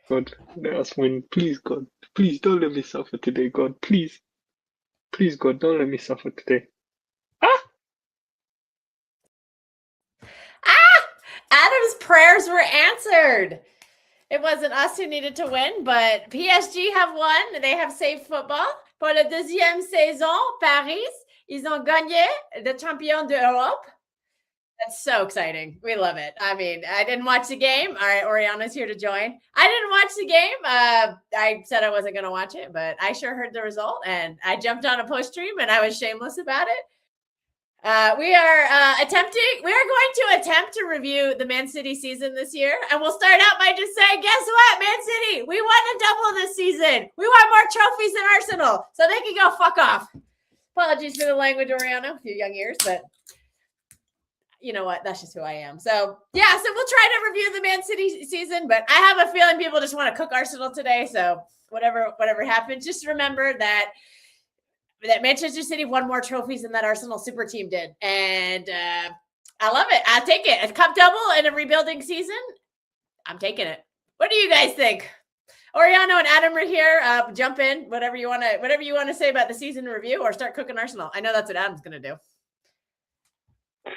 God, let us win. Please, God. Please don't let me suffer today, God. Please. Please, God, don't let me suffer today. Ah! Adam's prayers were answered. It wasn't us who needed to win, but PSG have won. They have saved football. Pour la deuxième saison, Paris, ils ont gagné the champion d'Europe. That's so exciting. We love it. I mean, I didn't watch the game. All right, Oriana's here to join. I didn't watch the game. I said I wasn't going to watch it, but I sure heard the result, and I jumped on a post stream, and I was shameless about it. We are going to attempt to review the Man City season this year. And we'll start out by just saying, guess what, Man City? We won a double this season. We won more trophies than Arsenal. So they can go fuck off. Apologies for the language, Oriana, a few young ears, but you know what? That's just who I am. So, yeah, so we'll try to review the Man City season, but I have a feeling people just want to cook Arsenal today. So whatever happens, just remember that Manchester City won more trophies than that Arsenal super team did. And I love it. I'll take it. A cup double in a rebuilding season. I'm taking it. What do you guys think? Oriano and Adam are here. Jump in. Whatever you want to say about the season review, or start cooking Arsenal. I know that's what Adam's going to do.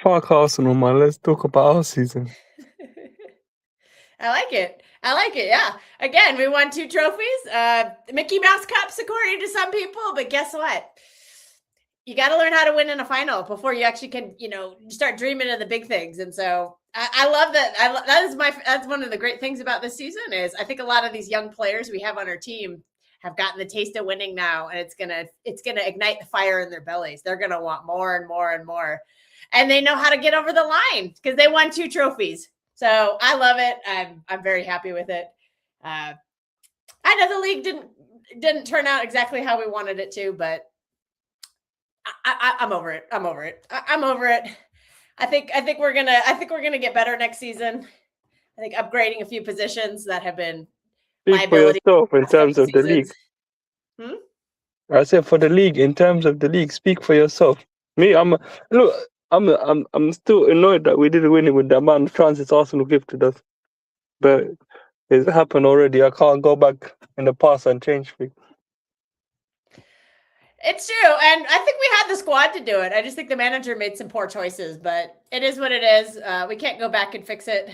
Fuck Arsenal, man. Let's talk about our season. I like it. Yeah. Again, we won 2 trophies. Mickey Mouse Cups, according to some people. But guess what? You got to learn how to win in a final before you actually can, start dreaming of the big things. And so I love that. That's one of the great things about this season is I think a lot of these young players we have on our team have gotten the taste of winning now, and it's gonna ignite the fire in their bellies. They're gonna want more and more and more, and they know how to get over the line because they won 2 trophies. So I love it. I'm very happy with it. I know the league didn't turn out exactly how we wanted it to, but I'm over it. I'm over it. I think we're gonna get better next season. I think upgrading a few positions that have been Speak for yourself in terms of the league. I said for the league, in terms of the league, speak for yourself. Me, I'm still annoyed that we didn't win it with the amount of chances Arsenal gifted us. But it's happened already. I can't go back in the past and change things. It's true. And I think we had the squad to do it. I just think the manager made some poor choices, but it is what it is. We can't go back and fix it.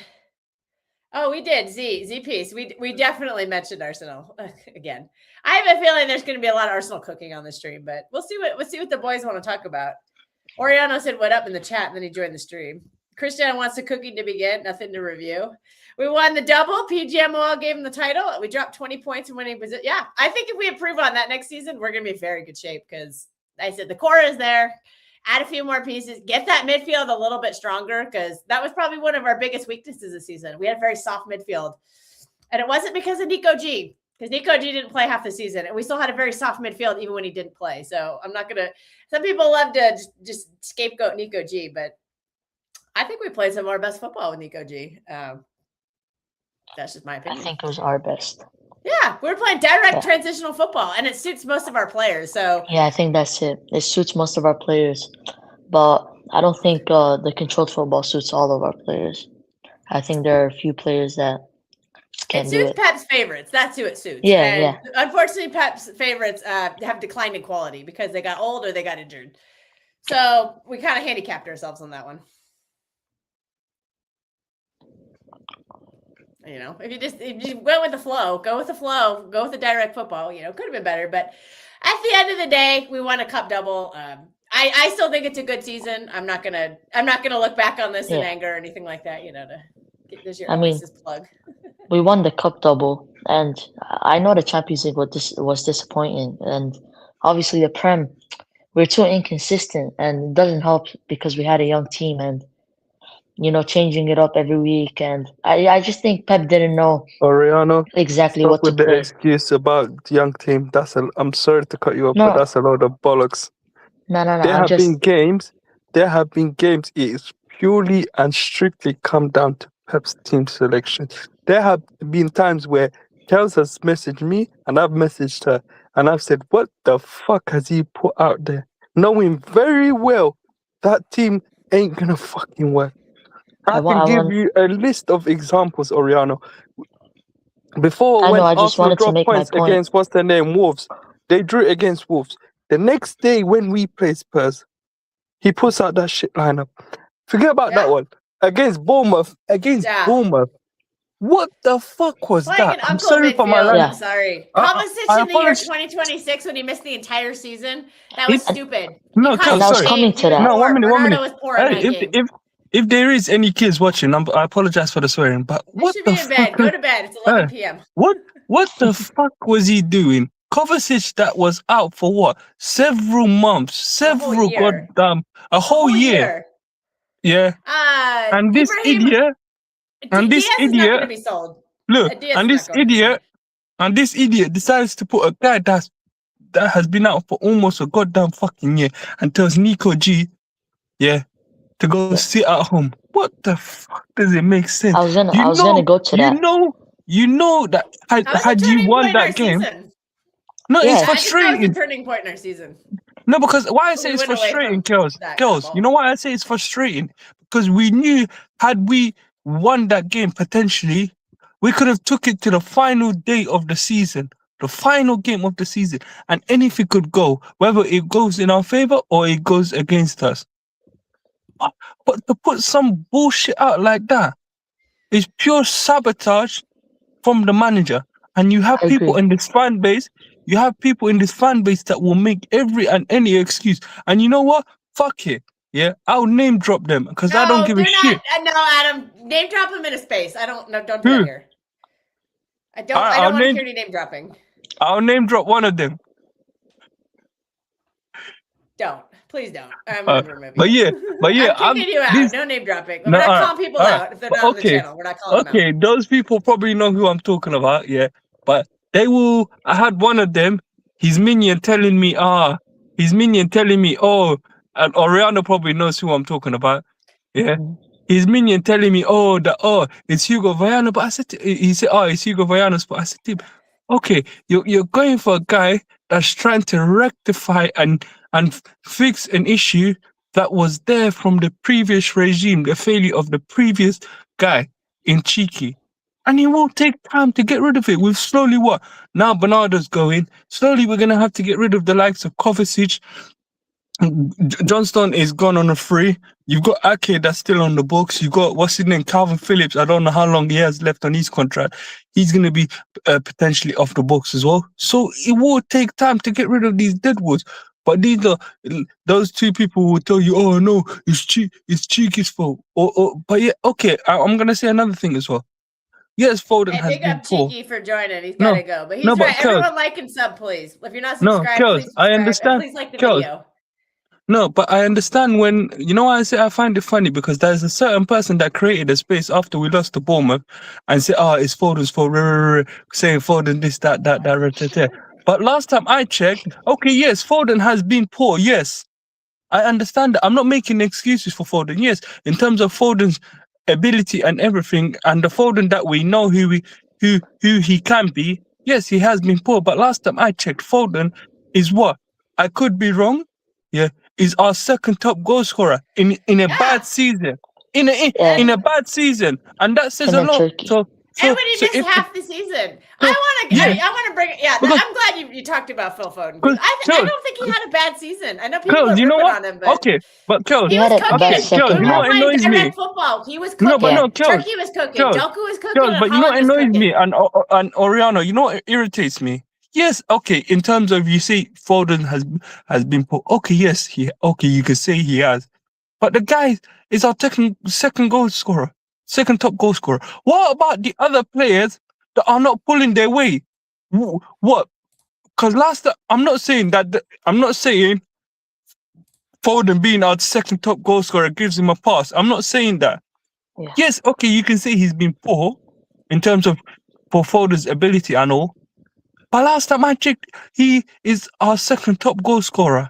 Oh, we did. Z piece. We definitely mentioned Arsenal again. I have a feeling there's going to be a lot of Arsenal cooking on the stream, but we'll see what the boys want to talk about. Oriano said, "What up?" in the chat, and then he joined the stream. Christian wants the cooking to begin. Nothing to review. We won the double. PGMOL gave him the title. We dropped 20 points in winning position. Yeah, I think if we improve on that next season, we're going to be in very good shape because I said the core is there. Add a few more pieces. Get that midfield a little bit stronger because that was probably one of our biggest weaknesses this season. We had a very soft midfield. And it wasn't because of Nico G, because Nico G didn't play half the season. And we still had a very soft midfield even when he didn't play. So I'm not going to – some people love to just scapegoat Nico G, but I think we played some of our best football with Nico G. That's just my opinion. I think it was our best. Yeah, we're playing direct transitional football, and it suits most of our players. So yeah, I think that's it. It suits most of our players, but I don't think the controlled football suits all of our players. I think there are a few players that can't do it. It suits Pep's favorites. That's who it suits. Yeah, and yeah. Unfortunately, Pep's favorites have declined in quality because they got old or they got injured. So we kind of handicapped ourselves on that one. If you went with the flow, go with the direct football, could have been better. But at the end of the day, we won a cup double. I still think it's a good season. I'm not gonna look back on this in anger or anything like that, there's your plug. We won the cup double, and I know the Champions League was disappointing, and obviously the Prem, we're too inconsistent, and it doesn't help because we had a young team and changing it up every week, and I just think Pep didn't know Oriano, exactly what to with the play. excuse about young team. I'm sorry to cut you off, but that's a load of bollocks. No. There have been games. It's purely and strictly come down to Pep's team selection. There have been times where Kels has messaged me and I've messaged her, and I've said, "What the fuck has he put out there?" Knowing very well that team ain't gonna fucking work. I can give you a list of examples, Oriano. Before, I when know. I just Arsenal wanted to dropped make my points point. against what's their name, Wolves, they drew it against Wolves. The next day when we play Spurs, he puts out that shit lineup. Forget about that Yeah. one. Against Bournemouth. Yeah. What the fuck was Playing that? an I'm uncle sorry for my midfield. language. Yeah. I'm sorry. I Kovacic in the year apologize. 2026 when he missed the entire season. That was If- stupid. No, He Kel, And I was sorry. coming He to was that. No, poor. 1 minute, 1 Bernardo minute. was poor in Hey, that game. if there is any kids watching, I apologize for the swearing, but They what should the be in bed. fuck? Go to bed. It's 11 p.m. What the fuck was he doing? Kovacic that was out for what? Several months, A whole several year. goddamn, a whole year. Yeah. And this Ibrahim idiot, and this Diaz is not going to idiot, be sold. look, Diaz and is this not going anywhere. idiot, and this idiot decides to put a guy that has been out for almost a goddamn fucking year and tells Nico G, yeah, to go sit at home. What the fuck does it make sense? I was gonna go to that. You know that That was had a you turning won point in our that game, season. no, Yeah. it's I think that was a frustrating. turning point in our season. No, because why I We say it's went away frustrating, from girls, that you football. know why I say it's frustrating? Because we knew had we won that game potentially, we could have took it to the final day of the season, the final game of the season, and anything could go, whether it goes in our favor or it goes against us. But to put some bullshit out like that is pure sabotage from the manager. And you have I people agree. in this fan base, that will make every and any excuse. And you know what? Fuck it. Yeah, I'll name drop them because I don't give a shit. No, Adam, name drop them in a space. Don't do that Who? here. I don't I'll want to name- hear any name dropping. I'll name drop one of them. Don't. Please don't. I'm going to remove you. But yeah, I'm kicking you out. this- No name dropping. We're No, not calling people out if they're not on the okay. channel. We're not calling them Okay, those people probably know who I'm talking about, yeah. But they will. I had one of them, his minion telling me, oh, and Oriana probably knows who I'm talking about, yeah. Mhm. His minion telling me, it's Hugo Viana, but I said, he said, it's Hugo Viana's, but I said to him, okay, you're going for a guy that's trying to rectify and fix an issue that was there from the previous regime, the failure of the previous guy in Cheeky. And it won't take time to get rid of it. We've slowly what? Now Bernardo's going. Slowly we're going to have to get rid of the likes of Kovacic. Johnston is gone on a free. You've got Ake that's still on the books. You've got, what's his name, Calvin Phillips. I don't know how long he has left on his contract. He's going to be potentially off the books as well. So it will take time to get rid of these deadwoods. But those two people will tell you, oh no, it's Cheeky's fault. But yeah, okay, I'm going to say another thing as well. Yes, Foden Hey, has big been up poor. Cheeky for joining. He's No, got to go. But he's no, but right. Kels- Everyone like and sub, please. If you're not No, subscribed, Kels, please subscribe. I understand. And please like the Kels, video. No, but I understand when, you know why I say I find it funny? Because there's a certain person that created a space after we lost to Bournemouth and say, it's Foden's fault, saying Foden this, that. But last time I checked, okay, yes, Foden has been poor, yes. I understand that. I'm not making excuses for Foden, yes. In terms of Foden's ability and everything, and the Foden that we know who he can be, yes, he has been poor. But last time I checked, Foden is what? I could be wrong, yeah, is our second top goal scorer in a bad season. In a bad season. And that says a lot. Turkey. And when he missed half the season. I want to bring it. Yeah, Because- I'm glad you talked about Phil Foden. Because- I don't think he had a bad season. I know people are Kels, you know ripping what? on him, but Okay, but Kels, he was had a cooking. bad second Kels, you know half. what annoys I me? read football. He was cooking. No, but no, Kels, Turkey was cooking. Kels, Doku was cooking. Kels, and but you know what Haaland was annoys me cooking. and Oriana, you know what irritates me? Yes, okay, in terms of you say Foden has been poor. Okay, yes, you can say he has. But the guy is our second goal scorer, second top goal scorer. What about the other players that are not pulling their weight? What? Because I'm not saying Foden being our second top goal scorer gives him a pass. I'm not saying that. Yeah. Yes, okay, you can say he's been poor in terms of for Foden's ability and all. But last time I checked, he is our second top goal scorer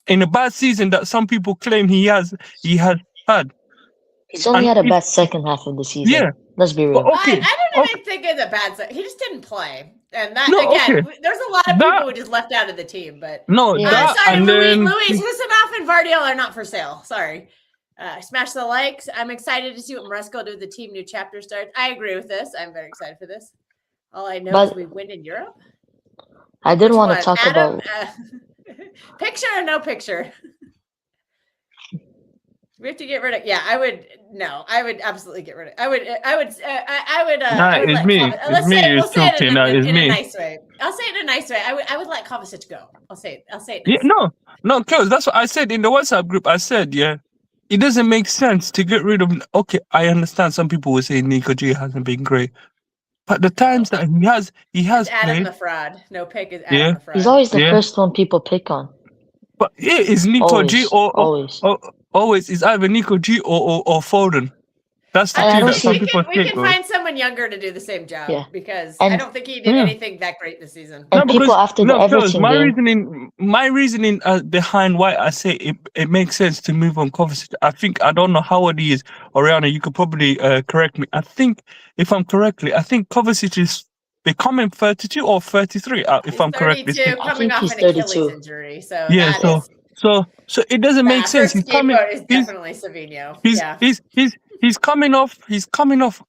in a bad season that some people claim he has had. He's only had a bad second half of the season. Yeah. Let's be real. But okay, I don't even think it's a bad season. He just didn't play. And that, No, again, okay. there's a lot of people who just left out of the team. But no, Yeah. that sorry, and then Louis Husanoff and Vardiel are not for sale. Sorry. Smash the likes. I'm excited to see what Maresco do with the team new chapter starts. I agree with this. I'm very excited for this. All I know is But we win in Europe. I did Which want to one? talk Adam, about. picture or no picture? We have to get rid of. Yeah, I would. No, I would absolutely get rid of. I would. Nah, I would it's let. me. It's Let's say. me We'll who's say it talking now. It's in a me. nice way. I'll say it in a nice way. I would let Kovacic go. I'll say it. Yeah, Nice. no, cause that's what I said in the WhatsApp group. I said, yeah, it doesn't make sense to get rid of. Okay, I understand some people will say Nico G hasn't been great, but the times that he has It's Adam played, the fraud. No pick is yeah, Adam the fraud. He's always the yeah. first one people pick on. But it is Nico G Always. or always is either Nico G or Foden. That's the I two don't that see- some we people can think of. find someone younger to do the same job. Yeah. Because And- I don't think he did Yeah. anything that great this season. And people after the Everton game. my reasoning behind why I say it makes sense to move on Kovacic. I don't know how old he is. Oriana, you could probably correct me. I think if I'm correctly, I think Kovacic is becoming 32 or 33. If He's I'm correctly 32, speaking. I coming think off he's an Achilles 32. injury. So Yeah, that so is so it doesn't make sense. First He's coming. scapegoat is definitely Savinho. Yeah. He's coming off. He's coming off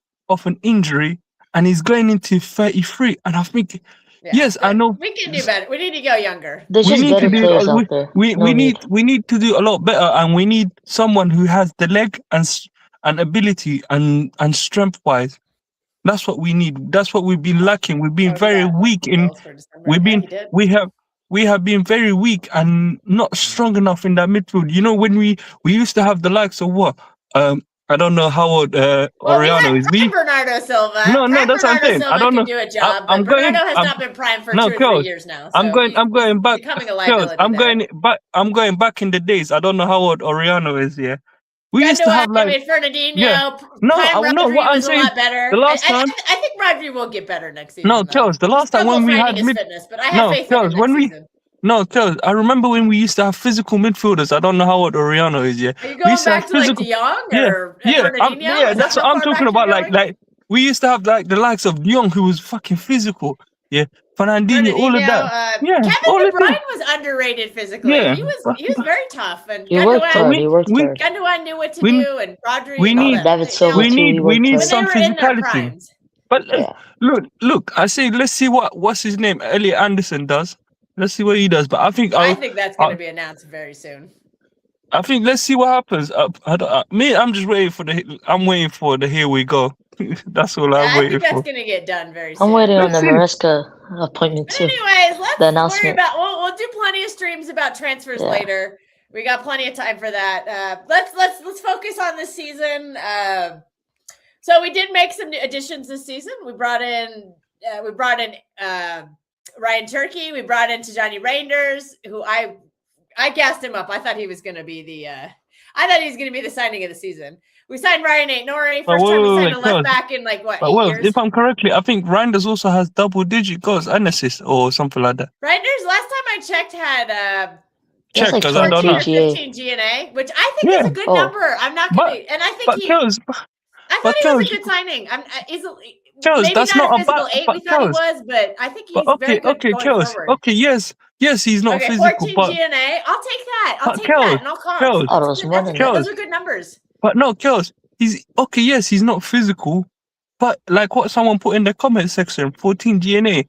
an injury, and he's going into 33. And I think, Yeah. yes, I know. We can do better. We need to go younger. There's We just need to better do. players out there. We No need. need to do a lot better, and we need someone who has the leg and ability and strength wise. That's what we need. That's what we've been lacking. We've been Oh, very yeah. weak in. Goals for December. We've Yeah, been he did. we have been very weak and not strong enough in that midfield. You know, when we used to have the likes of what I don't know how old Well, Oriano we is. had prime Bernardo Silva. No, Prime that's what I'm Bernardo saying. Silva I don't can know. do a job, I'm but Bernardo going- has I'm- not been prime for No, 2 or Kels, 3 years now. I'm so going he's back. becoming a Kels, liability. I'm going back in the days. I don't know how old Oriano is. Yeah, we used to Gundogan, have like Fernandinho. Yeah. No, Prime no, Rodri what I'm was a saying, lot better. the last I time- think Rodri will get better next season. No, though. Kels, the He's last time still when we finding had his mid- fitness, but I have No, faith in him Kels, next when we- season. No, Kels, I remember when we used to have physical midfielders. I don't know how old Oriano is. Yeah, Are you we going used to have back to like physical- De Jong Yeah, or yeah, Fernandinho? yeah. Is That's that what how I'm far talking back about. you're going? Like we used to have like the likes of De Jong, who was fucking physical. Yeah, Fernandinho, all of that. Yeah, Kevin all De of that. Bruyne was underrated physically. Yeah. He was very tough, and He worked hard. He worked we- hard. Gundogan knew what to We- do, and Rodri. we and all need- that. David Silva we too. need- he we worked need when hard. they some were in their physicality. primes. But Yeah. look. I say let's see what's his name, Elliot Anderson does. Let's see what he does. But I think I think that's going to be announced very soon. let's see what happens. I'm just waiting for I'm waiting for the here we go. That's all I'm I waiting think that's for. going to get done very soon. I'm waiting on Let's the see. Maresca appointment But too. anyways, let's The worry announcement. about. We'll do plenty of streams about transfers Yeah. later. We got plenty of time for that. Let's focus on this season. So we did make some new additions this season. We brought in Ryan Turkey. We brought in Tijani Reinders, who I gassed him up. I thought he was going to be the signing of the season. We signed Ryan Aït-Nouri. But First time we wait, signed a wait, left back in like what, But 8 years? if I'm correctly, I think Reinders also has double-digit goals and assists or something like that. Reinders, last time I checked, had That's Check like because I don't 14 know. or 15 GNA, which I think is Yeah. a good Oh. number. I'm not But- going to, and I think But Kels, I but thought he was Kels- a good signing. I'm easily. Kels, Maybe that's not not a physical about. 8 But we thought he Kels, was, but I think he's but very good okay, going Kels. forward. Okay, yes, he's not Okay, physical, 14 but GNA. I'll take that. I'll But take Kels, that, and I'll call. Kels. Oh, those more than that. Those are good numbers. but no, Kels, he's okay. Yes, he's not physical, but like what someone put in the comment section, 14 GNA.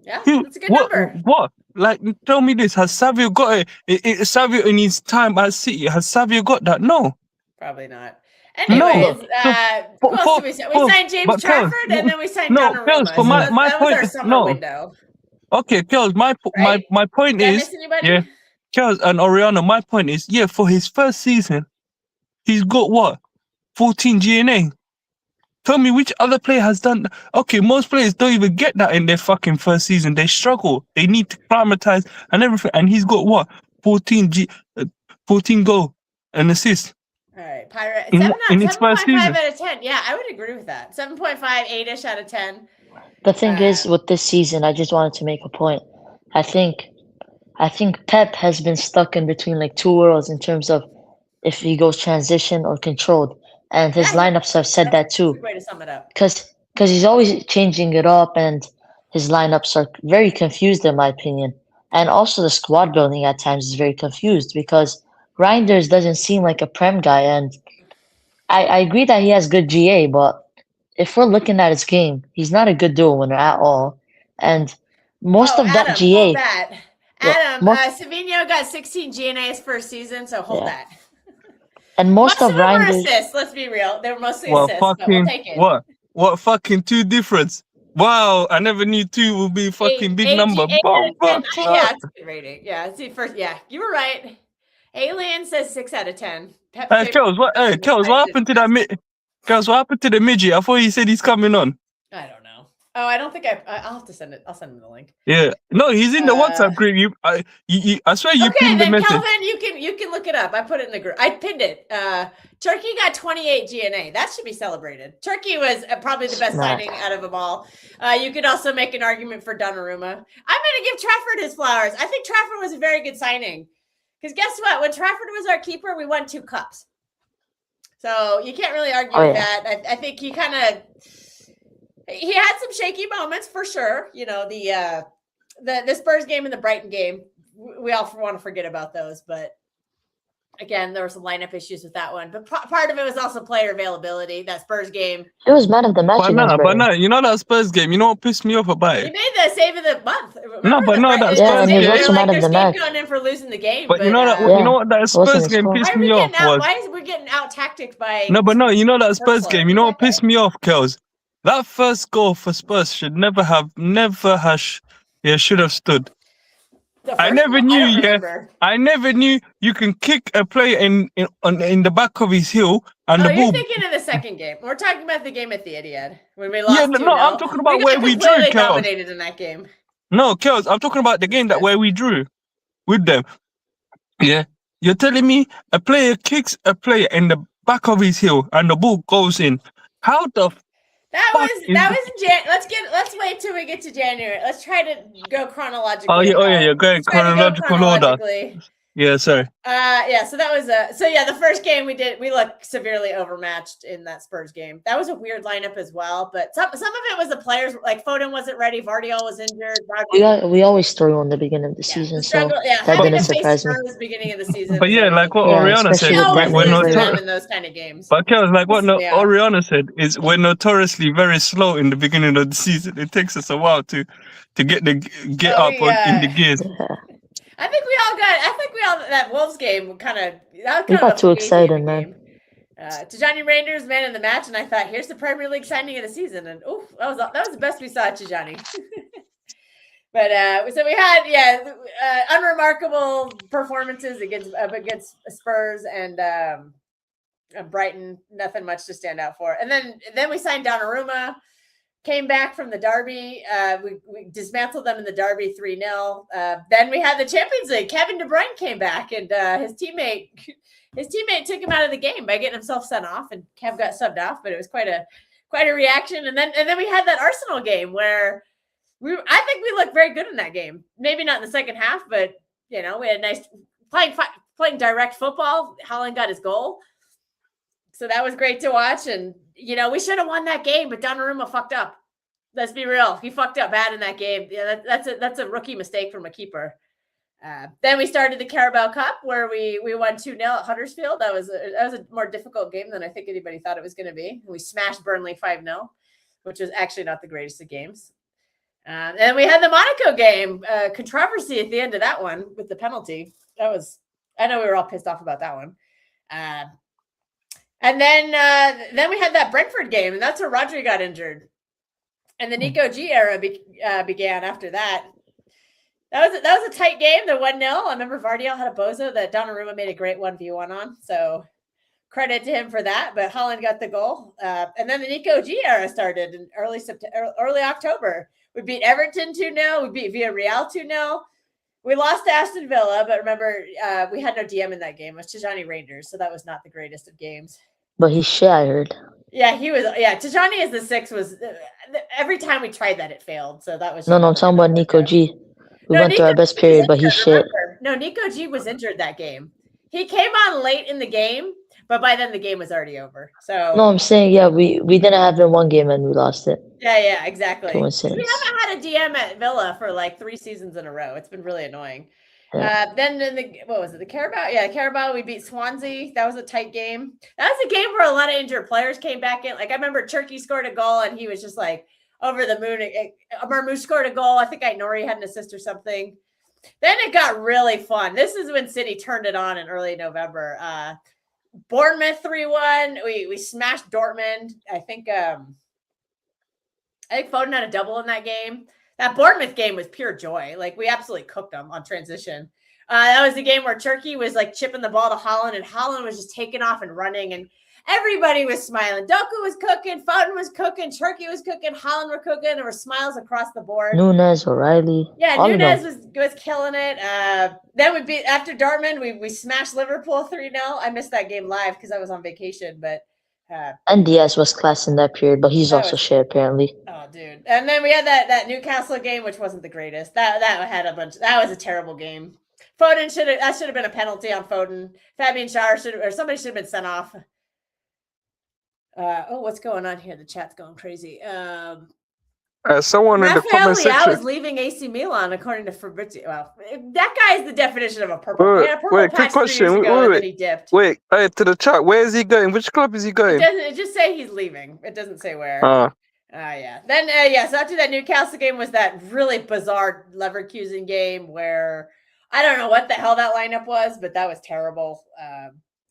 Yeah, Who- that's a good what? number. What? Like, tell me this: has Savio got it? Savio in his time at City, has Savio got that? No. Probably not. No. Anyways, For- who else for- did we sign? for- We signed James but Kels, Trafford, and then we signed no, Donnarumma. Kels, for So my that was point our is- summer no. window. Okay, Kels, my Right? point Did I is, miss anybody? yeah. Kels and Oriana, my point is, yeah, for his first season, he's got what? 14 GNA. Tell me which other player has done that. Okay, most players don't even get that in their fucking first season. They struggle. They need to climatize and everything. And he's got what? 14 goal and assist. All right, Pirate. In his first 7.5 season. out of 10. Yeah, I would agree with that. 7.5, 8-ish out of 10. The thing is, with this season, I just wanted to make a point. I think Pep has been stuck in between like two worlds in terms of if he goes transition or controlled, and his Yeah. lineups have said that That's a too. good way to sum it up. Because he's always changing it up, and his lineups are very confused in my opinion. And also the squad building at times is very confused because Reinders doesn't seem like a Prem guy, and I agree that he has good GA, but if we're looking at his game, he's not a good duel winner at all. And most of that Adam, GA, hold that. Yeah, Adam, most- Savino got 16 GNA's first season, so hold Yeah. that. and most of them were Reinders, assists. Let's be real; they were mostly What assists, but we'll take it. what fucking two difference? Wow, I never knew 2 would be a fucking big number. Eight out of 10. But- Yeah, it's a good rating. Yeah, it's the first. Yeah, you were right. Alien says 6 out of 10. Hey, Kels, what happened to that Kels, what happened to the midget? I thought he said he's coming on. I don't know. Oh, I don't think I'll have to send it. I'll send him the link. Yeah. No, he's in the WhatsApp group. I swear you Okay, pinned the then message. Kelvin, you can look it up. I put it in the group. I pinned it. Turkey got 28 GNA. That should be celebrated. Turkey was probably the best Smack. signing out of them all. You could also make an argument for Donnarumma. I'm going to give Trafford his flowers. I think Trafford was a very good signing. Because guess what? When Trafford was our keeper, we won 2 cups. So you can't really argue with that. I think he kind of he had some shaky moments for sure. You know, the Spurs game and the Brighton game. We all want to forget about those, but again, there were some lineup issues with that one. But part of it was also player availability. That Spurs game. he was man of the match against But Brighton. no, you know that Spurs game. You know what pissed me off about He it? made the save of the month. No, but no, that's Yeah, and he was Spurs also game. man of the match. Going in for losing the game. But you know that Yeah. you know what that wasn't Spurs a game score. pissed why are we me off getting out? was. Why is we getting out tacticked by? No, but no, you know that Spurs Ursula. game. You know what pissed me off, Kels? That first goal for Spurs should should have stood. The I first never one? knew, don't yeah. remember. I never knew you can kick a player in the back of his heel and Oh, the you're ball. thinking of the second game. We're talking about the game at the Etihad when we lost. Yeah, 2-0. no, I'm talking about where we drew, completely Kels. dominated in that game. No, Kels, I'm talking about the game that where we drew with them. Yeah, you're telling me a player kicks a player in the back of his heel and the ball goes in. How the That fuck was is in Jan. Let's wait till we get to January. Let's try to go chronologically. Oh yeah, you're going Let's try to go chronological order. chronologically. Yeah, sorry. Yeah, so that was the first game we looked severely overmatched in that Spurs game. That was a weird lineup as well, but some of it was the players, like Foden wasn't ready, Vardiol was injured. We always struggle in the beginning of the season, so that having didn't to face surprise me. Spurs beginning of the season. But was yeah, a- like what Yeah, Oriana especially said, with always Brighton. we're lose to We're them notorious. in those kind of games. But Kels, like what Yeah. Oriana said is we're notoriously very slow in the beginning of the season. It takes us a while to get Oh, up in the gears. Yeah. I think we all that Wolves game kind of We got too excited, man. Tijani Rangers man of the match, and I thought, here's the Premier League signing of the season, and that was the best we saw at Tijani. But so we had unremarkable performances against Spurs and Brighton. Nothing much to stand out for. And then we signed Donnarumma. Came back from the derby. We dismantled them in the derby 3-0. Then we had the Champions League. Kevin De Bruyne came back, and his teammate took him out of the game by getting himself sent off, and Kev got subbed off. But it was quite a reaction. And then we had that Arsenal game where I think we looked very good in that game. Maybe not in the second half, but we had nice playing direct football. Haaland got his goal. So that was great to watch. And, we should have won that game, but Donnarumma fucked up. Let's be real. He fucked up bad in that game. Yeah, that's a rookie mistake from a keeper. Then we started the Carabao Cup where we won 2-0 at Huddersfield. That was a more difficult game than I think anybody thought it was going to be. We smashed Burnley 5-0, which was actually not the greatest of games. And we had the Monaco game, controversy at the end of that one with the penalty. I know we were all pissed off about that one. And then we had that Brentford game, and that's where Rodri got injured. And the Nico G era began after that. That was a tight game, the 1-0. I remember Vardiol had a bozo that Donnarumma made a great 1v1 on. So credit to him for that. But Haaland got the goal. And then the Nico G era started in early October. We beat Everton 2-0. We beat Villarreal 2-0. We lost to Aston Villa, but remember, we had no DM in that game. It was Tijani Rangers, so that was not the greatest of games. But he's shit, I heard. Yeah, he was. Yeah, Tijani as the 6 was. Every time we tried that, it failed. So that was. No, I'm talking about Nico G. We went through our best period, but he's shit. No, Nico G was injured that game. He came on late in the game, but by then the game was already over. So. No, I'm saying, we didn't have him one game and we lost it. Yeah, exactly. Coincidence. We haven't had a DM at Villa for like 3 seasons in a row. It's been really annoying. Then in what was it? The Carabao? Yeah, the Carabao. We beat Swansea. That was a tight game. That was a game where a lot of injured players came back in. Like I remember Turkey scored a goal and he was just like over the moon. Marmoush scored a goal. I think Nori had an assist or something. Then it got really fun. This is when City turned it on in early November. Bournemouth 3-1. We smashed Dortmund. I think Foden had a double in that game. That Bournemouth game was pure joy. Like we absolutely cooked them on transition. That was the game where Turkey was like chipping the ball to Haaland, and Haaland was just taking off and running, and everybody was smiling. Doku was cooking, Foden was cooking, Turkey was cooking, Haaland were cooking. There were smiles across the board. Nunes, O'Reilly. Yeah, Nunes was killing it. Then we beat after Dortmund. We smashed Liverpool 3-0. I missed that game live because I was on vacation, but. And Diaz was class in that period, but he's also shit apparently. Oh, dude! And then we had that Newcastle game, which wasn't the greatest. That had a bunch. That was a terrible game. Foden should have been a penalty on Foden. Fabian Schär somebody should have been sent off. What's going on here? The chat's going crazy. Someone in the comment section. I was leaving AC Milan according to Fabrizio. Well, that guy is the definition of a purple. Wait, quick question. He dipped. Wait, to the chat. Where is he going? Which club is he going? It just say he's leaving. It doesn't say where. Yeah. Then so after that Newcastle game was that really bizarre Leverkusen game where I don't know what the hell that lineup was, but that was terrible.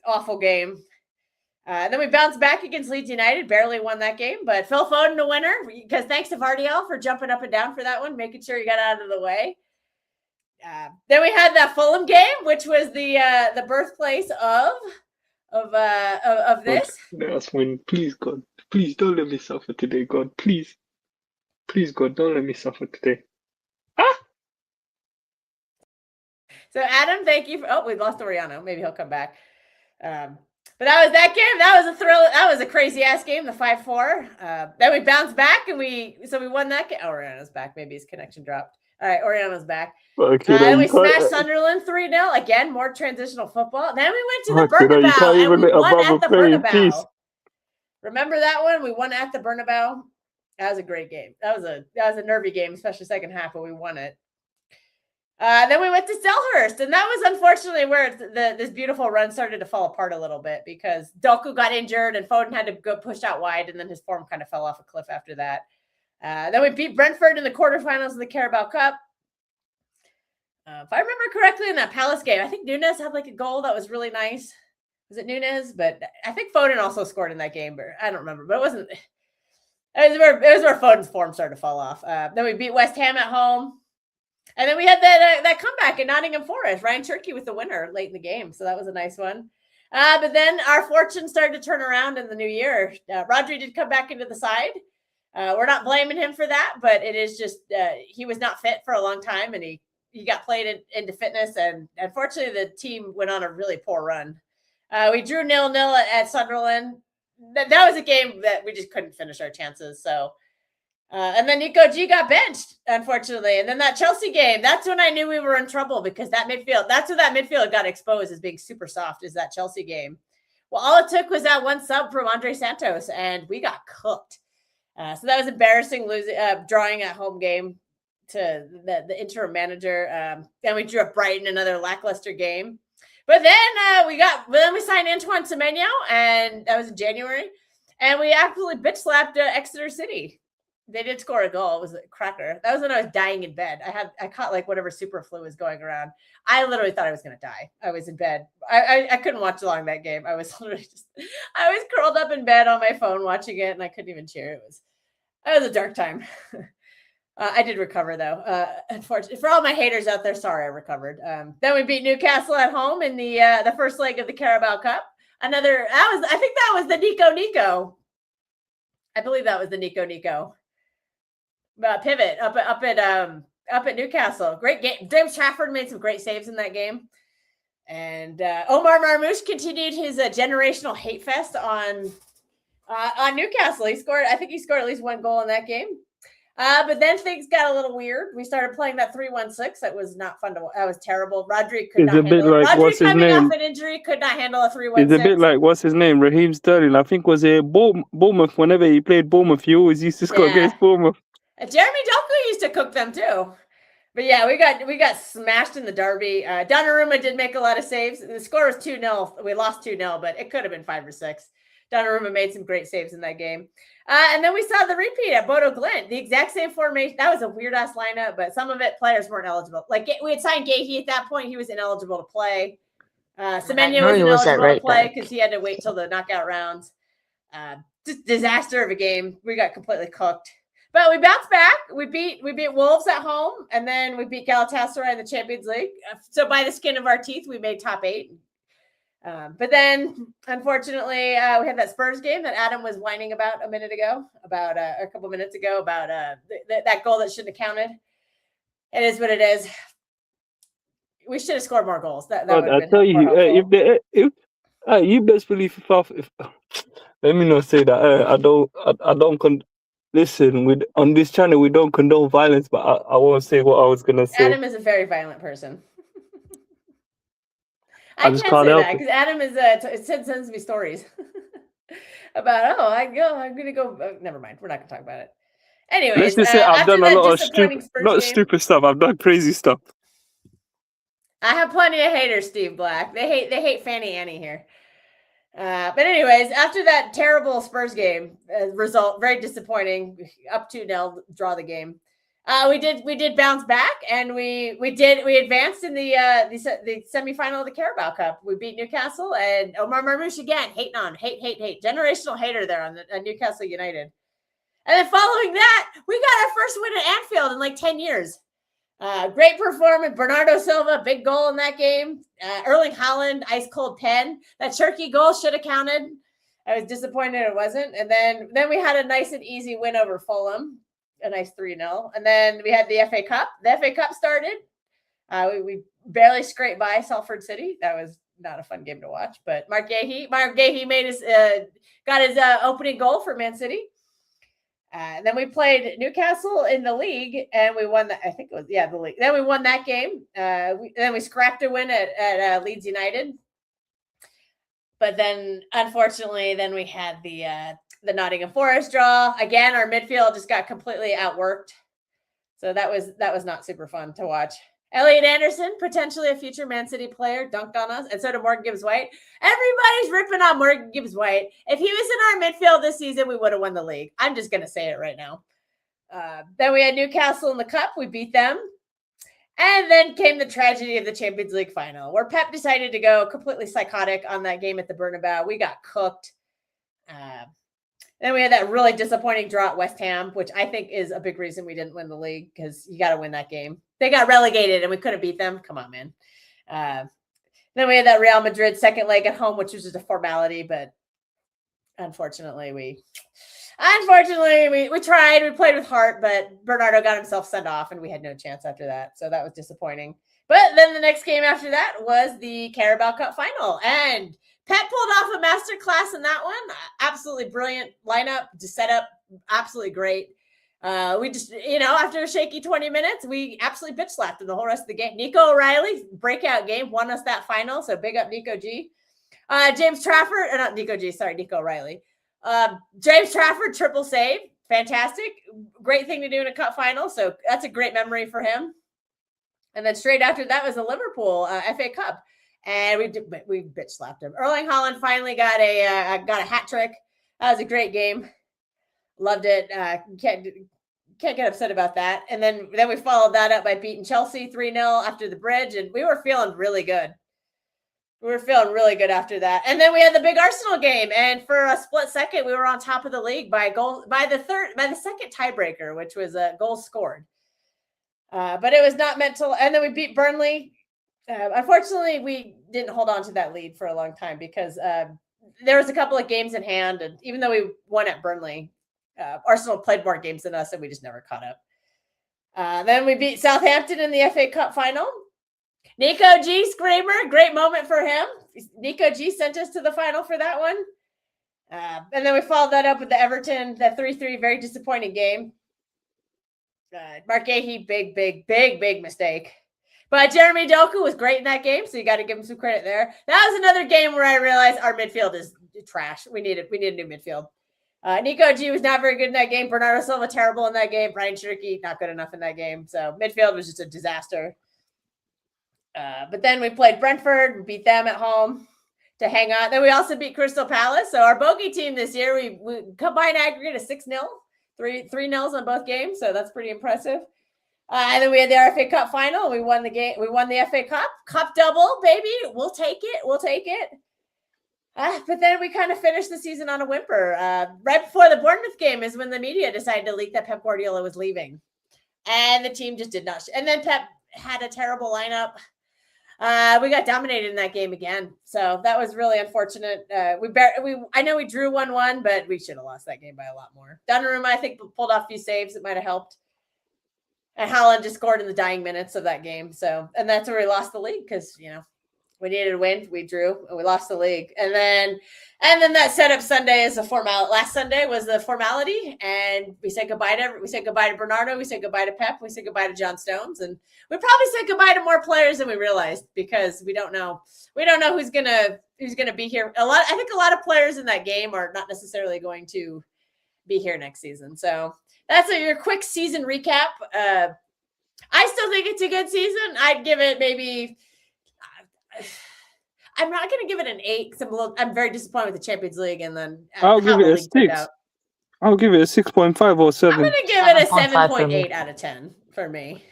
Awful game. Then we bounced back against Leeds United, barely won that game, but Phil Foden a winner because thanks to Vardiel for jumping up and down for that one, making sure he got out of the way. Then we had that Fulham game, which was the birthplace of this. That's when, please God, please don't let me suffer today, God, please God, don't let me suffer today. So Adam, thank you for. We lost Oriano. Maybe he'll come back. But that was that game. That was a thrill. That was a crazy ass game, the 5-4. Then we bounced back and we won that game. Oriano's back. Maybe his connection dropped. All right, Oriano's back. Then we smashed Sunderland 3-0. Again, more transitional football. Then we went to the Bernabeu and we won at the Bernabeu. Remember that one? We won at the Bernabeu. That was a great game. That was a nervy game, especially second half, but we won it. Then we went to Selhurst, and that was unfortunately where this beautiful run started to fall apart a little bit because Doku got injured and Foden had to go push out wide, and then his form kind of fell off a cliff after that. Then we beat Brentford in the quarterfinals of the Carabao Cup. If I remember correctly in that Palace game, I think Nunes had like a goal that was really nice. Was it Nunes? But I think Foden also scored in that game, but I don't remember. But it wasn't. It was where Foden's form started to fall off. Then we beat West Ham at home. And then we had that comeback in Nottingham Forest. Ryan Cherky with the winner late in the game. So that was a nice one. But then our fortune started to turn around in the new year. Rodri did come back into the side. We're not blaming him for that, but it is just he was not fit for a long time, and he got played into fitness. And unfortunately, the team went on a really poor run. We drew 0-0 at Sunderland. That was a game that we just couldn't finish our chances. So. And then Nico G got benched, unfortunately. And then that Chelsea game, that's when I knew we were in trouble because that's when that midfield got exposed as being super soft, is that Chelsea game. Well, all it took was that one sub from Andre Santos, and we got cooked. So that was embarrassing, drawing at home game to the interim manager. Then we drew up Brighton, another lackluster game. But then we signed Antoine Semenyo, and that was in January. And we absolutely bitch slapped Exeter City. They did score a goal. It was a cracker. That was when I was dying in bed. I caught like whatever super flu was going around. I literally thought I was going to die. I was in bed. I couldn't watch along that game. I was literally I was curled up in bed on my phone watching it, and I couldn't even cheer. It was a dark time. I did recover though. Unfortunately, for all my haters out there, sorry, I recovered. Then we beat Newcastle at home in the first leg of the Carabao Cup. I think that was the Nico. I believe that was the Nico. Pivot up at Newcastle. Great game. James Trafford made some great saves in that game. And Omar Marmoush continued his generational hate fest on Newcastle. I think he scored at least one goal in that game. But then things got a little weird. We started playing that 3-1-6. That was not fun that was terrible. Rodri could not handle it. Rodri coming off an injury could not handle a 3-1-6. It's a bit like, what's his name? Raheem Sterling. I think was a Bournemouth. Whenever he played Bournemouth, he always used to score against Bournemouth. Jeremy Doku used to cook them too. But yeah, we got smashed in the derby. Donnarumma did make a lot of saves. The score was 2-0. We lost 2-0, but it could have been 5 or 6. Donnarumma made some great saves in that game. And then we saw the repeat at Bodo Glimt, the exact same formation. That was a weird ass lineup, but some of it players weren't eligible. Like we had signed Gahey at that point; he was ineligible to play. Semenya was ineligible to play because he had to wait till the knockout rounds. Just disaster of a game. We got completely cooked. But we bounced back. We beat Wolves at home, and then we beat Galatasaray in the Champions League. So by the skin of our teeth, we made top 8. But then, unfortunately, we had that Spurs game that Adam was whining about a couple minutes ago, about that goal that shouldn't have counted. It is what it is. We should have scored more goals. That would have been tell you, if you best believe if let me not say that. Listen, on this channel we don't condone violence, but I won't say what I was gonna say. Adam is a very violent person. I can't say that because Adam is sends me stories about I'm gonna go. Never mind, we're not gonna talk about it. Anyways, let's just say I've done a lot of stupid stuff. I've done crazy stuff. I have plenty of haters, Steve Black. They hate Fanny Annie here. But anyways, after that terrible Spurs game result, very disappointing, up 2-0, draw the game. We did bounce back, and we advanced in the semifinal of the Carabao Cup. We beat Newcastle, and Omar Marmoush again hate generational hater there on Newcastle United. And then following that, we got our first win at Anfield in like 10 years. Great performance. Bernardo Silva, big goal in that game. Erling Haaland, ice cold pen. That Cherki goal should have counted. I was disappointed it wasn't. And then we had a nice and easy win over Fulham, a nice 3-0. And then we had the FA Cup. The FA Cup started. We barely scraped by Salford City. That was not a fun game to watch. But Mark Gahey got his opening goal for Man City. Then we played Newcastle in the league, and we won that. I think it was the league. Then we won that game. Then we scrapped a win at Leeds United. But then, unfortunately, we had the Nottingham Forest draw again. Our midfield just got completely outworked, so that was not super fun to watch. Elliot Anderson, potentially a future Man City player, dunked on us, and so did Morgan Gibbs-White. Everybody's ripping on Morgan Gibbs-White. If he was in our midfield this season, we would have won the league. I'm just going to say it right now. Then we had Newcastle in the Cup. We beat them. And then came the tragedy of the Champions League final, where Pep decided to go completely psychotic on that game at the Bernabeu. We got cooked. Then we had that really disappointing draw at West Ham, which I think is a big reason we didn't win the league, because you got to win that game. They got relegated and we couldn't beat them. Come on, man. Then we had that Real Madrid second leg at home, which was just a formality, but unfortunately we tried. We played with heart, but Bernardo got himself sent off and we had no chance after that. So that was disappointing. But then the next game after that was the Carabao Cup final, and Pep pulled off a masterclass in that one. Absolutely brilliant lineup, just set up absolutely great. We just, after a shaky 20 minutes, we absolutely bitch slapped him the whole rest of the game. Nico O'Reilly, breakout game, won us that final. So big up Nico G. James Trafford, not Nico G, sorry, Nico O'Reilly. James Trafford, triple save. Fantastic. Great thing to do in a cup final. So that's a great memory for him. And then straight after that was the Liverpool FA Cup. And we bitch slapped him. Erling Haaland finally got a hat trick. That was a great game. Loved it. Can't get upset about that. And then we followed that up by beating Chelsea 3-0 after the bridge, and we were feeling really good. We were feeling really good after that. And then we had the big Arsenal game, and for a split second, we were on top of the league by the second tiebreaker, which was a goal scored. But it was not meant to. And then we beat Burnley. Unfortunately, we didn't hold on to that lead for a long time because there was a couple of games in hand, and even though we won at Burnley, Arsenal played more games than us, and we just never caught up. Then we beat Southampton in the FA Cup final. Nico G screamer, great moment for him. Nico G sent us to the final for that one. And then we followed that up with the Everton, the 3-3, very disappointing game. Mark Gahey, big mistake. But Jeremy Doku was great in that game, so you got to give him some credit there. That was another game where I realized our midfield is trash. We need a new midfield. Nico G was not very good in that game. Bernardo Silva terrible in that game. Ryan Cherky not good enough in that game. So midfield was just a disaster. But then we played Brentford. We beat them at home to hang on. Then we also beat Crystal Palace. So our bogey team this year, we combined aggregate of 6-0, 3-0 on both games. So that's pretty impressive. And then we had the RFA Cup final. And we won the game. We won the FA Cup double, baby. We'll take it. We'll take it. But then we kind of finished the season on a whimper. Right before the Bournemouth game is when the media decided to leak that Pep Guardiola was leaving. And the team just did not. And then Pep had a terrible lineup. We got dominated in that game again. So that was really unfortunate. I know we drew 1-1, but we should have lost that game by a lot more. Donnarumma, I think, pulled off a few saves. It might have helped. And Haaland just scored in the dying minutes of that game. So, and that's where we lost the league because, we needed a win. We drew and we lost the league. And then that set up Sunday as a formality. Last Sunday was the formality. And we said goodbye to Bernardo. We said goodbye to Pep. We said goodbye to John Stones. And we probably said goodbye to more players than we realized because we don't know. We don't know who's gonna be here. I think a lot of players in that game are not necessarily going to be here next season. So that's your quick season recap. I still think it's a good season. I'd give it maybe. I'm not going to give it an 8 because I'm very disappointed with the Champions League, and then I'll give it a 6. I'll give it a 6.5 or 7. I'm going to give it a 7.8 out of 10 for me.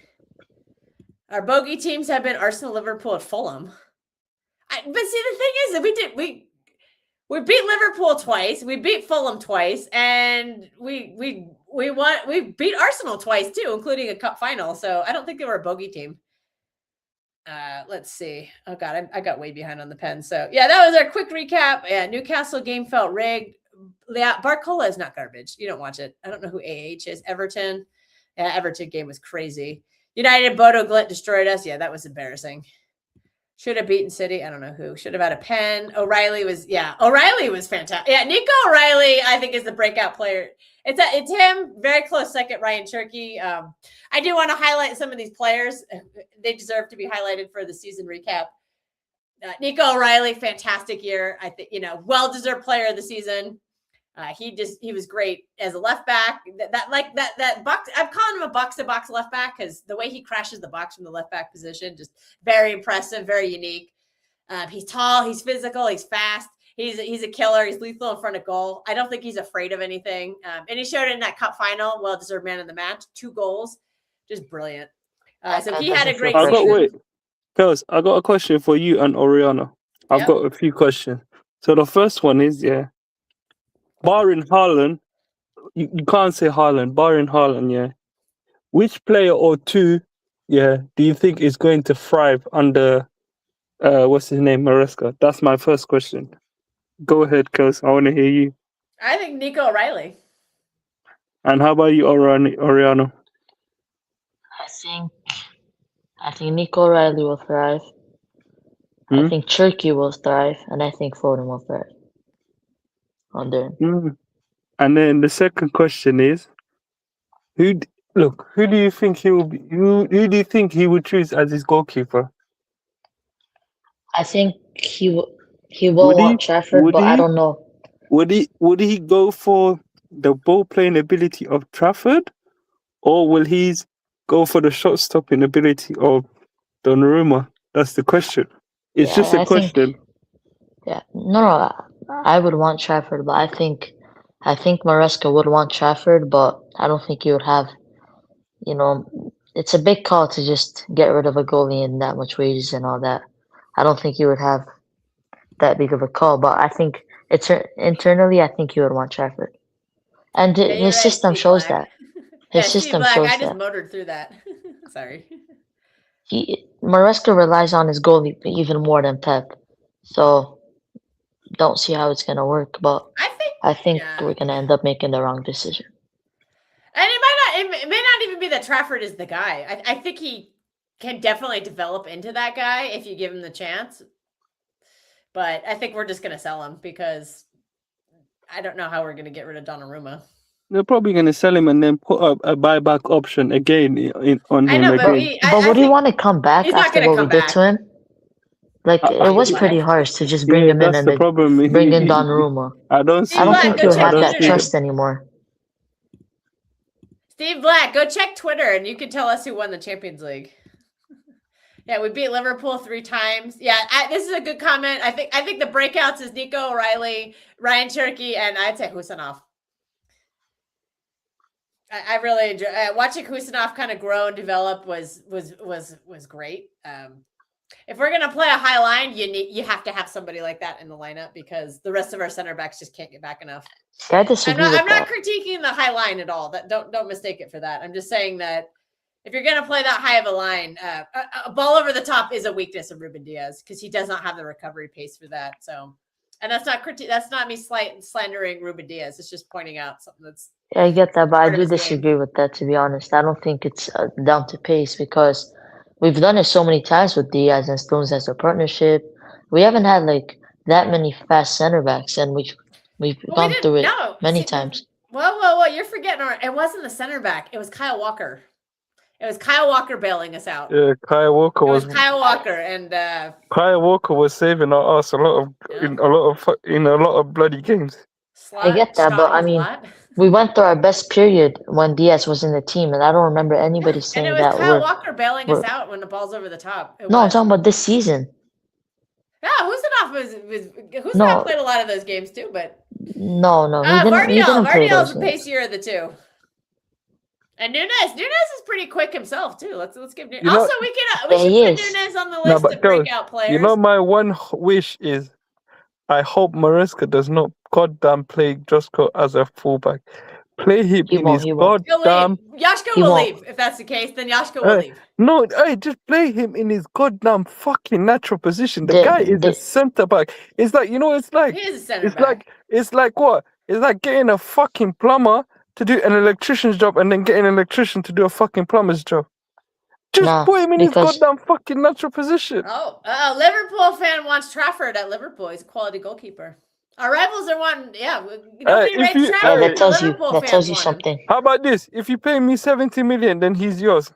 Our bogey teams have been Arsenal, Liverpool, and Fulham. But see, the thing is that we beat Liverpool twice, we beat Fulham twice, and we beat Arsenal twice too, including a cup final. So I don't think they were a bogey team. Let's see. Oh God, I got way behind on the pen. So yeah, that was our quick recap. Yeah, Newcastle game felt rigged. Barcola is not garbage. You don't watch it. I don't know who AH is. Everton. Yeah, Everton game was crazy. United, Bodo Glimt destroyed us. Yeah, that was embarrassing. Should have beaten City. I don't know who. Should have had a pen. O'Reilly was fantastic. Yeah, Nico O'Reilly, I think, is the breakout player. It's him. Very close second, Ryan Cherky. I do want to highlight some of these players. They deserve to be highlighted for the season recap. Nico O'Reilly, fantastic year. I think, well-deserved player of the season. He was great as a left back. That box. I'm calling him a box-to-box left back because the way he crashes the box from the left back position, just very impressive, very unique. He's tall, he's physical, he's fast. He's a killer. He's lethal in front of goal. I don't think he's afraid of anything. And he showed it in that cup final. Well-deserved man of the match. 2 goals, just brilliant. So he had a great season. Kels, I got a question for you and Oriana. I've got a few questions. So the first one is, barring Haaland, you can't say Haaland, barring Haaland, which player or two, do you think is going to thrive under, what's his name, Maresca? That's my first question. Go ahead, Kels. I want to hear you. I think Nico O'Reilly. And how about you, Oriana? I think Nico O'Reilly will thrive. I think Cherky will thrive, and I think Foden will thrive. And then the second question is, who do you think he will be? Who do you think he would choose as his goalkeeper? I think he will want Trafford, but I don't know. Would he go for the ball playing ability of Trafford, or will he go for the shot stopping ability of Donnarumma? That's the question. It's just a question. No, I would want Trafford, but I think Maresca would want Trafford, but I don't think he would have. It's a big call to just get rid of a goalie and that much wages and all that. I don't think he would have that big of a call, but I think internally, I think he would want Trafford, and his system shows that. His system shows that. I just motored through that. Sorry. Maresca relies on his goalie even more than Pep, so don't see how it's gonna work. But I think we're gonna end up making the wrong decision. And it may not even be that Trafford is the guy. I think he can definitely develop into that guy if you give him the chance. But I think we're just gonna sell him because I don't know how we're gonna get rid of Donnarumma. They're probably going to sell him and then put up a buyback option again on him. But would he want to come back after what we did to him? Like it was pretty harsh to just bring him in that's and the then problem. bring in Donnarumma. I don't see. I don't Black, think go he'll check have that Twitter. trust anymore. Steve Black, go check Twitter and you can tell us who won the Champions League. Yeah, we beat Liverpool 3 times. Yeah, this is a good comment. I think the breakouts is Nico O'Reilly, Ryan Cherky, and I'd say Husanov. I really enjoy watching Husanov kind of grow and develop was great. If we're gonna play a high line, you have to have somebody like that in the lineup because the rest of our center backs just can't get back enough. I disagree with I'm not that. critiquing the high line at all. That don't mistake it for that. I'm just saying that if you're gonna play that high of a line, a ball over the top is a weakness of Ruben Diaz because he does not have the recovery pace for that. So, and that's not me slandering Ruben Diaz. It's just pointing out something that's. Yeah, I get that, but I part of do his game. disagree with that, to be honest. I don't think it's down to pace because we've done it so many times with Diaz and Stones as a partnership. We haven't had like that many fast center backs, and we've gone through it many times. Whoa! You're forgetting. It wasn't the center back. It was Kyle Walker. It was Kyle Walker bailing us out. Yeah, Kyle Walker was Kyle Walker, and Kyle Walker was saving us a lot of in a lot of bloody games. I get that, but I mean, we went through our best period when Diaz was in the team, and I don't remember anybody saying that. And it was Kyle Walker bailing us out when the ball's over the top. I'm talking about this season. Yeah, Husanov played a lot of those games too, but no, he didn't play those Vardiol's the pacier of the two. And Nunes is pretty quick himself too. Let's give Nunes. Also, we should put Nunes on the list of breakout players. You know, my one wish is, I hope Maresca does not goddamn play Josko as a fullback. Play him in his goddamn. Josko will leave if that's the case. Then Josko will leave. No, just play him in his goddamn fucking natural position. The guy is a centre back. It's like he is a center back. It's like what? It's like getting a fucking plumber to do an electrician's job and then getting an electrician to do a fucking plumber's job. Just put him in his goddamn fucking natural position. Liverpool fan wants Trafford at Liverpool. He's a quality goalkeeper. Our rivals are wanting, nobody rates Trafford. That tells you something. How about this? If you pay me 70 million, then he's yours.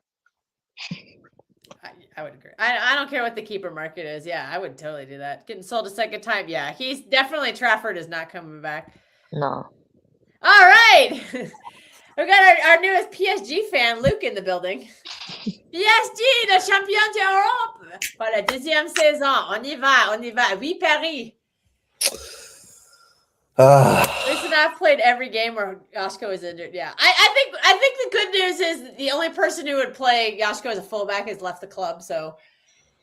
I would agree. I don't care what the keeper market is. Yeah, I would totally do that. Getting sold a second time. Yeah, he's definitely Trafford is not coming back. No. All right. We've got our newest PSG fan, Luke, in the building. PSG, le champion d'Europe pour la 2e saison. On y va. Oui, Paris. Listen, I've played every game where Josko is injured. Yeah, I think the good news is the only person who would play Josko as a fullback has left the club. So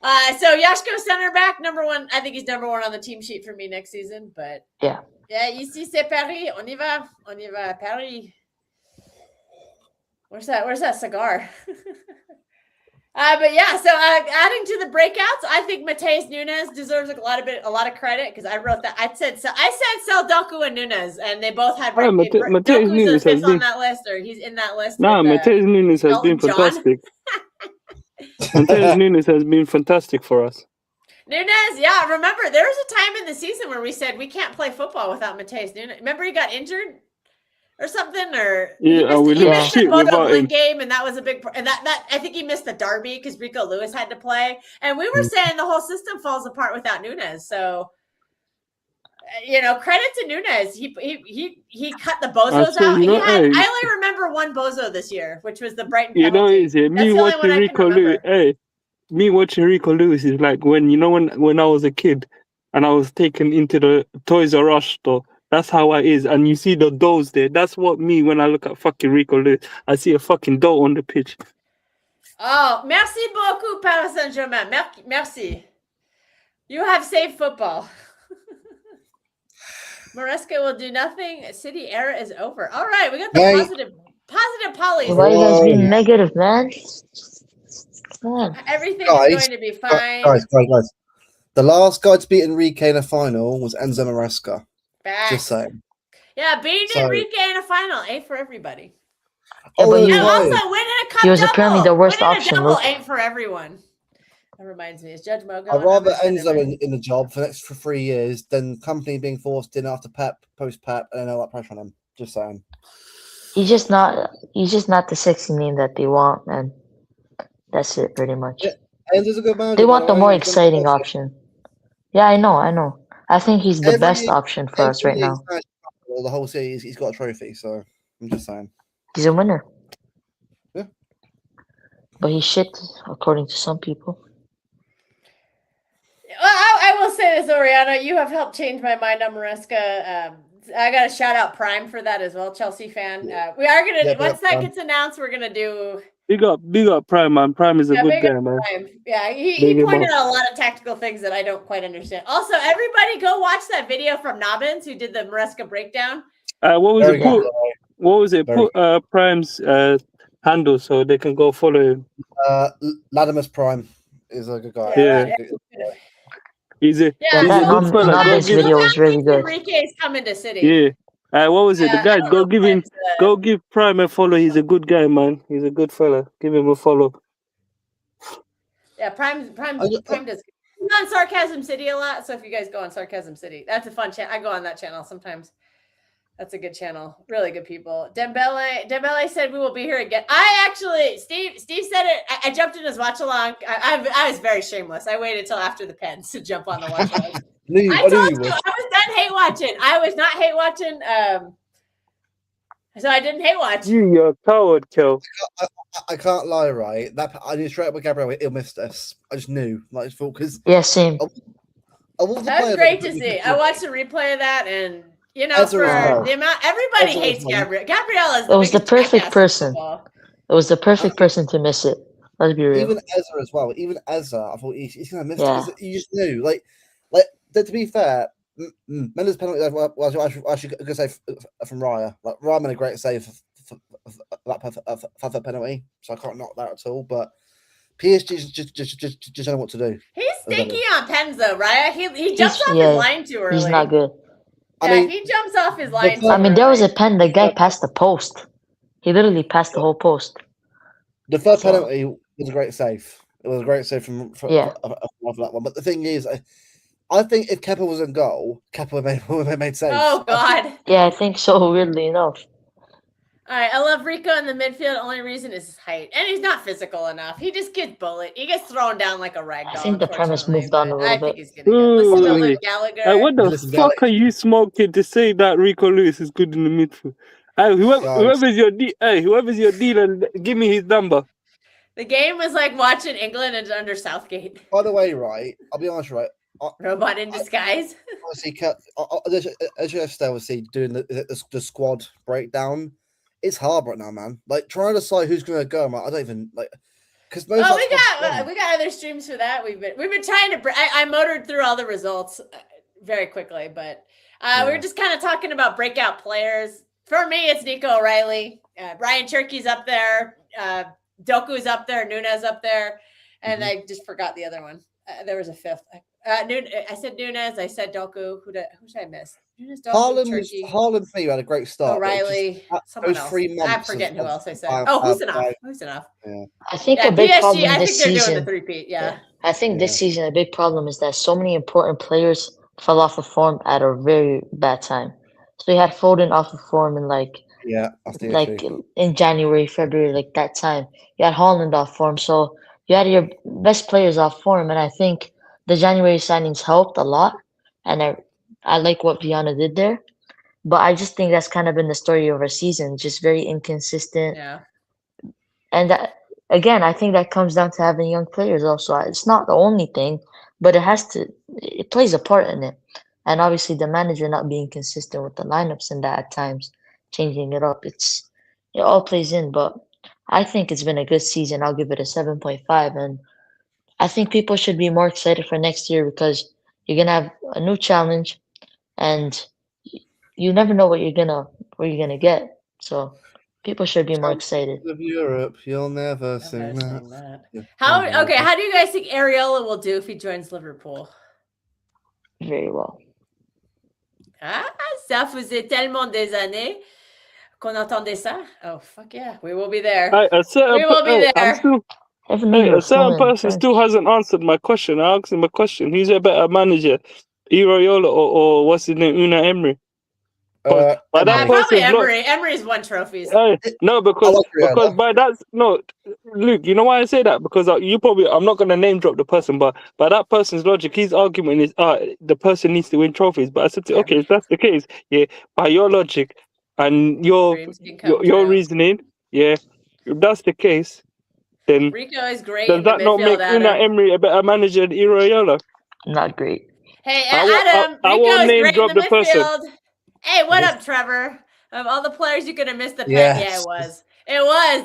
Josko center back, number 1. I think he's number 1 on the team sheet for me next season. But yeah, ici c'est Paris. On y va, Paris. Where's that cigar? But yeah, so adding to the breakouts, I think Matheus Nunes deserves a lot of credit because I wrote that. I said sell Doku and Nunes, and they both had. Matheus Nunes has been on that list, or he's in that list. No, Matheus Nunes has been fantastic. Matheus Nunes has been fantastic for us. Nunes, yeah. Remember, there was a time in the season where we said we can't play football without Matheus Nunes. Remember, he got injured. Or something, or he missed the Bodo game, and that was a big. And that I think he missed the derby because Rico Lewis had to play, and we were saying the whole system falls apart without Nunes. So, credit to Nunes. He cut the bozos out. I only remember one bozo this year, which was the Brighton penalty. Me watching Rico Lewis. Me watching Rico Lewis is like when I was a kid, and I was taken into the Toys R Us store. That's how I is. And you see the dolls there. That's what me, when I look at fucking Rico Lewis, I see a fucking doll on the pitch. Oh, merci beaucoup, Paris Saint-Germain. Merci. You have saved football. Maresca will do nothing. City era is over. All right, we got the positive polys. Why you guys being negative, man? Come on. Everything is going to be fine. Guys. The last guy to beat Enrique in a final was Enzo Maresca. Just saying. Yeah, beating Enrique in a final ain't for everybody. Yeah, but also winning a cup. He was apparently the worst option. Ain't for everyone. That reminds me, is Judge Mogo? I'd rather Enzo in the job for the next 3 years than company being forced in after Pep, post Pep, and all that pressure on him. Just saying. He's just not the sexy name that they want, and that's it pretty much. Yeah, Enzo's a good manager. They want the more exciting option. Yeah, I know. I think he's the Every best year- option for us every right year now. he's well, the whole series, he's got a trophy. So I'm just saying. He's a winner. Yeah. But he's shit, according to some people. Well, I will say this, Oriana. You have helped change my mind on Maresca. I got to shout out Prime for that as well, Chelsea fan. We are gonna Yeah, once that Prime. gets announced, we're gonna do Big up Prime, man. Prime is a good big up guy, man. Prime. Yeah, he Big him pointed up. out a lot of tactical things that I don't quite understand. Also, everybody go watch that video from Nobbins who did the Maresca breakdown. What was Very it? good. What was it? Very Put Prime's handle so they can go follow him. Latimus Prime is a good guy. Yeah. He's a Yeah, Yeah, he's that a good fella. Go Nobbins give, video was really good. Enrique's coming to City. yeah. What was it? The I guy, don't go know give if him, it's, go give Prime a follow. He's a good guy, man. He's a good fella. Give him a follow. Yeah, Prime does. He's on Sarcasm City a lot. So if you guys go on Sarcasm City, that's a fun channel. I go on that channel sometimes. That's a good channel. Really good people. Dembele said we will be here again. Steve said it. I jumped in his watch along. I was very shameless. I waited till after the Pens to jump on the watch along. I told you I was done hate watching. I was not hate watching. So I didn't hate watch. You're a coward, Kel. I can't lie, right? That I knew straight up with Gabriel, he'll miss us. I just knew, like, I just thought because Yeah, same. That was great to see. I watched the replay of that, and you know, Ezra for as well. the amount everybody Ezra hates as well. Gabriel. Gabriel is It was the biggest perfect jackass in person. football. It was the perfect person to miss it. Let's be real. even Ezra as well. Even Ezra, I thought he's gonna miss Yeah. it. 'Cause you just knew, like to be fair, Mendes penalty. Well, I should go say from Raya. Like Raya made a great save for that penalty, so I can't knock that at all. But PSG just don't know what to do. He's stinky on pens though, right? He jumps He's- off yeah, his line too early. He's not good. Yeah, I mean, he jumps off his line. I I mean, there was a early. pen. The guy passed the post. He literally passed the whole post. the third So- penalty was a great save. It was a great save from Yeah. that one. But the thing is, I think if Kepa was in goal, Kepa would have made saves. Oh God. Yeah, I think so. Weirdly enough. All right, I love Rico in the midfield. Only reason is his height, and he's not physical enough. He just gets bullied. He gets thrown down like a rag doll. I think the premise unfortunately, moved on but a little I think bit. he's gonna get. Listen to Ooh. Luke Gallagher. What the Listen, fuck Galaxy. are you smoking to say that Rico Lewis is good in the midfield? Whoever's your dealer, give me his number. The game was like watching England under Southgate. By the way, right, I'll be honest, right. Robot in disguise. Obviously, as you have obviously doing the squad breakdown, it's hard right now, man. Like trying to decide who's going to go. I don't even like because most. Oh, of we got other streams for that. We've been trying to. I motored through all the results very quickly, but we were just kind of talking about breakout players. For me, it's Nico O'Reilly, Ryan Cherky's up there, Doku's up there, Nunes up there, and I just forgot the other one. There was a fifth. I said Nunes. I said Doku. Who did I miss? Nunes, Doku, Cherky, Haaland for you had a great start. but it's O'Reilly. just Someone those else. 3 months I'm forgetting who else I said. of- Oh, who's of- enough? of- Who's enough? I think Yeah, a big PSG. problem I think this they're doing season. the three-peat. Yeah. I think this Yeah. season a big problem is that so many important players fell off of form at a very bad time. So you had Foden off of form in like that's the issue. in January, February, like that time. You had Holland off form, so you had your best players off form, and I think the January signings helped a lot. And I like what Viana did there, but I just think that's kind of been the story of our season, just very inconsistent. Yeah. And again, I think that comes down to having young players also. It's not the only thing, but it plays a part in it. And obviously the manager not being consistent with the lineups and that at times, changing it up, it all plays in. But I think it's been a good season. I'll give it a 7.5. And I think people should be more excited for next year because you're going to have a new challenge and you never know what you're gonna get. So people should be more excited. Of Europe, you'll never I've sing never that. seen that. Yeah. How do you guys think Areola will do if he joins Liverpool? Very well. Ah, ça faisait tellement des années qu'on entendait ça. Oh, fuck yeah. We will be there. A certain We will be there. a certain person still hasn't answered my question. I asked him a question. Who's a better manager, Iraola or what's his name, Una Emery? But that Probably person's not. Emery. Emery's won trophies. No, because like Rihanna. by that's no, Luke. You know why I say that? Because you probably I'm not gonna name drop the person, but by that person's logic, his argument is the person needs to win trophies. But I said, okay, if that's the case, yeah, by your logic and your reasoning, yeah, if that's the case, then Rico is great. does in the that not make midfield, Una Adam. Emery a better manager than Iraola? Not great. Hey, I Adam, I Rico won't is name great drop in the the person. midfield. Hey, what Yes. up, Trevor? Of all the players you could have missed the pen, Yes. yeah, it was.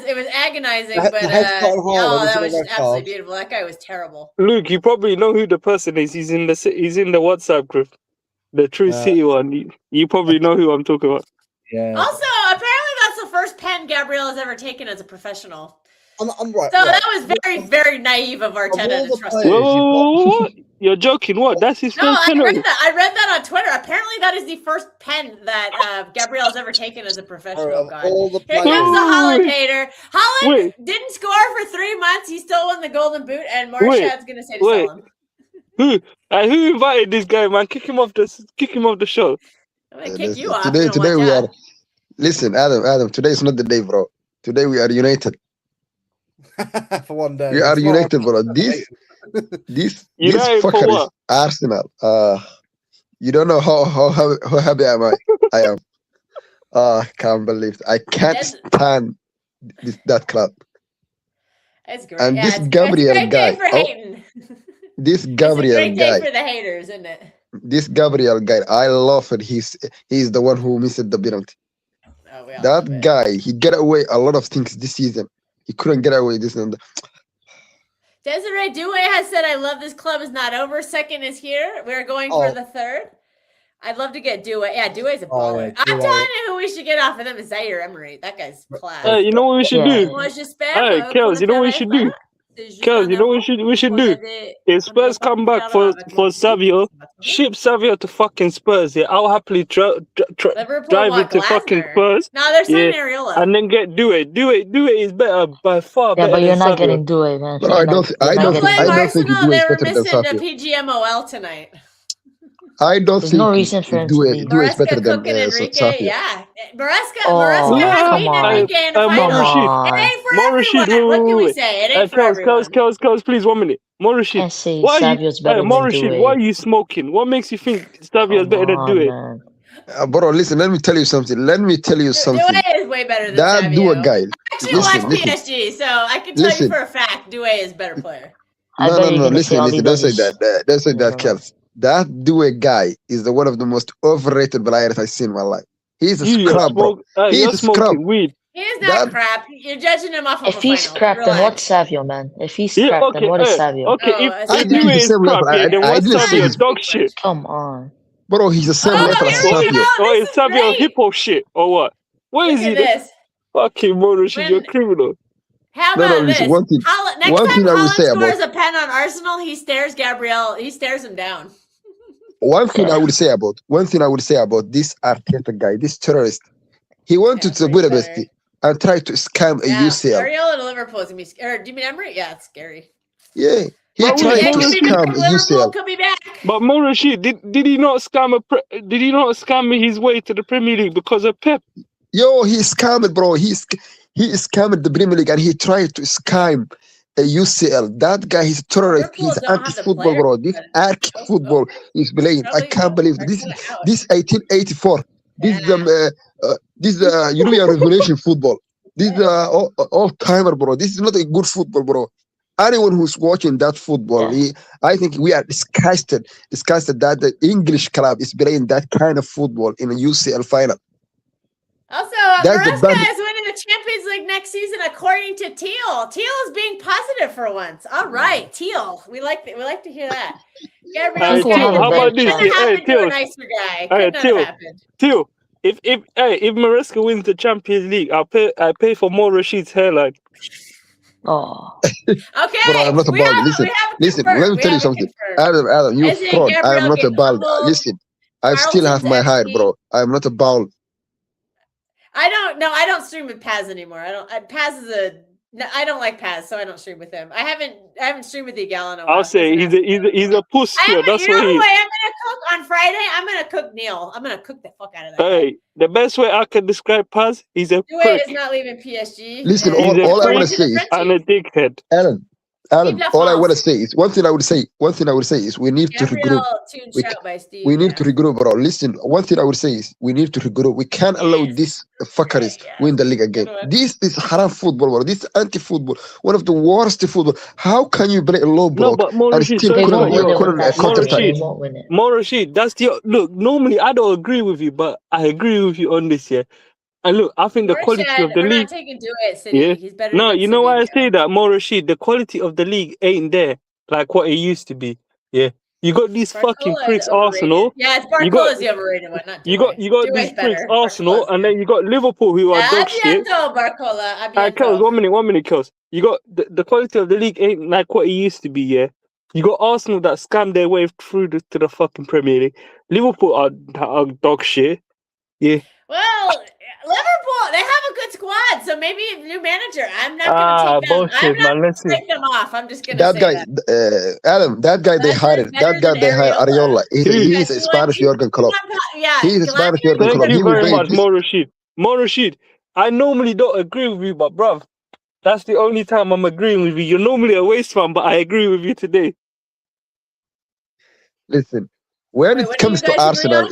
It was agonizing, The but head's got on hard, oh, every that was single just absolutely card. beautiful. That guy was terrible. Luke, you probably know who the person is. He's in the WhatsApp group, the True City one. You probably know who I'm talking about. Yeah. Also, apparently that's the first pen Gabriel has ever taken as a professional. I'm right. So yeah. that was very, very naive of all Arteta the to trust players- him. Whoa, you're joking? What? That's his No, first I penalty. read that. I read that on Twitter. Apparently, that is the first pen that Gabriel has ever taken as a professional. Of God. all the Here players. comes the Holland hater. Holland Wait. didn't score for 3 months. He still won the Golden Boot, and Marshad's going to say to Wait. sell him. Who invited this guy, man? Kick him off the show. I'm going to kick you off. Today, You don't today want we that. are. Listen, Adam. Today is not the day, bro. Today we are united. For one day. We are It's not- united, bro. This United for fucker is what? Arsenal. You don't know how happy I am. I can't believe it. I can't Yes. stand that club. It's great. And Yeah, this it's Gabriel a great guy, day for hating. This It's a Gabriel great day guy, for the haters, isn't it? this Gabriel guy, I love it. He's the one who missed the penalty. Oh, we all love That it. guy, he get away a lot of things this season. He couldn't get away this and Desiree Doué has said, I love this club is not over. Second is here. We're going Oh. for the third. I'd love to get Doué. Yeah, Doué's a Oh, baller. yeah, I'm Doué. telling you who we should get off of them is Zaire Emery. That guy's class. Hey, you know what we should Yeah. do? Moi, j'espère Hey, que Kels, you know what we pour should le do? travail, c'est juste Kels, you know what en we should do? If Spurs come back for Savio, ship Savio to fucking Spurs. Yeah, I'll happily Liverpool drive want it to fucking Glasner. Spurs No, they're signing Yeah, Areola. and then get Doué. Doué is better by far. Yeah, better but you're than not Savio. getting Doué, man. But You're I not- don't- you're I not don't- getting Blame I Doué. don't think Arsenal. Doué is They were better than missing the Savio. PGMOL tonight. I don't There's think no reason for him to leave. Doué is better Maresca, than Cook, and Enrique. Savio. Yeah, Maresca Oh, has come beaten on. Enrique in the Come final. on. It ain't for More Rashid, everyone. What can we wait. say? It ain't for everyone. Kels, please, 1 minute. More Rashid. Can't say Why are you, Savio's better More than Rashid, Doué. why are you smoking? What makes you think Savio is Come better than on, Doué? man. Bro, listen, let me tell you something. Doué is way better than That Savio. Doué guy. Actually, Listen, watch listen. PSG, so I can tell Listen. you for a fact Doué is a better player. I No, bet no, you're no. gonna say Listen. all he Don't say does is- that. Don't say that, No. Kels. That Doué guy is the one of the most overrated players I've seen in my life. He's a You're scrub, bro. He's you're a smoking scrub. weed. He is not That- crap. You're judging him off of If a he's final. crap, then Relax. what's Savio, man? If he's Yeah, crap, then what is okay, Savio? okay. Oh, If I think Doué he's is the same crap, level. yeah, then I what's didn't say Savio? he's- Dog shit. Come on. Bro, he's the same Oh, level as here we Savio. go. Or This is is Savio great. hippo shit or what? What Look is at he? this. Fucking More Rashid, you're When- criminal. How No, no, about listen, this? one thing- Next one time thing I will Holland say scores about- a pen on Arsenal, he stares Gabriel. He stares him down. One thing I would say about this Arteta guy, this terrorist, he wanted to Yeah, Budapest better. and tried to scam a Yeah, UCL. Areola to Liverpool is gonna be scary. Do you mean Emery? Yeah, it's scary. Yeah, he But tried wait, to More could be scam back. a Liverpool UCL. could be back. But More Rashid, did he not scam his way to the Premier League because of Pep? Yo, he scammed, bro. He scammed the Premier League and he tried to scam a UCL. That guy, he's a terrorist. Liverpool He's don't have the anti-football, bro. This players. anti-football is playing. I can't believe this. This 1884. This European Revolution football. This all timer, bro. This is not a good football, bro. Anyone who's watching that football, I think we are disgusted that the English club is playing that kind of football in a UCL final. Also, That's the Maresca bad- is winning the Champions League next season, according to Teal. Teal is being positive for once. All right, Teal. We like to hear that. Gabriel's Teal, how about this? Couldn't Hey, happen to a Teal. nicer guy. Hey, Could not Teal. have happened. Tio, if Maresca wins the Champions League, I pay for More Rashid's hairline. Oh, Okay. Bro, I'm not a we bald. have- Listen, we have listen. confirmed. Let me We tell you have it something. confirmed. Adam, you Isn't fraud. I am Gabriel not a getting bald. humbled? Listen, I still have my hair, Carlton's bro. I am not a bald. I don't stream with Paz anymore. Paz is a No, I don't like Paz, so I don't stream with him. I haven't streamed with Egal in a while. I'll say He's he's a puss. I am, That's you know what he who is. I am gonna cook on Friday? I'm gonna cook Neil. I'm gonna cook the fuck out of that. guy. Hey, the best way I can describe Paz, he's a Dewey prick is not leaving PSG. Listen, and He's a all I want freak to say is, and a dickhead. Alan, Vive la all I want to France. say is one thing I would say is we need to regroup. Gabriel tuned We shout by Steve. We need to regroup, bro. Listen, one thing I would say is we need to regroup. We can't allow Yes. these fuckeries Yeah. win the league again. Good one. This is haram football, bro. This is anti-football. One of the worst football. How can you play a low No, block but and Morashid, still They sorry, won't no, win it yo, with that counter system. attack? They won't win it. Morashid, that's the look. Normally, I don't agree with you, but I agree with you on this. Yeah, and look, I think the quality Morishad, of the we're league. not taking Dewey City. Yeah. He's better No, than you know why I Savinho. say that, Morashid? The quality of the league ain't there like what it used to be. Yeah, you got these fucking Barcola is pricks, overrated. Arsenal. Yeah, it's You got- Barcola's the overrated one, not You Dewey. got Dewey's these pricks, better. Arsenal, Barcola's and good. then you got Liverpool who are A dog shit. bientôt, Barcola. A Alright, Kels, bientôt. 1 minute, Kels. You got the quality of the league ain't like what it used to be, yeah. You got Arsenal that scammed their way through to the fucking Premier League. Liverpool are dog shit. Yeah. Well, Liverpool, they have a good squad, so maybe a new manager. I'm not going to take them. Bullshit, I'm not man. Let's going to see. take them off. I'm just going to That say guy, that. Adam, that guy they That's hired. better That guy than they hired, Areola. Ariola. He Yes, is a he Spanish went- Jurgen Klopp. Yeah, He is a Spanish Glanville Jurgen was Klopp. Thank He you will very bring much, this. Morashid, I normally don't agree with you, but bruv, that's the only time I'm agreeing with you. You're normally a waste fan, but I agree with you today. Listen, when Wait, it what do you comes to guys agree Arsenal, on?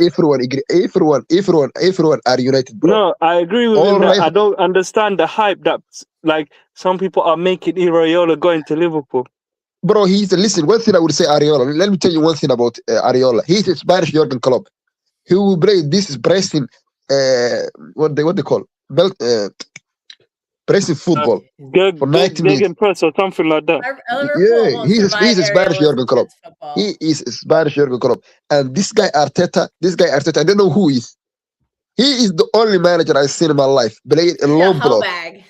everyone are united, bro. No, I agree with All him that right. I don't understand the hype that like some people are making Iraola going to Liverpool. Bro, listen. One thing I would say, Ariola. Let me tell you one thing about Ariola. He's a Spanish Jurgen Klopp. He will play this pressing, what they call pressing football for 90 minutes. Gegen press or something like that. Liverpool Yeah, won't he's a survive Spanish Areola's Jurgen Klopp. intense football. He is a Spanish Jurgen Klopp, and this guy Arteta, I don't know who he is. He is the only manager I've seen in my life play a low block bag.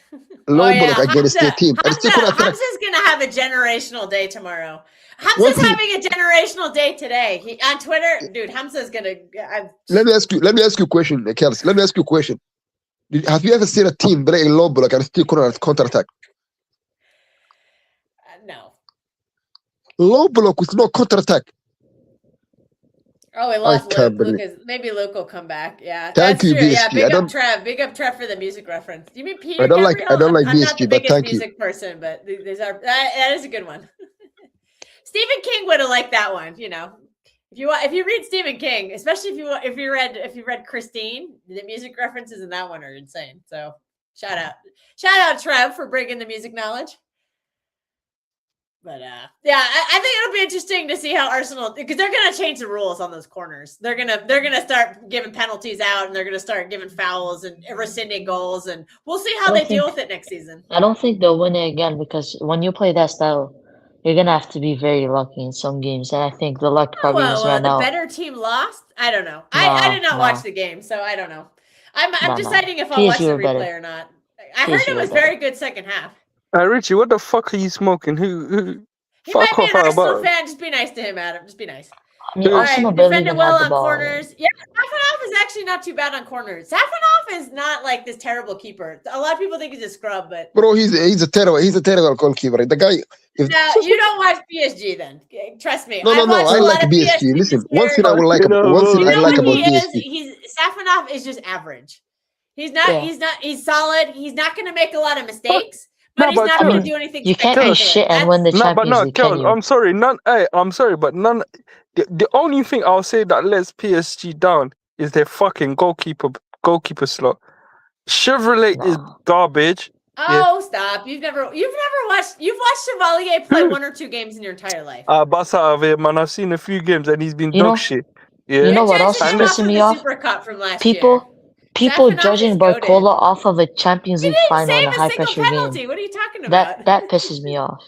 block against the team, and still couldn't attack. Hamza's going to have a generational day tomorrow. One Hamza's thing- having a generational day today. On Twitter, dude, Hamza's going to... Let me ask you a question, Kels. Let me ask you a question. Have you ever seen a team play a low block and still counter attack? No. Low block with no counter attack. Oh, we lost can't Luke. believe- Maybe Luke will come back. Yeah, Thank that's you, true. Yeah, BSG. I big up don't- Trev. Big up Trev for the music reference. You mean Peter? I don't like Gabriel? I'm not BSG, the but biggest thank you. music person, but that is a good one. Stephen King would have liked that one. You know, if you read Stephen King, especially if you read Christine, the music references in that one are insane. So shout out Trev for bringing the music knowledge. But yeah, I think it'll be interesting to see how Arsenal, because they're gonna change the rules on those corners. They're gonna start giving penalties out, and they're gonna start giving fouls and rescinding goals, and we'll see how I they deal think- with it next season. I don't think they'll win it again because when you play that style, you're gonna have to be very lucky in some games, and I think the luck probably just ran the out. better team lost. I don't know. I did not Nah. watch the game, so I don't know. I'm Nah. deciding if I'll PSG watch the were better. replay or not. I heard PSG it were was better. very good second half. Richie, what the fuck are you smoking? Who? He Fuck might be off, an how Arsenal about- fan. Just be nice to him, Adam. Just be nice. I mean, All All Arsenal right, barely defend it even well had the on ball. corners. Yeah, Safanov is actually not too bad on corners. Safanov is not like this terrible keeper. A lot of people think he's a scrub, but Bro, he's a terrible goalkeeper. The guy. no, you don't watch PSG then. Trust me. No, I've watched I a like lot of PSG. Listen, this one thing year. I would like You about know, one thing you I You know like what about he PSG. is? Safanov is just average. He's not. Yeah. He's solid. He's not going to make a lot of mistakes, but No, he's but not I going mean, to do anything. You can't be spectacular. shit and win the No, but Champions no, League, can Kel, you? I'm sorry. I'm sorry, but none. The only thing I'll say that lets PSG down is their fucking goalkeeper slot. Chevrolet is Nah. garbage. Oh, stop! You've never watched. You've watched Chevalier play one or two games in your entire life. Bassa of him, man. I've seen a few games and he's been You dog know- shit. Yeah. you know what You're else is judging him pissing of me the off? Super Cup from last year. People Safanov judging is goated. Barcola off of a Champions He League didn't final in save a a high single pressure penalty. game. What are you talking about? That pisses me off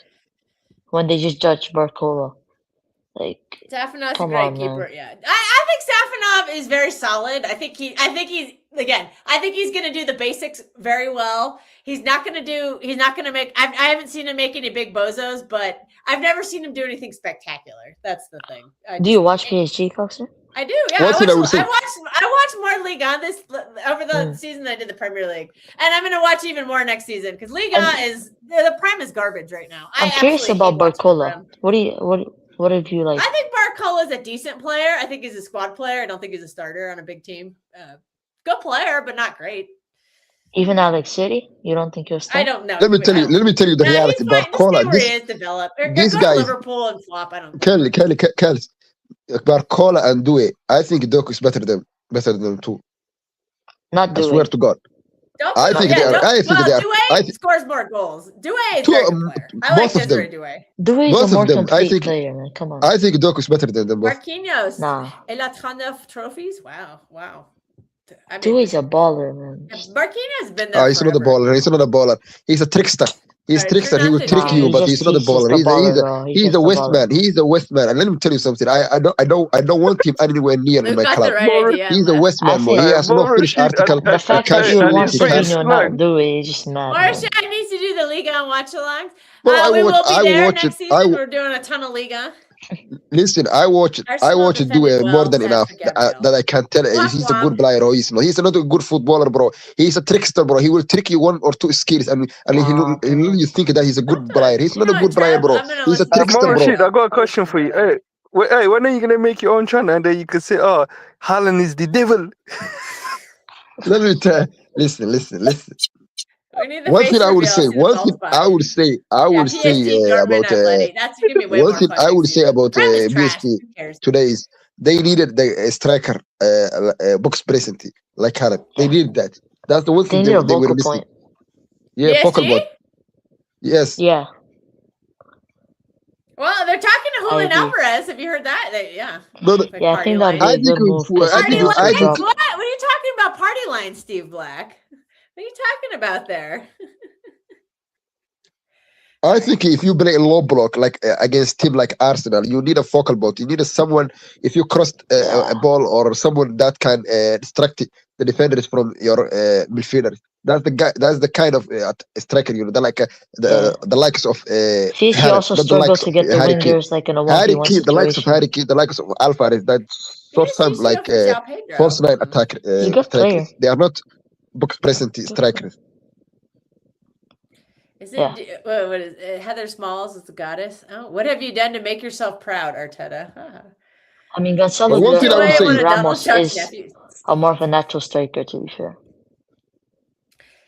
when they just judge Barcola. Like, Safanov's a Come great on, keeper. man. Yeah, I think Safanov is very solid. I think he's going to do the basics very well. He's not going to make. I haven't seen him make any big bozos, but I've never seen him do anything spectacular. That's the thing. do you watch PSG, Coxer? I do. Yeah, One thing I would say- I watched more Ligue 1 this over the season than I did the Premier League, and I'm going to watch even more next season because Ligue 1 is the Prem is garbage right now. I'm curious about Barcola. What have you like? I think Barcola is a decent player. I think he's a squad player. I don't think he's a starter on a big team. Good player, but not great. Even Alex City? You don't think he'll start? I don't know. Let me tell you the reality. Barcola, this guy, Liverpool and flop. I don't. Kelly, Barcola and Doué. I think Doku is better than them too. Not I Doué. swear to God. I think they are. Doué scores more goals. Doué is a very good player. I like Desiree Doué. Doué is Both a more of them, I complete think- player, man. Come on. I think Doku is better than them both. Marquinhos. Nah. Il a 39 trophies. Wow. I mean, Doué's a baller, man. Marquinhos has been there. He's not a forever. baller. He's not a baller. He's a trickster. He's a trickster. He will Nah, trick you, but he's not a baller. He's a West man. He's a West man. And let me tell you something. I don't want him anywhere near We've my got club. the right idea. He's a West man. I He think- has no finished article. The fact that you Hey, want hey, Firmino and not hey. Doué is just mad. man. Marshall needs to do the Liga and watch along. Bro, We will be there watch next it. season. We're doing a ton of Liga. Listen, I watch Arsenal Doué defended more well, than thanks enough to Gabriel. that I can tell Wah, he's a wah. good player or he's not. He's not a good footballer, bro. He's a trickster, bro. He will trick you one or two skills and you think that he's a good player. He's not a good player, bro. He's a trickster, bro. Rashid, I got a question for you. Hey, when are you gonna make your own channel and then you can say, "Oh, Haaland is the devil"? Let me tell. Listen. We need the One face thing I would reveal, say. see the One bald thing spot. I would say. I would say PSG, Dortmund, about Atleti. That's gonna be way one more thing fun I next would say season. about Prem is trash. PSG Who cares? today is they needed the striker box present like Haaland. They needed that. That's the one They thing need a they were vocal missing. point. Yeah, focal PSG? point. Yes. Yeah. Well, they're talking to Julian I agree. Alvarez. Have you heard that? Yeah. No, Like Yeah, I party think that'd line. be I a think good move. 'cause I he Party think- wants line? to I think- drop. What are you talking about? Party line, Steve Black. What are you talking about there? I think if you play a low block like against team like Arsenal, you need a focal point. You need someone. If you cross a ball or someone that can distract the defenders from your midfielders, that's the guy. That's the kind of striker you know. The likes of. PSG Haaland, also not the struggle likes to of get the Harry Kane. wingers like in a Harry 1v1 Kane, the likes of situation. Harry Kane, the likes of Alvarez, that sort of like false nine attack He's a good player. strikers. They are not box present strikers. Is it Yeah. what is Heather Smalls is the goddess? Oh, what have you done to make yourself proud, Arteta? I mean, Gonzalo But one thing I would Doué say- won a double Ramos shot is nephews. a more of a natural striker, to be fair.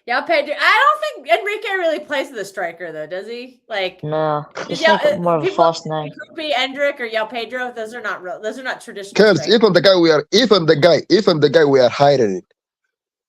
Yeah, Pedro. I don't think Enrique really plays with a striker though, does he? Like No, it's Yeah, like more of a people- false nine. Groupie, Endrick, or Yao Pedro. Those are not real. Those are not traditional. Because strikers. even the guy we are hiring,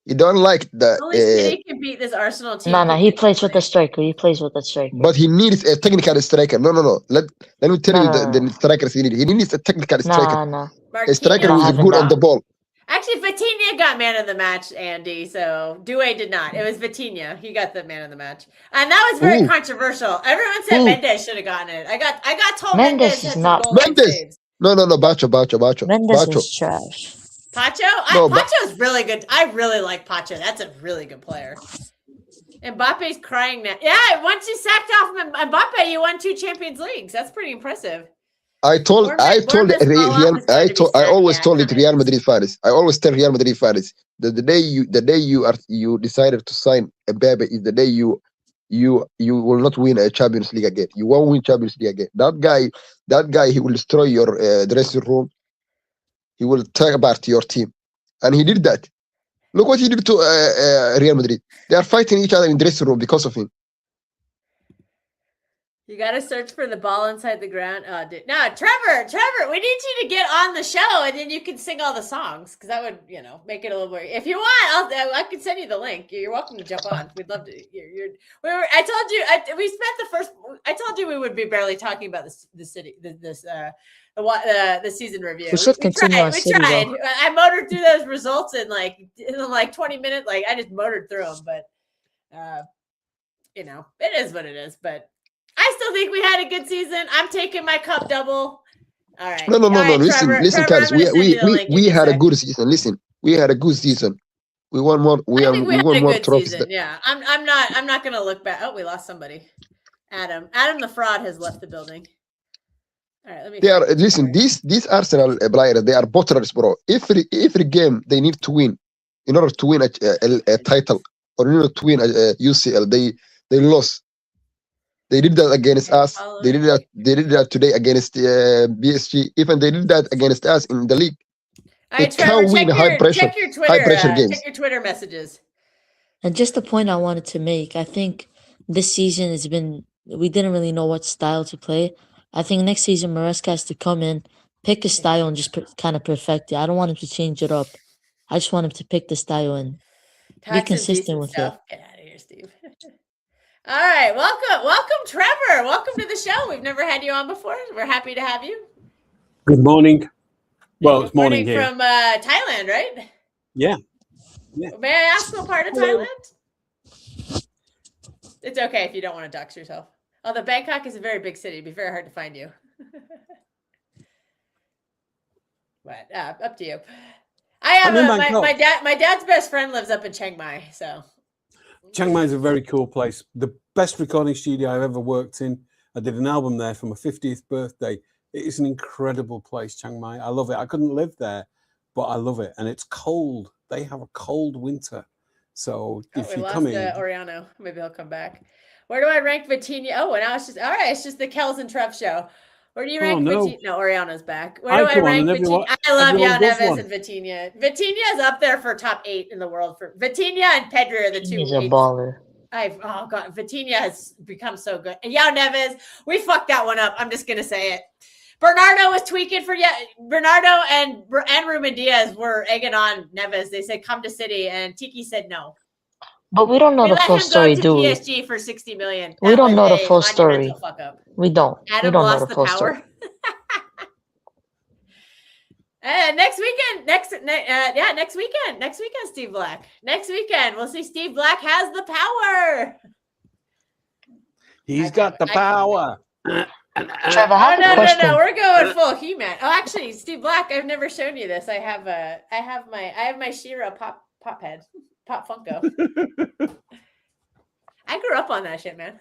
you don't like the. Only City can beat this Arsenal team. No, he plays with a striker. He plays with a striker. But he needs a technical striker. No. Let me tell you the strikers he needs. He needs a technical striker. No. A striker who is Marquinhos. good on the ball. Actually, Vitinha got man of the match, Andy. So Doué did not. It was Vitinha. He got the man of the match, and that was very Ooh. controversial. Everyone said Ooh. Mendes should have gotten it. I got told Mendes Mendes is had some not- goal line Mendes! saves. No. Bacho. Mendes Bacho. is trash. Pacho? No, but- Pacho's really good. I really like Pacho. That's a really good player. Mbappe's crying now. Yeah, once you sacked off Mbappe, you won 2 Champions Leagues. That's pretty impressive. I told Bournemouth Real, Bournemouth is going to be I sad, always yeah, told it kinda Real is. Madrid fans. I always tell Real Madrid fans that the day you decided to sign Mbappe is the day you will not win a Champions League again. You won't win Champions League again. That guy, he will destroy your dressing room. He will tear apart your team, and he did that. Look what he did to Real Madrid. They are fighting each other in dressing room because of him. You got to search for the ball inside the ground. Oh, dude. No, Trevor, we need you to get on the show, and then you can sing all the songs because that would, make it a little more. If you want, I can send you the link. You're welcome to jump on. We'd love to. I told you. We spent the first. I told you we would be barely talking about the season review. We should continue on We City, tried. though. I motored through those results in like 20 minutes. Like I just motored through them, but it is what it is. But I still think we had a good season. I'm taking my cup double. All right. No. All right, Listen, Trevor, guys. I'm gonna send you the link in We had a sec. good season. Listen, we had a good season. We won more. We I think we had won a more good trophies. season. Yeah, I'm not gonna look back. Oh, we lost somebody. Adam the fraud has left the building. All right, let me. They are listen. These Arsenal players, they are bottlers, bro. Every game they need to win in order to win a title or in order to win a UCL. They lost. They did that against us. They did that. They did that today against BSG. Even they did that against us in the league. All They right, Trevor, can't win high pressure check your Twitter, games. check your Twitter messages. And just the point I wanted to make, I think this season we didn't really know what style to play. I think next season Maresca has to come in, pick a style, and just kind of perfect it. I don't want him to change it up. I just want him to pick the style and be consistent with it. Get out of here, Steve. All right, welcome, Trevor. Welcome to the show. We've never had you on before. We're happy to have you. Good morning. Well, Good it's morning here. from Thailand, right? Yeah. May I ask what part of Thailand? It's okay if you don't want to dox yourself. Although Bangkok is a very big city, it'd be very hard to find you. But up to you. I have my dad's best friend lives up in Chiang Mai, so. Chiang Mai is a very cool place. The best recording studio I've ever worked in. I did an album there for my 50th birthday. It is an incredible place, Chiang Mai. I love it. I couldn't live there, but I love it. And it's cold. They have a cold winter. So if you come in. Oriano. Maybe he'll come back. Where do I rank Vitinha? Oh, and now it's just, all right, it's just the Kels and Trev show. Where do you rank Vitinha? No, Oriano's back. Where do I rank Vitinha? I love Yao Neves and Vitinha. Vitinha is up there for top 8 in the world. For Vitinha and Pedri are the two. He's a baller. Oh God, Vitinha has become so good. And Yao Neves, we fucked that one up. I'm just gonna say it. Bernardo was tweaking for Bernardo and Ruben Diaz were egging on Neves. They said come to City, and Tiki said no. But we don't know the full story, do we? PSG for $60 million. We don't know the full story. We don't. Adam we don't lost know the full story. Next weekend, next weekend, Steve Black. Next weekend, we'll see Steve Black has the power. He's got the power. Trevor, I have a question. No, we're going full He-Man. Oh, actually, Steve Black, I've never shown you this. I have my She-Ra pop head, Pop Funko. I grew up on that shit, man.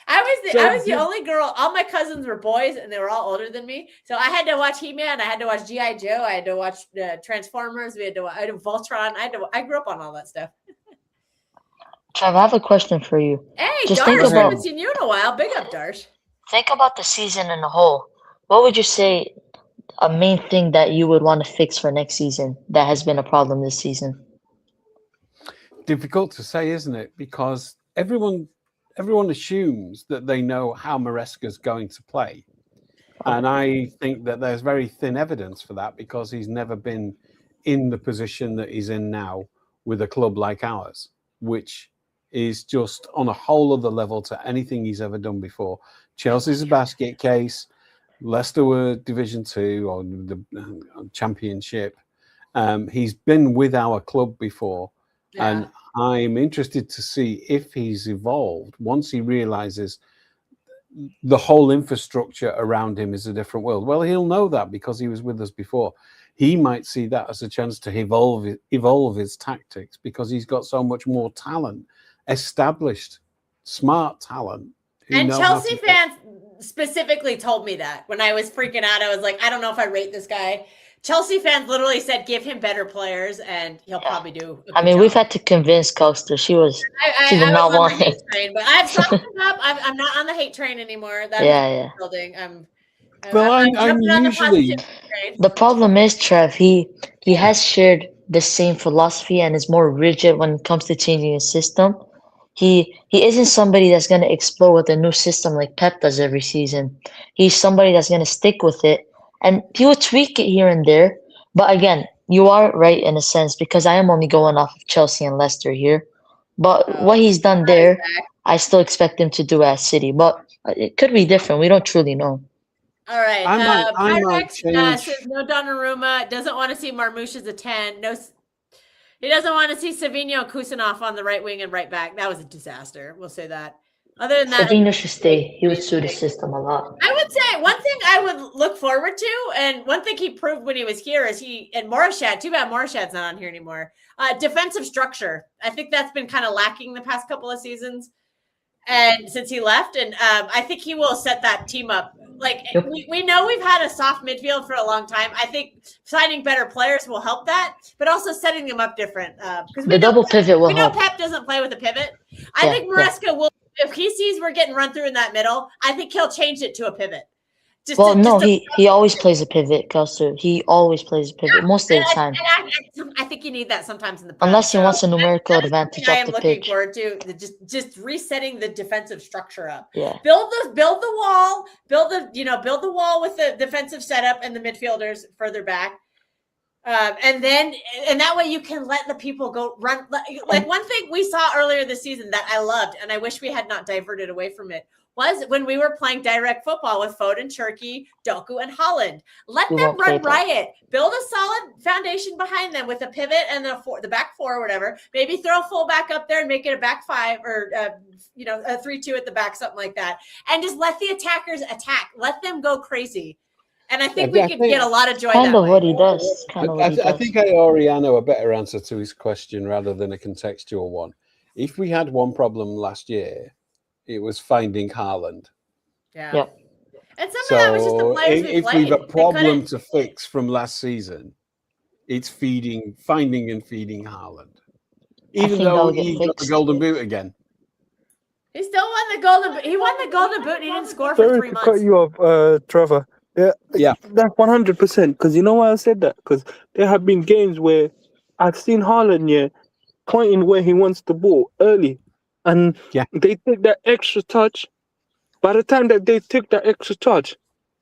I was the only girl. All my cousins were boys, and they were all older than me. So I had to watch He-Man. I had to watch G.I. Joe. I had to watch Transformers. I had to Voltron. I grew up on all that stuff. Trevor, I have a question for you. Hey, Just Darsh, I haven't seen you in a while. Big up, Darsh. Think about the season in a whole. What would you say a main thing that you would want to fix for next season that has been a problem this season? Difficult to say, isn't it? Because everyone assumes that they know how Maresca's going to play. And I think that there's very thin evidence for that because he's never been in the position that he's in now with a club like ours, which is just on a whole other level to anything he's ever done before. Chelsea's a basket case. Leicester were Division 2 or the Championship. He's been with our club before. Yeah. And I'm interested to see if he's evolved once he realizes the whole infrastructure around him is a different world. Well, he'll know that because he was with us before. He might see that as a chance to evolve his tactics because he's got so much more talent, established, smart talent. And Chelsea fans specifically told me that when I was freaking out. I was like, I don't know if I rate this guy. Chelsea fans literally said, give him better players and he'll probably do. I mean, we've had to convince Costa. She did not want him. But I've softened up. I'm not on the hate train anymore. That's building. I'm usually. The problem is, Trev, he has shared the same philosophy and is more rigid when it comes to changing his system. He isn't somebody that's going to explore with a new system like Pep does every season. He's somebody that's going to stick with it. And he will tweak it here and there. But again, you are right in a sense because I am only going off of Chelsea and Leicester here. But what he's done there, I still expect him to do at City. But it could be different. We don't truly know. All right. I might change. Says no Donnarumma. Doesn't want to see Marmoush as a 10. No, he doesn't want to see Savinho and Kusanov on the right wing and right back. That was a disaster. We'll say that. Other than that, Savinho should stay. He would suit the system a lot. I would say one thing I would look forward to, and one thing he proved when he was here is and Morishad, too bad Morishad's not on here anymore. Defensive structure. I think that's been kind of lacking the past couple of seasons. and since he left, and I think he will set that team up. Like Yep. we know we've had a soft midfield for a long time. I think signing better players will help that, but also setting them up different. Because The double pivot will we know help. Pep doesn't play with a pivot. I Yeah, think yeah. Maresca will, if he sees we're getting run through in that middle, I think he'll change it to a pivot. Well, no, he always plays a pivot, Kelsey. He always plays a pivot most of the time. I think you need that sometimes in the Unless he so wants a numerical that's advantage something I off am the looking pitch. forward to just resetting the defensive structure up. Yeah. Build the wall, build the wall with the defensive setup and the midfielders further back. And that way you can let the people go run. Like one thing we saw earlier this season that I loved, and I wish we had not diverted away from it, was when we were playing direct football with Foden, Turkey, Doku, and Holland. Let We them won't play run that. riot. Build a solid foundation behind them with a pivot and the back four or whatever. Maybe throw a full back up there and make it a back five or a 3-2 at the back, something like that. And just let the attackers attack. Let them go crazy. And I think we could get a lot of joy Kind that of way. what he does. Kind of what he I does. think I already know a better answer to his question rather than a contextual one. If we had one problem last year, it was finding Haaland. Yeah. Yep. And some of that was just the So players we if played. we've a They problem couldn't- to fix from last season, it's finding and feeding Haaland. Even think though that'll get he got the fixed. golden boot again. He still won the golden boot. He won the golden boot and he didn't score for Sorry 3 to months. cut you off, Trevor. Yeah. That's 100%. Because you know why I said that? Because there have been games where I've seen Haaland, pointing where he wants the ball early, and they take that extra touch. By the time that they took that extra touch,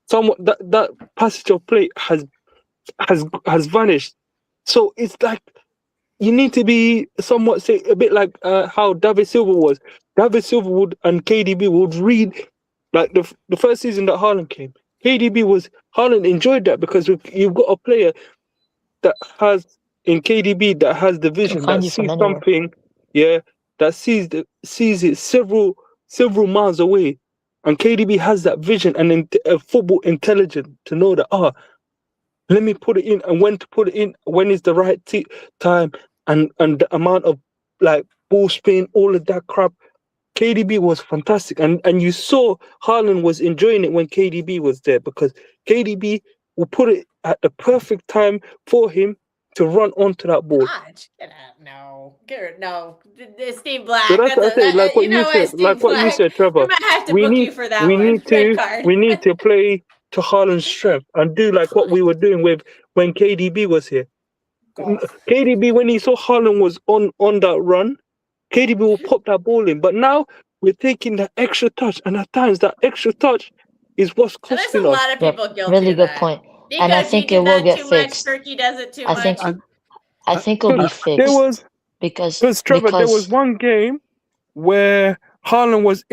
that passage of play has vanished. So it's like you need to be somewhat, say, a bit like how David Silva was. David Silva and KDB would read, like the first season that Haaland came. Haaland enjoyed that because you've got a player that has, in KDB, that has the vision, find that you from sees anywhere. something, that sees it several miles away. And KDB has that vision and football intelligence to know that, let me put it in, and when to put it in, when is the right time, and the amount of like ball spin, all of that crap. KDB was fantastic, and you saw Haaland was enjoying it when KDB was there, because KDB will put it at the perfect time for him to run onto that ball. Gosh, get out. No. Steve Black. So that's what I say, like what you said, Trevor. We might have to We book need- you for that we one. need Red to card. we need to play to Haaland's strength and do like what we were doing with when KDB was here. KDB, when he saw Haaland was on that run, KDB will pop that ball in. But now we're taking that extra touch, and at times that extra touch is what's So there's a costing us. lot of people guilty Really of good that. point. Nico, And I do you think do it will that get too fixed. Much? Turkey does it too I much. think I think it'll be fixed There was because Trevor. There was one game where Haaland was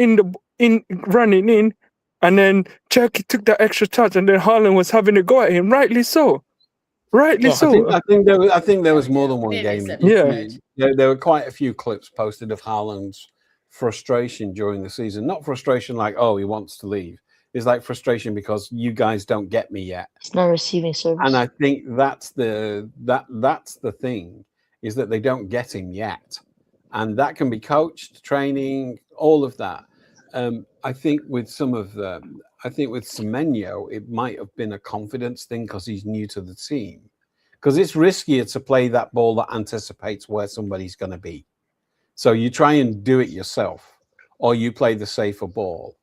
running in, and then Turkey took that extra touch, and then Haaland was having a go at him. Rightly so. Rightly Yeah. so. I think there was more than one Maybe game. so. Yeah. There were quite a few clips posted of Haaland's frustration during the season. Not frustration like, oh, he wants to leave. It's like frustration because you guys don't get me yet. it's not receiving service. And I think that's the thing, is that they don't get him yet. And that can be coached, training, all of that. I think with Semenyo, it might have been a confidence thing because he's new to the team. Because it's riskier to play that ball that anticipates where somebody's going to be. So you try and do it yourself, or you play the safer ball,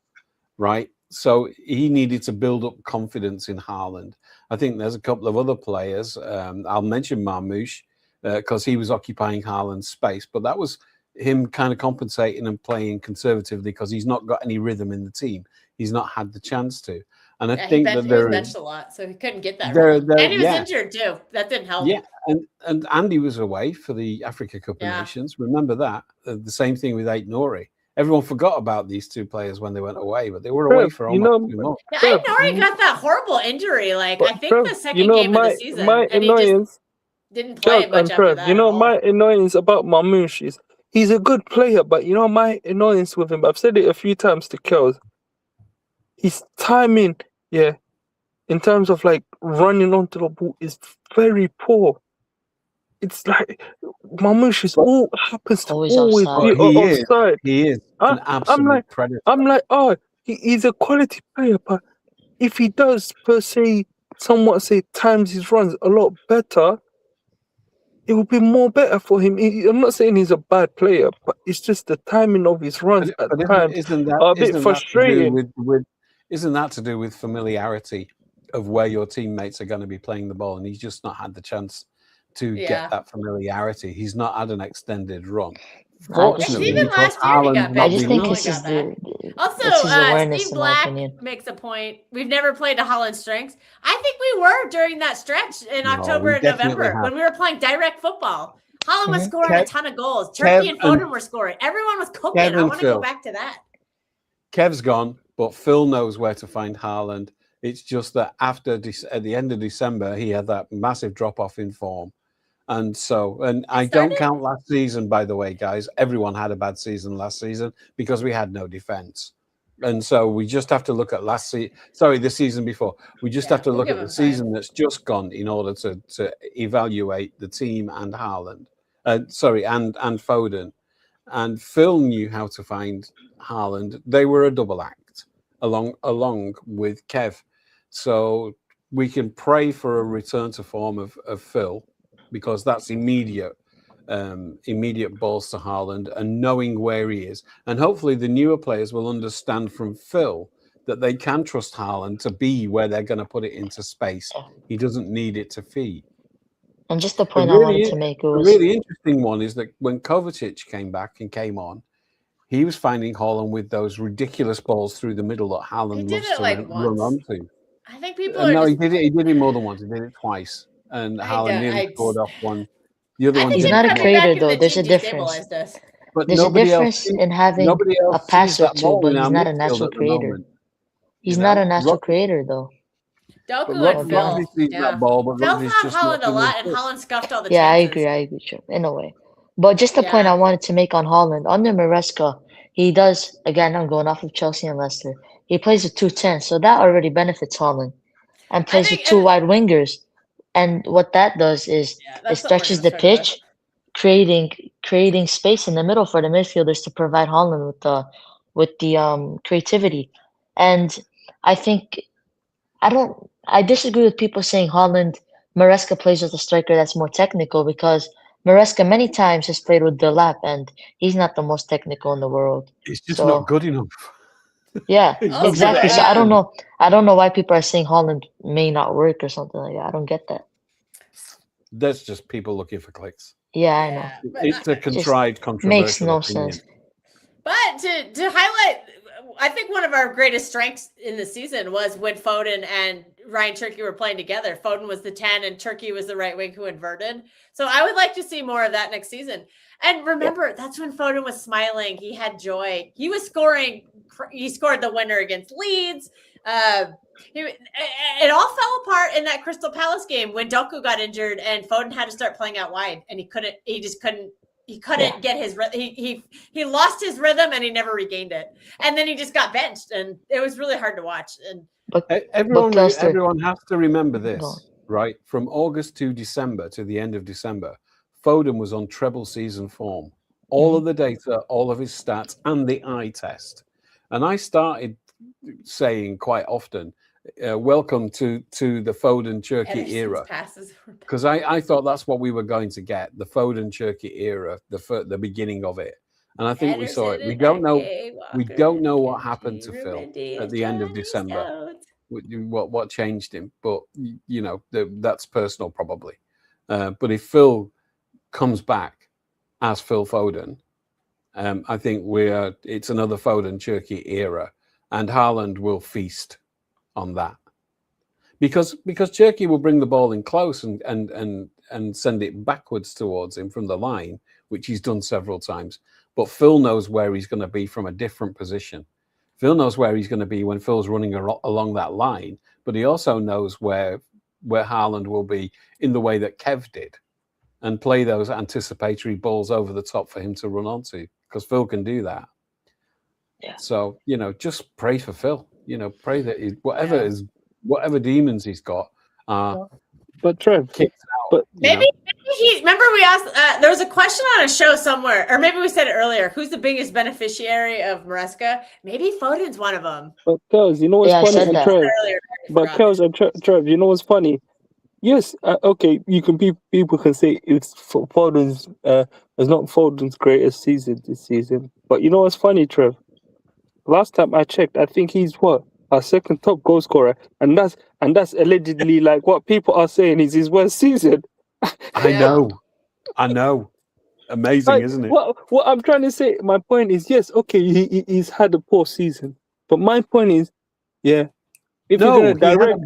right? So he needed to build up confidence in Haaland. I think there's a couple of other players. I'll mention Marmoush because he was occupying Haaland's space, but that was him kind of compensating and playing conservatively because he's not got any rhythm in the team. He's not had the chance to. And I think that he there was is benched a lot, so he couldn't get that. There- rhythm. there- And he was yeah. injured too. That didn't help. yeah, and Andy was away for the Africa Cup of Yeah. Nations. Remember that. The same thing with Ait Nouri. Everyone forgot about these two players when they went away, but they were away for You almost know, 2 months. Yeah, Trev, Nori got that horrible injury. Like I But think Trev, the second game of the season, my and he just annoyance, didn't play Trev much and after Trev, that. you know, at all. my annoyance about Marmoush is he's a good player, but you know my annoyance with him, I've said it a few times to Kels, his timing, in terms of like running onto the ball is very poor. it's like Marmoush is all happens to Always always offside. be But he is. offside. He is I- an absolute predator. I'm like, oh, he's a quality player, but if he does per se, somewhat say times his runs a lot better, it would be more better for him. I'm not saying he's a bad player, but it's just the timing of his runs at But times isn't are a bit that to do frustrating. isn't that to do with familiarity of where your teammates are going to be playing the ball, and he's just not had the chance to Yeah. get that familiarity. He's not had an extended run. I Fortunately, Even because last year he Haaland's got not benched. I just been think Holland it's known. his got Also, it's his awareness, Steve in my Black opinion. makes a point. We've never played to Holland's strengths. I think we were during that stretch in No, October we and definitely November have. when we were playing direct football. Holland was Mhm. scoring a Kev- ton of goals. Turkey and Kev Foden were scoring. Everyone was cooking. Kev I and want to go Phil. back to that. Kev's gone, but Phil knows where to find Haaland. It's just that at the end of December, he had that massive drop off in form. And I don't count last season, by the way, guys. Everyone had a bad season last season because we had no defense. And so we just have to look at the season before. We just have to we'll look give at the him time. season that's just gone in order to evaluate the team and Haaland. And Foden. And Phil knew how to find Haaland. They were a double act along with Kev. So we can pray for a return to form of Phil, because that's immediate balls to Haaland and knowing where he is. And hopefully the newer players will understand from Phil that they can trust Haaland to be where they're going to put it into space. He doesn't need it to feed. And just the point I wanted to make A was really interesting one is that when Kovacic came back and came on, he was finding Haaland with those ridiculous balls through the middle that Haaland He did loves it to like run once. onto. I think people are. No, just, he did it more than once. He did it twice, and Haaland nearly scored off one. The other I one think He's him not a coming creator, back in though. the There's team a difference. destabilized us. But There's a nobody difference else, in having nobody a else sees passer that too, ball but in our he's not a midfield natural at the creator. moment. He's You not know? a natural creator, though. But Doku and Phil. Rodri sees Yeah. that ball, but Phil Rodri's found just Holland not a lot, been and Holland scuffed all the Yeah, I chances. agree, Trip, in a way. But just the point I wanted to make on Haaland, under Maresca, he does, again, I'm going off of Chelsea and Leicester, he plays with 2 10, so that already benefits Haaland, and plays with think- 2 wide wingers. And what that does is Yeah, it that's what we're stretches gonna the struggle with. pitch, creating space in the middle for the midfielders to provide Haaland with the creativity. And I think I disagree with people saying Maresca plays with a striker that's more technical, because Maresca many times has played with Delap, and he's not the most technical in the world. It's just So- not good enough. Yeah, He's not good exactly. at So I don't anything. know. I don't know why people are saying Haaland may not work or something like that. I don't get that. That's just people looking for clicks. Yeah, I know. Yeah, but It's a contrived, controversial Makes no opinion. sense. But to highlight, I think one of our greatest strengths in the season was when Foden and Ryan Turkey were playing together. Foden was the 10 and Turkey was the right wing who inverted. So I would like to see more of that next season. And remember, that's when Foden was smiling. He had joy. He was scoring. He scored the winner against Leeds. It all fell apart in that Crystal Palace game when Doku got injured and Foden had to start playing out wide, and he couldn't get his he lost his rhythm and he never regained it, and then he just got benched, and it was really hard to watch. And Everyone has to remember Go on. this, right? From August to December, to the end of December, Foden was on treble season form. All of the data, all of his stats, and the eye test. And I started saying quite often, welcome to the Foden Cherky era, because I thought that's what we were going to get, the Foden Cherky era, the beginning of it. And I think we saw it. We don't know what happened to Phil at the end of December. What changed him, but that's personal probably. But if Phil comes back as Phil Foden, I think it's another Foden Cherky era, and Haaland will feast on that, because Cherky will bring the ball in close and send it backwards towards him from the line, which he's done several times. But Phil knows where he's going to be from a different position. Phil knows where he's going to be when Phil's running along that line, but he also knows where Haaland will be in the way that Kev did, and play those anticipatory balls over the top for him to run onto, because Phil can do that. Yeah. So, just pray for Phil. Pray that whatever demons he's got But Trev, kicked out But- Maybe he. Remember we asked. There was a question on a show somewhere, or maybe we said it earlier. Who's the biggest beneficiary of Maresca? Maybe Foden's one of them. But Kels, you know what's Yeah, I funny? said And that. Trev, Earlier, I but forgot. Kels and Trev, you know what's funny? Yes, okay, you can people can say it's Foden's it's not Foden's greatest season this season. But you know what's funny, Trev? Last time I checked, I think he's what? Our second top goal scorer. And that's allegedly like what people are saying is his worst season. I know. Amazing, Like, isn't it? what I'm trying to say, my point is, yes, okay, he's had a poor season. But my point is, yeah, if No, you're gonna direct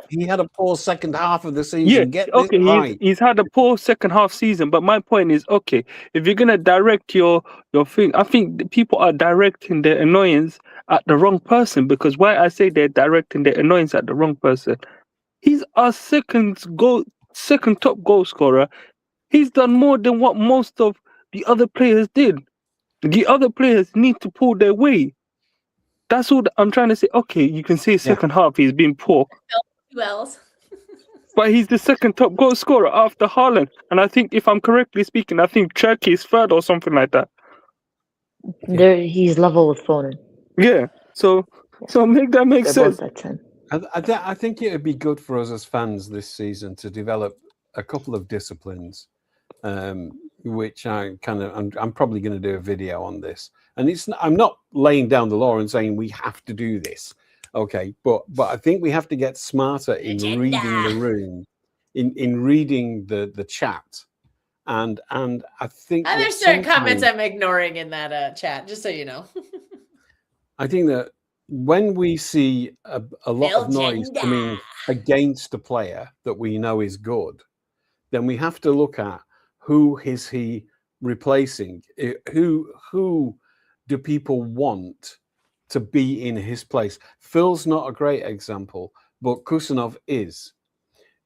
he had a poor second half of the season. yeah, Get this okay, right. he's had a poor second half season, but my point is, okay, if you're gonna direct your thing, I think the people are directing their annoyance at the wrong person. Because why I say they're directing their annoyance at the wrong person, he's our second top goal scorer. He's done more than what most of the other players did. The other players need to pull their weight. That's all I'm trying to say. Okay, you can say second half he's been poor. 2 L's. But he's the second top goal scorer after Haaland. And I think, if I'm correctly speaking, I think Turkey is third or something like that. He's level with Foden. Yeah. So make that make They're sense. both at 10. I think it would be good for us as fans this season to develop a couple of disciplines, which I'm probably going to do a video on this. And I'm not laying down the law and saying we have to do this, okay? But I think we have to get smarter in reading the room, in reading the chat, and I think There's certain comments I'm ignoring in that chat, just so you know. I think that when we see a lot of noise coming against a player that we know is good, then we have to look at who is he replacing? Who do people want to be in his place? Phil's not a great example, but Kusanov is.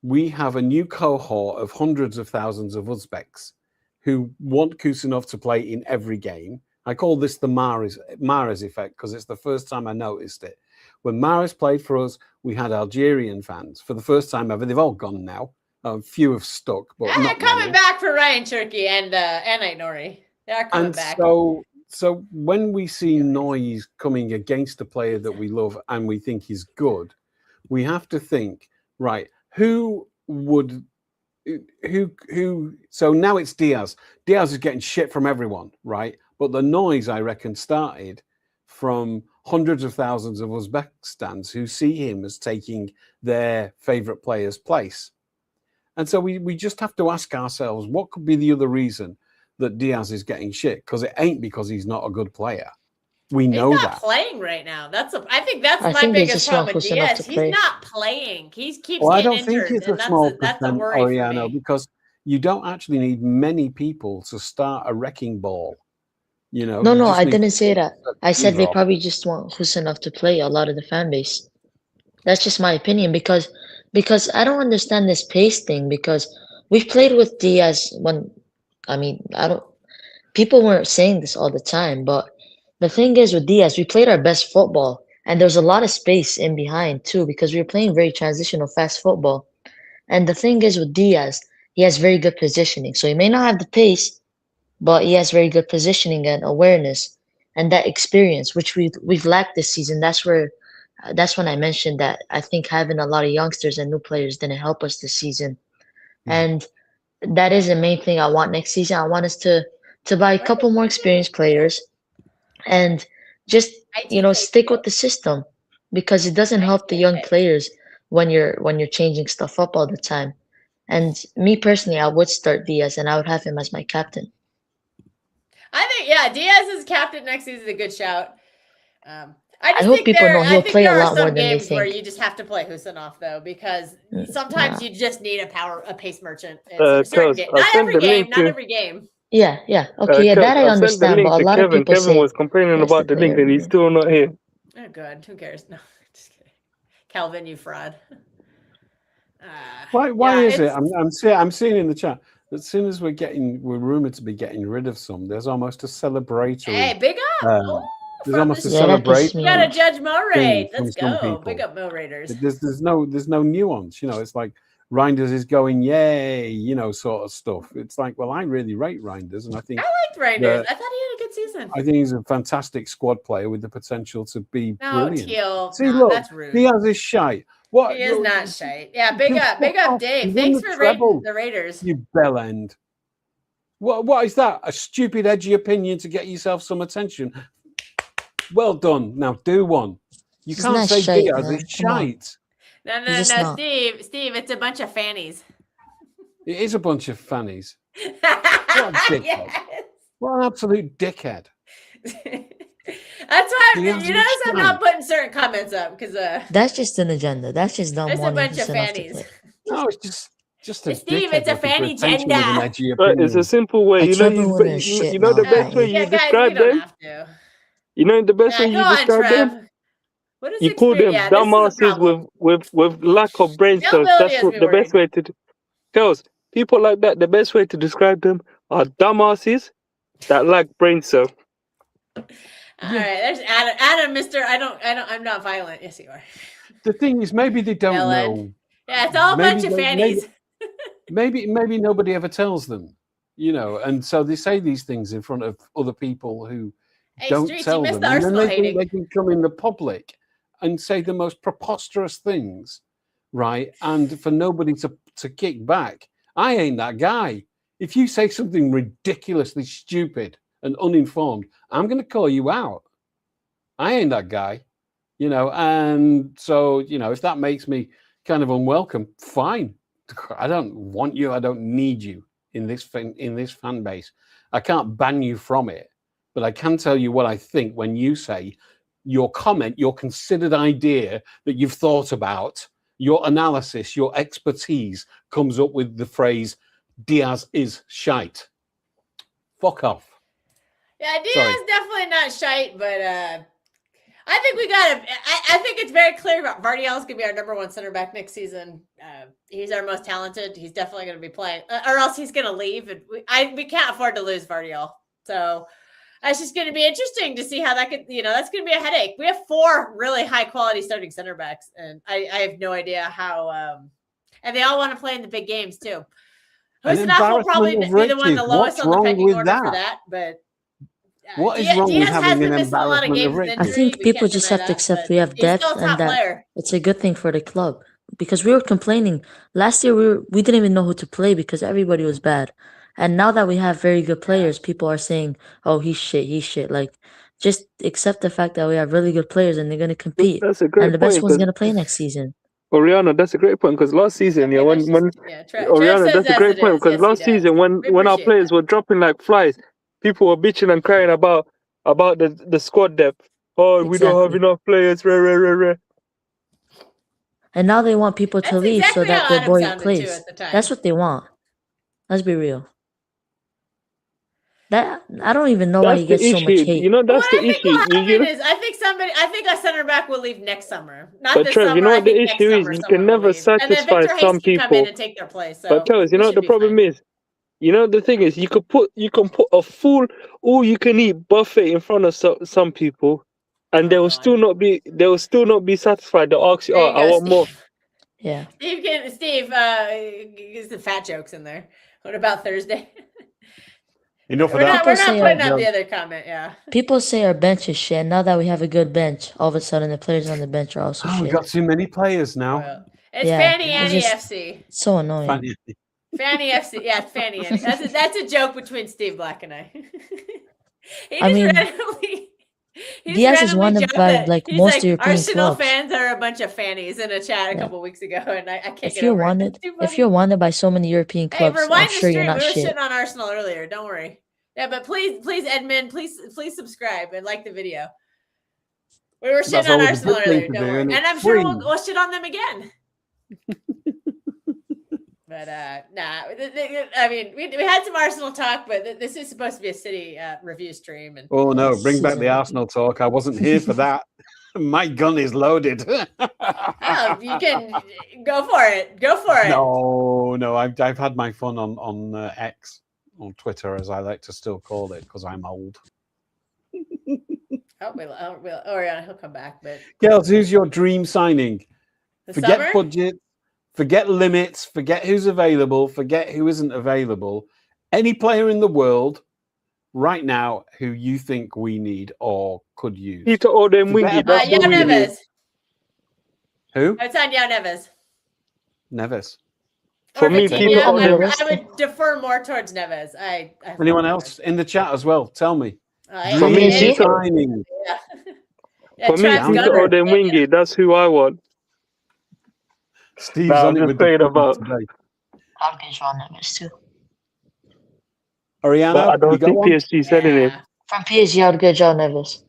We have a new cohort of hundreds of thousands of Uzbeks who want Kusanov to play in every game. I call this the Mahrez effect because it's the first time I noticed it. When Mahrez played for us, we had Algerian fans for the first time ever. They've all gone now. A few have stuck, but they're not coming many. back for Ryan Turkey and Ainori. They're coming back. So when we see noise coming against a player that we love and we think he's good, we have to think, right, who so now it's Diaz. Diaz is getting shit from everyone, right? But the noise, I reckon, started from hundreds of thousands of Uzbekistans who see him as taking their favorite player's place. And so we just have to ask ourselves, what could be the other reason that Diaz is getting shit? Because it ain't because he's not a good player. We know he's not that. playing right now. I think that's I my think there's biggest a small problem with percent Diaz. to He's play. not playing. He keeps Well, I getting don't think injured, it's a and small that's a percent, worry for Oriano, me. because you don't actually need many people to start a wrecking ball. You know. No, you no, just I need didn't say that. I said they Drop. probably just want Kusanov to play a lot of the fan base. That's just my opinion because I don't understand this pace thing because we've played with Diaz people weren't saying this all the time, but the thing is with Diaz, we played our best football and there's a lot of space in behind too because we were playing very transitional fast football. And the thing is with Diaz, he has very good positioning. So he may not have the pace, but he has very good positioning and awareness and that experience, which we've lacked this season. That's when I mentioned that I think having a lot of youngsters and new players didn't help us this season. And that is the main thing I want next season. I want us to buy a couple more experienced players and just stick with the system because it doesn't help the young players when you're changing stuff up all the time. And me personally, I would start Diaz and I would have him as my captain. I think, Diaz as captain next season is a good shout. I hope people know he'll play a lot more than they think. Where you just have to play Husanov though, because sometimes you just need a pace merchant. Not every game. Yeah. Okay, that I understand, but a lot of people Kevin was complaining about the link and he's still not here. Oh, good. Who cares? No, just kidding. Calvin, you fraud. Why is it? I'm seeing in the chat that as soon as we're rumored to be getting rid of some, there's almost a celebratory. Hey, big up! There's almost a celebration. You gotta judge Mo Raid. Let's some go. people. Big up Mo Raiders. There's no nuance. You know, it's like Reinders is going, yay, you know, sort of stuff. It's like, well, I really rate Reinders, and I think I liked Reinders. I thought he had a good season. I think he's a fantastic squad player with the potential to be No, brilliant. Teal. See, No, look, that's rude. Diaz is shite. What? He is not shite. Yeah, big up, Dave. He's Thanks won the for rating treble. the Raiders. You bell end. What is that? A stupid, edgy opinion to get yourself some attention. Well done. Now do one. You He's can't not say shite, Diaz man. is Come on. shite. No, He's just not. Steve, it's a bunch of fannies. It is a bunch of fannies. dickhead. Yes. What an absolute dickhead. That's why He you has notice a I'm not putting certain comments up because That's just an agenda. That's just not it's a wanting bunch to of send off the fannies. play. No, it's just a Steve, dickhead it's a looking for fanny attention with an agenda. edgy But it's opinion. a simple way. A You know, treble winner is shit you know the now, best way right? you Yeah, guys, we describe don't them. have to. You know the best way Yeah, you go on, describe them. Trev. What is You call them experience? Yeah, this is the dumbasses problem. with lack of brain cells. Availability That's has what me the best worried. way to. Girls, people like that. The best way to describe them are dumbasses that lack brain cells. All right, there's Adam, Mister. I'm not violent. Yes, you are. The thing is, maybe they don't Ellen. know. Yeah, it's all a Maybe bunch of they- fannies. Maybe nobody ever tells them, you know, and so they say these things in front of other people who Hey, don't Streets, you tell missed them, the and then Arsenal they think hating. they can come in the public and say the most preposterous things, right? And for nobody to kick back. I ain't that guy. If you say something ridiculously stupid and uninformed, I'm going to call you out. I ain't that guy, you know, and so, you know, if that makes me kind of unwelcome, fine. I don't want you. I don't need you in this fan base. I can't ban you from it, but I can tell you what I think when you say your comment, your considered idea that you've thought about, your analysis, your expertise comes up with the phrase Diaz is shite. Fuck off. Yeah, Diaz Sorry. is definitely not shite, but I think we got to. I think it's very clear about Vardiel's going to be our number one center back next season. He's our most talented. He's definitely going to be playing, or else he's going to leave. And we can't afford to lose Vardiel. So it's just going to be interesting to see how that could. You know, that's going to be a headache. We have 4 really high quality starting center backs, and I have no idea how. And they all want to play in the big games too. An Husanov will probably be embarrassment the of one the riches. lowest What's on the wrong pecking with order for that? that, but. What is wrong with Diaz having has an been missing a lot of embarrassment of games with riches? I injury. think We people can't just deny have to that, accept but we have he's depth still a top and that player. it's a good thing for the club. Because we were complaining last year, we didn't even know who to play because everybody was bad, and now that we have very good players, people are saying, "Oh, he's shit." Like, just accept the fact that we have really good players and they're gonna compete, That's a and great the best point. one's 'Cause gonna play next season. Oriana, that's a great point. Because last season, yeah, Okay, when let's just- Trev Oriana, says that's a as great it point. is. Because Yes, he last does. season, when We our appreciate players that. were dropping like flies, people were bitching and crying about the squad depth. Oh, we don't have Exactly. enough players. Rah, rah, rah, rah. And now they want people to That's leave so exactly that how their Adam boy sounded too plays. at the time. That's what they want. Let's be real. That I don't even know why That's he the gets so much issue. hate. You know, that's what the I think issue. will You happen know, is I think a center back will leave next summer. Not but this Trev, summer. you know I what the think next issue is? summer You someone can will never leave. And then satisfy Victor Hayes some can come in people. and take their place. So But Charles, you we know what should the be problem fine. is? You know the thing is, you can put a full all-you-can-eat buffet in front of some people, and Oh, they will God. still not be satisfied. They'll ask you, There "Oh, you I go, want more." Steve. Yeah. Steve, get the fat jokes in there. What about Thursday? Enough of We're that. not say putting our- up the other comment. Yeah. People say our bench is shit. And now that we have a good bench, all of a sudden the players on the bench are also Oh, we've shit. got too many players now. Well, it's Yeah, Fanny it's Annie just- FC. It's so annoying. Fanny. Fanny FC. Yeah, it's Fanny Annie. That's a joke between Steve Black and I. He I just mean, randomly. he just Diaz is randomly one of joked our, that like, he's most European Arsenal clubs. fans are a bunch of fannies in a chat a Yeah. couple weeks ago, and I can't If get you're over it. wanted, It's too if funny. you're wanted by so many European Hey, clubs, I'm rewind the sure you're stream. not We were shit. shitting on Arsenal earlier. Don't worry. Yeah, but please, Edmund, please subscribe and like the video. We were That's shitting on always a Arsenal good thing earlier. to Don't do, worry. and And it's I'm sure free. we'll shit on them again. But nah. I mean, we had some Arsenal talk, but this is supposed to be a City review stream. And Oh no, bring back Season the review. Arsenal talk. I wasn't here for that. My gun is loaded. oh, you can go for it. Go for it. No, I've had my fun on X, on Twitter, as I like to still call it, because I'm old. Oriana, he'll come back. But Girls, who's your dream signing? the Forget summer. budget, Forget limits, forget who's available, forget who isn't available. Any player in the world right now who you think we need or could use. Peter Odemwingie. Forget That's Yao what we need. Neves. Who? It's on Yao Neves. Neves. For Or me, Vitinha. Peter Odemwingie. I would defer more towards Neves. I Anyone else in the chat as well? Tell me. For me, PSG? Peter, Signing. Yeah. Yeah, for me, Trav's Peter Gunner. Odemwingie. That's who I want. Steve's Nah, on I'm it just with saying the about. today. I'll get João Neves too. Ariana, But I you don't got think one? PSG selling him. Yeah. From PSG, I'd get João Neves.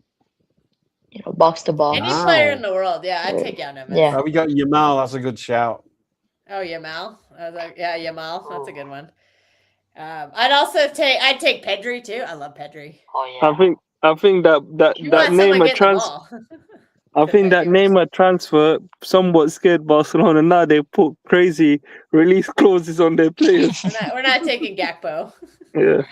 You know, box to box. Any Wow. player in the world, yeah, I'd take Yao Neves. Yeah. We got Yamal. That's a good shout. Oh, Yamal. I was like, yeah, Yamal. That's a good one. I'd take Pedri too. I love Pedri. Oh yeah. I think that You want someone Neymar getting the transfer. ball. I think that Neymar transfer somewhat scared Barcelona. Now they put crazy release clauses on their players. We're not taking Gakpo. Yeah.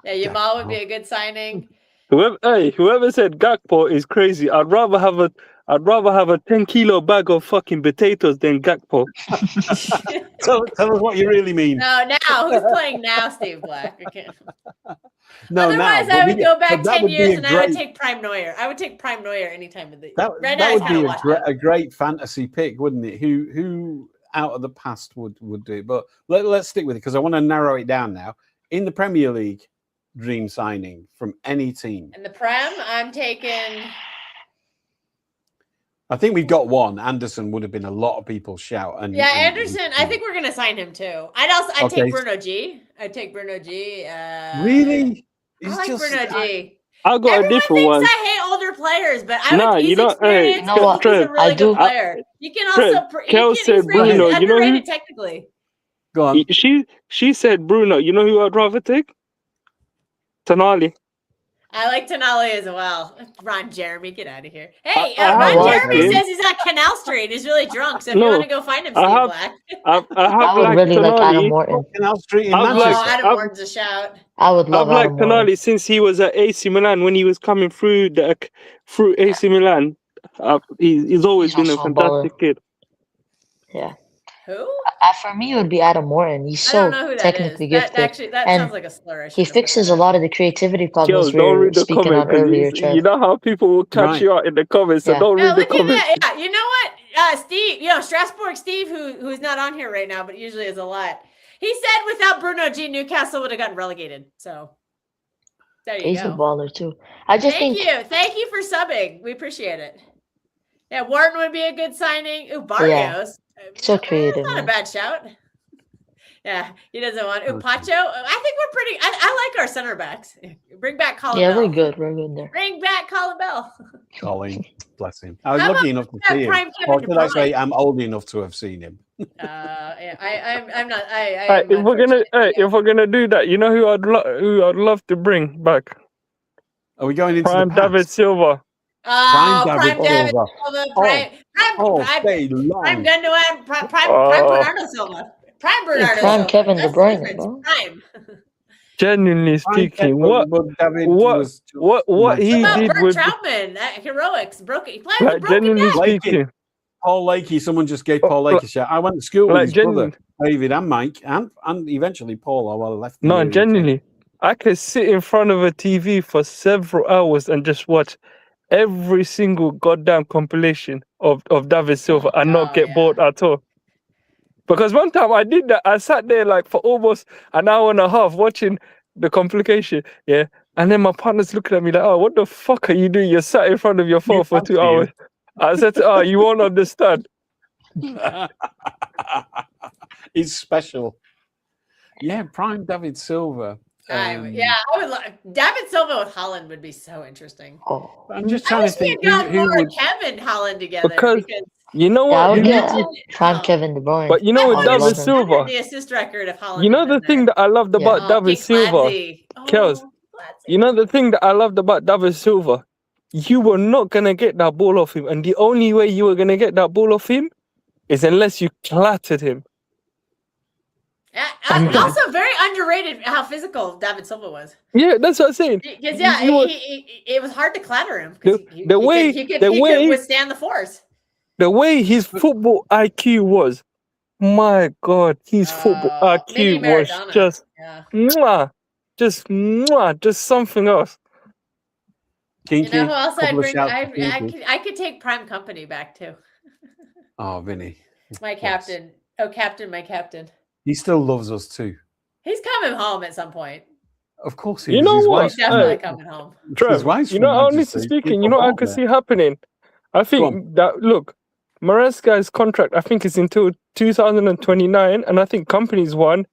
Yeah, Yamal would be a good signing. Whoever said Gakpo is crazy. I'd rather have a 10-kilo bag of fucking potatoes than Gakpo. Tell us what you really mean. No, now who's playing now, Steve Black? I can't. No, Otherwise, now, I but would we- go back but that 10 would be years a and I would great- take Prime Neuer. I would take Prime Neuer any time of the That right now. would be a great fantasy pick, wouldn't it? Who out of the past would do it? But let's stick with it because I want to narrow it down now. In the Premier League, dream signing from any team. And the Prem, I'm taking. I think we've got one. Anderson would have been a lot of people's shout. And Yeah, Anderson. I think we're gonna sign him too. I'd Okay. take Bruno G. I'd take Bruno G. Really? I like Bruno G. I got a Everyone different thinks one. I hate older players, but I Nah, would. you He's don't- hey, experienced. you know what? He's a Trev, really I do- good player. You can Trev, also. Kel He's said really Bruno, you know who- underrated technically. Go on. She said Bruno. You know who I'd rather take? Tonali. I like Tonali as well. Ron Jeremy, get out of here. Hey, I Ron like Jeremy him. says he's on Canal Street. He's really drunk. So if you No, want to go find him, I Steve have- Black. I I have would like really like Adam Tonali. Morton. Canal Street in I've Oh, Manchester. like- Adam I've- Morton's a shout. I would I've love liked Adam Morton. Tonali since he was at AC Milan when he was coming through AC Milan. He's always He's been a also a baller. fantastic kid. Yeah. Who? For me, it would be Adam Morton. He's I so don't know who that is. technically That gifted. actually, that And sounds like a slur. I He shouldn't have put fixes that a in. lot of the creativity problems Girls, we don't were read the speaking comment on earlier, because Trev. you know how people will catch Right. you out in the comments. So Yeah. don't No, read the look at comments. that. Yeah, you know what? Steve, Strasbourg Steve, who's not on here right now, but usually is a lot. He said without Bruno G, Newcastle would have gotten relegated. So there you He's a go. baller too. I just Thank think you. Thank you for subbing. We appreciate it. Yeah, Wharton would be a good signing. Ooh, Barrios. So creative, Not a man. bad shout. Yeah, he doesn't want. Ooh, Pacho. I think we're pretty. I like our center backs. Bring back Colin yeah, Bell. we're good. We're good there. Bring back Colin Bell. Colin, bless him. I was How lucky enough to about see him. Prime Kevin Or should I De say Bruyne? I'm old enough to have seen him? Yeah, I'm not. I Hey, am unfortunate. if we're gonna do that, you know who I'd love to bring back? Are we going into Prime the past? David Silva. Oh, Prime David Silva. Silva. Prime Gundogan. Prime Bernardo Silva. Prime Bernardo Prime Silva. Kevin De That's the Bruyne, difference. bro. Prime. Genuinely speaking, what he How about did Bert with Troutman? Heroics. Broke it. He played like with broken genuinely neck. speaking, Paul Lakey, someone just gave Paul Lakey a shout. I went to school with like his brother, genuinely, David, and Mike, and eventually Paul. I left. the no, year he genuinely, I could sit in front of a TV for several hours and just watch every single goddamn compilation of David Silva and not Oh, get yeah. bored at all. Because one time I did that, I sat there like for almost an hour and a half watching the complication, yeah. And then my partner's looking at me like, "Oh, what the fuck are you doing? You're sat in front of your phone for 2 fancy hours." I said, "Oh, you won't understand." came. He's special. Yeah, Prime David Silva. I would love David Silva with Holland would be so interesting. Oh, I'm just I trying wish to we think had got who more would. Kevin Holland together Because- because You know yeah, I what? would You get know, Prime Kevin De Bruyne. but you know I with wonder David David if- I Silva, wonder the assist record of Holland. you know was the in thing there. that I loved Yeah. about David Pink Silva. Flansy. Kels, Flansy. You know the thing that I loved about David Silva, you were not gonna get that ball off him, and the only way you were gonna get that ball off him is unless you clattered him. Yeah, also very underrated how physical David Silva was. Yeah, that's what I'm saying. Because yeah, You were- it was hard to clatter him. 'Cause he way- could the way- withstand the force. The way his football IQ was, My God, his football Mini IQ was Maradona. just Yeah. just something else. You know Kinky, who else I'd couple of bring? shouts to Kinky. I could take Prime Company back too. Oh, Vinny. My Yes. captain. Oh, captain, my captain. He still loves us too. He's coming home at some point. Of course he You is. know His what? wife's He's definitely Hey, coming home. his Trev, wife's you from know, honestly Manchester. speaking, He's you know what I born could there. see happening? I Go think on. that, look, Maresca's contract, I think, is until 2029, and I think Company's one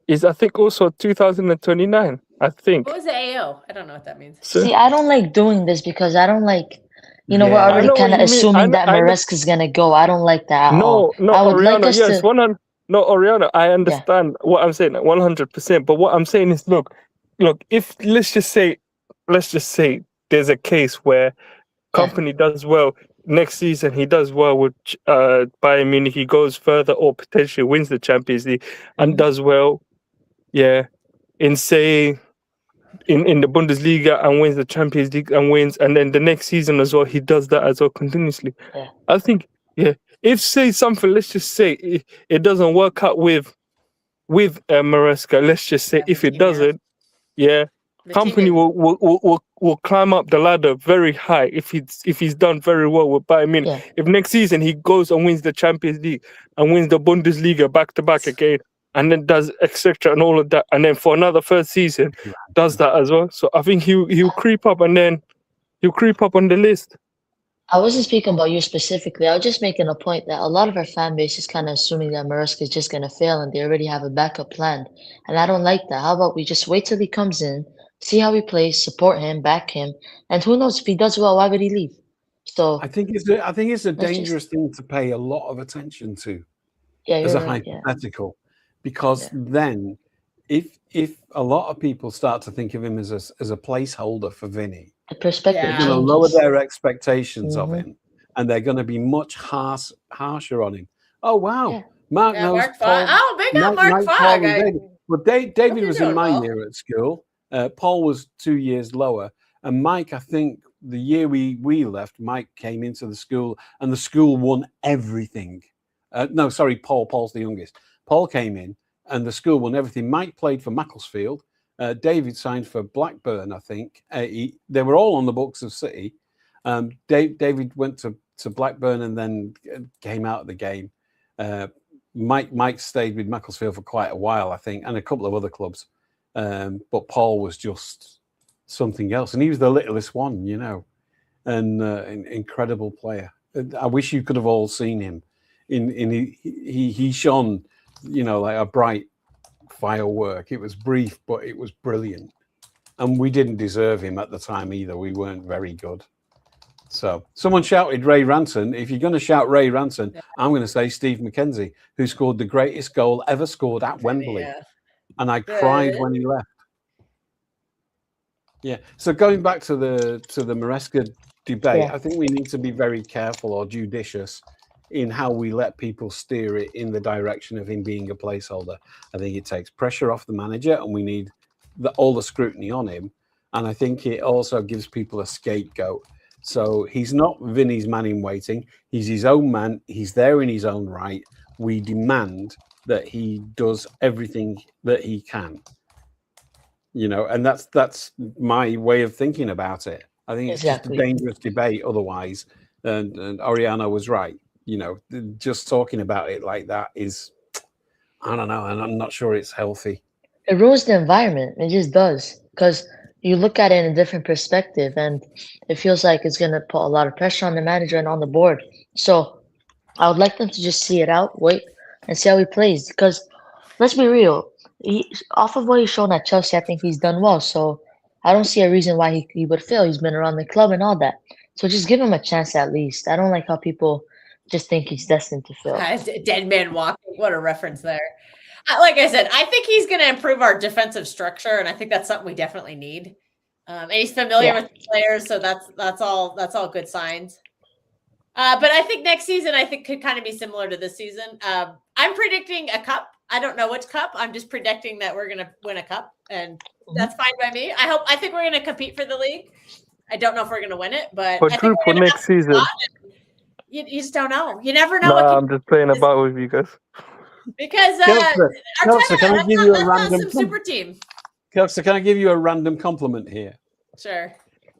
is, I think, also 2029, I think. What was the AO? I don't know what that means. So, See, I don't like doing this because I don't like, we're Yeah. I already know what kind of you mean. assuming that I know. Maresca's gonna go. I don't like that at all. No, I would like Oriana, us yes, to, 100. No, Oriana, I understand what I'm saying, 100%. But what I'm saying is, look, if let's just say there's a case where Company does well next season, he does well with Bayern Munich, he goes further or potentially wins the Champions League and Mhm. does well, in say in the Bundesliga and wins the Champions League and wins, and then the next season as well, he does that as well continuously. Yeah. I think, if say something, let's just say it doesn't work out with Maresca, let's just say if it Vitinha. doesn't, Company Vitinha. will climb up the ladder very high if he's done very well with Bayern Munich. Yeah. If next season he goes and wins the Champions League and wins the Bundesliga back to back again, and then does etc. and all of that, and then for another third season does that as well. So I think he'll creep up, and then he'll creep up on the list. I wasn't speaking about you specifically. I was just making a point that a lot of our fan base is kind of assuming that Maresca is just gonna fail and they already have a backup plan. And I don't like that. How about we just wait till he comes in, see how he plays, support him, back him, and who knows if he does well, why would he leave? So I think it's a Let's just- dangerous thing to pay a lot of attention to yeah, as you're a right. Yeah. hypothetical, because Yeah. then if a lot of people start to think of him as a placeholder for Vinny, The perspective Yeah. they're going to changes. lower their expectations of Mhm. him, and they're going to be much harsher on him. Oh wow, Yeah. Mark Yeah, knows Mark Paul. Fogg. Oh, big up Mark Paul, Fogg. and David. Well, David you're was in doing my well. year at school. Paul was 2 years lower, and Mike, I think the year we left, Mike came into the school, and the school won everything. No, sorry, Paul's the youngest. Paul came in, and the school won everything. Mike played for Macclesfield. David signed for Blackburn, I think. They were all on the books of City. David went to Blackburn and then came out of the game. Mike stayed with Macclesfield for quite a while, I think, and a couple of other clubs. But Paul was just something else, and he was the littlest one, and an incredible player. I wish you could have all seen him. He shone, like a bright firework. It was brief, but it was brilliant. And we didn't deserve him at the time either. We weren't very good. So someone shouted Ray Ranson. If you're going to shout Ray Ranson, I'm going to say Steve McKenzie, who scored the greatest goal ever scored at Wembley. Yeah. And I cried when he left. Yeah. So going back to the Maresca debate, I think we need to be very careful or judicious in how we let people steer it in the direction of him being a placeholder. I think it takes pressure off the manager, and we need all the scrutiny on him. And I think it also gives people a scapegoat. So he's not Vinny's man in waiting. He's his own man. He's there in his own right. We demand that he does everything that he can. And that's my way of thinking about it. I think it's just a dangerous debate otherwise. And Oriana was right. Just talking about it like that is, I don't know, and I'm not sure it's healthy. It ruins the environment. It just does. Because you look at it in a different perspective, and it feels like it's going to put a lot of pressure on the manager and on the board. So I would like them to just see it out, wait, and see how he plays. Because let's be real, off of what he's shown at Chelsea, I think he's done well. So I don't see a reason why he would fail. He's been around the club and all that. So just give him a chance at least. I don't like how people just think he's destined to fail. Dead man walking. What a reference there. Like I said, I think he's going to improve our defensive structure, and I think that's something we definitely need. And he's familiar with the players, so that's all good signs. But I think next season, could kind of be similar to this season. I'm predicting a cup. I don't know which cup. I'm just predicting that we're going to win a cup, and that's fine by me. I think we're going to compete for the league. I don't know if we're going to win it, but I think for next season. You just don't know. You never know. I'm just playing about with you guys. Because Kelsa, can I give you a that's not random some super team. Kelsa, can I give you a random compliment here? Sure.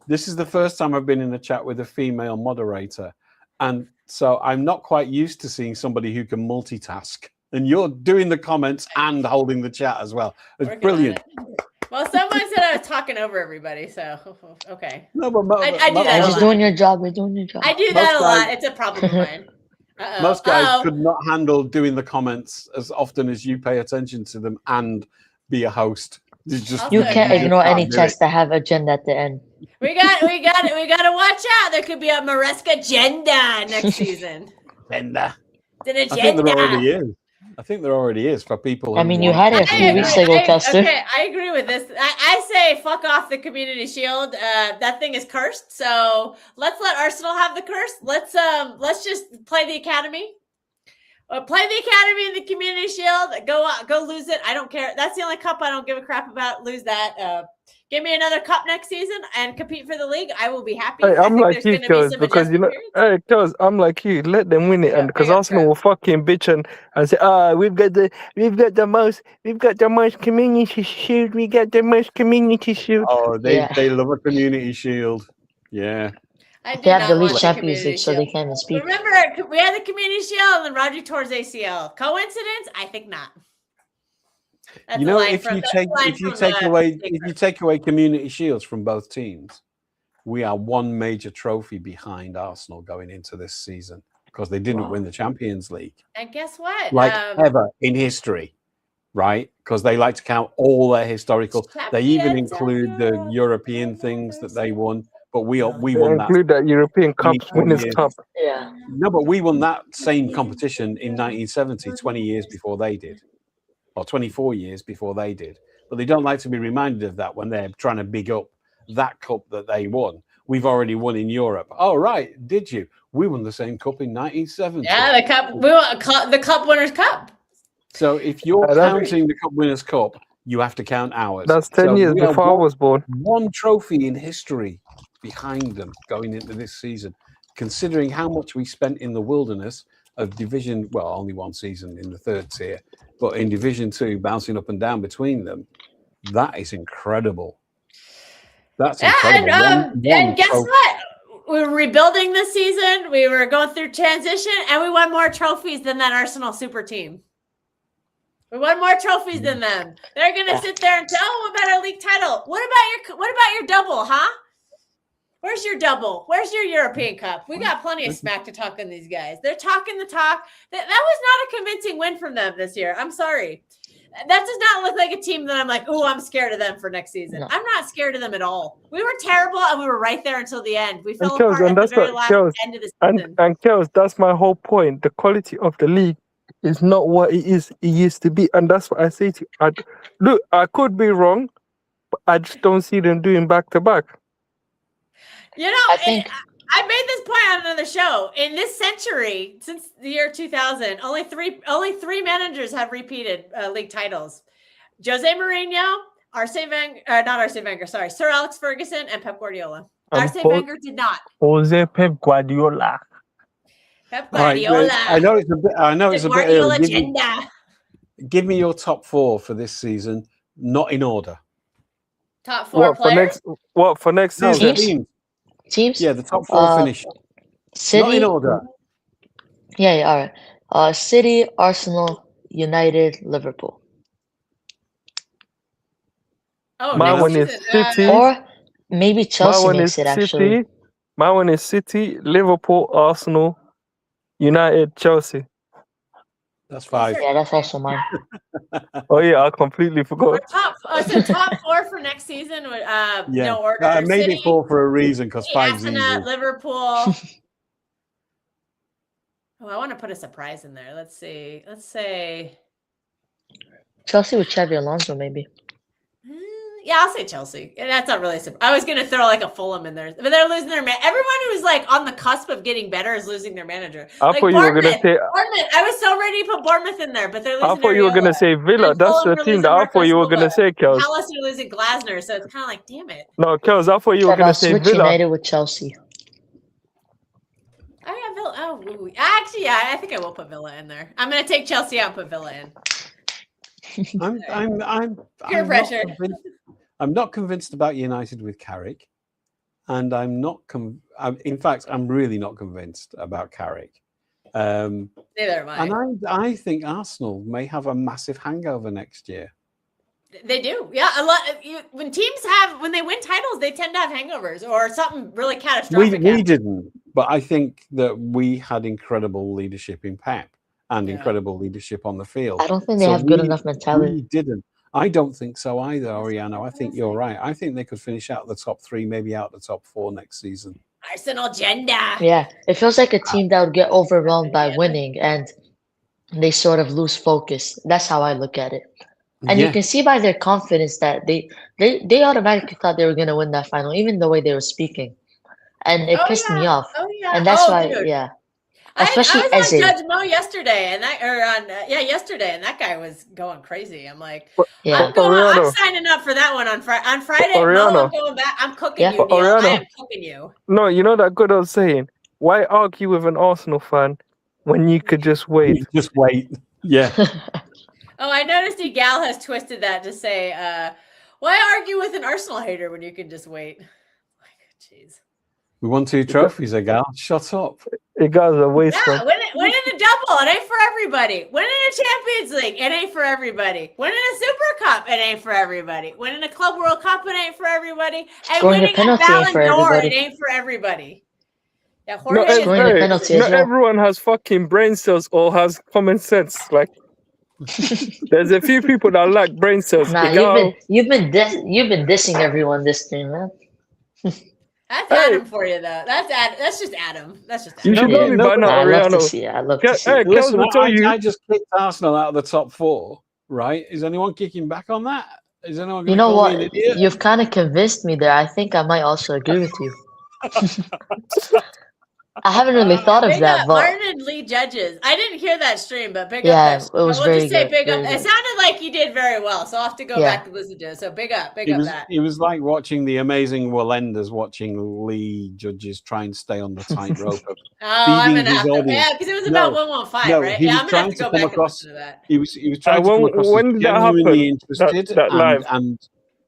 This is the first time I've been in a chat with a female moderator. And so I'm not quite used to seeing somebody who can multitask. And you're doing the comments and holding the chat as well. It's Working on brilliant. it. Well, someone said I was talking over everybody, so okay. No, but I do that You're a just lot. doing your job. You're doing your job. I do Most that a lot. guys- It's a problem of mine. Uh-oh. most guys Uh-oh. could not handle doing the comments as often as you pay attention to them and be a host. It's just, You Also, can't okay. ignore any do chats it. that have agenda at the end. We got to watch out. There could be a Maresca agenda next season. And, It's an I think there agenda. already is. I think there already is for people. I who mean, you want- had it a few weeks ago, Kester. Okay, I agree with this. I say fuck off the Community Shield. That thing is cursed. So let's let Arsenal have the curse. Let's just play the academy. Play the academy and the Community Shield. Go lose it. I don't care. That's the only cup I don't give a crap about. Lose that. Give me another cup next season and compete for the league. I will be happy. Hey, I I'm think like there's you, gonna be Kels, some because you know, adjustment periods. hey, Kels, I'm like you. Let them win it, Yeah, and because big up, Arsenal Kev. will fucking bitch and say, we've got the most community shield. We got the most community shield. Oh, they Yeah. love a community shield. Yeah. I do They have not the want league the Champions Community League, so they Shield. can't even speak. Remember, we had the Community Shield and then Roger towards ACL. Coincidence? I think not. That's You a know, line if from- you that's a take line if you from, take away community shields from both teams, we are one major trophy behind Arsenal going into this season because they didn't win the Champions League And guess what? like ever in history, right? Because they like to count all their historical. They even Champions of include the Europe, European things that they won, but we They won that. include that European Cup 24 Winners' years. Cup. Yeah. No, but we won that same competition in 1970, 20 years before they did, or 24 years before they did. But they don't like to be reminded of that when they're trying to big up that cup that they won. We've already won in Europe. Oh, right. Did you? We won the same cup in 1970. Yeah, the cup. We want the Cup Winners' Cup. So if you're Yeah, that's- counting the Cup Winners' Cup, you have to count ours. That's 10 So years we are before I was born. one trophy in history behind them going into this season, considering how much we spent in the wilderness of division, well, only one season in the third tier, but in Division 2, bouncing up and down between them, that is incredible. That's Yeah, incredible. and guess trophy. what? We were rebuilding this season. We were going through transition, and we won more trophies than that Arsenal super team. We won more trophies than them. They're gonna sit there and say, "Oh, what about our league title? What about your double, huh? Where's your double? Where's your European Cup? We got plenty of smack to talk on these guys. They're talking the talk. That was not a convincing win from them this year. I'm sorry. That does not look like a team that I'm like, oh, I'm scared of them for next season. No. I'm not scared of them at all. We were terrible, and we were right there until the end. We fell Kels, apart and at the that's very what- last Kels, end of the season. And Kels, that's my whole point. The quality of the league is not what it used to be, and that's what I say to you. Look, I could be wrong, but I just don't see them doing back to back. You know, I think I made this point on another show. In this century, since the year 2000, only three managers have repeated league titles: Jose Mourinho, Sir Alex Ferguson, and Pep Guardiola. And Arsene Paul- Wenger did not. Jose Pep Guardiola. Pep All right, Guardiola. I know it's a bit. I know the it's a bit Guardiola early. agenda. Give me your top four for this season, not in order. Top four players. For next No, season? Teams? Teams? Yeah, the top four finished. Not City. in order. Yeah, all right. City, Arsenal, United, Liverpool. Oh, My next one is season, City. Or maybe My Chelsea one makes is it actually. City. My one is City, Liverpool, Arsenal, United, Chelsea. That's five. Yeah, that's also mine. Oh yeah, I completely Our forgot. top four for next season would no order. I made City, it four for a reason because five's Arsenal, easy. Liverpool. Oh, I want to put a surprise in there. Let's see. Let's say, Chelsea with Xavi Alonso, maybe. yeah, I'll say Chelsea. And that's not really. I was gonna throw like a Fulham in there, but they're losing their man. Everyone who's like on the cusp of getting better is losing their manager. I Like thought you were gonna Bournemouth. say. Bournemouth. I was so ready to put Bournemouth in there, but they're losing. I thought you were gonna Areola. say Villa. And That's Fulham the were team losing that I thought you were Marcus gonna say, Kels. Palace are losing Glasner, so it's kind of like, damn it. No, Kels, I thought you were Said gonna I'll say switch Villa. United with Chelsea. I have Villa. Oh, Ooh, actually, yeah, I think I will put Villa in there. I'm going to take Chelsea out and put Villa in. I'm pressure. I'm not convinced about United with Carrick, and in fact, I'm really not convinced about Carrick. Neither am I. And I think Arsenal may have a massive hangover next year. They do, yeah. A lot. When they win titles, they tend to have hangovers or something really catastrophic. We didn't, but I think that we had incredible leadership in Pep and incredible leadership on the field. I don't think they have good enough mentality. We didn't. I don't think so either, Oriano. I think you're right. I think they could finish out the top 3, maybe out the top 4 next season. Arsenal agenda. Yeah, it feels like a team that would get overwhelmed by winning and they sort of lose focus. That's how I look at it. And you can see by their confidence that they automatically thought they were going to win that final, even the way they were speaking. And it pissed me off. Oh, yeah. And that's why, dude. yeah. Especially I was Eze. on Judge Mo yesterday, yesterday, and that guy was going crazy. I'm like, Yeah. I'm signing up for that one on Friday. On Friday, Mo, I'm going back. I'm cooking you, Neil. I am cooking you. No, you know that good old saying. Why argue with an Arsenal fan when you could just wait? Just wait. Yeah. Oh, I noticed Egal has twisted that to say, why argue with an Arsenal hater when you can just wait? Jeez. We won 2 trophies, Egal. Shut up. Egal's a waste. Yeah, winning a double, it ain't for everybody. Winning a Champions League, it ain't for everybody. Winning a Super Cup, it ain't for everybody. Winning a Club World Cup, it ain't for everybody. And Scoring a winning a penalty ain't Ballon for d'Or, everybody. it ain't for everybody. Yeah, No, Jorge Scoring a penalty as not well. everyone has fucking brain cells or has common sense. Like, there's a few people that lack brain cells. Nah, Egal, you've been dissing everyone this game, man. That's Hey. Adam for you, though. That's just Adam. That's just Adam. you should know me by now, I love to Ariano. see it. I love to see Hey, it. Kels Listen, will tell you. I just kicked Arsenal out of the top 4, right? Is anyone kicking back on that? Is anyone You going to know call me an what? idiot? You've kind of convinced me there. I think I might also agree with you. I haven't really thought of Big that, up but Martin and Lee Judges. I didn't hear that stream, but big Yeah, up. it was we'll very just say good, big up. very It good. sounded like you did very well, so I'll have to go Yeah. back and listen to it. So big up that. It was like watching the amazing Wallenders watching Lee Judges try and stay on the tightrope. Oh, I'm feeding gonna his have to. audience. Yeah, because it was about No, 115, no, right? he Yeah, was I'm gonna have to trying go to come back across- and listen to that. He was trying to come across when as did that happen? genuinely interested That live? and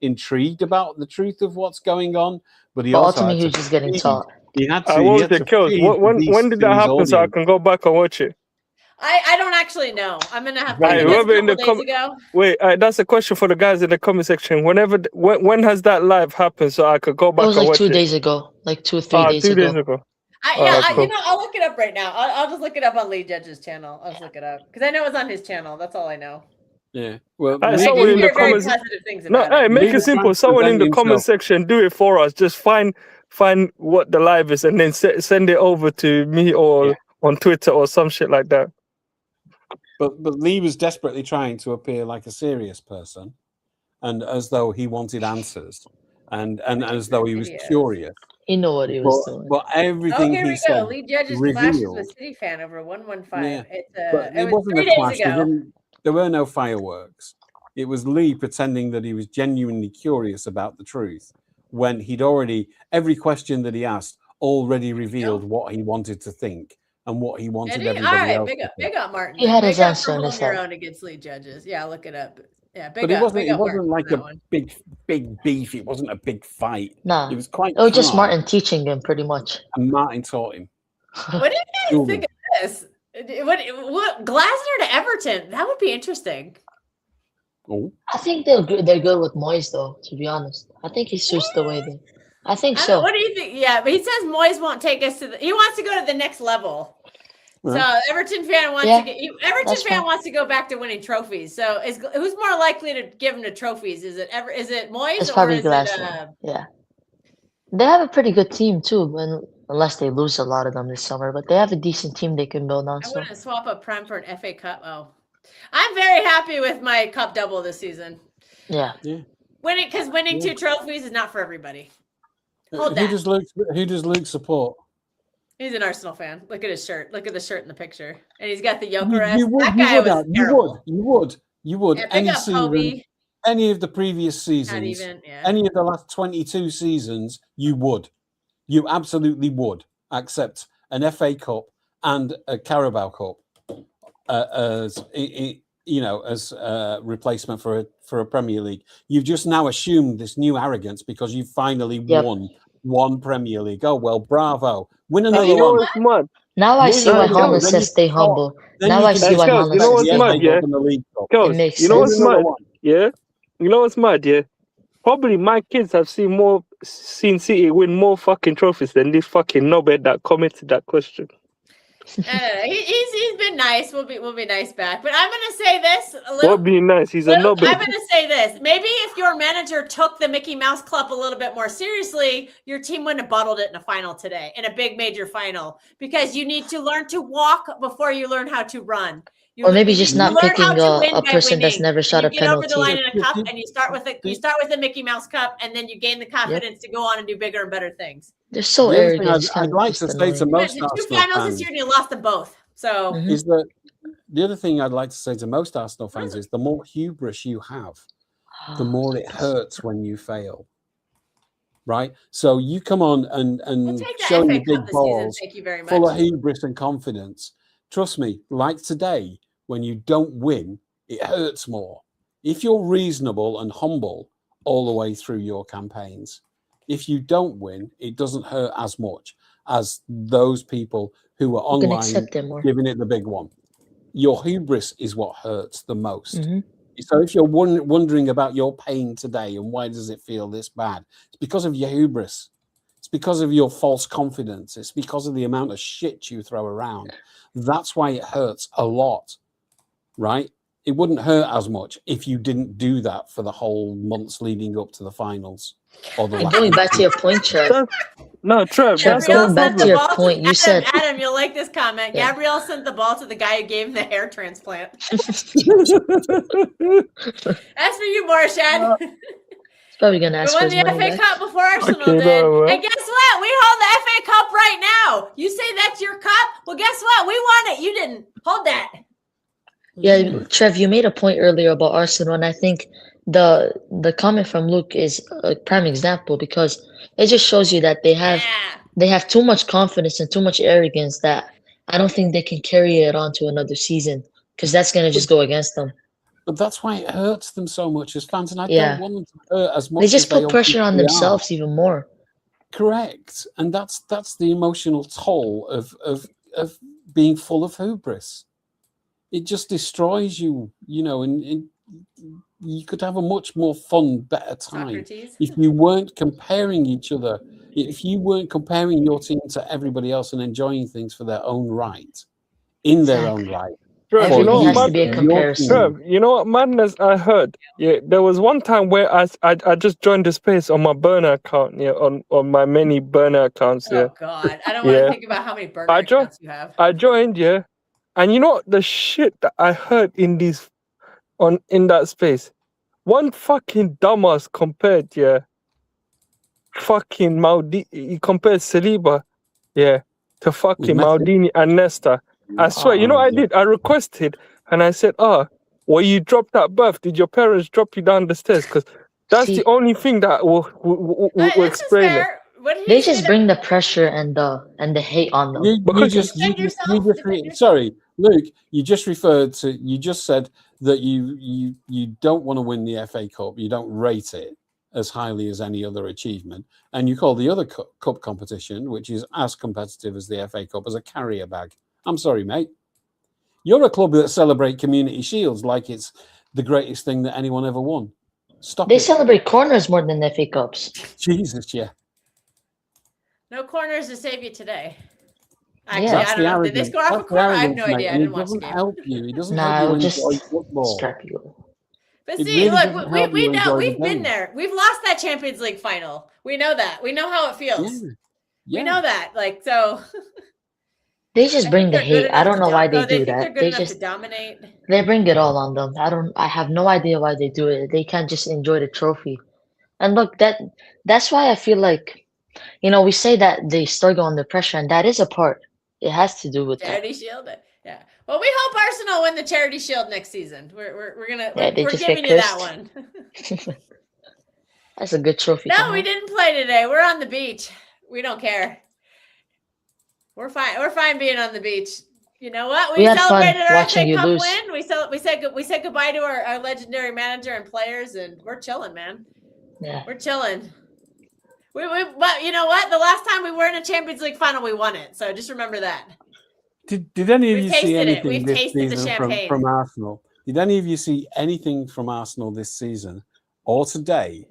intrigued about the truth of what's going on, but he but also ultimately had he was to just getting feed- taught. He had I to. was He had the to kills. feed When did to that his happen? So I audience. can go back and watch it. I don't actually know. I'm gonna have to. Right, I think it was whoever a in the couple days ago. Wait, that's a question for the guys in the comment section. When has that live happened? So I could go It back was and like watch 2 it. days ago, like 2 or 3 days 2 ago. days ago. Cool. I'll look it up right now. I'll just look it up on Lee Judge's channel. I'll just look it up because I know it's on his channel. That's all I know. Yeah. Well, Hey, I someone did in the hear very comments. positive things No, about hey, it. make Lee it was simple. trying to Someone in the present comment himself. section, do it for us. Just find what the live is and then send it over to me or Yeah. on Twitter or some shit like that. But Lee was desperately trying to appear like a serious person, and as though he wanted answers, and as though he was Videos. curious. You know what he was doing. But Oh, everything here he we said, go. Lee Judge's clashes revealed- with City fan over 115. Yeah. It it was wasn't 3 a days clash. ago. There were no fireworks. It was Lee pretending that he was genuinely curious about the truth when he'd already every question that he asked already revealed what he wanted to think and what he wanted All everybody right, else big to up, think. big up, Martin. He had Big his up answer for in his holding your head. own against Lee Judges. Yeah, look it up. Yeah, But it wasn't Martin like for that a one. big beef. It wasn't a big fight. Nah, It was quite it was just calm, Martin teaching him pretty much. and Martin taught him. What do you guys Google. think of this? What Glasner to Everton? That would be interesting. Oh, I think they're good with Moyes though. To be honest, I think he suits the way they. I think so. What do you think? Yeah, but he says Moyes won't take us to he wants to go to the next level. Well. So Everton fan wants Yeah, to get Everton that's fan fine. wants to go back to winning trophies. So who's more likely to give him the trophies? Is it Moyes It's or probably is Glasner. Yeah, they have a pretty good team too, unless they lose a lot of them this summer. But they have a decent team they can build on. I So wouldn't swap a Prem for an FA Cup. Oh, I'm very happy with my cup double this season. yeah, Winning 2 trophies is not for everybody. Hold who that. does Luke support? He's an Arsenal fan. Look at his shirt. Look at the shirt in the picture. And he's got the Jokeres. You would, That guy was terrible. You would. Yeah, Any big up, season, Kobe. any of the previous Not seasons, even, yeah. any of the last 22 seasons, you would. You absolutely would accept an FA Cup and a Carabao Cup as replacement for a Premier League. You've just now assumed this new arrogance because you finally won one Premier League. Oh well, bravo! Win another you know one. what's mad? Now I see why Kels, Holland then says you stay can humble. Then Now you I can see just why Kels, Holland you know says what's stay the FA mad, humble. yeah? Cup and the League Cup. It Kels, makes you know Win what's sense. another mad? one. Yeah? You know what's mad, yeah? Probably my kids have seen City win more fucking trophies than this fucking knobhead that commented that question. He's been nice. We'll be nice back. But I'm gonna say this a What little. being nice? He's a I'm knobhead. going to say this. Maybe if your manager took the Mickey Mouse Club a little bit more seriously, your team wouldn't have bottled it in a final today, in a big major final, because you need to learn to walk before you learn how to run. Or maybe just you not learn how picking to win a by person that's winning. never shot You a get over the line penalty. in a cup, and you start with the Mickey Mouse Cup, and then you gain the confidence to go on and do bigger and better things. They're so The other thing arrogant. It's I'd kind of like just to say to annoying. most The two Arsenal finals this fans year, and you lost them both. So Mhm. is that the other thing I'd like to say to most Arsenal fans is the more hubris you have, the more it hurts when you fail. Right? So you come on and we'll take the showing FA your Cup big this season. balls, Thank you very much. full of hubris and confidence. Trust me, like today, when you don't win, it hurts more. If you're reasonable and humble all the way through your campaigns, if you don't win, it doesn't hurt as much as those people who are You can online accept it more. giving it the big one. Your hubris is what hurts the most. Mhm. So if you're wondering about your pain today and why does it feel this bad, it's because of your hubris. It's because of your false confidence. It's because of the amount of shit you throw around. That's why it hurts a lot, right? It wouldn't hurt as much if you didn't do that for the whole months leading up to the finals. Or the And last going back to week. your point, Trev. No, Trev, Trev, that's Gabrielle going the back sent to the your ball point, you said Adam, you'll like this comment. Yeah. Gabrielle sent the ball to the guy who gave him the hair transplant. That's for you, Marshan. it's probably gonna We ask for won his the money FA back. Cup before Arsenal Okay, did. no, well. And guess what? We hold the FA Cup right now. You say that's your cup? Well, guess what? We won it. You didn't. Hold that. Yeah, Trev, you made a point earlier about Arsenal, and I think the comment from Luke is a prime example because it just shows you that they have too much confidence and too much arrogance that I don't think they can carry it on to another season because that's gonna just go against them. But that's why it hurts them so much as fans, and I Yeah. don't want them to hurt as much. They just as they put pressure on ultimately are. themselves even more. Correct, and that's the emotional toll of being full of hubris. It just destroys you, and you could have a much more fun, better time Socrates. if you weren't comparing each other. If you weren't comparing your team to everybody else and enjoying things for their own right, in their own Exactly. right. Trev, For you know Everything what has you, to be a your comparison. team. Trev, you know what madness I heard? Yeah, there was one time where I just joined the space on my burner account, yeah, on my many burner accounts, yeah. Oh, God. I don't want to Yeah. think about how many burner I jo- accounts you have. I joined, yeah. And you know what the shit that I heard in that space? One fucking dumbass compared, yeah. Fucking Maldini, he compared Saliba, yeah, to fucking Messi? Maldini and Nesta. I swear, you know what I did? I requested and I said, well, you dropped that birth. Did your parents drop you down the stairs? Because that's See, the only thing that will This is explain it. fair. What did they he say just to- bring the pressure and the hate on them. You Because- just Defend yourself. sorry, Luke. You just said that you don't want to win the FA Cup. You don't rate it as highly as any other achievement, and you call the other cup competition, which is as competitive as the FA Cup, as a carrier bag. I'm sorry, mate. You're a club that celebrate Community Shields like it's the greatest thing that anyone ever won. Stop They it. celebrate corners more than FA Cups. Jesus, yeah. No corners to save you today. Yeah. Actually, That's I the don't know. Did they arrogance. score off a That's the corner? I have arrogance, no mate, idea. I and didn't it watch the doesn't game. help you. It doesn't Nah, help you it'll just enjoy football. scrap you. But It see, really look, doesn't help we you know enjoy the we've been game. there. We've lost that Champions League final. We know that. We know how it feels. Yeah. We know that. Like, so They just I bring think the they're good hate. I enough don't to know why dom- they do think that. they're good They enough just to dominate. they bring it all on them. I have no idea why they do it. They can't just enjoy the trophy. And look, that's why I feel like, we say that they struggle under pressure, and that is a part. It has to do with that. Charity Shield. Yeah. Well, we hope Arsenal win the Charity Shield next season. We're gonna Yeah, they we're just giving get you that cursed. one. That's a good trophy. to No, we have. didn't play today. We're on the beach. We don't care. We're fine. We're fine being on the beach. You know what? We had fun celebrated our watching FA you Cup lose. win. We said goodbye to our legendary manager and players, and we're chilling, man. Yeah. We're chilling. But you know what? The last time we were in a Champions League final, we won it. So just remember that. Did any of We've you tasted see it. anything We've this tasted the season champagne. from Arsenal? Did any of you see anything from Arsenal this season or today,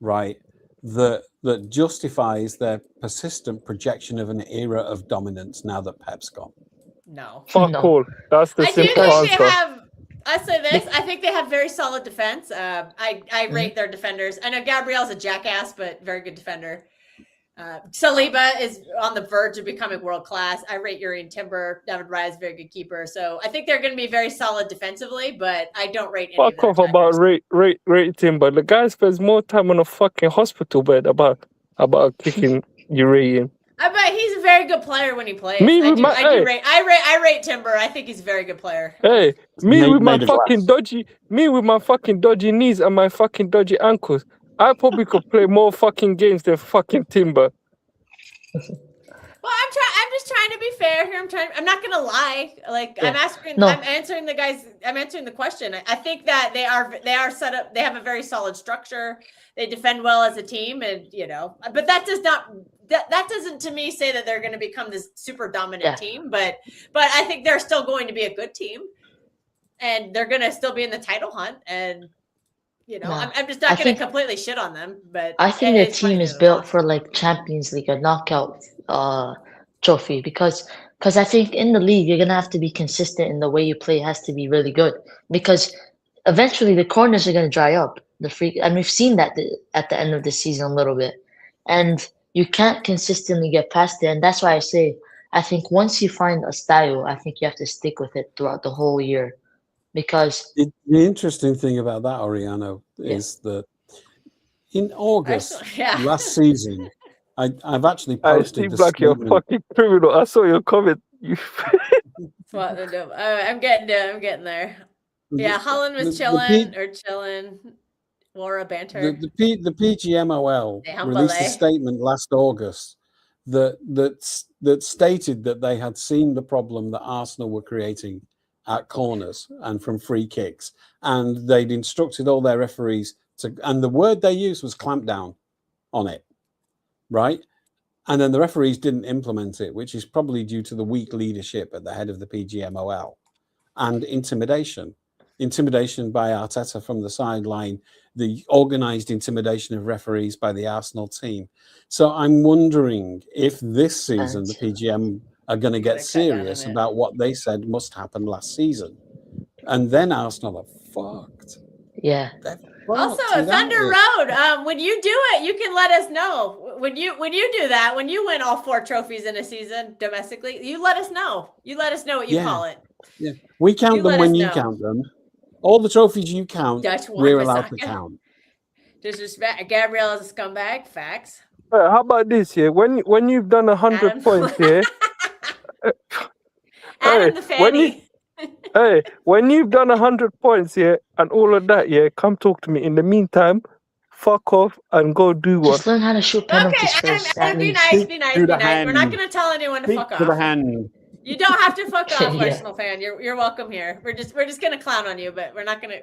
right, that justifies their persistent projection of an era of dominance now that Pep's gone? No. Fuck No. all. That's the I do simple think they answer. have. I say this. I think they have very solid defense. I rate their defenders. I know Gabriel's a jackass, but very good defender. Saliba is on the verge of becoming world class. I rate Urian Timber. David Raya is a very good keeper. So I think they're going to be very solid defensively, but I don't rate any Fuck of their off about attackers. rating, but the guy spends more time on a fucking hospital bed about kicking Urian. I bet he's a very good player when he plays. Me I with do, my- I do hey. rate. I rate Timber. I think he's a very good player. Hey, me Made- with my made of fucking glass. dodgy knees and my fucking dodgy ankles, I probably could play more fucking games than fucking Timber. Well, I'm just trying to be fair here. I'm not gonna lie. Like Yeah. I'm answering the question. I think that they are set up. They have a very solid structure. They defend well as a team, and but that doesn't to me say that they're going to become this super dominant team. But I think they're still going to be a good team, and they're going to still be in the title hunt. And I'm just not going to completely shit on them. But I think their team is built for like Champions League or knockout trophy because I think in the league you're gonna have to be consistent in the way you play. It has to be really good because eventually the corners are gonna dry up. And we've seen that at the end of the season a little bit, and you can't consistently get past it. And that's why I say I think once you find a style, I think you have to stick with it throughout the whole year because The interesting thing about that, Oriano, is that in August last season, I've actually I posted seem the like you're a statement. fucking criminal. I saw your comment. You What they're doing. I'm getting there. Yeah, Holland was the chilling. Laura banter. The PGMOL released a statement last August that stated that they had seen the problem that Arsenal were creating at corners and from free kicks, and they'd instructed all their referees and the word they used was clamp down on it, right? And then the referees didn't implement it, which is probably due to the weak leadership at the head of the PGMOL and intimidation by Arteta from the sideline, the organised intimidation of referees by the Arsenal team. So I'm wondering if this season the PGM are going to get serious about what they said must happen last season. And then Arsenal are fucked. Yeah. Also, Thunder Road, when you do it, you can let us know. When you do that, when you win all 4 trophies in a season domestically, you let us know. You let us know what you call it. Yeah, we count them when you count them. All the trophies you count, we're allowed to count. Disrespect. Gabriel is a scumbag. Facts. how about this? Yeah, when you've done 100 points, yeah. Adam the Fanny. When you've done 100 points, yeah, and all of that, yeah, come talk to me. In the meantime, fuck off and go do one. Just learn how to shoot penalties first. Adam, be nice. Be nice. We're not going to tell anyone to fuck off. To the hand. You don't have to fuck off, Arsenal fan. You're welcome here. We're just gonna clown on you, but we're not gonna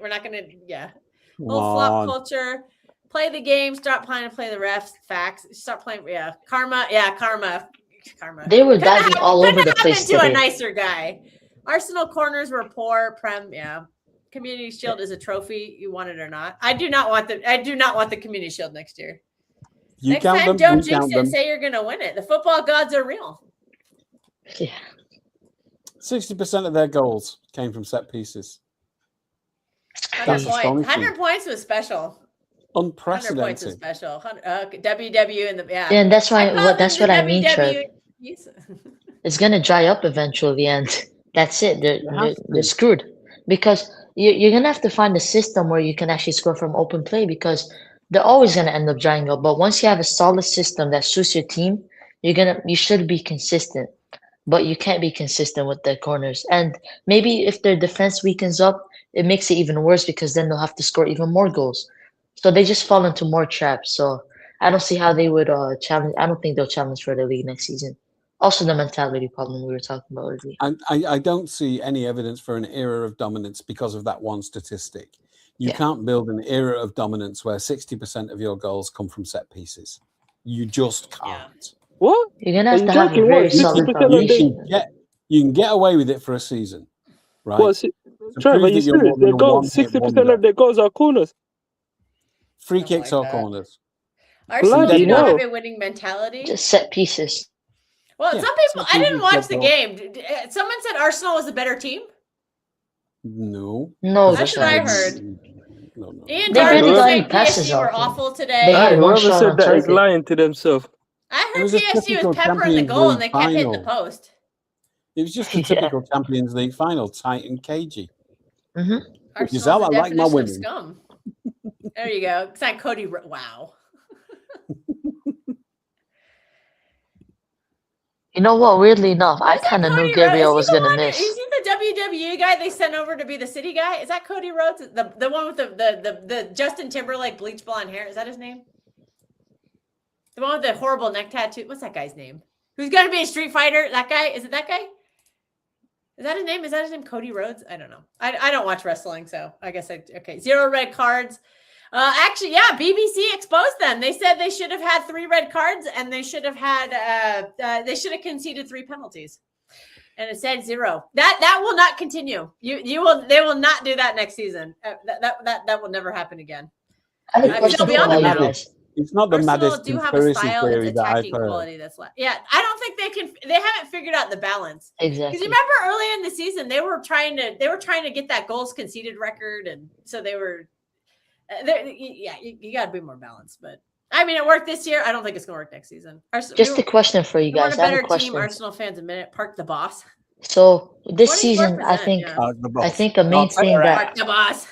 Whole flop culture. Play the game. Stop playing to play the refs. Facts. Stop playing. Yeah, karma. They were diving all over the place to today. a nicer guy. Arsenal corners were poor. Community Shield is a trophy. You want it or not? I do not want the Community Shield next year. Next time, don't jinx it and say you're gonna win it. The football gods are real. Yeah. 60% of their goals came from set pieces. 100 points. 100 points was special. Unprecedented. 100 points was special. WW and and that's what I mean, Trev. It's gonna dry up eventually, and that's it. They're screwed because you're gonna have to find a system where you can actually score from open play because they're always gonna end up drying up. But once you have a solid system that suits your team, you should be consistent. But you can't be consistent with the corners. And maybe if their defense weakens up, it makes it even worse because then they'll have to score even more goals. So they just fall into more traps. So I don't see how they would challenge. I don't think they'll challenge for the league next season. Also, the mentality problem we were talking about earlier. I don't see any evidence for an era of dominance because of that one statistic. You Yeah. can't build an era of dominance where 60% of your goals come from set pieces. You just Yeah. can't. What? You're gonna Are have you to have a joking? very What? solid 60% of You the foundation. can get away with it for a season, right? what? To Trav, are prove you that you're more serious? than Their a goals, one-hit 60% wonder. of their goals are corners. Free Don't kicks like or that. corners. Arsenal Bloody do not hell. have a winning mentality. Just set pieces. Well, Yeah, some people, set I didn't pieces, watch dead the ball. game. Someone said Arsenal was a better team. No. No, That's what I heard. No. Ian They Darby barely was got saying any passes PSG were off them. awful They today. had one Whoever shot said on that is target. lying to themselves. I It heard was a PSG was typical peppering the Champions goal and League they kept hitting the final. post. It was just a Yeah. typical Champions League final, tight and cagey. Hmm. Which is Arsenal's how the I like my definition of women. scum. There you go. It's not Cody. Wow. You know what? Weirdly enough, I Is that kind of knew Cody Gabriel Rhodes? was Is he the gonna one? miss. Is he the WWE guy they sent over to be the city guy? Is that Cody Rhodes? The one with the Justin Timberlake bleach blonde hair? Is that his name? The one with the horrible neck tattoo. What's that guy's name? Who's gonna be a Street Fighter? That guy? Is it that guy? Is that his name? Is that his name? Cody Rhodes? I don't know. I don't watch wrestling, so I guess okay. 0 red cards. Actually, yeah, BBC exposed them. They said they should have had 3 red cards and they should have had they should have conceded 3 penalties. And it said 0. That will not continue. They will not do that next season. That will never happen again. I have a Because question they'll be for on the all you medal. guys. It's not the Arsenal maddest do have a conspiracy style. theory It's that I've attacking heard. quality that's left. Yeah, I don't think they haven't figured out the balance. Because Exactly. you remember early in the season they were trying to get that goals conceded record, and so they were. You got to be more balanced. But I mean, it worked this year. I don't think it's going to work next season. Just a question for you We want guys. a I have better a question. team. Arsenal fans a minute. Park the boss. So this season, 24%, I think yeah. I think a main thing Park that the boss.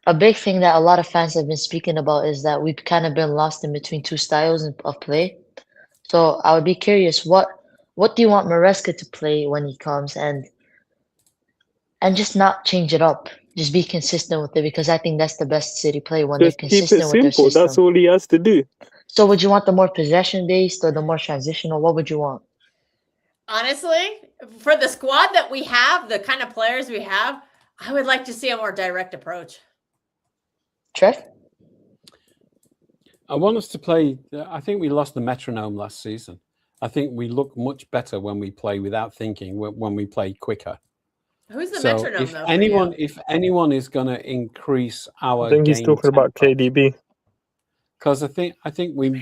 a big thing that a lot of fans have been speaking about is that we've kind of been lost in between 2 styles of play. So I would be curious, what do you want Maresca to play when he comes, and just not change it up, just be consistent with it, because I think that's the best City play when they're Just keep it consistent with their simple. That's system. all he has to do. So would you want the more possession based or the more transitional? What would you want? Honestly, for the squad that we have, the kind of players we have, I would like to see a more direct approach. Trev? I want us to play. I think we lost the metronome last season. I think we look much better when we play without thinking, when we play quicker. Who's the So metronome if though? anyone is going to increase our I think he's game talking about tempo, KDB. because I think when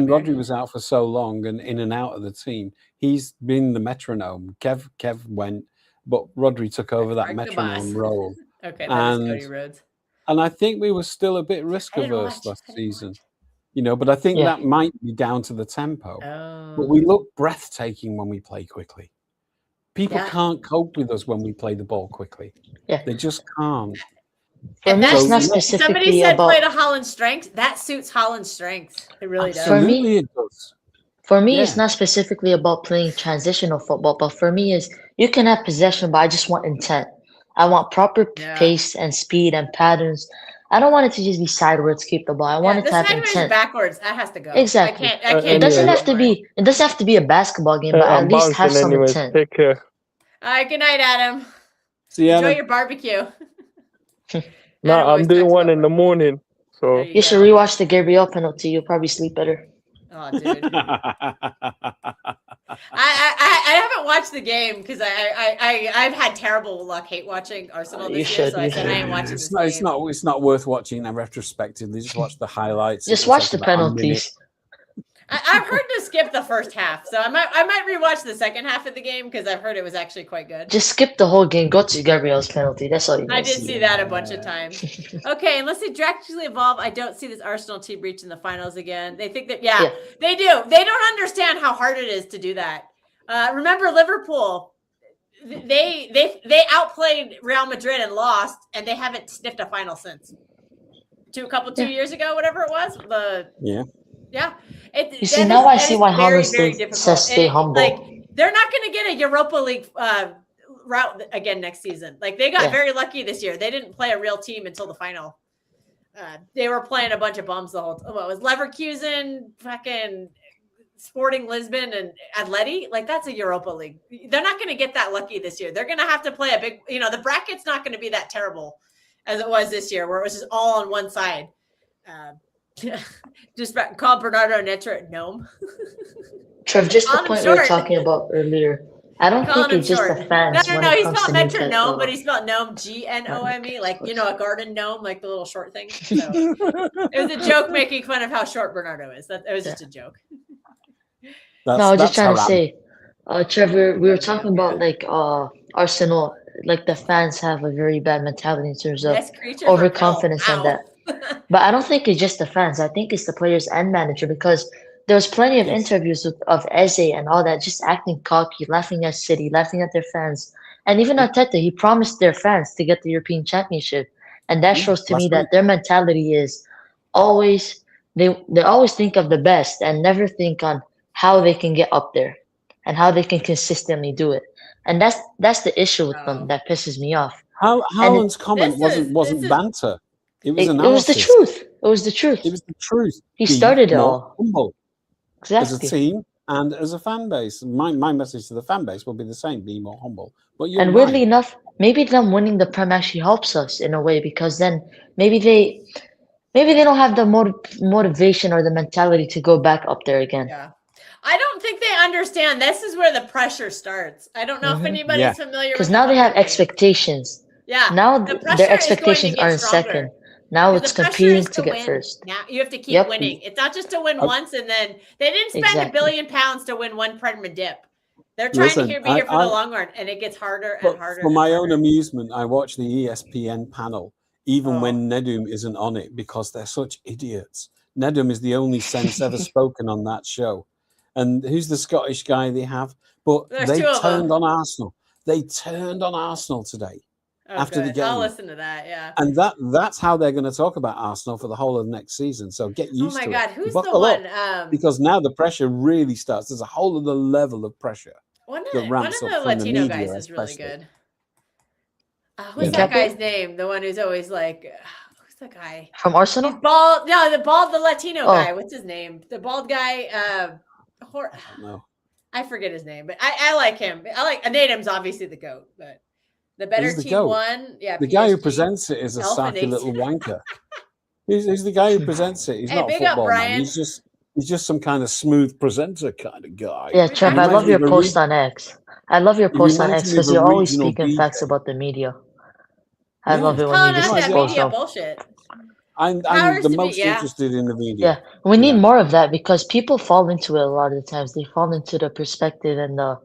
Rodri was out for so long and in and out of the team, he's been the metronome. Kev went, but Rodri took over that Greg the boss. metronome role. Okay, that is And Cody Rhodes. And I think we were still a bit risk I didn't averse watch. last I didn't season, watch. but I think Yeah. that might be down to the tempo. But Oh. we look breathtaking when we play quickly. People Yeah. can't cope with us when we play the ball quickly. Yeah. They just can't. For And me, that's it's not somebody specifically Somebody said about. play to Holland's strengths. That suits Holland's strengths. It really does. For me- Absolutely, it does. For me, it's Yeah. not specifically about playing transitional football, but for me, is you can have possession, but I just want intent. I want proper Yeah. pace and speed and patterns. I don't want it to just be sideways, keep the ball. I want it the to have sideways intent. backwards. That has to go. Exactly. I can't. It doesn't Yeah. have to be. It doesn't have to be a basketball game, but I'm at least have bouncing some anyways. intent. Take care. All right. Good night, Adam. See, Enjoy Adam? your barbecue. No, Adam always I'm doing texts one in over. the morning. So There You should rewatch the Gabriel penalty. You'll probably sleep better. Oh, dude. I haven't watched the game because I've had terrible luck hate watching Arsenal You this year. should, So I you said I should. ain't watching this it's game. not worth watching that retrospectively. Just watch the highlights. Just It'll watch take the about a minute. penalties. I've heard to skip the first half, so I might rewatch the second half of the game because I've heard it was actually quite good. Just skip the whole game. Go to Gabriel's penalty. That's all you I need to did see. see that a bunch of times. Okay, unless they drastically evolve, I don't see this Arsenal team reaching the finals again. They think that, yeah, they do. They don't understand how hard it is to do that. Remember Liverpool? They outplayed Real Madrid and lost, and they haven't sniffed a final since. 2 years ago, whatever it was. Yeah. You see, now I see why Holland says stay humble. Like, they're not going to get a Europa League route again next season. Like, they got very lucky this year. They didn't play a real team until the final. They were playing a bunch of bums the whole time. What was Leverkusen, fucking Sporting Lisbon and Atleti, like that's a Europa League. They're not going to get that lucky this year. They're going to have to play a big, the bracket's not going to be that terrible as it was this year, where it was just all on one side. Just call Bernardo Neto gnome. Trev, just the Call him point we were short. talking about earlier. I don't Calling think him it's just short. the fans. No, when it he comes spelled to metronome, Newcastle. but he spelled gnome Gnome, like a garden gnome, like the little short thing. So it was a joke making fun of how short Bernardo is. It was just a joke. No, I was just trying to how say, Trevor, we were talking about like Arsenal, like the fans have a very bad mentality in terms of Yes, creature overconfidence and that. that. But I don't think it's just the fans. I think it's the players and manager, because there was plenty of Yes. interviews of Eze and all that, just acting cocky, laughing at City, laughing at their fans. And even Arteta, he promised their fans to get the European Championship. And that Yeah, shows to last me week. that their mentality is always, they always think of the best and never think on how they can get up there and how they can consistently do it. And that's the issue with Oh. them that pisses me off. Haaland's comment this is- wasn't this is- banter. It was It was analysis. the truth. It was the truth. It was the truth. He Be started it more all. humble as a Exactly. team and as a fan base. My message to the fan base will be the same: be more humble. But you're And weirdly right. enough, maybe them winning the Prem actually helps us in a way, because then maybe they don't have the motivation or the mentality to go back up there again. Yeah. I don't think they understand. This is where the pressure starts. I don't know if Mhm. anybody's Yeah. familiar with Because now they the have Hunger Games. expectations. Yeah. Now the pressure their is going to expectations get aren't stronger. second. Now Because it's the pressure competing is to get win. first. Now you have to keep Yep. winning. It's not just to win I- once and then they didn't spend Exactly. £1 billion to win one Premier Dip. They're trying Listen, to be here for I- the long run, and it gets harder and But harder. for and my harder. own amusement, I watch the ESPN panel, even Oh. when Nedum isn't on it, because they're such idiots. Nedum is the only sense ever spoken on that show. And who's the Scottish guy they have? But There's they two of them. turned on Arsenal. They turned on Arsenal today. Oh, after the good. I'll game. listen to that. Yeah. And that's how they're going to talk about Arsenal for the whole of next season. So get Oh used my to God, it. who's the Buckle up, one? because now the pressure really starts. There's a whole other level of pressure. One that of ramps the up from the Latino media, guys is really especially. good. Who's Yeah. that guy's name? The one who's always like, who's the guy? From He's Arsenal? bald. No, the Latino Oh. guy. What's his name? The bald guy. No. I forget his name, but I like him. I like Natum's obviously the GOAT, but the better Who's the team GOAT? won. Yeah, The guy who PSG. presents it is a Elephant sarky Ace. little wanker. Who's the guy who presents it? He's Hey, not a big up, football man. Brian. He's just some kind of smooth presenter kind of guy. Yeah, He Trev, I reminds love me your of a post re- on X. I love your He post on reminds X me of because a you're always regional speaking facts DJ. about the media. I Yeah. love it when Calling you us just that expose media them. bullshit. I'm Powers the to be- most yeah. interested in the media. Yeah, we need Yeah. more of that because people fall into it a lot of the times. They fall into the perspective and the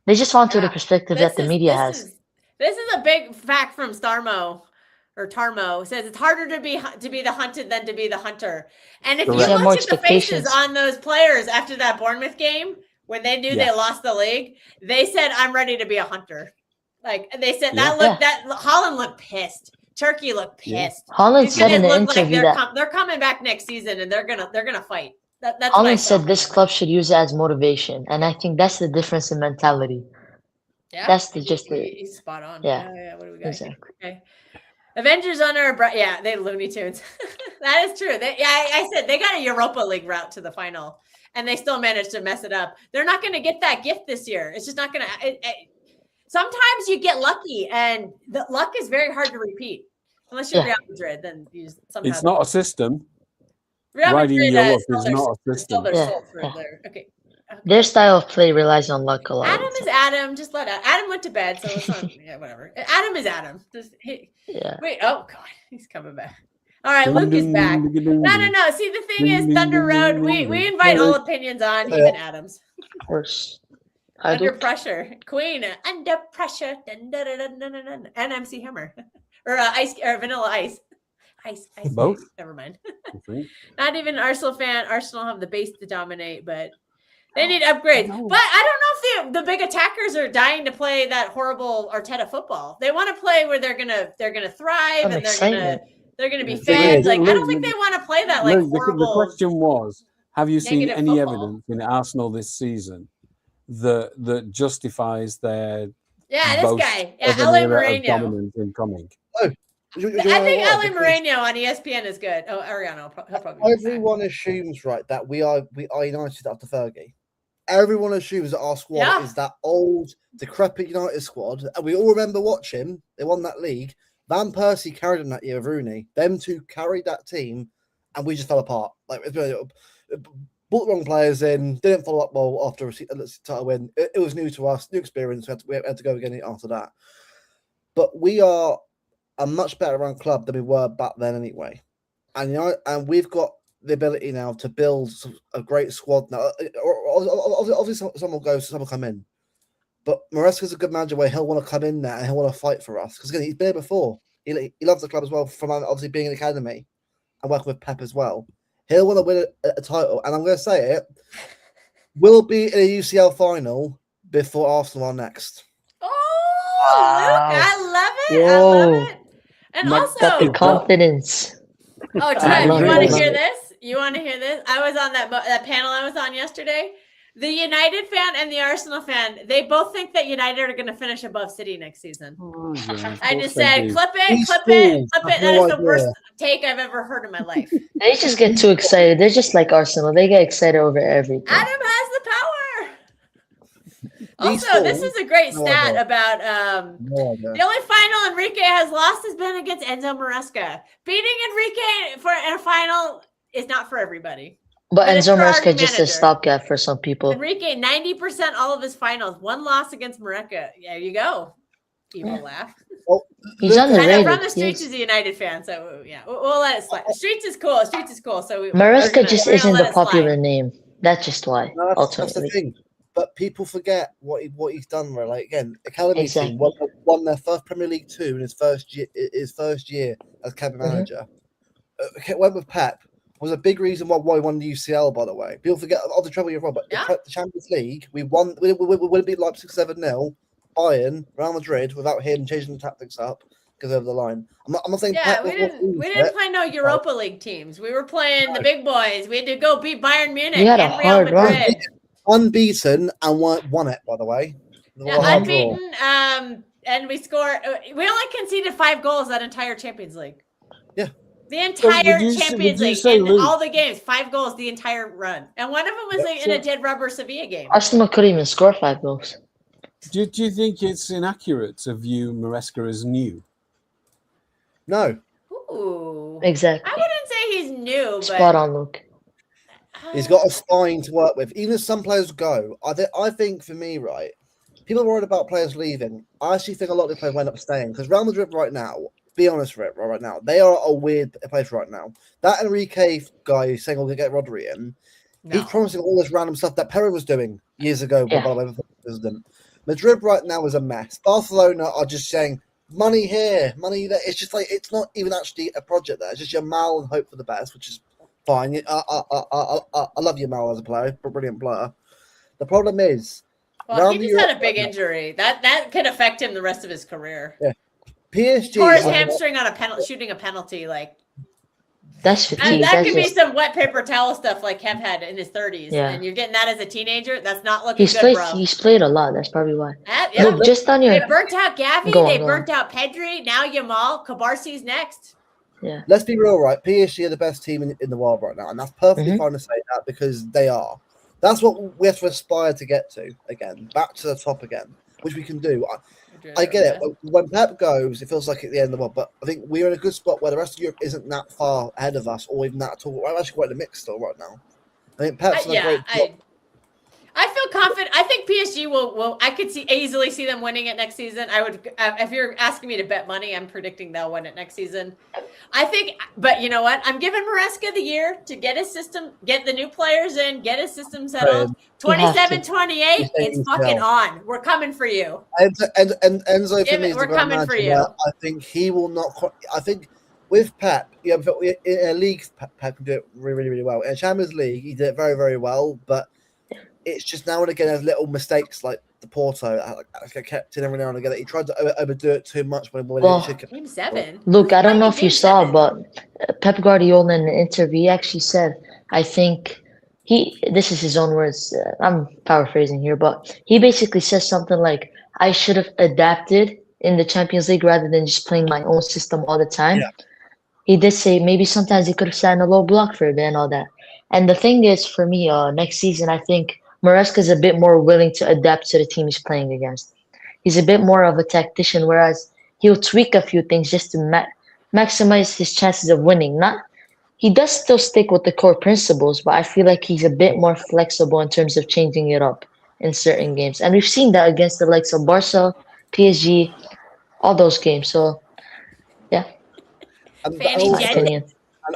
they just fall into the Yeah. perspective that the media has. This is a big fact from Starmo or Tarmo. It says it's harder to be the hunted than to be the hunter. And if Correct. you You have more look at the faces expectations. on those players after that Bournemouth game, when they knew they Yes. lost the league, they said, "I'm ready to be a hunter." Like they said, Yeah. that Holland looked pissed. Turkey looked Yeah. pissed. Holland These said guys in the look like interview that they're coming back next season and they're gonna fight. That's what I Holland said felt. this club should use it as motivation, and I think that's the difference in mentality. Yeah, That's just the he's spot on. yeah. Yeah. What do we got? Exactly. Okay. Avengers on our yeah, they Looney Tunes. That is true. I said they got a Europa League route to the final, and they still managed to mess it up. They're not going to get that gift this year. It's just not going to. Sometimes you get lucky, and the luck is very hard to repeat. Unless you're Yeah. Real Madrid, then you just somehow. It's not a system. Real riding Madrid, your luck stole is their- not a stole system. their Yeah, soul for yeah. their- okay. Their style of play relies on luck a lot. Adam is Adam. Just let Adam went to bed, so it's not yeah, whatever. Adam is Adam. Just Yeah. wait. Oh God, he's coming back. All right, Luke is back. No. See, the thing is, Thunder Road. We invite all opinions on, even Adam's. Of course. Under Hadoop. pressure, Queen. Under pressure. Dun, dun, dun, dun, dun, dun, dun. And MC Hammer, or ice or Vanilla Ice. Ice. Both? Never mind. I think. Not even an Arsenal fan. Arsenal have the base to dominate, but they need upgrades. No. But I don't know if the big attackers are dying to play that horrible Arteta football. They want to play where they're gonna thrive Some and excitement. they're gonna be Yeah. fans. Yeah, Like I don't look, think they want to play that like Look, the horrible. question was, have you seen negative any football. evidence in Arsenal this season that justifies their Yeah, this boast guy. Yeah, of an LA era of Moreno. dominance incoming? I think Ali Moreno on ESPN is good. Oh, Ariano, he'll probably be back. Everyone assumes, right, that we are United after Fergie. Everyone assumes that our squad is that old, decrepit United squad, and we all remember watching. They won that league. Van Persie carried them that year with Rooney. Them two carried that team, and we just fell apart. Like, brought the wrong players in, didn't follow up well after a title win. It was new to us, new experience. We had to go again after that. But we are a much better run club than we were back then anyway. And and we've got the ability now to build a great squad now. Obviously, some will go, some will come in. But Maresca's a good manager where he'll want to come in there and he'll want to fight for us. Because again, he's been here before. He loves the club as well from obviously being in the academy and working with Pep as well. He'll want to win a title. And I'm going to say it, we'll be in a UCL final before Arsenal are next. Oh, Luke, I love it. Whoa. I love it. And Got the also, confidence. oh, Trev, you love want it. to hear this? You want to hear this? I was on that panel I was on yesterday. The United fan and the Arsenal fan, they both think that United are going to finish above City next season. Oh, yeah, of I course just they said, do. clip it, These clip it, fools clip it. have That no is the idea. worst take I've ever heard in my life. They just get too excited. They're just like Arsenal. They get excited over everything. Adam has the power. These Also, this fools, is a great no stat idea. about No idea. the only final Enrique has lost has been against Enzo Maresca. Beating Enrique in a final is not for everybody. But But it's Enzo for our Maresca just a manager. stopgap for some people. Enrique, 90% all of his finals. One loss against Maresca. There you go. Evil Yeah. laugh. He's I know underrated. from the streets He's- is a United fan, so yeah, we'll let it slide. Streets is cool. Streets is cool. So Maresca just we're gonna isn't let the it slide. popular name. That's just why. No, that's the ultimately, thing. But people forget what he's done. Right? Like again, academy Exactly. team won their first Premier League 2 in his first year as academy Mhm. manager. Went with Pep was a big reason why he won the UCL. By the way, people forget all the trouble you're from. But Yeah. the Champions League, we won. We beat Leipzig 7-0, Bayern, Real Madrid without him changing the tactics up because over the line. I'm not saying Yeah, Pep we was didn't play no Europa League teams. We were playing the big boys. We had to go beat Bayern Munich We had a and Real hard run. Madrid. unbeaten and won it. By the way, Yeah, Well, hard draw. unbeaten. And we scored. We only conceded 5 goals that entire Champions League. Yeah. The entire would you Champions League say, in Luke- all the games, 5 goals the entire run, and one of them was Yeah, in a dead rubber Sevilla game. Arsenal couldn't even score 5 goals. Do you think it's inaccurate to view Maresca as new? No, Ooh, Exactly. I wouldn't say he's new, but Spot on, Luke. he's got a spine to work with. Even if some players go, I think for me, right, people are worried about players leaving. I actually think a lot of the players end up staying because Real Madrid right now, be honest with it, right now, they are a weird place right now. That Enrique guy who's saying we're going to get Rodri in, he's promising all this random stuff that Perry was doing years ago, Yeah. by the way, before he was president. Madrid right now is a mess. Barcelona are just saying, money here, money there. It's just like, it's not even actually a project there. It's just Yamal and hope for the best, which is fine. I love Yamal as a player, a brilliant player. The problem is, Well, round he the just had a Euro- big injury that could affect him the rest of his career. PSG. Tore his are- hamstring on a penalty, shooting a penalty. Like That's fatigue. that That's could be just, some wet paper towel stuff, like Kev had in his 30s. Yeah. And you're getting that as a teenager. That's not looking he's good, played. bro. He's played a lot. That's probably why. Yeah. Look, just on your. They burnt out Gavi. Go on, They go burnt out Pedri. Now Yamal. Kabarsi's next. Yeah. Let's be real, right? PSG are the best team in the world right now, and that's perfectly Mhm. fine to say that because they are. That's what we have to aspire to get to again, back to the top again, which we can do. I get it. When Pep goes, it feels like at the end of the world, but I think we're in a good spot where the rest of Europe isn't that far ahead of us, or even that at all. I'm actually quite in the mix still right now. I think Pep's done a great job. I feel confident. I think PSG will. I could easily see them winning it next season. I would. If you're asking me to bet money, I'm predicting they'll win it next season. I think, but you know what? I'm giving Maresca the year to get his system, get the new players in, get his system settled. 27, 28, it's fucking on. We're coming for you. And Enzo for me is We're the grand coming for manager you. where I think he will not. I think with Pep, in a league, Pep can do it really, really well. In a Champions League, he did it very, very well, but it's just now and again there's little mistakes like the Porto I kept in every now and again. He tried to overdo it too much when Well, he should. Game 7. Luke, I don't know if you Game saw, 7. but Pep Guardiola in an interview he actually said, I think this is his own words. I'm paraphrasing here, but he basically says something like, I should have adapted in the Champions League rather than just playing my own system all the time. Yeah. He did say maybe sometimes he could have sat in a low block for a bit and all that. And the thing is, for me, next season, I think Maresca's a bit more willing to adapt to the team he's playing against. He's a bit more of a tactician, whereas he'll tweak a few things just to maximize his chances of winning. He does still stick with the core principles, but I feel like he's a bit more flexible in terms of changing it up in certain games. And we've seen that against the likes of Barca, PSG, all those games. So, yeah, And, Fanny my Jen. opinion.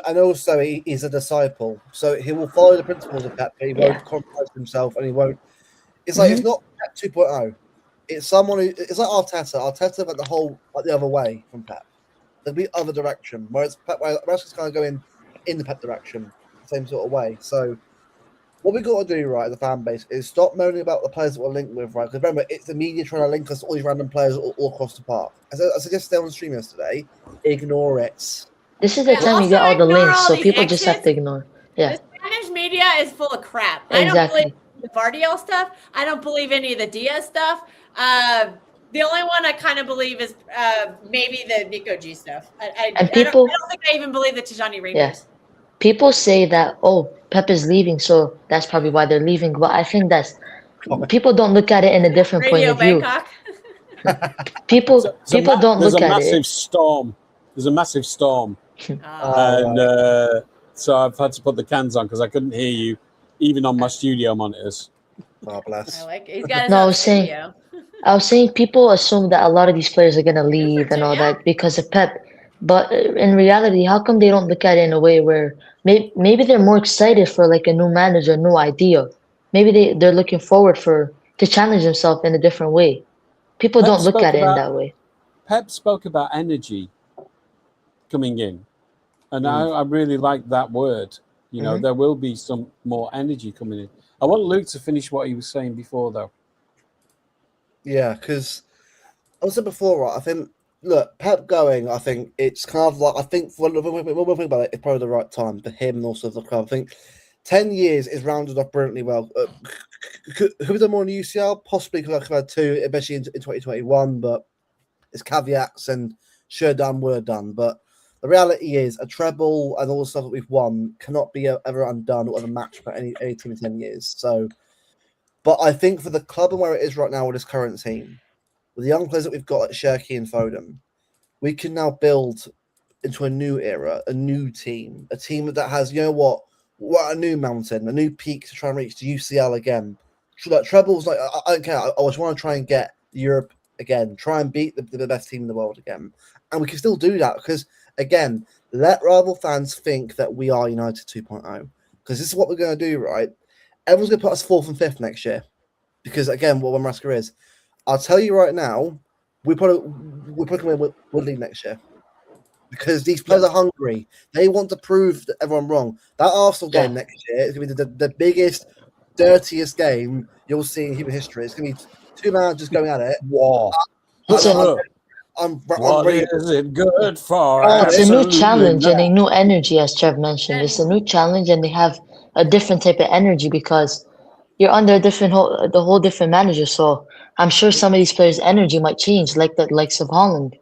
and also, he's a disciple, so he will follow the principles of Pep. But he won't compromise himself, and he won't. It's like it's not Pep 2.0. It's someone who it's like Arteta. Arteta went the other way from Pep. There'll be other direction, whereas Maresca's kind of going in the Pep direction, same sort of way. So, what we got to do, right, as a fan base, is stop moaning about the players that we're linked with, right? Because remember, it's the media trying to link us to all these random players all across the park. As I suggested on the stream yesterday, ignore it. This is the Yeah, time you also get all the ignore links, all so these people just have exits. to ignore. Yeah, The Spanish media is full of crap. I don't exactly. believe the Vardiel stuff. I don't believe any of the Diaz stuff. The only one I kind of believe is maybe the Nico G stuff. I don't think I even believe the Tijani Rangers. Yeah. People say that, oh, Pep is leaving, so that's probably why they're leaving. But I think people don't look at it in a different point Radio of view. Bangkok. People don't look at There's a massive it. storm. There's a massive storm. And so I've had to put the cans on because I couldn't hear you, even on my studio monitors. Oh, bless. I like he's got his No, I own was saying- studio. I was saying people assume that a lot of these players are going to leave and all yeah. that because of Pep. But in reality, how come they don't look at it in a way where maybe they're more excited for like a new manager, a new idea? Maybe they're looking forward to challenge themselves in a different way. People Pep don't look spoke at it in about- that way. Pep spoke about energy coming in, and I really like that word. You know, there will be some more energy coming in. I want Luke to finish what he was saying before, though. Yeah, because I said before, right? I think look, Pep going. I think it's kind of like when we think about it, it's probably the right time for him and also the club. I think 10 years is rounded off brilliantly well. Who was done more in the UCL? Possibly because I've had two, especially in 2021, but it's caveats and sure done, were done. But the reality is a treble and all the stuff that we've won cannot be ever undone or ever matched by any team in 10 years. So, but I think for the club and where it is right now with this current team, with the young players that we've got like Shirky and Foden, we can now build into a new era, a new team, a team that has, you know what a new mountain, a new peak to try and reach the UCL again. Like trebles, like I don't care. I just want to try and get Europe again, try and beat the best team in the world again, and we can still do that because again, let rival fans think that we are United 2.0 because this is what we're going to do, right? Everyone's going to put us 4th and 5th next year because again, what Maresca is. I'll tell you right now, we're probably going to win league next year because these players are hungry. They want to prove that everyone wrong. That Arsenal game next year is going to be the biggest, dirtiest game you'll see in human history. It's going to be two managers going at it. Wow. I'm what ready. is it good for? It's a new Absolutely challenge and not. a new energy, as Trev mentioned. It's a new challenge, and they have a different type of energy because you're under the whole different manager. So I'm sure some of these players' energy might change, like the likes of Holland.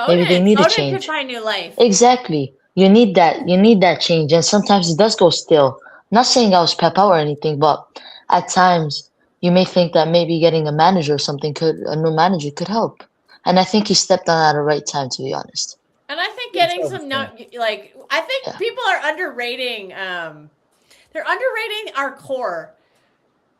Maybe they need a Foden change. could find new life. Exactly. You need that. You need that change, and sometimes it does go still. Not saying I was Pep out or anything, but at times you may think that maybe getting a manager or something a new manager could help. And I think he stepped on at the right time, to be honest. And I think getting some I think people are underrating. They're underrating our core.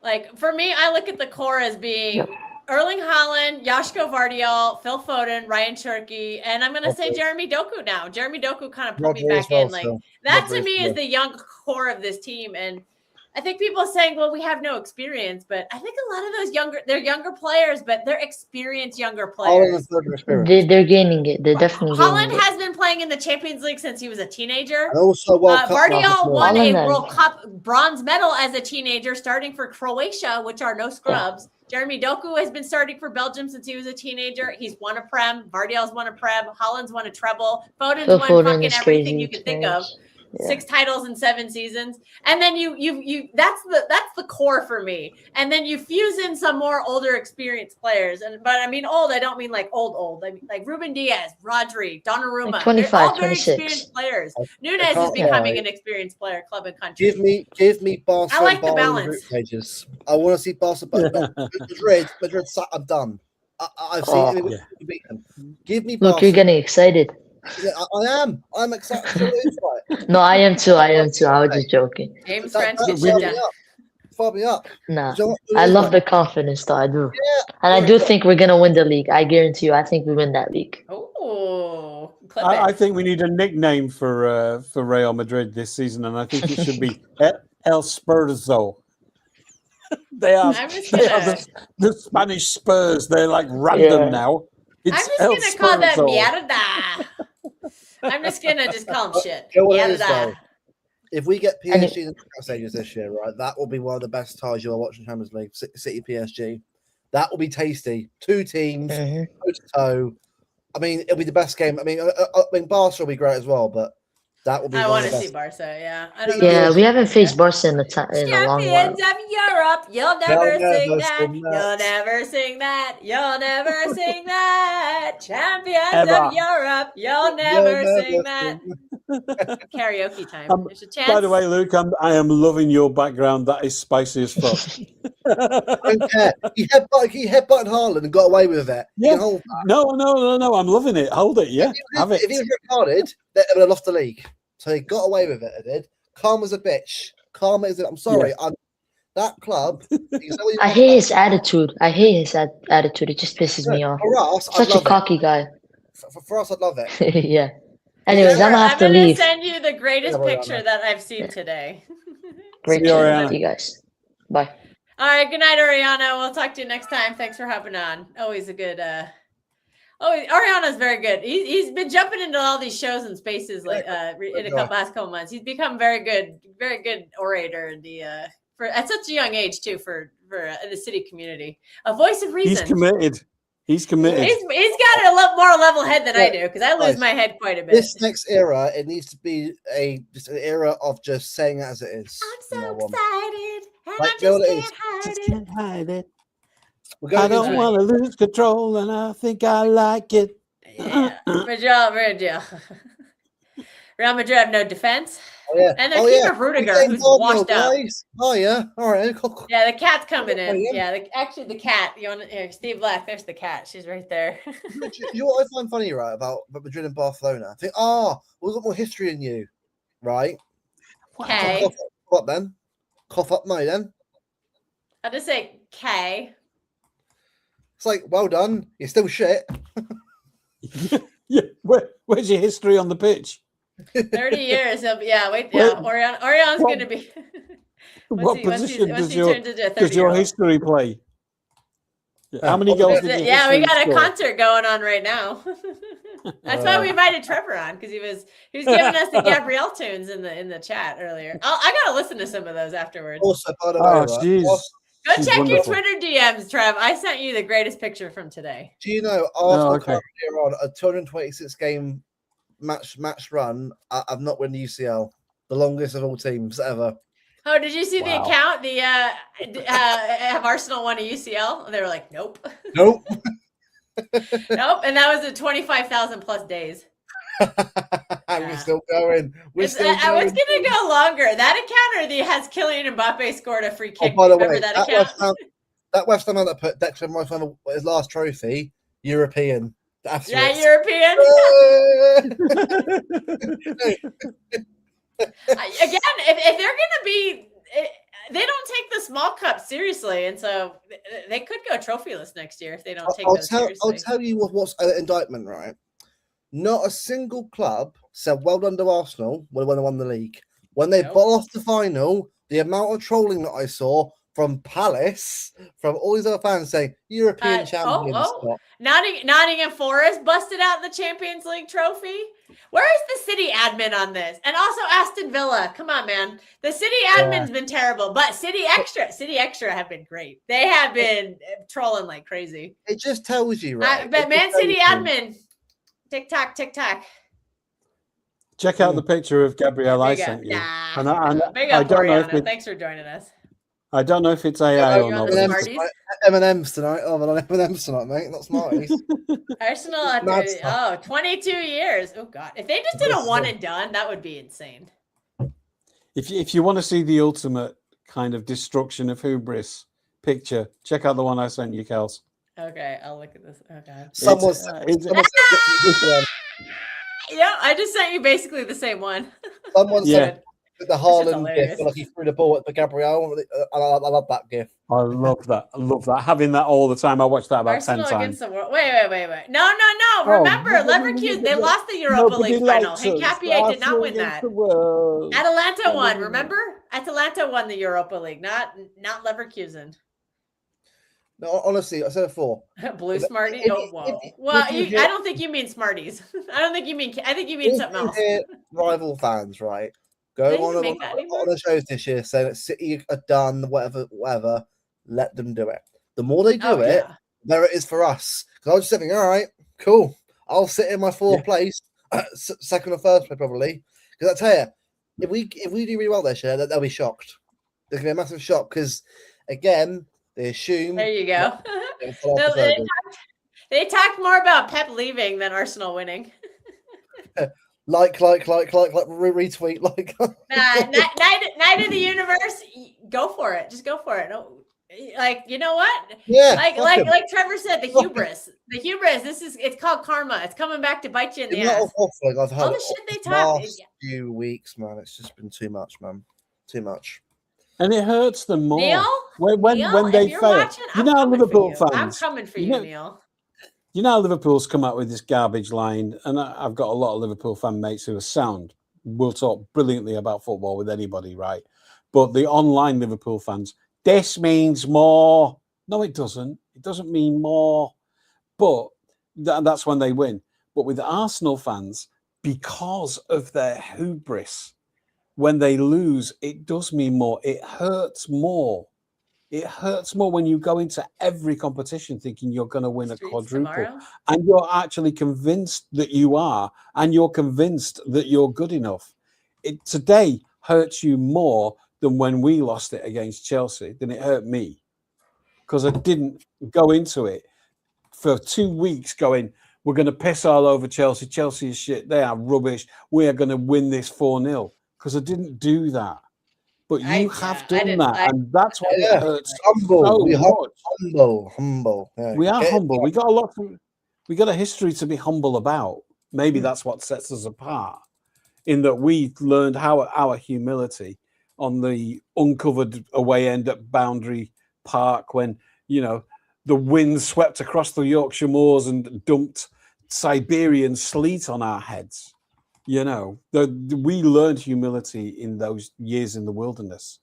Like for me, I look at the core as being Erling Haaland, Joško Vardiol, Phil Foden, Ryan Cherky, and I'm going to say Jeremy Doku now. Jeremy Doku kind of put me back in. Like that to me is the young core of this team. And I think people are saying, well, we have no experience, but I think a lot of those they're younger players, but they're experienced younger players. They're gaining it. They're definitely Haaland gaining it. has been playing in the Champions League since he was a teenager. And also Vardiol won a Haaland. World Cup bronze medal as a teenager, starting for Croatia, which are no scrubs. Jeremy Doku has been starting for Belgium since he was a teenager. He's won a Prem. Vardiol's won a Prem. Haaland's won a treble. Foden's won fucking everything you can think of. Yeah. 6 titles in 7 seasons, and then you that's the core for me. And then you fuse in some more older, experienced players. But I mean old. I don't mean like old. I mean like Ruben Diaz, Rodri, Donnarumma. Like They're 25, all very 26. experienced players. Nunez is can't becoming lie. an experienced player, club and country. Give me Barca. I like the and Bayern balance. group pages. I want to see Barca. Madrid. I'm done. I've seen. Oh. Yeah. Beat them. Give me. Look, Barca. you're getting excited. Yeah, I am. I'm excited. No, I am too. I was just joking. James That- French that gets really- shut down. Fire me up. Nah, So- I love the confidence, though. I do, Yeah, and I yeah, do yeah. think we're gonna win the league. I guarantee you. I think we win that league. Oh, clip I it. think we need a nickname for Real Madrid this season, and I think it should be El Spurzo. They are, I'm just they are gonna- the Spanish Spurs. They're like random Yeah. now. It's I'm just El gonna call them Spurzo. mierda. I'm just gonna call them shit. You know what it is, Mierda. though? If we get And PSG in the knockout stages this year, right, that will be one of the best ties you'll watch in Champions League. City PSG. That will be tasty. 2 teams, Mhm. toe to toe. I mean, it'll be the best game. I mean, Barca will be great as well, but that will be. I one want of to the see best. Barca. Yeah, I don't know. Yeah, we haven't faced Barca in a long while. Champions of Europe, you'll never never sing that. sing that. You'll never sing that. You'll never sing that. Champions Ever. of Europe, you'll never sing that. Karaoke time. There's a chance. By the way, Luke, I am loving your background. That is spicy as fuck. I don't care. He headbutted Haaland and got away with it. He Yeah. can hold that. No, I'm loving it. Hold it, yeah. Have If he it. was retarded, they would have lost the league. So he got away with it. I did. Calm as a bitch. Calm as a. I'm sorry. I'm that club. you can say what you I want hate about his attitude. I hate his attitude. It just pisses me off. For us, I'd Such a love it. cocky guy. For us, I'd love it. Yeah. Anyways, I'm gonna have to gonna leave. send you the greatest Yeah, well, picture that I've seen today. Great See you, to Ariana. meet you guys. Bye. All right, good night, Ariana. We'll talk to you next time. Thanks for hopping on. Always a good. Ariana's very good. He's been jumping into all these shows and spaces like in a last couple months. He's become very good orator in the for at such a young age too for the city community. A voice of He's reason. committed. He's committed. He's got a lot more level head than I do because I lose Guys, my head quite a bit. This next era, it needs to be just an era of just saying it as it is. I'm from now so on. excited and Like, I you know what just it is? can't hide Just it. can't hide it. We're I going don't into want to lose control, and I think I like it. Yeah, Madrid. Real Madrid have no defense, Oh, yeah. and they're Oh, keeping yeah. Rudiger, We're getting who's involved washed now, up. guys. Oh yeah. All right. Cool. Yeah, the cat's coming Oh, in. yeah. Yeah, actually the cat. You want here, Steve Black? There's the cat. She's right there. Do you know what I find funny, right, about Madrid and Barcelona? I think, we've got more history in you, right? Okay, Cough up then. Cough up, mate. Then I'll just say K. it's like, well done. You're still shit. Yeah, where's your history on the pitch? 30 years. He'll be, yeah, wait. Well, Yeah, Orion's what- going to be. What position once does he your turns into a does your 30-year-old. history play? How many Oh, goals did your Yeah, we history got a score? concert going on right now. That's why we invited Trevor on because he was giving us the Gabrielle tunes in the chat earlier. I gotta listen to some of those afterwards. Also, by the way, Oh, right, jeez. Go she's check wonderful. your Twitter DMs, Trev. I sent you the greatest picture from today. do you know Arsenal okay. currently are on a 226 game match run? I've not won the UCL, the longest of all teams ever. Oh, did you see the Wow. account? The have Arsenal won a UCL? And they were like, nope, Nope. nope. And that was at 25,000 plus days. We're still going. We're It's, still it's going. gonna go longer. That account or has Kylian Mbappe scored a free Oh, kick? by the Remember way, that that account? West Ham man that put Declan Rice on his last trophy, European. That's Yeah, it. European. Again, if they're gonna be, they don't take the small cup seriously, and so they could go trophyless next year if they don't take those I'll seriously. tell you what's an indictment, right? Not a single club said well done to Arsenal when they won the league. When they Nope. bottled off the final, the amount of trolling that I saw from Palace, from all these other fans saying European champions. oh. Nottingham Forest busted out the Champions League trophy. Where is the city admin on this? And also Aston Villa. Come on, man. The city admin's been terrible, but City Extra have been great. They have been trolling like crazy. It just tells you, right? But It Man just City tells you. admin, TikTok. Check out the picture of Gabrielle I Big up. sent you. Nah. And I Big I up, don't know if Oriana. it- Thanks for joining us. I don't know if it's AI You're or on not. the but Smarties? M&M's tonight. Oh, I'm on M&M's tonight, mate. Not Smarties. Arsenal, Mad stuff. 22 years. Oh, God. If they just did a This is one a- and done, that would be insane. If you want to see the ultimate kind of destruction of hubris picture, check out the one I sent you, Kels. Okay, I'll look at this. Oh, God. Someone It's- said this one. Yeah, I just sent you basically the same one. Someone Yeah. said the just Haaland hilarious. gift, like he threw the ball at the Gabriel. I love that gift. I love that. I love that. Having that all the time. I watch that about Arsenal 10 against times. the world. Wait. No. Oh, Remember, no, Leverkusen, they lost the Europa Nobody League final. likes us. Hincapié did not Arsenal win against that. the world. Atalanta won, Nobody- remember? Atalanta won the Europa League, not Leverkusen. No, honestly, I said it before. Blue If- Smarties? if- Oh, if- whoa. if Well, you I hear- don't think you mean Smarties. I think you mean If something you else. hear rival fans, right? They Go didn't on make that anymore? on the shows this year saying that City are done, whatever. Let them do it. The more they do Oh, it, yeah. the better it is for us. Because I was just thinking, all right, cool. I'll sit in my fourth Yeah. place, second or first place probably. Because I tell you, if we do really well this year, they'll be shocked. There's gonna be a massive shock because again, they assume There you go. they'll fall off No, the they, Ferguson. they talked more about Pep leaving than Arsenal winning. Like, retweet, like. Night of the universe, go for it. Just go for it. No, like, you know what? Yeah, Like fuck like 'em. like Trevor said, the Fuck 'em. hubris. The hubris. It's called karma. It's coming back to bite you in the The amount ass. of waffling I've had All the shit they the talk. last few weeks, man, it's just been too much, man. Too much. And it hurts them more. Neil, when Neil, they if you're fail. watching, You I'm know how coming for Liverpool you. fans. I'm coming for you you, know- Neil. You know how Liverpool's come out with this garbage line, and I've got a lot of Liverpool fan mates who are sound. Will talk brilliantly about football with anybody, right? But the online Liverpool fans, this means more. No, it doesn't. It doesn't mean more. But that's when they win. But with Arsenal fans, because of their hubris, when they lose, it does mean more. It hurts more. It hurts more when you go into every competition thinking you're going to win a Streets quadruple, tomorrow. and you're actually convinced that you are, and you're convinced that you're good enough. It today hurts you more than when we lost it against Chelsea, than it hurt me, because I didn't go into it for 2 weeks going, we're going to piss all over Chelsea. Chelsea is shit. They are rubbish. We are going to win this 4-0, because I didn't do that. But you I have didn't- done that, and that's why Yeah. it hurts Humble. so we much. humble. Yeah, We are get it humble. done. We got a lot. We got a history to be humble about. Maybe Hmm. that's what sets us apart, in that we learned our humility on the uncovered away end at Boundary Park when the wind swept across the Yorkshire moors and dumped Siberian sleet on our heads. We learned humility in those years in the wilderness.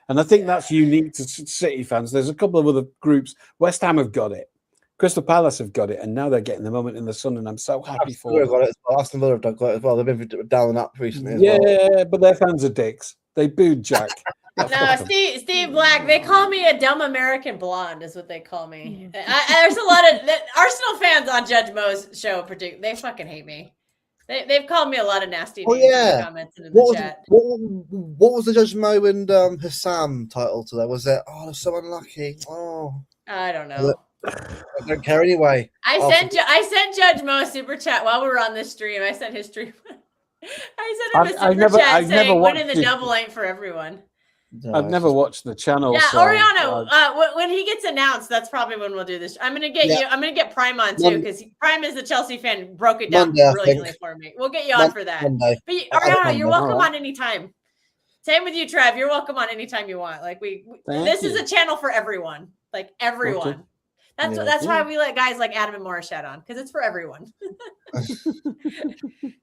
And I think that's unique to City fans. There's a couple of other groups. West Ham have got it. Crystal Palace have got it. And now they're getting the moment in the sun. And I'm so happy Aston for Villa them. got it as well. Aston Villa have got it as well. They've been down and up recently as Yeah, well. but their fans are dicks. They booed Jack. No, Steve Black. They call me a dumb American blonde, is what they call me. There's a lot of Arsenal fans on Judge Mo's show. They fucking hate me. They've called me a lot of nasty Oh, names in yeah. the comments and in the chat. What was the Judge Mo and Hassam title today? Was it? Oh, they're so unlucky. Oh, I don't know. I don't care anyway. I Oh, sent Judge Mo a super chat while we were on this stream. I sent his stream. I sent him a I've super never- chat I've never saying winning watched the it. double ain't for everyone. No, I've it's never just- watched the channel. Yeah, so, Oriano, when he gets announced, that's probably when we'll do this. I'm gonna get Yeah. you. I'm gonna get Prime on too Mon- because Prime is a Chelsea fan. Broke it down Monday, I brilliantly think. for me. We'll get you on for that. Monday. But I don't Oriano, you're know. welcome Alright. on anytime. Same with you, Trev. You're welcome on anytime you want. Like Thank this is you. a channel for everyone. Like everyone. Okay. Yeah. That's why Yeah. we let guys like Adam and Morris chat on because it's for everyone.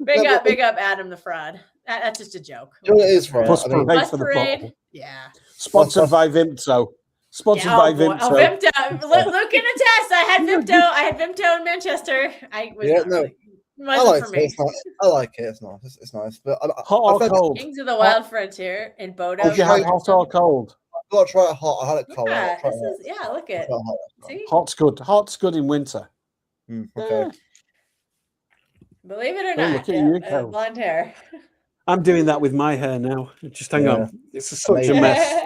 Big up, Adam the fraud. That's just a joke. You know what it is, right? Plus I mean, parade Bus for the parade. bottle. Yeah. Sponsored by Vimto. Sponsored Yeah, by boy. Vimto. Oh, Vimto. Look in the test. I had Vimto in Manchester. I was Yeah, not no. really, it I wasn't like for it. me. It's nice. I like it. It's nice. It's nice. But Hot or I've cold? Kings of the Wild Frontier in Bodo. Did you have hot or cold? got to try it hot. I had it cold. Yeah, I'll try this it is look at hot. see. Hot's good. Hot's good in winter. Okay. Believe it or Oh, not, look at you, yeah, Kel. blonde hair. I'm doing that with my hair now. Just hang Yeah. on. It's such a Amazing. mess.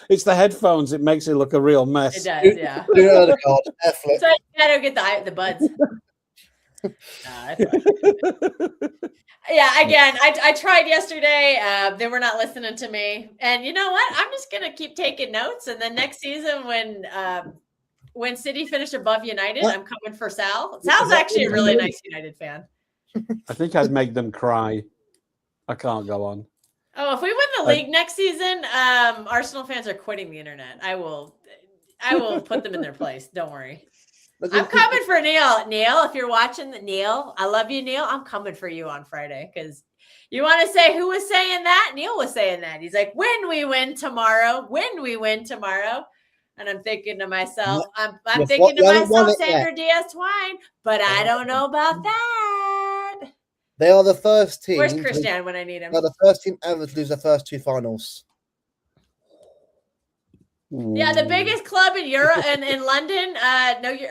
It's the headphones. It makes it look a real mess. It does, yeah. Do it on the card. F-flip. So you gotta get the buds. Nah, that's fine. Yeah, again, I tried yesterday. They were not listening to me. And you know what? I'm just gonna keep taking notes. And then next season, when City finish above United, I'm coming for Sal. Sal's actually a really nice United fan. I think I'd make them cry. I can't go on. Oh, if we win the league next season, Arsenal fans are quitting the internet. I will put them in their place. Don't worry. I'm coming for Neil. Neil, if you're watching, Neil, I love you, Neil. I'm coming for you on Friday because you want to say who was saying that? Neil was saying that. He's like, when we win tomorrow. And I'm thinking to myself, I'm thinking to myself, Sandra Diaz-Twine, but I don't know about that. They are the first team. Where's Christian when I need him? They're the first team ever to lose their first 2 finals. Yeah, the biggest club in Europe and in London.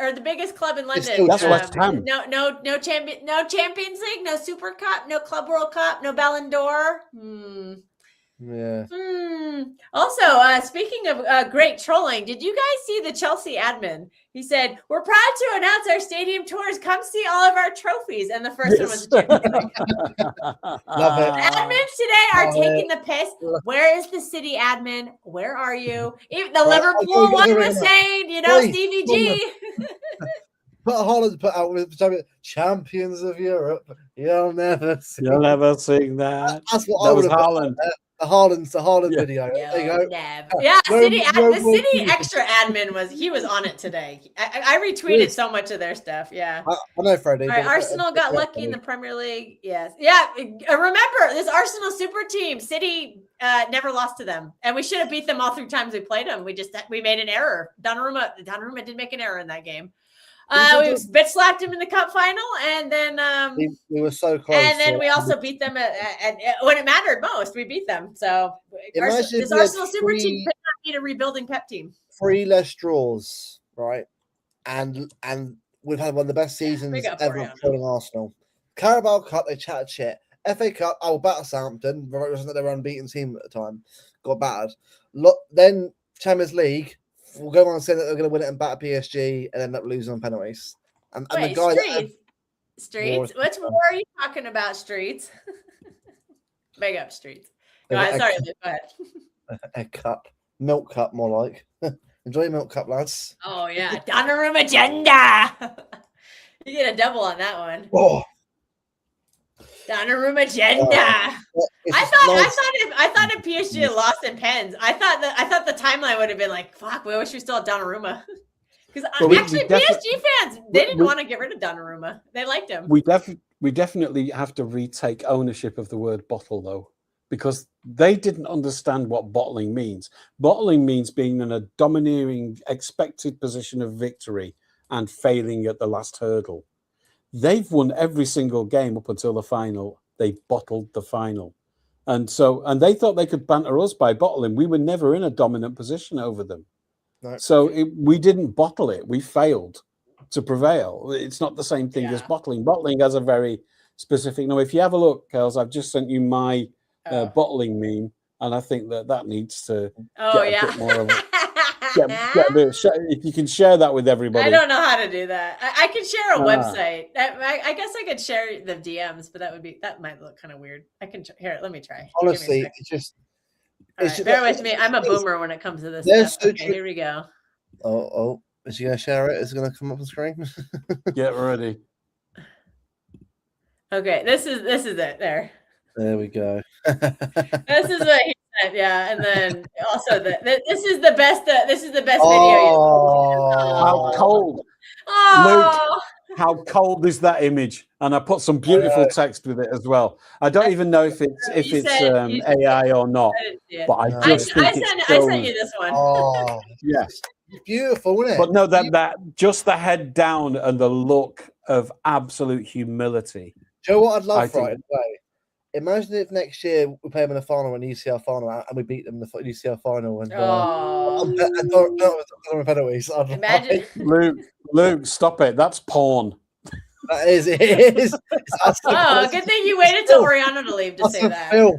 Or the biggest club in London. still That's West Ham. No Champions League, no Super Cup, no Club World Cup, no Ballon d'Or. Yeah. Also, speaking of great trolling, did you guys see the Chelsea admin? He said, "We're proud to announce our stadium tours. Come see all of our trophies." And the first one was the Champions League. Love it. Admins today are Love taking it. the piss. Where is the City admin? Where are you? Even the Right, Liverpool okay, one okay, was okay. saying, Wait, Stevie G. But Holland put out with champions of Europe. You'll never see. You'll never sing that. That's what That I was would have Haaland. The Haaland Yeah. video. There you go. Never. Yeah, No- City no the more City people. extra admin was on it today. I retweeted Yes. so much of their stuff. Yeah. I know, Freddie. All right, but- Arsenal got lucky in the Premier League. Yes. Yeah. Remember this Arsenal super team. City never lost to them. And we should have beat them all 3 times we played them. We made an error. Donnarumma did make an error in that game. We bitch slapped him in the cup final, and then we were so close. and then to- we also beat them when it mattered most. We beat them. So Imagine this we had Arsenal super team 3 could not beat a rebuilding Pep team. 3 less draws, right? And we've had one of the best seasons Big up ever for you. playing Arsenal. Carabao Cup, they chatted shit. FA Cup, I will batter Southampton. It wasn't their unbeaten team at the time. Got battered. Then Champions League, we'll go on and say that they're going to win it and batter PSG and end up losing on penalties. And the Wait, guy Streets? Which war are you talking about, Streets? Big up, Streets. Go Egg- ahead. Sorry, Luke, go ahead. Egg cup, milk cup, more like. Enjoy your milk cup, lads. Oh, yeah. Donnarumma agenda. You get a double on that one. Oh, Donnarumma agenda. it's I just thought nice. if PSG had lost in pens, I thought the timeline would have been like, fuck, we wish we still had Donnarumma. Because Well, actually, PSG fans, they didn't want to get rid of Donnarumma. They liked him. We definitely have to retake ownership of the word bottle, though, because they didn't understand what bottling means. Bottling means being in a domineering, expected position of victory and failing at the last hurdle. They've won every single game up until the final. They bottled the final. And they thought they could banter us by bottling. We were never in a dominant position over them. No. So we didn't bottle it. We failed to prevail. It's not the same thing as bottling. Bottling has a very specific. Now, if you have a look, Kels, I've just sent you my bottling meme, and I think that needs to get a bit more of a get a bit. If you can share that with everybody. I don't know how to do that. I could share a website. I guess I could share the DMs, but that might look kind of weird. I can here. Let me try. Give me a Honestly, sec. it's just. All right, bear with me. I'm a boomer when it comes to this stuff. So Okay, here we go. Oh, is she going to share it? Is it going to come up on screen? Get ready. Okay, this is it. There. There we go. This is what he said. Yeah, and then also this is the best. This is the best Oh. How cold? Oh, How cold is that image? And I put some beautiful text with it as well. I don't even know if it's AI or not, I didn't see it. but I just think it's I so, sent you this one. Oh, yes. it's beautiful, isn't it? But no, that just the head down and the look of absolute humility. Do you know what I'd love I right think- away? Imagine if next year we play them in the final, an UCL final, and we beat them in the UCL final, and Oh, don't penalties. imagine. Luke, stop it. That's porn. That is, it is. It's us and Oh, Phil. good thing you waited till Oriana to leave to Us say and that. Phil.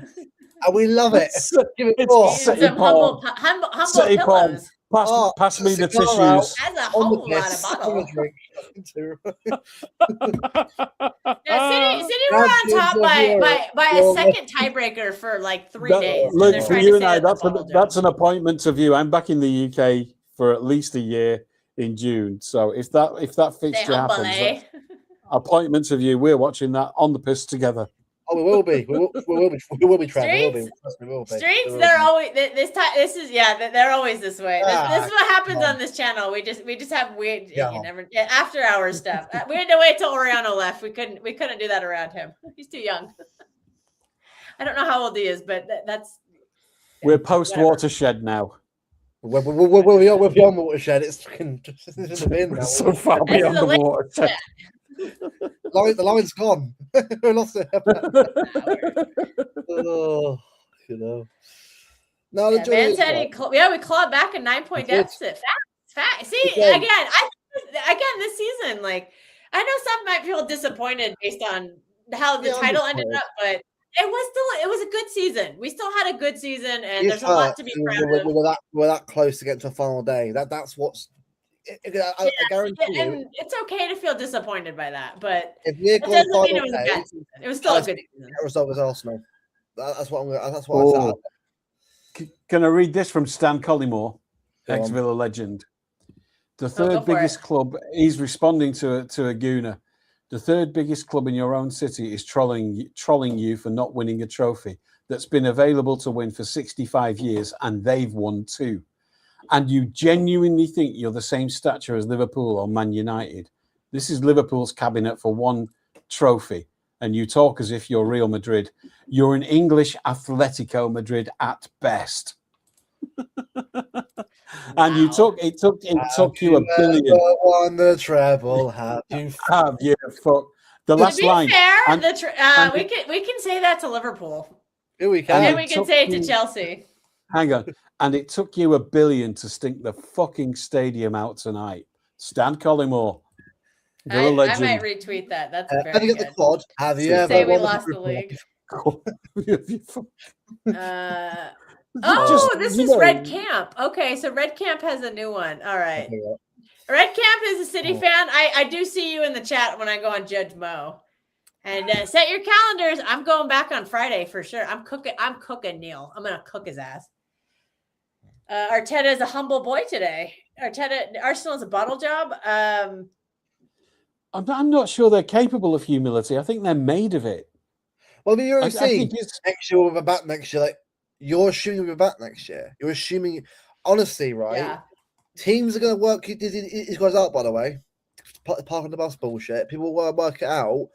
And we love it. It's- Give it it's more. And City some Paul. humble City Paul. pillows. Pass me the cigar out. tissues. That's a On the whole lot of piss, on bottle. the drink. Now, City were on Champions top of by Europe. a You're second tiebreaker for like 3 days. and Look, they're for trying you to and say I, it's a that's bottle that's job. an appointment to view. I'm back in the UK for at least a year in June. So if that Stay fixture humble, happens, eh? appointment to view, we're watching that on the piss together. Oh, we will be. We will be. We will be, Trev. We will be. Streets? Trust me, we will be. Streets, We will they're be. always this time. This is they're always this way. This is what happens come on. on this channel. We just have weird, Yeah. after hours stuff. We had to wait till Oriano left. We couldn't do that around him. He's too young. I don't know how old he is, but that's We're post watershed now. We're beyond watershed. It's fucking just in the bin now. So far This is beyond a the late- watershed. The line's gone. We lost it. Oh, you know. No, Yeah, enjoy Man it. said we clawed back a 9-point That's deficit. Fact. See, Again. again, this season, like I know some might feel disappointed based on how the Yeah, I'm title ended disappointed. up, but it was a good season. We still had a good season, and It's there's a lot hurt. to be proud of. We're that close to getting to a final day. That's what's. I guarantee you, And it's okay to feel disappointed by that, but if we're it going doesn't mean it final was a day, bad season. It was still a good season. that result was Arsenal. That's what I'm. That's what I Oh. Can I read this from Stan Collymore, Go on. ex-Villa legend? The go third for biggest it. club, he's responding to a Gooner. The third biggest club in your own city is trolling you for not winning a trophy that's been available to win for 65 years, and they've won 2. And you genuinely think you're the same stature as Liverpool or Man United. This is Liverpool's cabinet for 1 trophy, and you talk as if you're Real Madrid. You're an English Atletico Madrid at best. And you Wow. it took you $1 billion. Won the treble. Have you? Have you fuck the To last be line? fair, and- we can say that to Liverpool, Here we and can. then it we can took say it to you- Chelsea. Hang on. And it took you $1 billion to stink the fucking stadium out tonight. Stan Collymore. I Villa might legend. retweet that. That's Have very you got the good. quad? Have you Say ever Say we won lost the Super league. Bowl? Oh, Just, this you is know- Red Camp. Okay, so Red Camp has a new one. All right. Oh. Red Camp is a City fan. I do see you in the chat when I go on Judge Mo. And set your calendars. I'm going back on Friday for sure. I'm cooking Neil. I'm gonna cook his ass. Arteta is a humble boy today. Arsenal is a bottle job. I'm not sure they're capable of humility. I think they're made of it. Well, you're I saying think it's next year we'll be back next year. Like you're assuming we'll be back next year. You're assuming, honestly, right? Yeah. Teams are going to work these guys out. By the way, apart from the bus bullshit, people will work it out.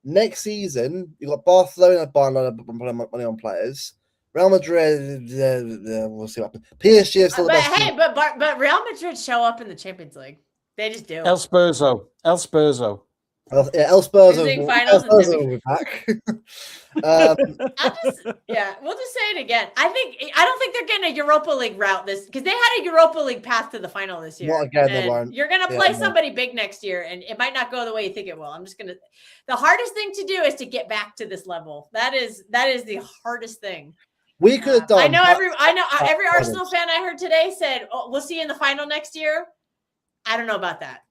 Next season, you've got Barcelona buying a lot of money on players. Real Madrid, we'll see what happens. PSG is still the But best. hey, but Real Madrid show up in the Champions League. They just do. El Spurzo. El Spurs Losing finals and will be back. We'll just say it again. I don't think they're getting a Europa League route because they had a Europa League path to the final this year. Not again, they And won't. You're gonna Yeah, play no. somebody big next year, and it might not go the way you think it will. The hardest thing to do is to get back to this level. That is the hardest thing. We could have done. I know every that- Arsenal fan I heard today said, "Oh, we'll see you in the final next year." I don't know about that.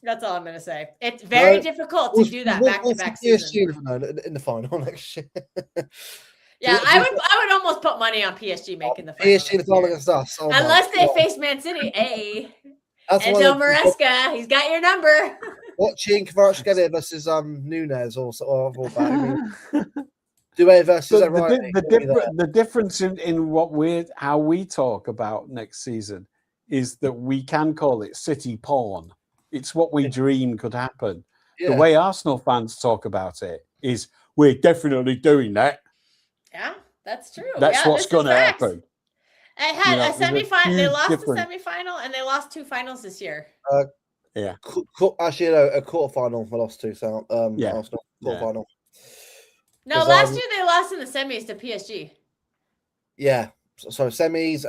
That's all I'm going to say. It's very difficult to do that back to back season. In the final next year. Yeah, I would almost put money on PSG making the final. PSG in the final next year. against us. Oh my Unless they God. face Man City. Hey, That's one Enzo of the- Maresca, he's got your number. Watching Kvaratskhelia versus Nunes or back. I mean, Due versus O'Reilly. The difference in how we talk about next season is that we can call it city porn. It's what we dream could happen. Yeah. The way Arsenal fans talk about it is we're definitely doing that. Yeah, that's true. That's yeah, what's going to happen. I had You know, a semifinal. They huge lost difference. the semifinal and they lost 2 finals this year. Actually, no, a quarterfinal we lost to. So, Yeah. Arsenal Yeah. quarterfinal. No, 'Cause, last year they lost in the semis to PSG. Yeah. So semis,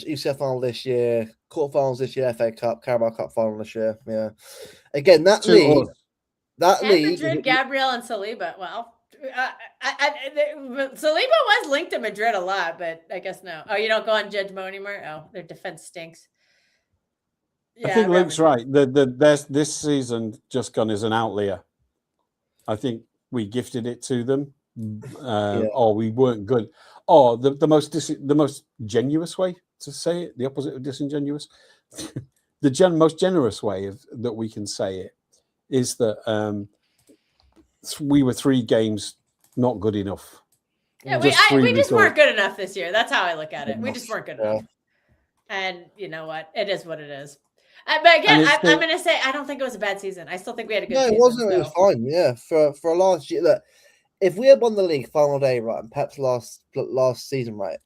UCL final this year, quarterfinals this year, FA Cup, Carabao Cup final this year. Yeah. Again, that To league, us. that And league. Madrid, Gabriel, and Saliba. Well, Saliba was linked to Madrid a lot, but I guess no. Oh, you don't go on Judge Mo anymore? Oh, their defense stinks. I think Luke's right. This season just gone as an outlier. I think we gifted it to them, or we weren't good, or the most generous way to say it, the opposite of disingenuous, the most generous way that we can say it is that we were 3 games not good enough. Yeah, we just weren't good enough this year. That's how I look at it. We just weren't good enough. And you know what? It is what it is. But again, I'm going to say I don't think it was a bad season. I still think we had a good season. No, it wasn't. It was fine. Yeah, for a last year. Look, if we had won the league final day right, and Pep's last season right,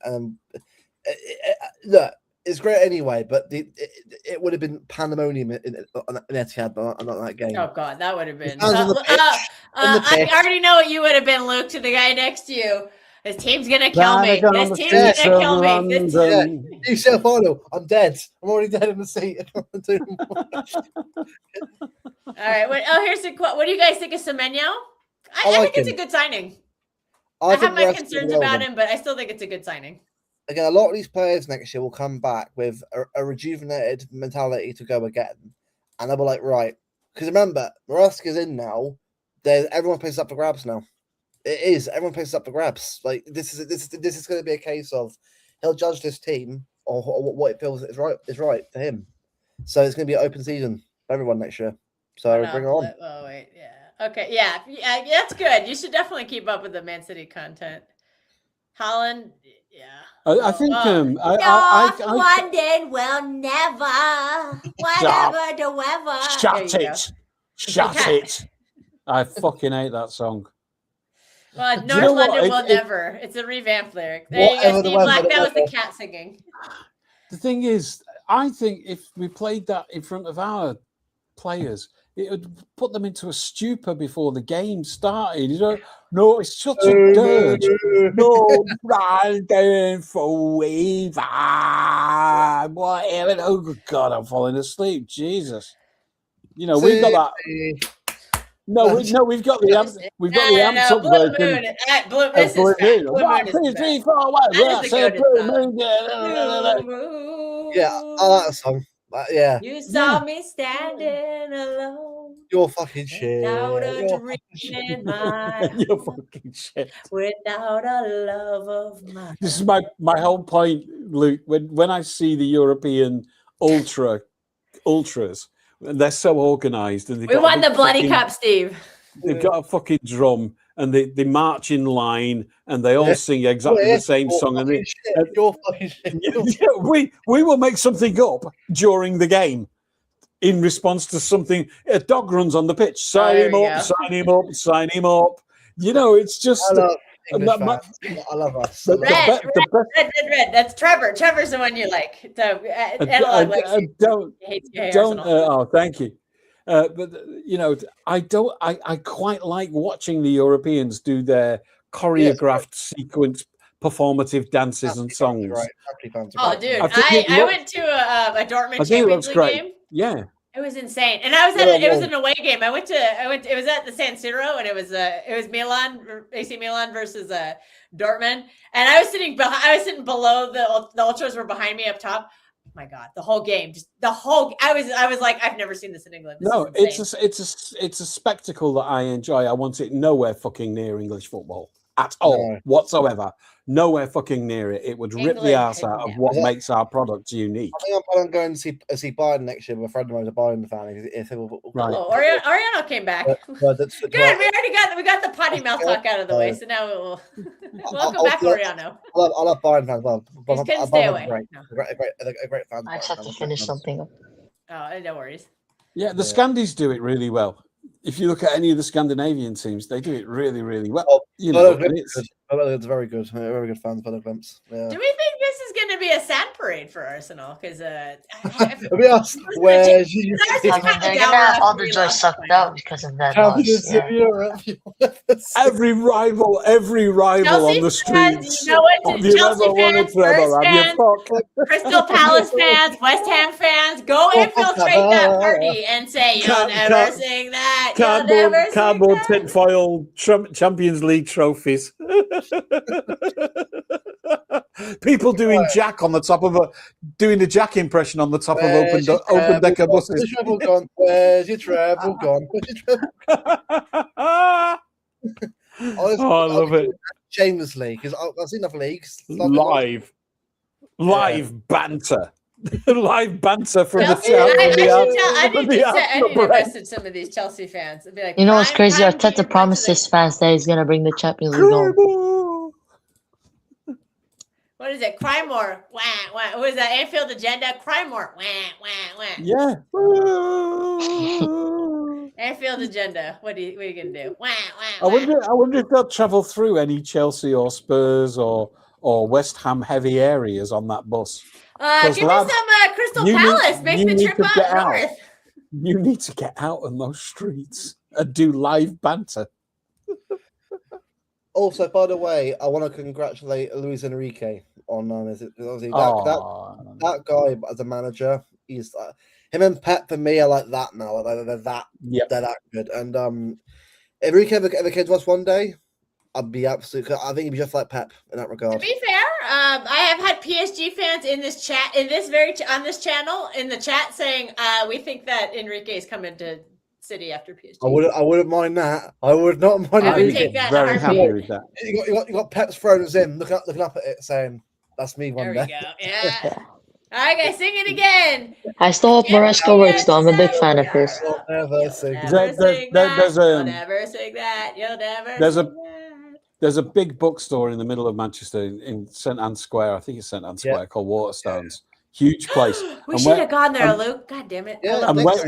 look, it's great anyway. But it would have been pandemonium in Etihad on that game. Oh God, that would have been. I already know what you would have been, Luke, to the guy next to you. His team's gonna kill me. This team's gonna kill me. UCL final. I'm dead. I'm already dead in the seat. All right. Here's the quote. What do you guys think of Semenyo? I think it's a good signing. I have my concerns about him, but I still think it's a good signing. Again, a lot of these players next year will come back with a rejuvenated mentality to go again, and they'll be like, right, because remember, Maresca's in now. Everyone plays up for grabs now. It is. Everyone plays up for grabs. Like this is going to be a case of he'll judge this team or what it feels is right for him. So it's going to be an open season for everyone next year. So bring it on. Oh wait, yeah, okay, yeah, that's good. You should definitely keep up with the Man City content. Holland, yeah. I think London will never, whatever the weather. Shut it! I fucking hate that song. Well, North London will never. It's a revamped lyric. There you go, Steve Black. That was the cat singing. The thing is, I think if we played that in front of our players, it would put them into a stupor before the game started. You know, no, it's such a dirge. No, riding forever. Whatever. Oh God, I'm falling asleep. Jesus. You know, we've got that. No, we've got the amped up version. Blue Moon. 1, 2, 3, 4, 1. Yeah, I like that song. Yeah. You saw me standing alone. You're fucking shit. Without a dream in my You're fucking shit. Without a love of mine. This is my whole point, Luke. When I see the European ultras, they're so organised, and we won the bloody cup, Steve. They've got a fucking drum, and they march in line, and they all sing exactly the same song. And you're fucking shit. We will make something up during the game in response to something. A dog runs on the pitch. Sign him up. Sign him up. Sign him up. You know, it's just. I love us. Red. That's Trevor. Trevor's the one you like. So, don't. Thank you. But you know, I quite like watching the Europeans do their choreographed sequence, performative dances and songs. Right. Oh, dude! I went to a Dortmund Champions League game. Yeah. It was insane, and I was at it was an away game. I went. It was at the San Siro, and it was AC Milan versus Dortmund, and I was sitting below the ultras were behind me up top. Oh my God, the whole game, I was like, I've never seen this in England. It's a spectacle that I enjoy. I want it nowhere fucking near English football at all whatsoever. Nowhere fucking near it. It would rip the arse out of what makes our product unique. I think I'm planning on going to see Bayern next year with a friend of mine, a Bayern fan. Right. Oh, Ariano came back. Good. We got the potty mouth talk out of the way. So now we'll welcome back, Ariano. I love Bayern fans. Well, just couldn't stay away. A great fan. I just have to finish something up. Oh, no worries. Yeah, the Scandies do it really well. If you look at any of the Scandinavian teams, they do it really, really well. It's very good. Very good fans, Fellow Glimps. Yeah. Do we think this is going to be be a sad parade for Arsenal because Let me ask, where's your I mean, they're gonna have all the joy sucked out because of that loss. champions Yeah. of Europe? Every rival on Chelsea the fans, streets. you know what? Have you Chelsea ever won a fans, treble? Spurs Have you fans, fucked? Crystal Palace fans, West Ham fans, go infiltrate that party and say, "You'll Card- never card- sing that. You'll never sing Cardboard that." tinfoil Champions League trophies. People doing Jack on the top of doing the Jack impression on the top of open decker buses. Where's your treble gone? Where's your treble gone? Where's your treble? Honestly, I love it. Shamelessly, because I've seen enough leagues. Like, Live banter. Live banter from Chelsea, the I need to Arsenal message some of these Chelsea fans. I'd be like, You know what's crazy? prime time to Arteta get promised back to his fans that he's gonna bring the Champions League home. what is it? Cry more. Wah, wah. What is that? Anfield agenda? Cry more. Wah, wah, wah. Yeah. Anfield agenda. What are you gonna do? Wah, wah, I wonder if they'll travel through any Chelsea or Spurs or West Ham heavy areas on that bus. Give me lads, some Crystal you Palace. need- Make you the need trip to up get out. north. You need to get out on those streets and do live banter. Also, by the way, I want to congratulate Luis Enrique on obviously that guy as a manager. He's him and Pep for me are like that now. They're that good. And Enrique ever came to us one day, I'd be absolutely. I think he'd be just like Pep in that To regard. be fair, I have had PSG fans in this chat, on this channel, in the chat saying we think that Enrique is coming to City after PSG. I wouldn't mind that. I would not mind. I would Enrique. take that. Very in a heartbeat. happy with that. You got Pep's thrones in, looking up at it, saying, "That's me one There we day." go. Yeah. All right, guys, sing it again. I still hope Maresca works though. I'm a big fan of his. You'll never sing. You'll never sing that. You'll never there's a- sing that. There's a big bookstore in the middle of Manchester in St Anne's Square. I think it's St Anne's Square, called Waterstones. Huge place. We And should when- have gone there, and- Luke. God damn it. Yeah, I love and this.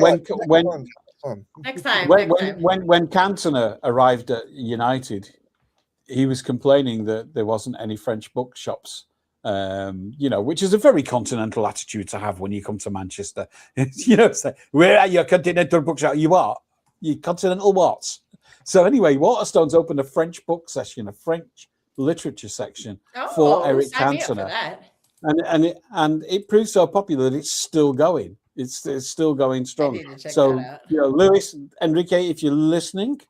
when Next time. when Cantona arrived at United, he was complaining that there wasn't any French bookshops. Which is a very continental attitude to have when you come to Manchester. Say, where are your continental bookshop? You are. You continental what? So anyway, Waterstones opened a French book session, a French literature section for Eric sign me up for Cantona. that. And it proved so popular that it's still going. It's still going strong. need to check So that out. Luis Enrique, if you're listening,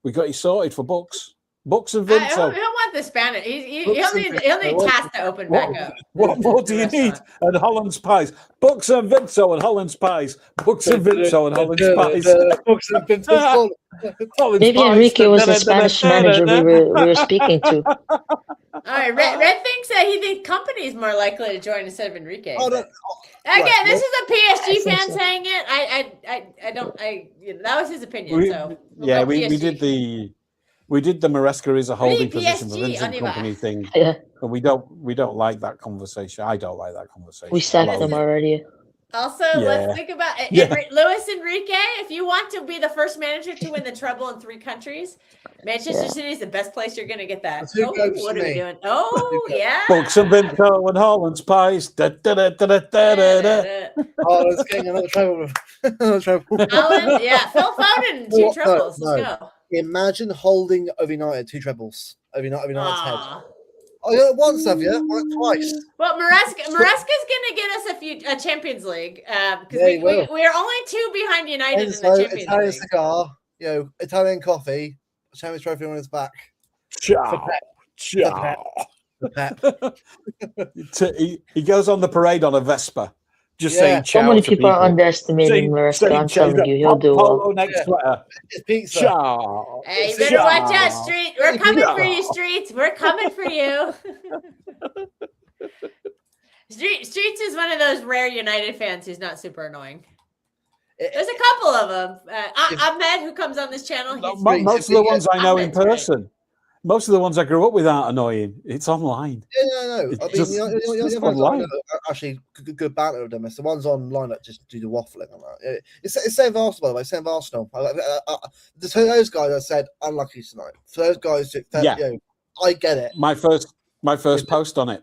we got you sorted for books. Books and He'll Vinto. want the Spanish. He'll Books need and TAS to open back up. What more do you need? And Holland's Pies. Books and Vinto and Holland's Pies. Books and Vinto and Holland's Pies. Books and Vinto. Holland's Maybe Pies. Enrique was the Spanish manager we were speaking to. All right, Red thinks that he thinks company is more likely to join instead of Enrique. Oh, no. Again, Right, this is a PSG think fan so. saying it. I don't. That was his opinion. So we'll go we PSG. did the Maresca is a holding Really, position for PSG, Vincent on Company your thing, Yeah, but we don't like that conversation. I don't like that conversation. we sacked Hello. them already. Also, Yeah. let's think about it. Yeah. Luis Enrique. If you want to be the first manager to win the treble in 3 countries, Manchester Yeah. City is the best place you're going to get that. That's who Oh, goes what to are we me. doing? Oh, yeah. Books and Vinto and Holland's Pies. Da, da, da, da, da, da, da, da. Oh, let's get another treble. Another treble. Holland, yeah. Phil Foden, 2 No, trebles. no. Let's go. Imagine holding over United 2 trebles. Over United's head. Aw. Oh, you done it once, have you? Won it twice. Well, Maresca's going to get us a Champions League because Yeah, he will. we're only 2 behind United in the Enzo, Champions Italian League. cigar, Italian coffee, Champions Trophy on his back. Ciao. Ciao. The Pep. He goes on the parade on a Vespa, just Yeah. saying ciao So many to people are underestimating Saying- Maresca. saying I'm ciao. telling you, he'll do Polo well. next Yeah. sweater. It's pizza. Ciao. Hey, you Ciao. better watch out, Street. We're coming for you, Ciao. Streets. We're coming for you. Streets is one of those rare United fans who's not super annoying. There's a couple of them. Ahmed, who comes on this channel, he's Most of the ones I know in Ahmed's great. person. Most of the ones I grew up with aren't annoying. It's online. Yeah, no. It's I mean, just- the it's other just ones online. actually good banter with them. It's the ones online that just do the waffling on that. Yeah, it's same with Arsenal, by the way. Same with Arsenal. For those guys, I said unlucky tonight. For those guys, Yeah. I get it. My first post on it.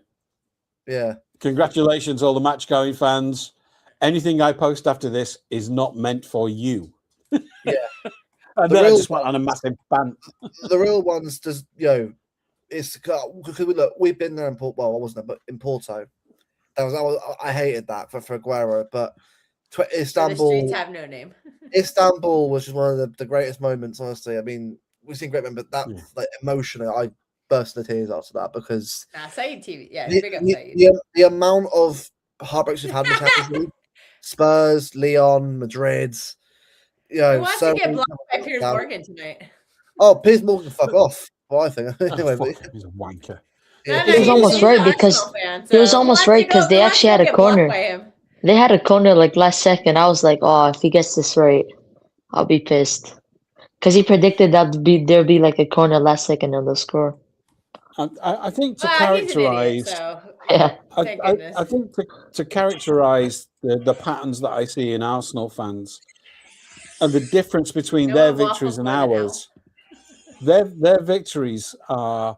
Yeah. Congratulations, all the match going fans. Anything I post after this is not meant for you. Yeah. And The then I real just went on a massive rant. The real ones, just it's because look, we've been there in Porto. Well, I wasn't there, but in Porto, I hated that for Aguero. But So the Istanbul, streets have no name. Istanbul was just one of the greatest moments. Honestly, I mean, we've seen great moments, but that Yeah. like emotionally, I burst into tears after that because Saeed TV. Yeah, the, big up the, Saeed. the amount of heartbreaks we've had in the Champions League, Spurs, Lyon, Madrid. Who wants so to get many blocked by times Piers now. Morgan tonight? Oh, Piers Morgan, fuck off. Well, I think Oh, anyway. fuck, he's a wanker. Yeah. He was almost right because he was almost right because they actually had a corner. They had a corner like last second. I was like, oh, if he gets this right, I'll be pissed. Because he predicted that there'd be like a corner last second and they'll score. I think to Well, he's an idiot, characterize, so Yeah. thank goodness. I think to characterize the patterns that I see in Arsenal fans and the difference between No their one victories waffles and more than ours, their victories are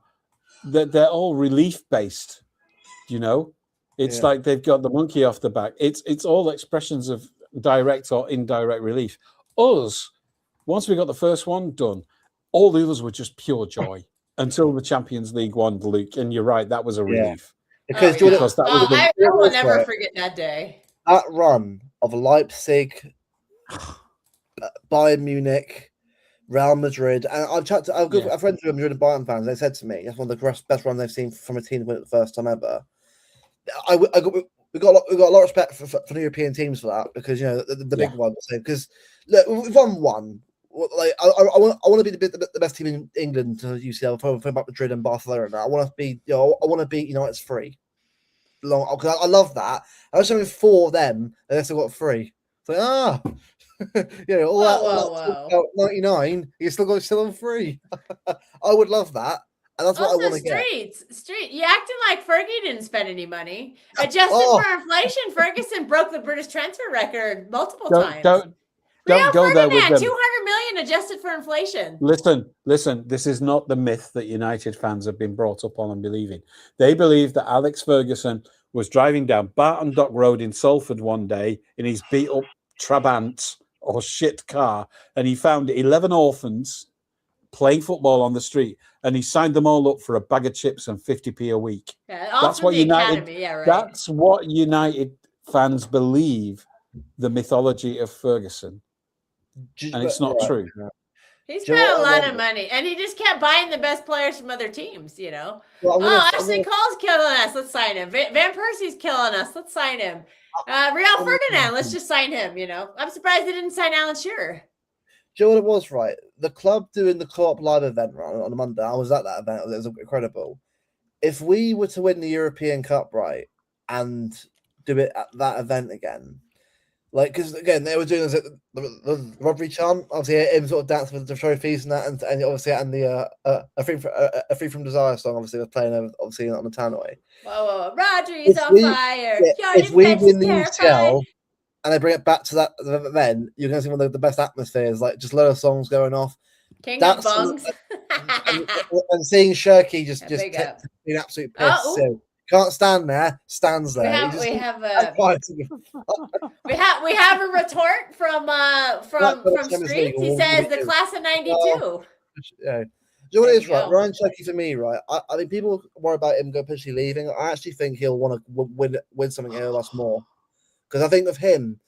that they're all relief based. You know, it's Yeah. like they've got the monkey off the back. It's all expressions of direct or indirect relief. Us, once we got the first one done, all the others were just pure joy until the Champions League won, Luke. And you're right, that was a Yeah. relief. Because Oh, Jordan, Because that was I Jordan will was never right. forget that day. that run of Leipzig, Bayern Munich, Real Madrid, and I've chatted to I've friends who are Madrid and Bayern fans. They said to me that's one of the best runs they've seen from a team to win it the first time ever. We got a lot of respect for the European teams for that because the big ones. Because look, we've won one. Like I want to be the best team in England to UCL. For about Madrid and Barcelona. I want to be I want to beat United's 3. Because I love that. I was having 4 of them, and they still got 3. It's like all that about 99, you still on 3. I would love that, and that's what I Also, want to get. you acting like Fergie didn't spend any money. Adjusted for inflation, Ferguson broke the British transfer record multiple times. Don't go there with them. 200 million adjusted for inflation. Listen. This is not the myth that United fans have been brought up on and believing. They believe that Alex Ferguson was driving down Barton Dock Road in Salford one day in his beat-up Trabant or shit car, and he found 11 orphans playing football on the street, and he signed them all up for a bag of chips and 50p a week. Yeah, That's what United. Academy. Yeah, right. That's what United fans believe. The mythology of Ferguson. And it's not true. He spent a lot of money, and he just kept buying the best players from other teams, Well, Ashley Cole's killing us. Let's sign him. Van Persie's killing us. Let's sign him. Real Ferdinand, let's just sign him, I'm surprised they didn't sign Alan Shearer. Do you know what it was, right? The club doing the Co-op Live event right, on a Monday. I was at that event. It was incredible. If we were to win the European Cup, right, and do it at that event again, like, because again, they were doing the robbery chant, obviously him sort of dancing with the trophies and that, and obviously, and the a free from Desire song, obviously, was playing obviously on the tannoy. Whoa. Rodri's on fire. If we win the UCL and they bring it back to that event, you're going to see one of the best atmospheres, like just loads of songs going off. King of Bungs. and seeing Shirky just big being absolute piss. Oh, So can't stand there, stands there. We have a retort from Streets. He says the class of '92. Yeah. Do you know what it is, right? Ryan Shirky for me, right? I mean, people worry about him potentially leaving. I actually think he'll want to win something here last more, because I think of him,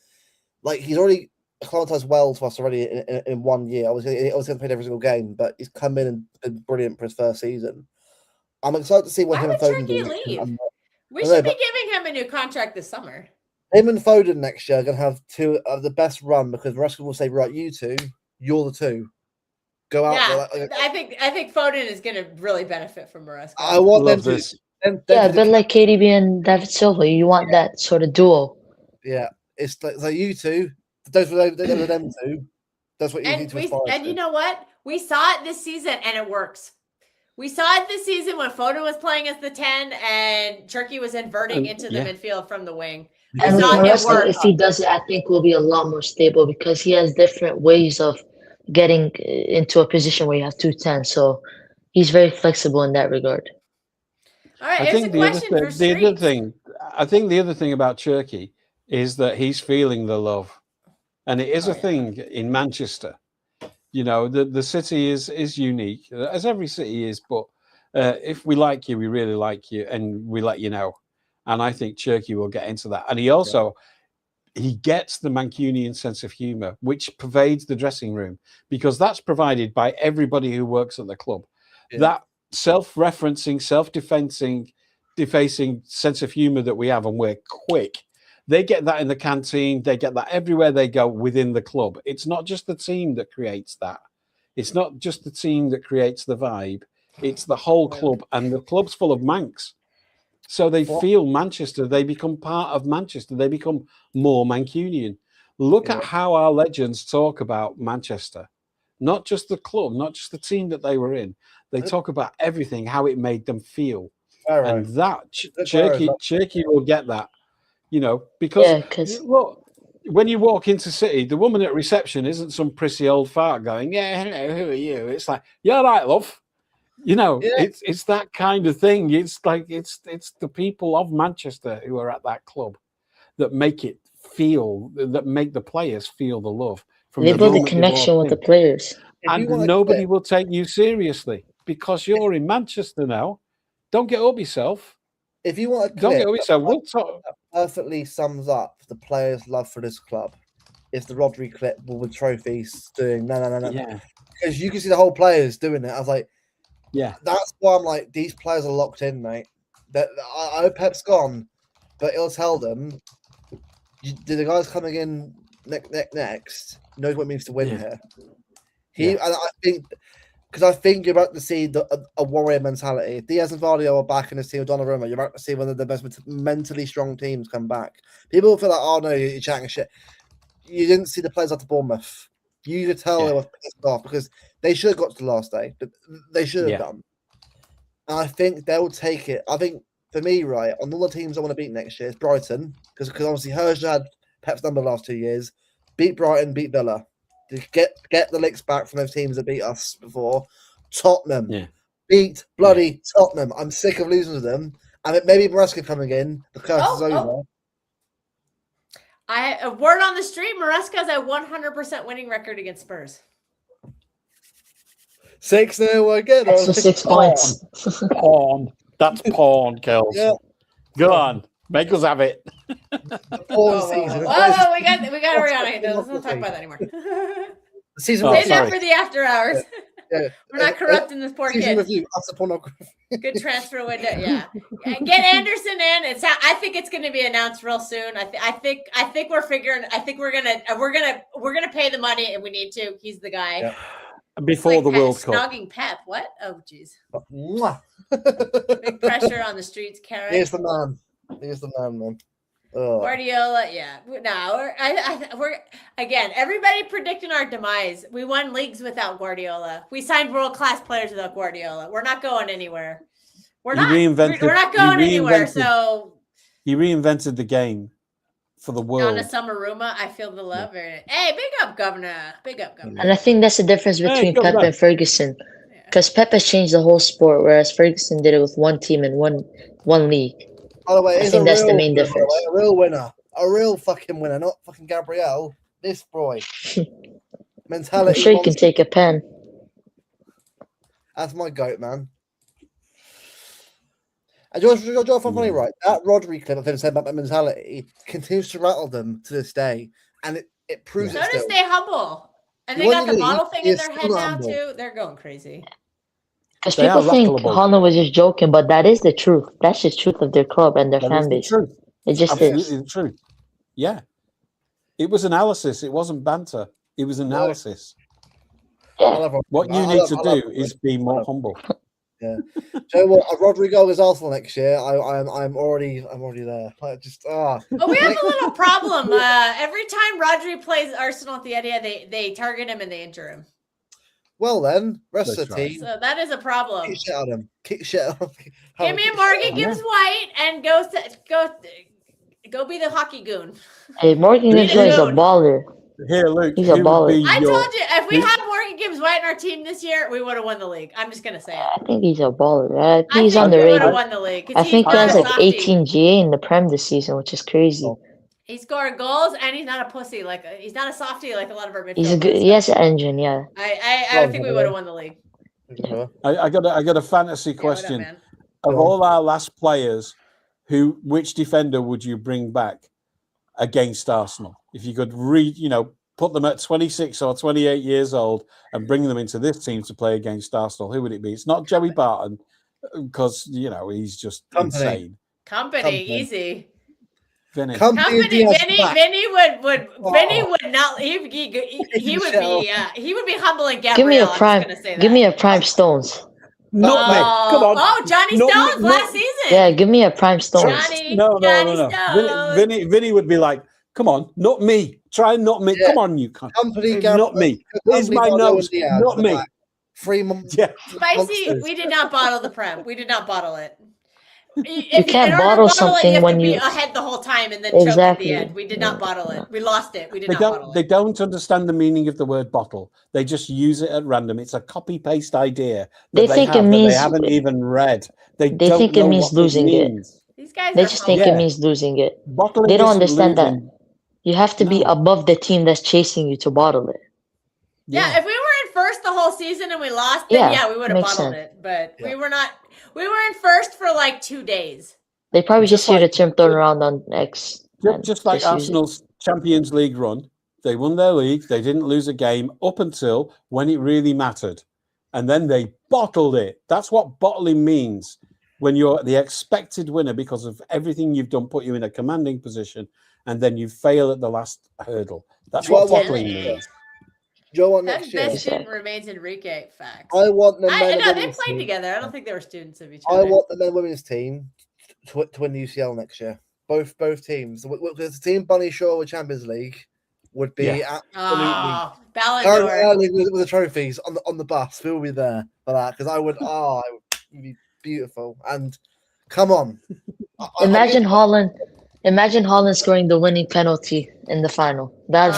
like he's already acclimatized well to us already in 1 year. Obviously, he hasn't played every single game, but he's come in and been brilliant for his first season. I'm excited to see what him and Foden do. We should be giving him a new contract this summer. Him and Foden next year are going to have 2 of the best run, because Maresca will say, right, you two, you're the 2. Go out. Yeah, I think Foden is going to really benefit from Maresca. I want them to. Yeah, but like KDB and David Silva, you want that sort of duo. Yeah, it's like you two. Those were them 2. That's what you need to aspire to. And you know what? We saw it this season, and it works. We saw it this season when Foden was playing as the 10 and Turkey was inverting into the midfield from the wing. And Maresca, if he does it, I think will be a lot more stable, because he has different ways of getting into a position where you have 2 10s. So he's very flexible in that regard. All right, I here's think a question for the other thing, I think the other thing about Cherky is that he's feeling the love, and it is a thing in Manchester. You know, the city is unique, as every city is. But if we like you, we really like you, and we let you know. And I think Cherky will get into that. And he also he gets the Mancunian sense of humor, which pervades the dressing room, because that's provided by everybody who works at the club. Yeah. That self-referencing, defacing sense of humor that we have, and we're quick. They get that in the canteen. They get that everywhere they go within the club. It's not just the team that creates that. It's not just the team that creates the vibe. It's the whole club, and the club's full of Mancs. So they feel Manchester. They become part of Manchester. They become more Mancunian. Look at how our legends talk about Manchester. Not just the club, not just the team that they were in. They talk about everything, how it made them feel. And that, Cherky will get that. You know, because look, when you walk into City, the woman at reception isn't some prissy old fart going, "Yeah, hello, who are you?" It's like, "Yeah, right, love." You know, it's that kind of thing. It's like it's the people of Manchester who are at that club that make it feel, that make the players feel the love. They build a connection with the players, and nobody will take you seriously because you're in Manchester now. Don't get up yourself. If you want, don't get up yourself. We'll talk. Perfectly sums up the players' love for this club. It's the Rodri clip with trophies doing no. Yeah, because you can see the whole players doing it. I was like, yeah, that's why I'm like, these players are locked in, mate. That I know Pep's gone, but it'll tell them. The guys coming in next knows what it means to win here. And I think. Because I think you're about to see a warrior mentality. If Diaz and Vardio are back in this team with Donnarumma, you're about to see one of the most mentally strong teams come back. People feel like, oh no, you're chatting shit. You didn't see the players after Bournemouth. You could tell they were pissed off because they should have got to the last day, but they should have done. And I think they'll take it. I think for me, right, on all the teams I want to beat next year, it's Brighton, because obviously Herschel had Pep's number the last 2 years. Beat Brighton, beat Villa. To get the licks back from those teams that beat us before. Tottenham. Beat bloody Tottenham. I'm sick of losing to them. And maybe Maresca coming in. The curse is over. A word on the street, Maresca has a 100% winning record against Spurs. 6-0 again. Extra 6 points. Pawn. That's pawn, Kels. Yeah. Go on. Make us have it. Whoa, we got Rihanna. Let's not talk about that anymore. Save that for the after hours. We're not corrupting this poor kid. Review, pornography. Good transfer window, and get Anderson in. I think it's going to be announced real soon. I think we're figuring. I think we're gonna pay the money, and we need to. He's the guy. Yeah. Before the World Cup. Snogging Pep. What? Oh, jeez. Big pressure on the streets, Karen. Here's the man. Here's the man. Guardiola, No, we're again. Everybody predicting our demise. We won leagues without Guardiola. We signed world-class players without Guardiola. We're not going anywhere. We're not going anywhere. So he reinvented the game for the world. Donna Summeruma, I feel the love. Hey, big up, Governor. Big up, Governor. And I think that's the difference between Pep and Ferguson. Because Pep has changed the whole sport, whereas Ferguson did it with one team and one league. By the way, I think that's the main difference. A real winner. A real fucking winner, not fucking Gabriel. This boy. Mentality. I'm sure you can take a pen. That's my goat, man. And you're funny, right? That Rodri clip of him saying about that mentality continues to rattle them to this day. And it proves it to stay humble. And they got the model thing in their head now, too. They're going crazy. Because people think Holland was just joking, but that is the truth. That's the truth of their club and their fan base. It just is. The truth. Yeah. It was analysis. It wasn't banter. It was analysis. Yeah. What you need to do is be more humble. Yeah. Do you know what? Rodrigo is Arsenal next year. I'm already there. But we have a little problem. Every time Rodri plays Arsenal at the Etihad, they target him and they injure him. Well then, rest of the team. So that is a problem. Kick shit out of him. Kick shit out of him. Give me a Morgan Gibbs White and go be the hockey goon. Hey, Morgan Gibbs White is a baller. Here, Luke. He's a baller. I told you, if we have Morgan Morgan Gibbs White in our team this year, we would have won the league. I'm just gonna say it. I think he's a baller. I think I he's think we would underrated. have won the league. 'cause I think he he's not has a like softie. 18 GA in the Prem this season, which is crazy. He scored goals, and he's not a pussy. Like he's not a softie like a lot of our midfielders. He's a good. He has an engine, yeah. I think we would have won the league. I got a fantasy Yeah, what up, question. man? Of all our last players, which defender would you bring back against Arsenal? If you could put them at 26 or 28 years old and bring them into this team to play against Arsenal, who would it be? It's not Joey Barton, because he's just insane. Company, easy. Vinny. Company, Diaz Vinny back. Vinny would not. He would be humble and Gabriel. Give me a I'm prime. just gonna say Give that. me a prime Stones. Not me. Come on. Oh, Johnny Not Stones me, last season. Yeah, give me a prime Stones. Johnny, No. Johnny Stones. Vinny would be like, come on, not me. Try not me. Yeah. Come on, you cunt. Company, Not me. Here's my nose. Not me. 3 months. Yeah. Spicy. We did not bottle the Prem. We did not bottle it. You can't bottle something you have when to be you ahead the whole time and then choke at Exactly. the end. We did not bottle it. We lost it. We did They not bottle don't. They it. don't understand the meaning of the word bottle. They just use it at random. It's a copy paste idea They think it that means- they haven't even read. They think don't it know means what losing it. means. These guys they are just think humble. it means losing it. Bottling They don't isn't understand that. losing. You have to be No. above the team that's chasing you to bottle it. Yeah, if we were in first the whole season and we lost, then Yeah, we would have makes bottled sense. it. But Yeah. we were not. We were in first for like 2 days. They probably Just just hear like- the term thrown around on X. and Just like just use it. Arsenal's Champions League run, they won their league. They didn't lose a game up until when it really mattered, and then they bottled it. That's what bottling means. When you're the expected winner because of everything you've done, put you in a commanding position, and then you fail at the last hurdle. That's what Well, bottling yeah. means. Joe, what That next year? best Exactly. student remains Enrique. Facts. I want the men I and know they women's played team. together. I don't think they were students of each I other. want the men and women's team to win the UCL next year. Both teams. Because the team Bunny Shaw with Champions League would be Yeah. Oh, Ballon absolutely d'Or. early with the trophies on the bus. We will be there for that because I would. Oh, it would be beautiful. And come on, Imagine Holland. Imagine Holland scoring the winning penalty in the final. That'd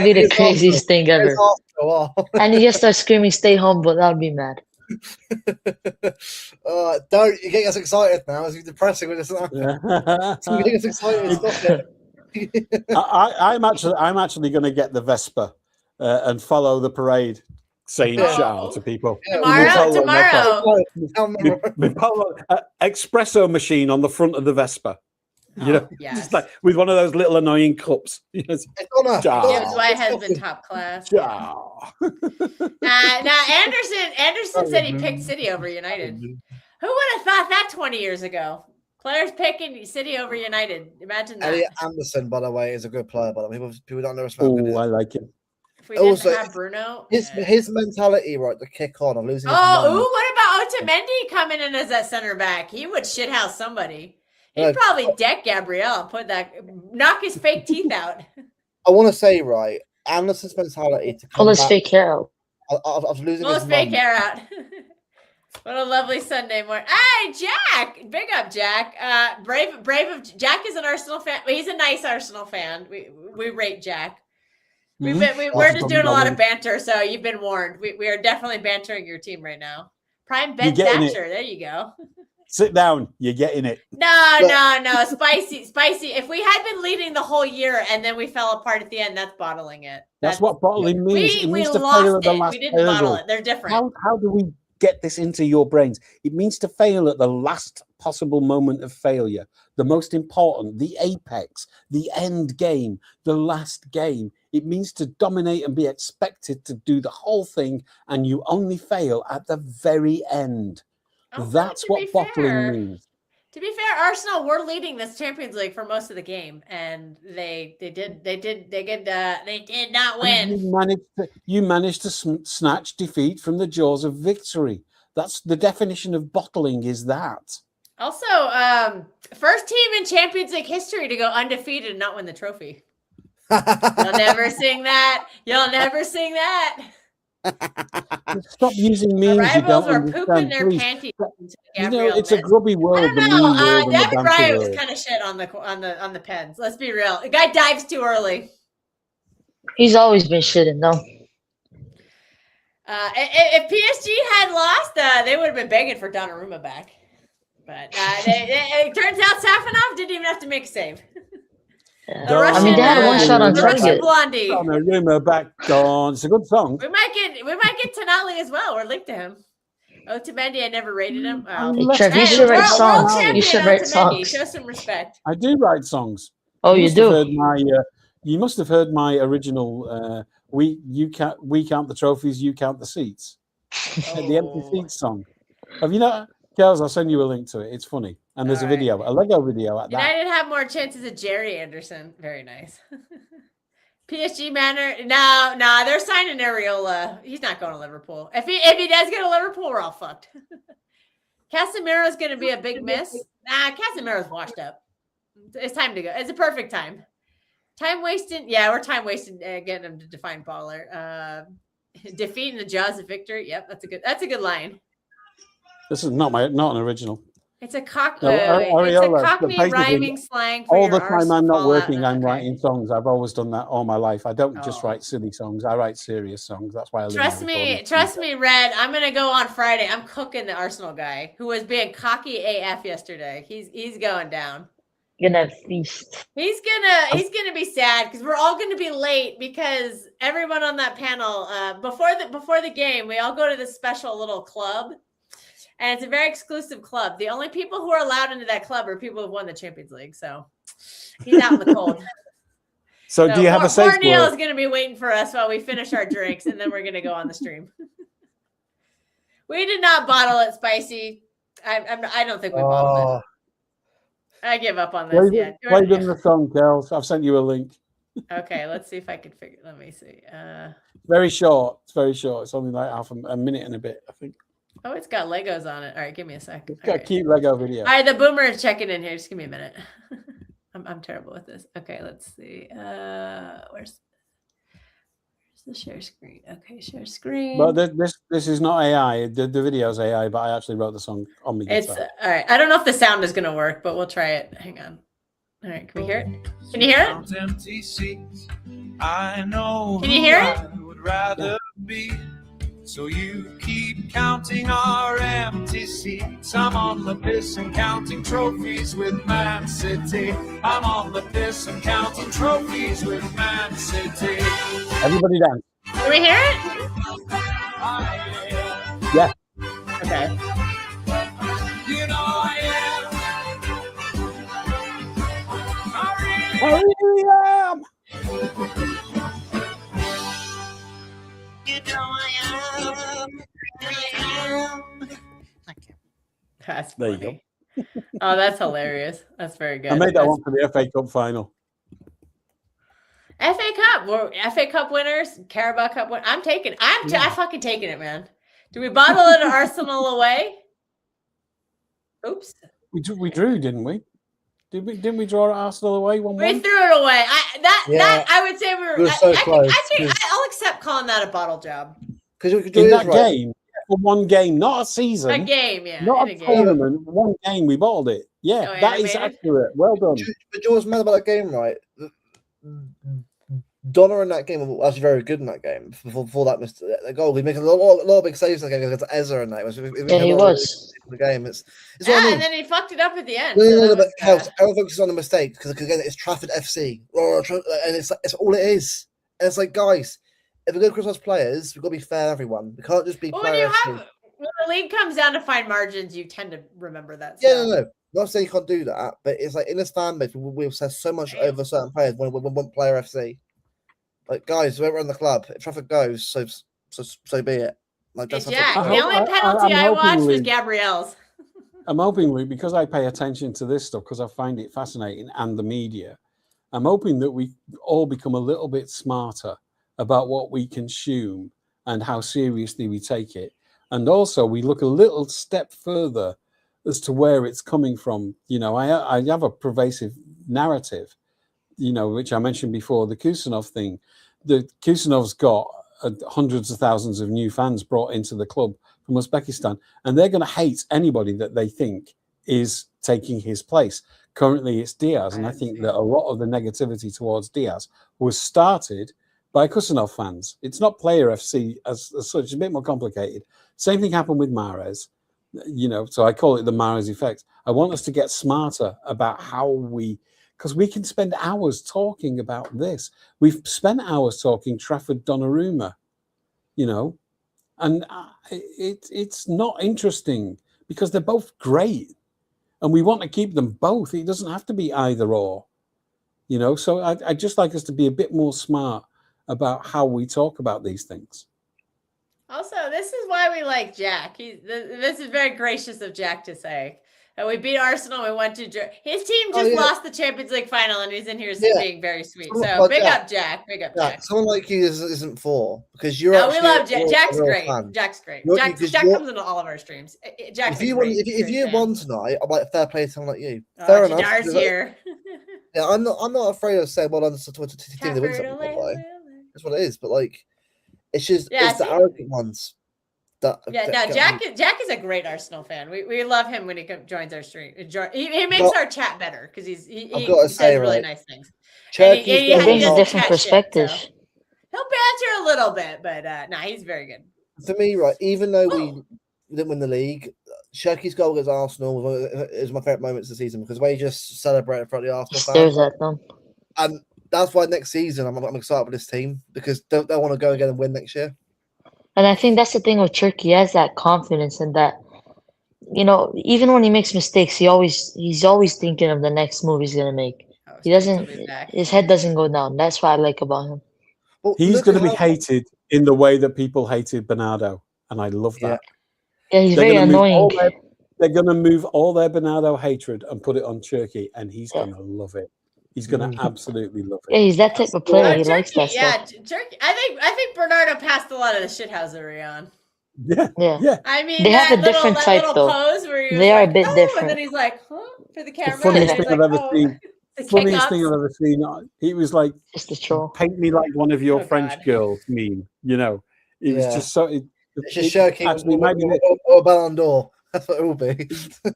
be the It's craziest thing ever. It's Arsenal, oh. And he just starts screaming, "Stay humble." That'd be mad. Don't you get us excited now? It's depressing when it's not. You get us excited. Stop it. I'm actually going to get the Vespa and follow the parade, saying Oh. shout out to people. Tomorrow, With my polo- tomorrow. my polo- espresso machine on the front of the Vespa. Yes. Just like with one of those little annoying cups. It's Donna. Ciao. Gibbs White has been top class. Ciao. Now Anderson said he picked City over United. Who would have thought that 20 years ago? Players picking City over United. Imagine that. Elliot Anderson, by the way, is a good player. By the way, people don't understand. how good he Oh, is. I like it. If we didn't Also, have Bruno. His mentality, right, to kick on and losing. his Oh, mind. ooh, what about Otamendi coming in as that center back? He would shithouse somebody. He'd Yeah. probably deck Gabriel and knock his fake teeth out. I want to say, right, Anderson's mentality to come Pull his back fake hair out. of losing Pull his his fake mum. hair out. What a lovely Sunday morning. Hey, Jack! Big up, Jack. Brave of Jack is an Arsenal fan. Well, he's a nice Arsenal fan. We rate Jack. We're just doing a lot of banter, so you've been warned. We are definitely bantering your team right now. Prime Ben You're getting it. Thatcher. There you go. Sit down. You're getting it. No. Spicy. If we had been leading the whole year and then we fell apart at the end, that's bottling it. That's what bottling means. It we means to fail lost at the it. last We didn't bottle hurdle. it. They're different. How do we get this into your brains? It means to fail at the last possible moment of failure, the most important, the apex, the end game, the last game. It means to dominate and be expected to do the whole thing, and you only fail at the very end. Also, That's to what be bottling fair- means. To be fair, Arsenal were leading this Champions League for most of the game, and they did not win. You managed to snatch defeat from the jaws of victory. That's the definition of bottling. Is that? Also, first team in Champions League history to go undefeated and not win the trophy. You'll never sing that. You'll never sing that. Stop using The memes you rivals don't were pooping understand, their please. panties. into You know, Gabriel it's a Mendes. grubby I world. don't The meme know. world and the David banter Bryant was world. kind of shit on the pens. Let's be real. The guy dives too early. He's always been shitting, though. If PSG had lost, they would have been begging for Donnarumma back. But it turns out Safanov didn't even have to make a save. Yeah. The I mean, they had one shot on the Russian target. Blondie. Donnarumma back on. It's a good song. We might get Tonali as well. We're linked to him. Otamendi, I never rated him. Hey, Trev, you should write songs. You should write songs. Show some respect. I do write songs. Oh, you do? You must have heard my original we count the trophies, you count the seats. The empty seats song. Have you not? Girls, I'll send you a link to it. It's funny. And there's a video, a Lego video at that. United have more chances of Jerry Anderson. Very nice. PSG Manor. No, they're signing Areola. He's not going to Liverpool. If he does go to Liverpool, we're all fucked. Casemiro's going to be a big miss. Nah, Casemiro's washed up. It's time to go. It's a perfect time. Time wasting. Yeah, we're time wasting getting him to define baller. Defeating the jaws of victory. Yep, that's a good line. This is not an original. It's a Cockney Areola, rhyming slang. For all the your time I'm not working, I'm okay. writing songs. I've always done that all my life. I don't just write silly songs. I write serious songs. That's why I trust me, Red. I'm gonna go on Friday. I'm cooking the Arsenal guy who was being cocky AF yesterday. He's going down. Gonna feast. He's gonna be sad because we're all gonna be late because everyone on that panel before the game we all go to this special little club. And it's a very exclusive club. The only people who are allowed into that club are people who've won the Champions League. So he's out in the cold. So do you have a safe word? Neil is going to be waiting for us while we finish our drinks, and then we're going to go on the stream. We did not bottle it, Spicy. I don't think we bottled it. I give up on this. Play them the song, girls. I've sent you a link. Okay, let's see if I can figure. Let me see. Very short. It's very short. It's only like a minute and a bit, I think. Oh, it's got Legos on it. All right, give me a sec. It's got a cute Lego video. All right, the boomer is checking in here. Just give me a minute. I'm terrible with this. Okay, let's see. Where's the share screen? Okay, share screen. But this is not AI. The video's AI, but I actually wrote the song on my guitar. All right. I don't know if the sound is going to work, but we'll try it. Hang on. All right, can we hear it? Can you hear it? Empty seats. I know. Can you hear it? I would rather be. So you keep counting our empty seats. I'm on the piss and counting trophies with Man City. I'm on the piss and counting trophies with Man City. Everybody dance. Can we hear it? Yeah. Okay. You know I am. I really am. You know I am. That's There you funny. Oh, that's hilarious. That's very good. I made that one for the FA Cup final. FA Cup. We're FA Cup winners, Carabao Cup winners. I'm fucking taking it, man. Do we bottle it at Arsenal away? Oops. We drew, didn't we? Didn't we draw at Arsenal away 1-1? We threw it away. That I would say we were so close. I'll accept calling that a bottle job. Because in that game, for one game, not a season. A game, yeah. Not in a tournament, one game, we bottled it. Yeah, Oh, that is animated? accurate. Well done. But you know what's mad about that game, right? Donna in that game was actually very good in that game. Before that missed the goal, we make a lot of big saves in that game against Ezra and that. Yeah, he was. The game. It's what I mean. And then he fucked it up at the end. No, but everyone focuses on the mistake because again, it's Trafford FC, and it's all it is. And it's like, guys, if we're going to criticize players, we've got to be fair to everyone. We can't just be Well, player FC. when the league comes down to fine margins, you tend to remember that. Yeah, stuff. no. Not saying you can't do that, but it's like in this fan base, we obsess so much over certain players when we want player FC. Like, guys, we run the club. If Trafford goes, so be it. Like, that's Jack. I The hope- only penalty I'm I watched hoping was we- Gabrielle's. I'm hoping, Luke, because I pay attention to this stuff, because I find it fascinating, and the media, I'm hoping that we all become a little bit smarter about what we consume and how seriously we take it. And also, we look a little step further as to where it's coming from. You know, I have a pervasive narrative, you know, which I mentioned before, the Kusanov thing. The Kusanov's got hundreds of thousands of new fans brought into the club from Uzbekistan, and they're going to hate anybody that they think is taking his place. Currently, it's Diaz, and I think that a lot of the negativity towards Diaz was started by Kusanov fans. It's not player FC as such. It's a bit more complicated. Same thing happened with Mahrez, so I call it the Mahrez effect. I want us to get smarter about because we can spend hours talking about this. We've spent hours talking Trafford Donnarumma, and it's not interesting because they're both great and we want to keep them both. It doesn't have to be either or, so I'd just like us to be a bit more smart about how we talk about these things. Also, this is why we like Jack. This is very gracious of Jack to say. And we beat Arsenal. We went to his team just lost the Champions League final, and he's in here being very sweet. So big up Jack. Big up Jack. Someone like you isn't for because you're. No, we love Jack. Jack's great. Jack's great. Jack comes into all of our streams. Jack's if you won tonight, I'm like fair play to someone like you. Oh, fair enough. Jadar's here. Yeah, I'm not afraid of saying well done to the team that wins something. That's what it is. But it's just it's the arrogant ones. Jack is a great Arsenal fan. We love him when he joins our stream. He makes our chat better because he says really nice things. He brings a different perspective. He'll banter a little bit, but he's very good. For me, right, even though we didn't win the league, Cherki's goal against Arsenal is my favourite moments of the season because we just celebrated in front of the Arsenal fans. Stares at them. And that's why next season I'm excited for this team because they want to go again and win next year. And I think that's the thing with Cherki. He has that confidence and that, even when he makes mistakes, he's always thinking of the next move he's gonna make. He doesn't. His head doesn't go down. That's what I like about him. Well, he's going to be hated in the way that people hated Bernardo, and I love that. Yeah, he's very annoying. They're going to move all their Bernardo hatred and put it on Cherki, and he's going to love it. He's going to absolutely love it. Yeah, he's that type of player. He likes that stuff. Cherki. I think Bernardo passed a lot of the shithousery on. Yeah. I mean, they have a different type though. They are a bit different. And then he's like, "Huh?" for the camera. The funniest thing I've ever seen. Funniest thing I've ever seen. He was like, just a troll. Paint me like one of your French girls meme. It was just so. It's just Cherki or Ballon d'Or. That's what it will be.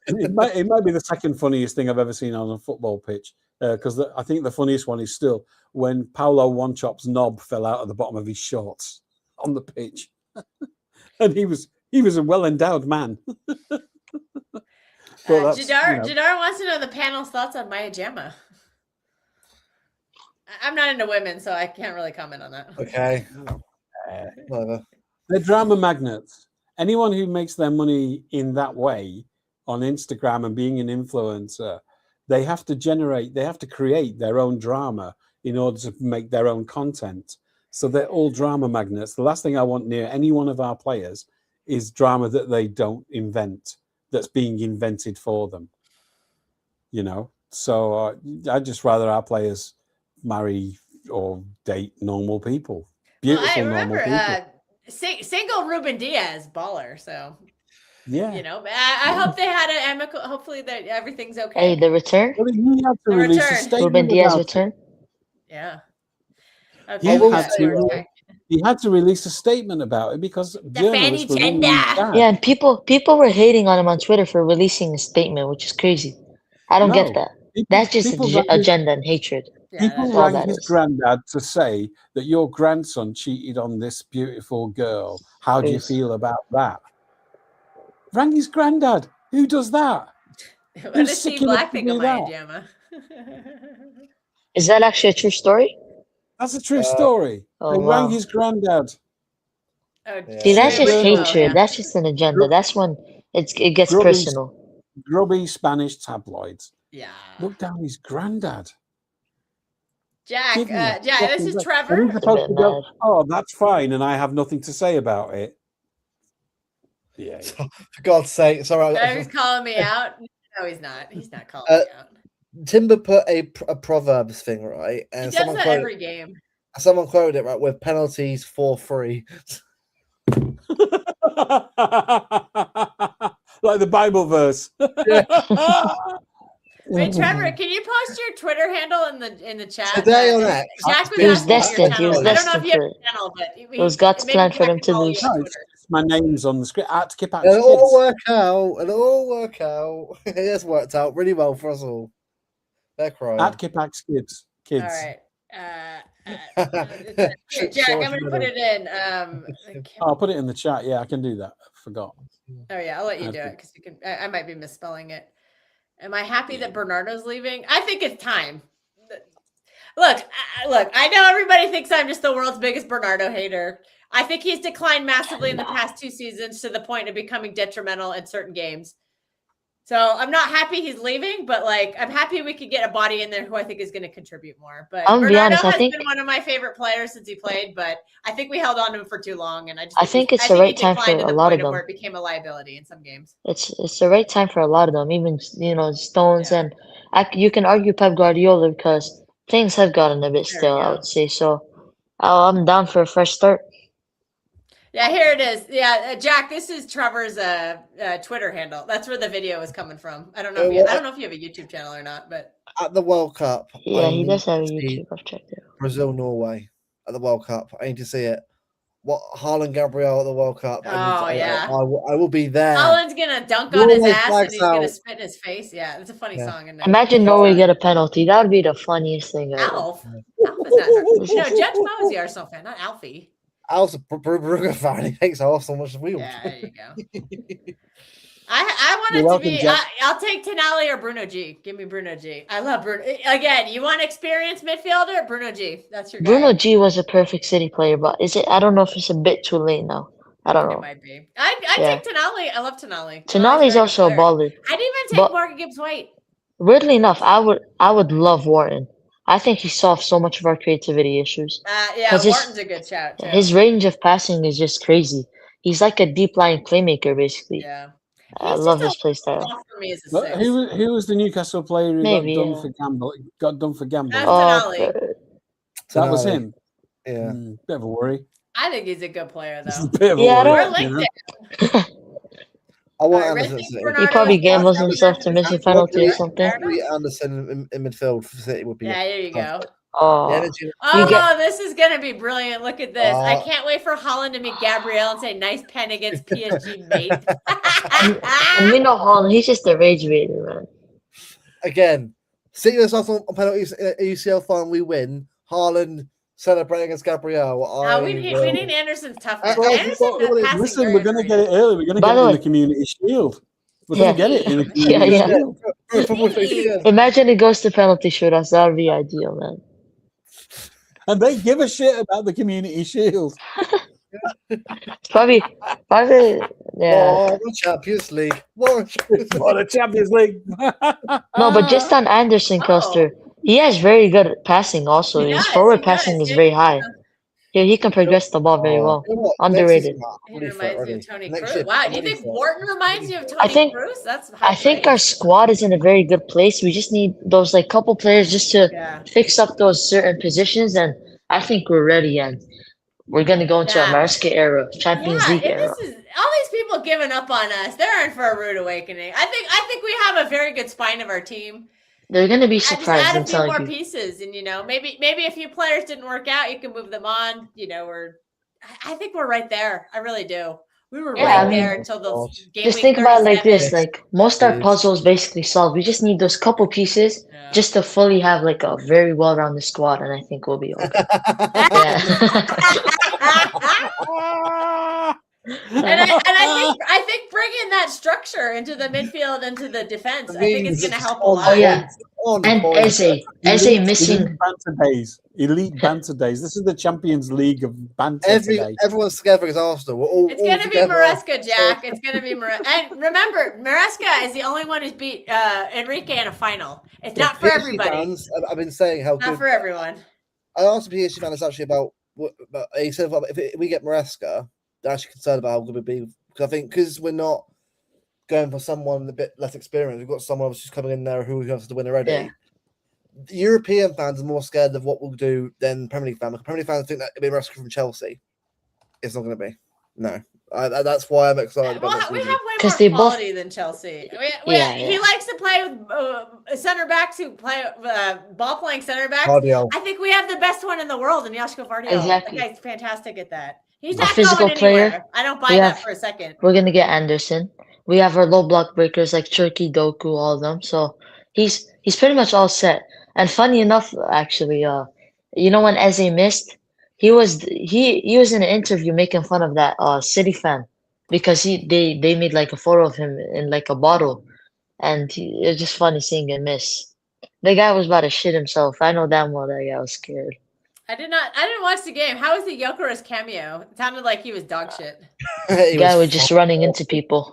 it might be the second funniest thing I've ever seen on a football pitch. Because I think the funniest one is still when Paulo One-Chop's knob fell out of the bottom of his shorts on the pitch, and he was a well-endowed man. Jadar wants to know the panel's thoughts on Maya Jama. I'm not into women, so I can't really comment on that. Okay. Whatever. They're drama magnets. Anyone who makes their money in that way on Instagram and being an influencer, they have to create their own drama in order to make their own content. So they're all drama magnets. The last thing I want near any one of our players is drama that they don't invent, that's being invented for them. So I'd just rather our players marry or date normal people. Beautiful normal people. Single Ruben Diaz, baller. So yeah, I hope they had an amicable. Hopefully that everything's okay. Hey, the return. Well, he had to release a statement. Ruben Diaz return. Yeah. Okay. He had to release a statement about it because journalists were really bad. Yeah, and people were hating on him on Twitter for releasing a statement, which is crazy. I don't get that. That's just agenda and hatred. People rang his granddad to say that your grandson cheated on this beautiful girl. How do you feel about that? Rang his granddad. Who does that? What does Steve Black think of Maya Jama? Is that actually a true story? That's a true story. They rang his granddad. See, that's just hatred. That's just an agenda. That's when it gets personal. Grubby Spanish tabloids. Yeah. Look down his granddad. Jack, this is Trevor. Oh, that's fine, and I have nothing to say about it. Yeah. For God's sake, sorry. He's calling me out. No, he's not. He's not calling me out. Timber put a Proverbs thing, right? And he does that every game. Someone quoted it, right, with penalties for free. Like the Bible verse. Wait, Trevor, can you post your Twitter handle in the chat? Today on X. Jack He was destined. He was I don't know destined if you have for a channel, but it was God's plan for them to lose. No, my name's on the script. At Kipax It'll all work out. It'll all work out. It has worked out really well for us all. They're crying. At Kipax Kids. All right. Here, Jack, I'm going to put it in. I'll put it in the chat. Yeah, I can do that. I forgot. Oh yeah, I'll let you do it because you can. I might be misspelling it. Am I happy that Bernardo's leaving? I think it's time. Look. I know everybody thinks I'm just the world's biggest Bernardo hater. I think he's declined massively in the past 2 seasons to the point of becoming detrimental in certain games. So I'm not happy he's leaving, but like I'm happy we could get a body in there who I think is going to contribute more. But I'll be Bernardo honest, I has think- been one of my favorite players since he played, but I think we held on to him for too long, and I think it's the right time for declined to a the lot point of them. where it became a liability in some games. It's the right time for a lot of them, even Stones, Yeah. and you can argue Pep Guardiola because things have gotten a bit There we stale, I go. would say. So I'm down for a fresh start. Yeah, here it is. Yeah, Jack, this is Trevor's Twitter handle. That's where the video is coming from. I don't know if you have a YouTube channel or not, but At the World Cup, Yeah, I he need does have a to see YouTube. I've checked it. Brazil, Norway at the World Cup. I need to see it. What Haaland, Gabriel at the World Cup? I will be there. Haaland's gonna dunk on his Norway ass and flags he's gonna out. spit in his face. Yeah, it's a funny Yeah. song. Isn't it? Imagine Norway get a penalty. That would be the funniest thing ever. Alf. Alf is not. No, Judge Mo is the Arsenal fan, not Alfie. Al's a Brugge fan. He hates Arsenal much as we all Yeah, do. there you go. I want You're it to welcome, be. Jack. I'll take Tonali or Bruno G. Give me Bruno G. I love Bruno. Again, you want experienced midfielder? Bruno G. That's your guy. Bruno G was a perfect City player, but is it? I don't know if it's a bit too late now. I don't It know. might be. I Yeah. take Tonali. I love Tonali. Tonali's very also a good player. baller. I'd even take but- Morgan Gibbs White. Weirdly enough, I would love Wharton. I think he solved so much of our creativity issues. Yeah, 'Cause his- Wharton's a good shout too. His range of passing is just crazy. He's like a deep line playmaker, basically. Yeah. I He's love just his play style. Off for me as a Look, six. who was the Newcastle player who Maybe, got done yeah. for gambling? Got done for gambling. That's- Oh, Tonali. That was Tonali. him. Yeah. Bit of a worry. I think he's a good player It's though. a bit of a Yeah, I worry. We're you know? linked. I want Alright, Anderson. Ricky, at City. Bernardo, he probably Foster, gambles Anderson, himself to miss a Anderson, penalty or Anderson, something. Probably Anderson in midfield for City would be. Yeah, there you go. The Oh, energy. Oh, get- this is gonna be brilliant. Look at this. I Uh, can't wait for Holland to meet Gabrielle and say, nice pen against PSG, mate. and we know Holland. He's just a rage baiter, man. Again, City us on penalties in a UCL final, we win. Haaland celebrating against Gabriel. We need Anderson's toughness. Well, Anderson, well, the passing Listen, very we're going to get it underrated. early. We're going to By get the it in way- the Community Shield. We're Yeah. going to get it in the Yeah, Community yeah. Shield. Imagine it goes to penalty shootouts. That would be ideal, man. And they give a shit about the Community Shield. It's probably, yeah. Oh, the Champions League. What a Champions League. What a Champions League. No, but just on Anderson, Oh. Custer, he has very good passing also. He His does, forward he passing does. is very high. Yeah, he can progress the ball very well. You know what? Underrated. Next season, He I'm ready for it reminds me already. of Tony Next Cruz. year, Wow, I'm do you ready think for it. Wharton reminds you of Tony I think- Cruz? That's I think our squad is in a very good place. We just need those like couple players just to Yeah. fix up those certain positions, and I think we're ready. And we're gonna go into Yeah. a Maresca era, Champions Yeah, League and era. this is all these people giving up on us. They're in for a rude awakening. I think we have a very good spine of our team. They're gonna be I just surprised. add a I'm few telling more you. pieces, and maybe a few players didn't work out. You can move them on. I think we're right there. I really do. We were Yeah, right I mean- there until the game. Just week think about it like 37. this: like most our Yes. puzzles basically solved. We just need those couple pieces Yeah. just to fully have like a very well-rounded squad, and I think we'll be okay. Yeah. And I think bringing that structure into the midfield, into the defense, I think it's going to help a lot. Oh, yeah. On And point. Eze missing. Elite banter days. Elite banter days. This is the Champions League of banter today. Everyone's together as Arsenal. We're all It's all going to be together. Maresca, Jack. It's going to be Maresca. And remember, Maresca is the only one who's beat Enrique in a final. It's not for PSG everybody. fans, I've been saying how Not good. for everyone. I asked the PSG fans actually about. He said if we get Maresca, they're actually concerned about how good we'd be. Because I think because we're not going for someone a bit less experienced, we've got someone else who's coming in there who wants to win already. Yeah. The European fans are more scared of what we'll do than Premier League fans. Premier League fans think that it'll be Maresca from Chelsea. It's not going to be. No. That's why I'm excited about Well, this we have season. way 'Cause more they both- quality than Chelsea. Yeah, He yeah. likes to play with center backs who play ball playing center backs. Cardio. I think we have the best one in the world in Joshko Vardiol. Exactly. That guy's fantastic at that. He's A not physical going player. anywhere. I don't buy We that have- for a second. We're gonna get Anderson. We have our low block breakers like Turkey, Doku, all of them. So he's pretty much all set. And funny enough, actually, You know when Eze missed, he was in an interview making fun of that City fan because they made like a photo of him in like a bottle, and it was just funny seeing him miss. The guy was about to shit himself. I know damn well that guy was scared. I didn't watch the game. How was the Gyökeres cameo? It sounded like he was dog shit. The guy was just running into people.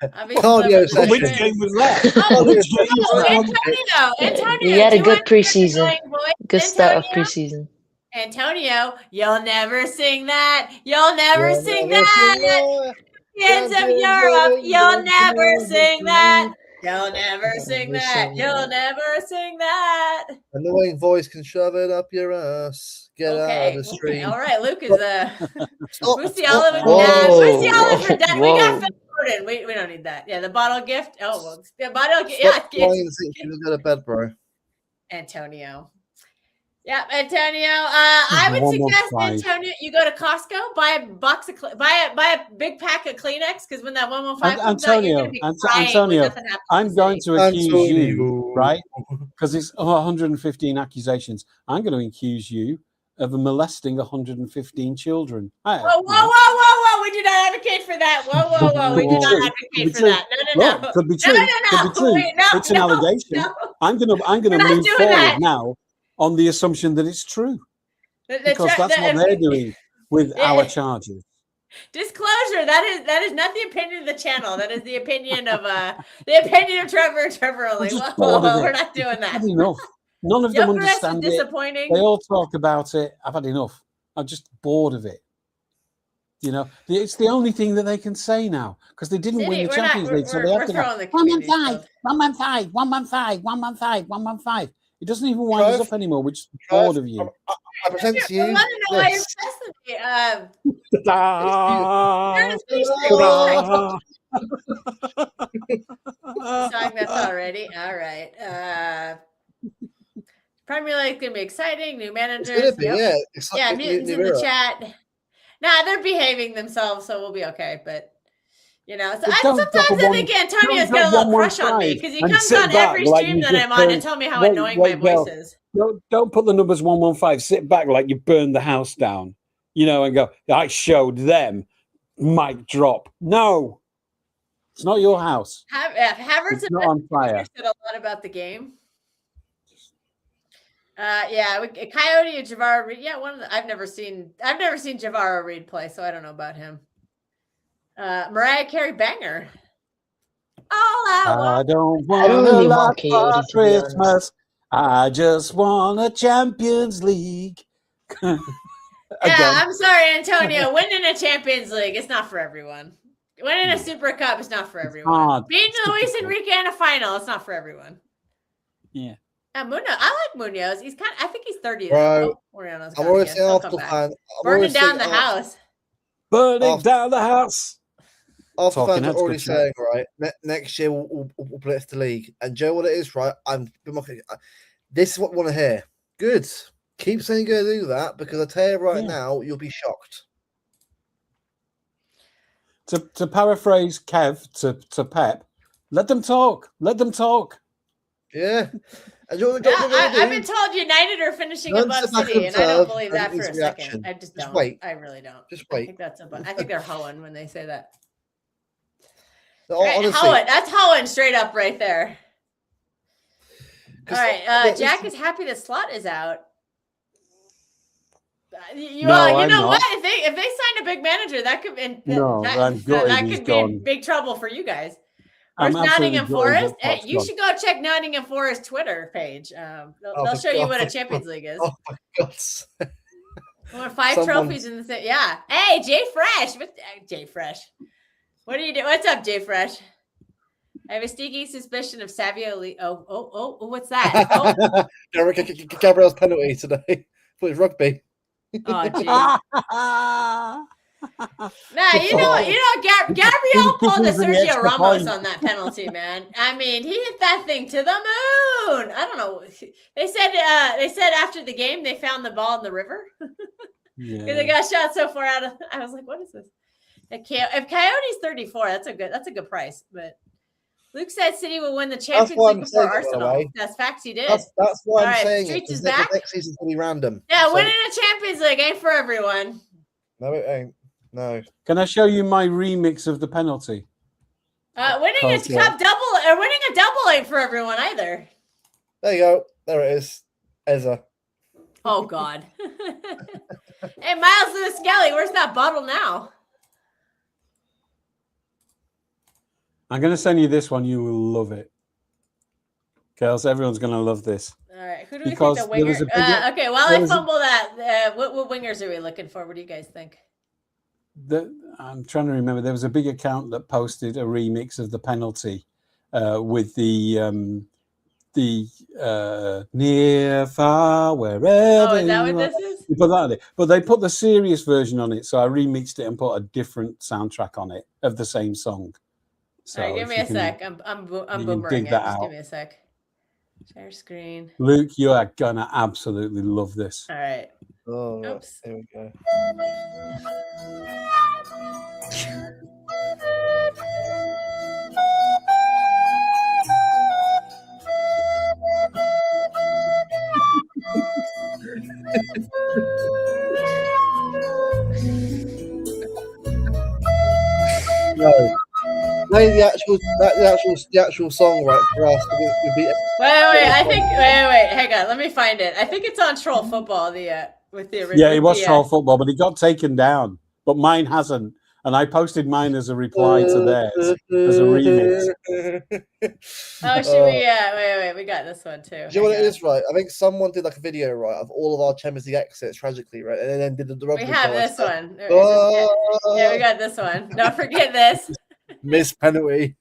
Cardio session. Which game was that? Oh, Which game was that? Antonio. He had a do you good want to hear the preseason. annoying voice? Good start of Antonio? preseason. Antonio, you'll never sing that. You'll never sing that. Kids of Europe, you'll never sing that. You'll never sing that. You'll never sing that. Annoying voice can shove it up your ass. Get out of the street. Okay. All right, Luke is Stop, Musiala with Whoa. Musiala for done. We got Whoa. Phil Foden. We don't need that. Yeah, the bottle gift. Oh, well, the bottle gift. Stop Yeah, lying and think you can go to bed, bro. Antonio. Yeah, Antonio. I would suggest 115. Antonio, you go to Costco, buy a box of buy a big pack of Kleenex because when that 115 comes out, you're gonna be crying Antonio, when nothing happens I'm to going say. to accuse you, Antonio. right? Because it's 115 accusations. I'm going to accuse you of molesting 115 children. Whoa. We do not advocate for that. Whoa. We do not advocate for that. No. Could be true. No. Could be true. Wait, no, It's an no, allegation. no. I'm going We're to not move doing forward that. now on the assumption that it's true, because that's what The- they're doing with Yeah. our charges. Disclosure, that is not the opinion of the channel. That is the opinion of Trevor only. just Whoa, bored of it. we're not doing I've that. had enough. None of them Gyökeres is understand it. disappointing. They all talk about it. I've had enough. I'm just bored of it. You know, it's the only thing that they can say now because they didn't win the We're Champions League, so they we're have to go throwing the 115, community 115. It doesn't even wind us Trev, up anymore. We're just Trev, bored of you. I present to I you. want to know why you're this. obsessed with me. You're in a speech song that's already all right. Premier League gonna be exciting. New It's managers. gonna be, Yep. yeah. It's Yeah, like mutants in the chat. Nah, they're behaving themselves, so we'll be okay. But you know, so But don't sometimes drop a I think Antonio's don't got a drop little crush on me 115 because he and comes sit on back every like stream you that just I'm on and burned- tell me how wait, annoying wait, my girl. voice is. Don't put the numbers 115. Sit back like you burned the house down, you know, and go, I showed them. Mic drop. No, it's not your house. Havertz It's not on fire. said a lot about the game. Coyote and Javaro Reed. Yeah, one of the I've never seen Javaro Reed play, so I don't know about him. Mariah Carey banger. All I I want. don't I don't want a really lot want Coyote, for to be honest. Christmas. I just want a Champions League. Yeah, Again, I'm sorry, Antonio. Winning a Champions League, it's not for everyone. Winning a Super Cup is not for everyone. hard. Beating It's Luis difficult. Enrique in a final, it's not for everyone. Yeah. Munoz, I like Munoz. He's I think he's 30. Bro, Oriana's I'm gone. always Yes, saying he'll Arsenal come back. fan. Burning down the house. Burning After- down the house. Arsenal Talking, fans are that's already good chat. saying, right, next year we'll blitz the league. And Joe, what it is, right? This is what we want to hear. Good. Keep saying you're going to do that because I tell you right Yeah. now, you'll be shocked. To paraphrase Kev to Pep, let them talk. Let them talk. Yeah. And you know what Yeah, you're gonna I've do? been told United are finishing Don't above sit back City, and and I don't observe believe and that for a its second. reaction. I just Just don't. wait. I really don't. Just I wait. think I think they're hoeing when they say that. No, Right, honestly, hoeing. That's hoeing straight up right there. All 'cause right, look, Jack this- is happy the slot is out. You No, know I'm not. what? If they signed a big manager, that could No, I'm gutted that he's could be in gone. big trouble for you guys. I'm Where's absolutely Nottingham gutted Forest? that Hey, Pot's you gone. should go check Nottingham Forest Twitter page. They'll show you what a Champions League is. Oh my God. We want 5 Someone- trophies in the thing. Yeah. Hey, Jay Fresh. Jay Fresh. What are you doing? What's up, Jay Fresh? I have a sneaky suspicion of Savio Lee. Oh, what's that? Oh, Gabriel's penalty today for his rugby. oh geez. Nah, you know, Gabriel pulled a Who's in the Sergio extra Ramos point? on that penalty, man. I mean, he hit that thing to the moon. I don't know. They said after the game they found the ball in the river because it Yeah. got shot so far out of. I was like, what is this? If Coyote's 34, that's a good price. But Luke said City will win the That's Champions why League I'm before saying it, by the Arsenal. way. That's facts. He did. That's why All I'm right, saying Streets it. is Because back. next season's going to be random. Yeah, So- winning a Champions League ain't for everyone. No, it ain't. No. Can I show you my remix of the penalty? Winning a Cause, cup double or winning a double ain't for everyone either. There you go. There it is. Ezra. Oh God. Hey, Miles Lewis Skelly, where's that bottle now? I'm going to send you this one. You will love it. Girls, everyone's going to love this. All right, who do we Because think the there winger? was a bigger- Okay, while there I was a- fumble that, what wingers are we looking for? What do you guys think? I'm trying to remember. There was a big account that posted a remix of the penalty with the near, far, wherever. Oh, is that you what are. this is? You put that on it. But they put the serious version on it, so I remixed it and put a different soundtrack on it of the same song. So All right, give if me you a can- sec. I'm you can boomering dig it. that Just out. give me a sec. Share screen. Luke, you are gonna absolutely love this. All right. Oh, right. Oops. Here we go. No. Play the actual song right for us. Would be, Wait. I think. Wait. Hang on. Let me find it. I think it's on Troll Football. With the original. Yeah, it was Troll Football, but it got taken down. But mine hasn't. And I posted mine as a reply to theirs as a remix. Oh, should we? Wait. We got this one too. Do you know what Hang it on. is, right? I think someone did like a video, right, of all of our Champions League exits, tragically, right, and then did the We rugby have chorus. this one. Yeah, we got this one. Don't forget this. Miss penalty.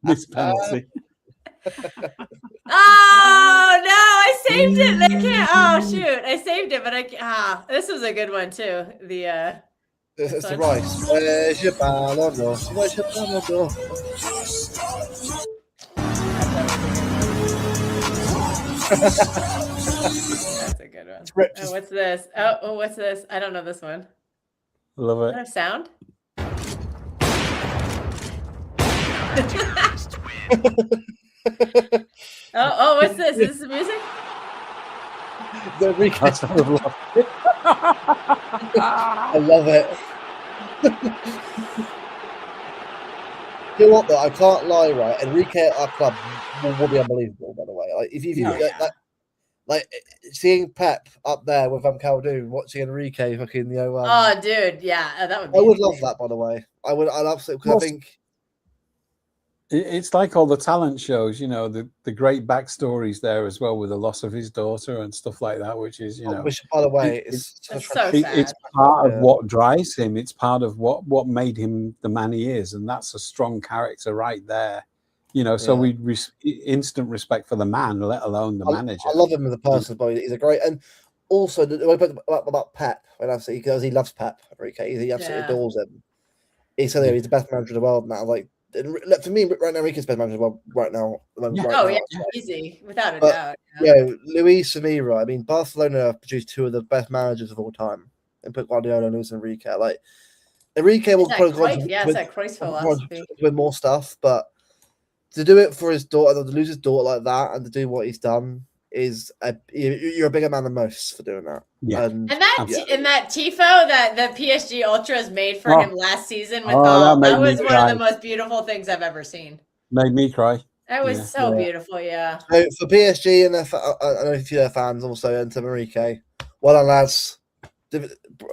Miss penalty. Oh no! I saved it. They can't. Oh shoot! I saved it, but I can't. This was a good one too. It's the rice. Where's your ballon d'or? Where's your ballon d'or? That's a good one. Ripped Oh, his- what's this? Oh, what's this? I don't know this one. Love Is it. that a sound? Oh, what's this? Is this the music? The Enrique. That's what I love. I love it. You know what though? I can't lie, right? Enrique at our club will be unbelievable. By the way, like if you Yeah. like seeing Pep up there with Caldoon, watching Enrique fucking Oh, dude, yeah, that would. Be I would love that. By the way, I'd absolutely because I think. It's like all the talent shows, you know, the great backstories there as well with the loss of his daughter and stuff like that, which is, you know, Which, by the way, It's so it's sad. part of Yeah. what drives him. It's part of what made him the man he is, and that's a strong character right there. You know, so Yeah. instant respect for the man, let alone the manager. I love him as a person, but he's a great. And also, the way about Pep, when I say because he loves Pep, Enrique, he absolutely Yeah. adores him. He said he's the best manager in the world now. Like for me, right now, Enrique's the best manager in the world right now. Yeah. Right Oh now. yeah, easy, without a But, doubt. Yeah, Luis Samira. I mean, Barcelona have produced two of the best managers of all time, and put Guardiola and Luis Enrique. Like Enrique will It's that probably go on Cruyff, to yeah, it's win- that Cruyff go on philosophy. to win more stuff, but to do it for his daughter, to lose his daughter like that, and to do what he's done is you're a bigger man than most for doing that. Yeah. And that Absolutely. and that tifo that the PSG Ultras made for Oh. him last season with Oh, all that that made was me one of cry. the most beautiful things I've ever seen. Made me cry. That was Yeah. so Yeah. beautiful, yeah. So for PSG and I know a few of their fans also, and to Enrique, well done, lads.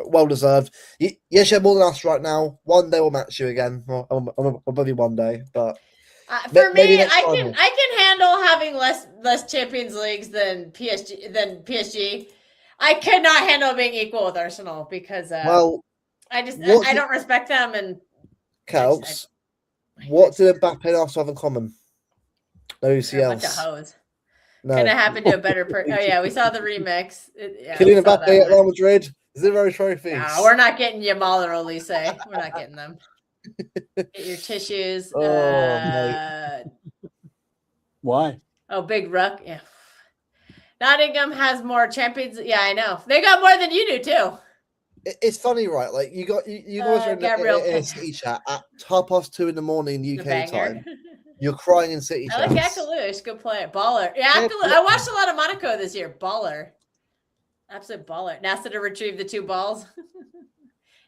Well deserved. Yes, you're more than us right now. One day we'll match you again. I'm above you one day, but For maybe me, next I time. can handle having less Champions Leagues than PSG. I could not handle being equal with Arsenal because well, I what's don't respect them and Kelps, what do Mbappe and Arsenal have in common? No they're a bunch of UCLs. hoes. No. Couldn't happen to a better person. Oh yeah, we saw the remix. Yeah, Kylian we saw Mbappe that at one. Real Madrid. Zero trophies. No, we're not getting Yamal or Elise. We're not getting them. Get your tissues. Oh, mate. Why? Oh, Big Ruck. Yeah. Nottingham has more champions. Yeah, I know. They got more than you do too. It's funny, right? Like you guys are in Gabriel a Pena. City chat at 2:30 in the morning The UK banger. time. You're crying in City I like chats. Akalush. Good player. Baller. Yeah, Yeah, I watched a lot of Monaco this year. Baller. Absolute baller. NASA to retrieve the 2 balls.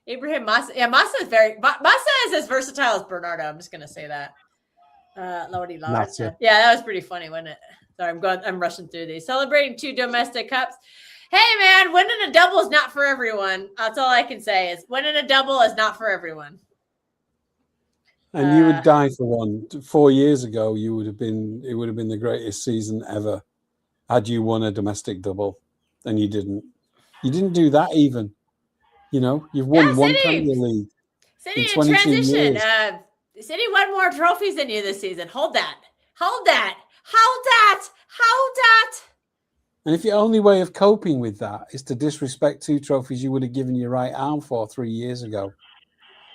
Ibrahim Massa. Yeah, Massa is as versatile as Bernardo. I'm just gonna say that. Lordy Lord. Massa. Yeah, that was pretty funny, wasn't it? Sorry, I'm rushing through these. Celebrating 2 domestic cups. Hey man, winning a double is not for everyone. That's all I can say is winning a double is not for everyone. And you would die for one. 4 years ago, it would have been the greatest season ever had you won a domestic double, and you didn't. You didn't do that even. You know, you've won one Premier League. City in in 22 transition. years. City won more trophies than you this season. Hold that. Hold that. Hold that. Hold that. And if your only way of coping with that is to disrespect 2 trophies you would have given your right arm for 3 years ago,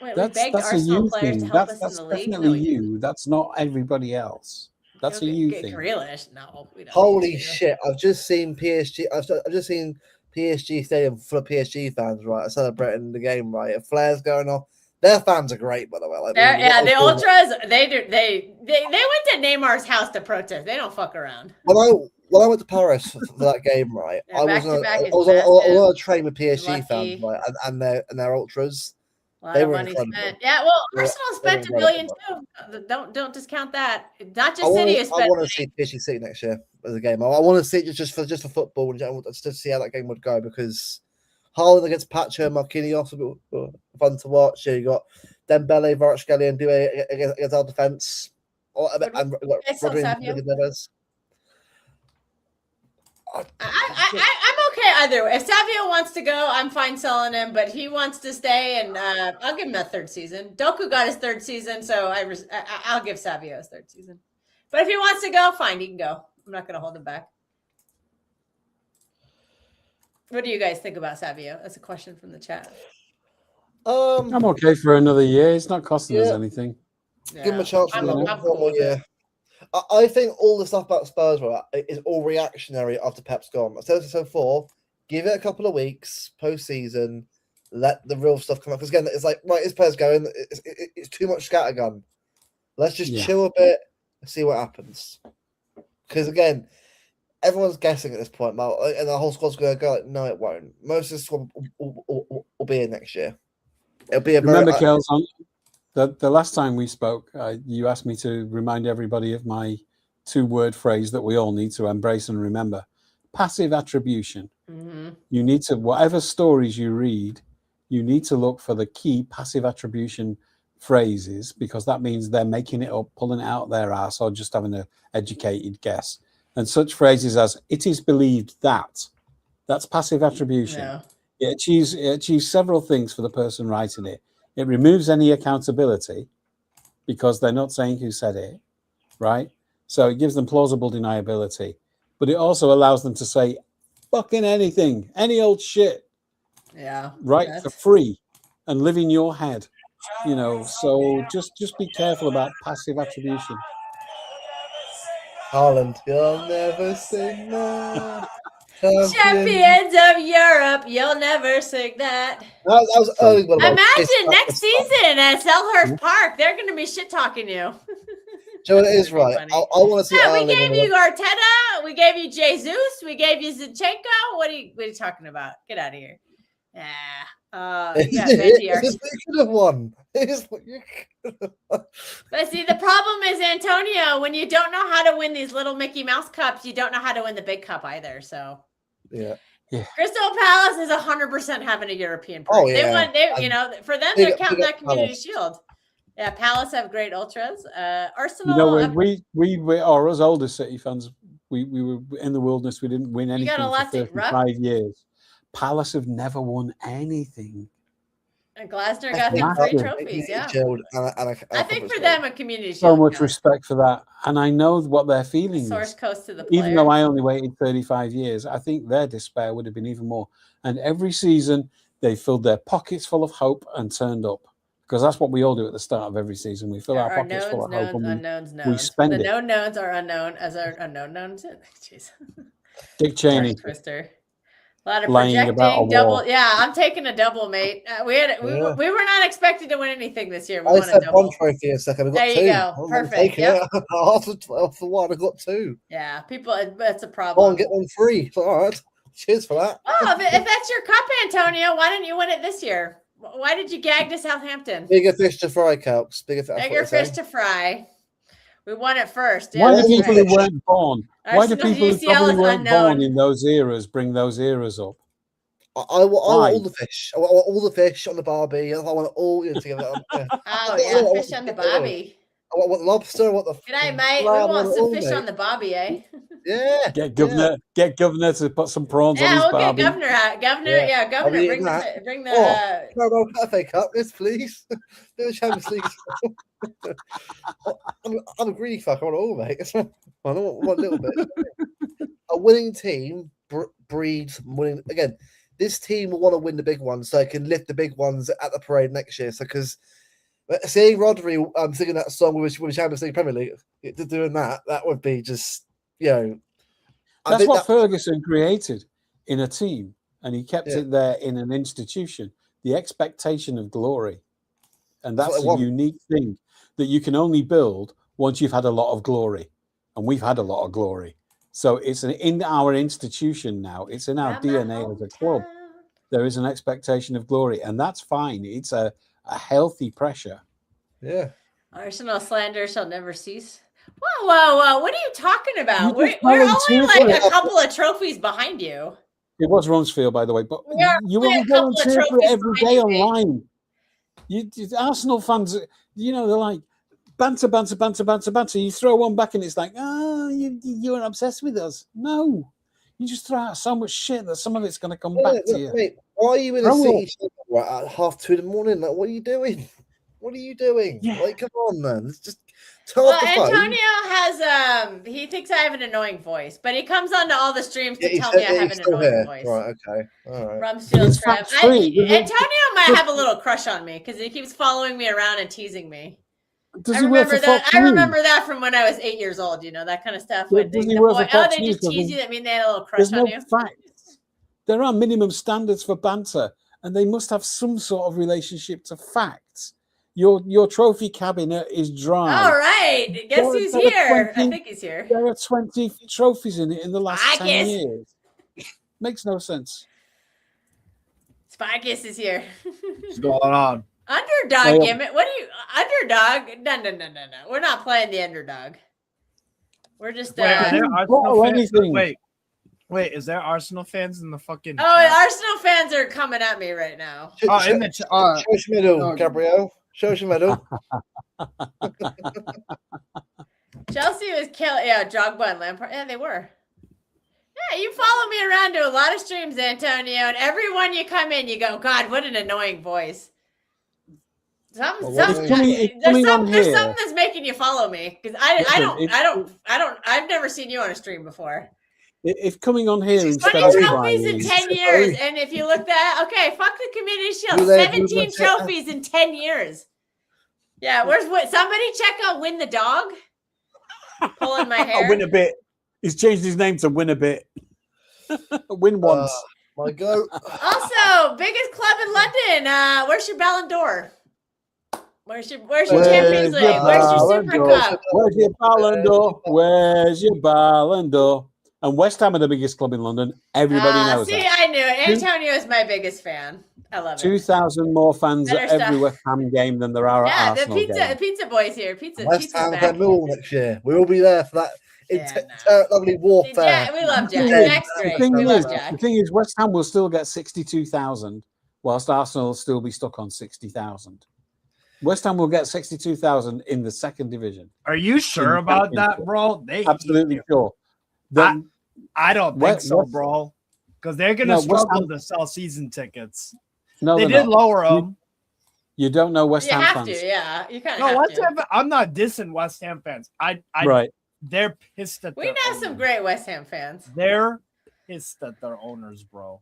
Wait, that's we begged a Arsenal you players thing. to help That's us in the league. definitely No, we didn't. you. That's not everybody else. That's a you thing. Grealish. No, we don't. Holy need to. shit! I've just seen PSG. I've just seen PSG Stadium full of PSG fans. Right, celebrating the game. Right, a flares going off. Their fans are great, by the way. Like, Yeah, the ultras. They went to Neymar's house to protest. They don't fuck around. When I went to Paris for that game, right, Yeah, I was on a train with PSG fans, right, and their ultras. A lot They of were money incredible. spent. Yeah, well, They were- Arsenal they were spent $1 billion incredible. too. Don't discount that. Not I just City is want spending. to see PSG City next year as a game. I want to see it just for football and just to see how that game would go, because Haaland against Pacho and Marquinhos would be fun to watch. Yeah, you got Dembele, Kvaratskhelia, and Doué against our defense. And Rodri and Neves. I'm okay either way. If Savio wants to go, I'm fine selling him, but he wants to stay, and I'll give him that 3rd season. Doku got his 3rd season, so I'll give Savio his 3rd season. But if he wants to go, fine, he can go. I'm not going to hold him back. What do you guys think about Savio? That's a question from the chat. I'm okay for another year. It's not costing us anything. Give him a chance for one cool more year. I think all the stuff about Spurs is all reactionary after Pep's gone. I said this before, give it a couple of weeks, post-season, let the real stuff come up. Because again, it's like, right, is Pep's going? It's too much scattergun. Let's just chill a bit and see what happens. Because again, everyone's guessing at this point, and the whole squad's going to go like, no, it won't. Most of the squad will be in next year. It'll be a Remember, Kels, the last time we spoke, you asked me to remind everybody of my 2-word phrase that we all need to embrace and remember: passive attribution. Mm-hmm. You need to, whatever stories you read, you need to look for the key passive attribution phrases, because that means they're making it up, pulling it out their ass, or just having an educated guess. And such phrases as "it is believed that," that's passive attribution. No. It achieves several things for the person writing it. It removes any accountability because they're not saying who said it, right? So it gives them plausible deniability, but it also allows them to say fucking anything, any old shit, right, for free, and live in your head, you know. So just be careful about passive attribution. Haaland, you'll never sing that. Champions of Europe, you'll never sing that. That was early. Imagine next season at Selhurst Park, they're going to be shit talking you. Joe, it is right. I want to see. Yeah, we gave you Arteta, we gave you Jesus, we gave you Zinchenko. What are you talking about? Get out of here. Yeah. You could have won. But see, the problem is, Antonio, when you don't know how to win these little Mickey Mouse cups, you don't know how to win the big cup either. So yeah. Crystal Palace is 100% having a European parade. Oh, yeah. For them, they're counting that Community Shield. Yeah, Palace have great ultras. Arsenal. You know, us older City fans, we were in the wilderness. We didn't win anything for 35 years. Palace have never won anything. And Glasner got them 3 trophies, yeah. I think for them, a Community Shield. So much respect for that. And I know what their feeling is. Source coast to the player. Even though I only waited 35 years, I think their despair would have been even more. And every season, they filled their pockets full of hope and turned up. Because that's what we all do at the start of every season. We fill our pockets full of hope and we spend it. The known knowns are unknown as our unknown knowns. Jeez. Dick Cheney. Twister. A lot of Lying about a projecting, double. wall. Yeah, I'm taking a double, mate. We Yeah. were not expected to win anything this year. We I won a said double. one trophy a second. I got There you two. go. I'm Perfect. taking Yep. it. After one, I got two. Yeah, people. That's a Go problem. on, get one free. All right. Cheers for that. Oh, if that's your cup, Antonio, why didn't you win it this year? Why did you gag to Southampton? Bigger fish to fry, Calps. Bigger fish. Bigger fish to fry. We won it first. Yeah, Why do that's people right. who weren't born? Why do Arsenal people who UCL probably is weren't born unknown. in those eras bring those eras up? I want Why? all the fish. I want all the fish on the barbie. I want it all together. Yeah. Oh yeah, fish on the bobby. I want lobster. I want the. G'day, mate. We lamb, I want it some all, fish mate. on the bobby, eh? Yeah. Get governor to put some prawns on Yeah, his we'll get barbie. governor out. Governor, Yeah. yeah, governor. I'll be Bring eating the that. bring the. Oh, Carabao FA Cup, yes, please. Do the Champions League. I'm a greedy fuck. I want it all, mate. I don't want a little bit. A winning team breeds winning. Again, this team will want to win the big ones so they can lift the big ones at the parade next year. So, because seeing Rodri singing that song with Champions League Premier League, doing that would be just, I That's think what Ferguson created in a team, and he kept Yeah. it there in an institution. The expectation of glory, and That's that's what I a want. unique thing that you can only build once you've had a lot of glory, and we've had a lot of glory. So it's in our institution now. It's in our From my DNA as a club. hometown. There is an expectation of glory, and that's fine. It's a healthy pressure. Yeah. Arsenal slander shall never cease. Whoa, whoa, whoa! What are you talking about? You We're just only volunteered like for a couple of trophies behind you. It was Rumsfeld, by the way, but We are you only won't a couple of volunteer for it trophies every behind day you, mate. online. Arsenal fans, they're like banter. You throw one back and it's like, you're obsessed with us. No, you just throw out so much shit that some of it's going to come back to you. Mate, why are you in a Grow city centre at 2:30 in the morning? Like, what are you doing? What are you doing? Yeah. Like, come on, man. It's just turn Well, off the phone. Antonio has he thinks I have an annoying voice, but he comes onto all the streams to he's tell me I still- have he's an still annoying here. voice. Right, okay. All right. Rumsfeld It's Trev. fact-free. Antonio might have a little crush on me because he keeps following me around and teasing me. Does I he work for remember that. Fox I News? remember that from when I was 8 years old. You know that kind of stuff. Yeah, When does they, he the work for boy, Fox they News? just tease you. That mean they had a little crush There's on no you. facts. There are minimum standards for banter, and they must have some sort of relationship to facts. Your trophy cabinet is dry. All right, guess who's There are here? I 20 think he's here. There are 20 trophies in it in the last I 10 guess. years. Makes no sense. Spykiss is here. What's going on? Underdog Well- gimmick. What are you? Underdog? No. We're not playing the underdog. We're just. Wait, are there Bottle Arsenal fans? anything. Wait, is there Arsenal fans in the fucking Oh, chat? Arsenal fans are coming at me right now. Oh, in the chat. Show us your medal, oh. Gabriel. Show us your medal. Chelsea was killing. Yeah, Drogba and Lampard. Yeah, they were. Yeah, you follow me around to a lot of streams, Antonio, and everyone you come in, you go, God, what an annoying voice. Well, There's it's coming on something here. that's making you follow me because I've never seen you on a stream before. If coming on here instead 20 of trophies in crying, 10 years. And if you look that, okay, fuck the Community Shield. You let 17 everyone say- trophies in 10 years. Yeah, where's what? Somebody check out Win the Dog. Pulling my hair. Win a bit. He's changed his name to Win a bit. Win once. My go. Also, biggest club in London. Where's your Ballon d'Or? Where's your Where's Champions your League? Where's your Ballon Super d'Or? Cup? Where's your Ballon d'Or? Where's your Ballon d'Or? And West Ham are the biggest club in London. Everybody knows See, that. I knew it. Antonio is my biggest fan. I love it. 2,000 more fans Better at every stuff. West Ham game than there are at Yeah, the Arsenal pizza games. pizza boys here. Pizza West pizza's Ham back. play Millwall next year. We'll all be there for that Yeah, lovely warfare. Yeah, we love Jack. Yeah. Jack's The great. thing We is, love Jack. the thing is, West Ham will still get 62,000, whilst Arsenal will still be stuck on 60,000. West Ham will get 62,000 in the second division. Are you sure the about that, championship. bro? They Absolutely hate you. sure. Then, I don't think West- so, West- bro. Because they're gonna No, West struggle Ham- to sell season tickets. no, They they're did not. lower them. You don't know West You Ham have fans. to, yeah. You kind of No, have West to. Ham. I'm not dissing West Ham fans. Right. They're pissed at. We their know some owners. great West Ham fans. They're pissed at their owners, bro.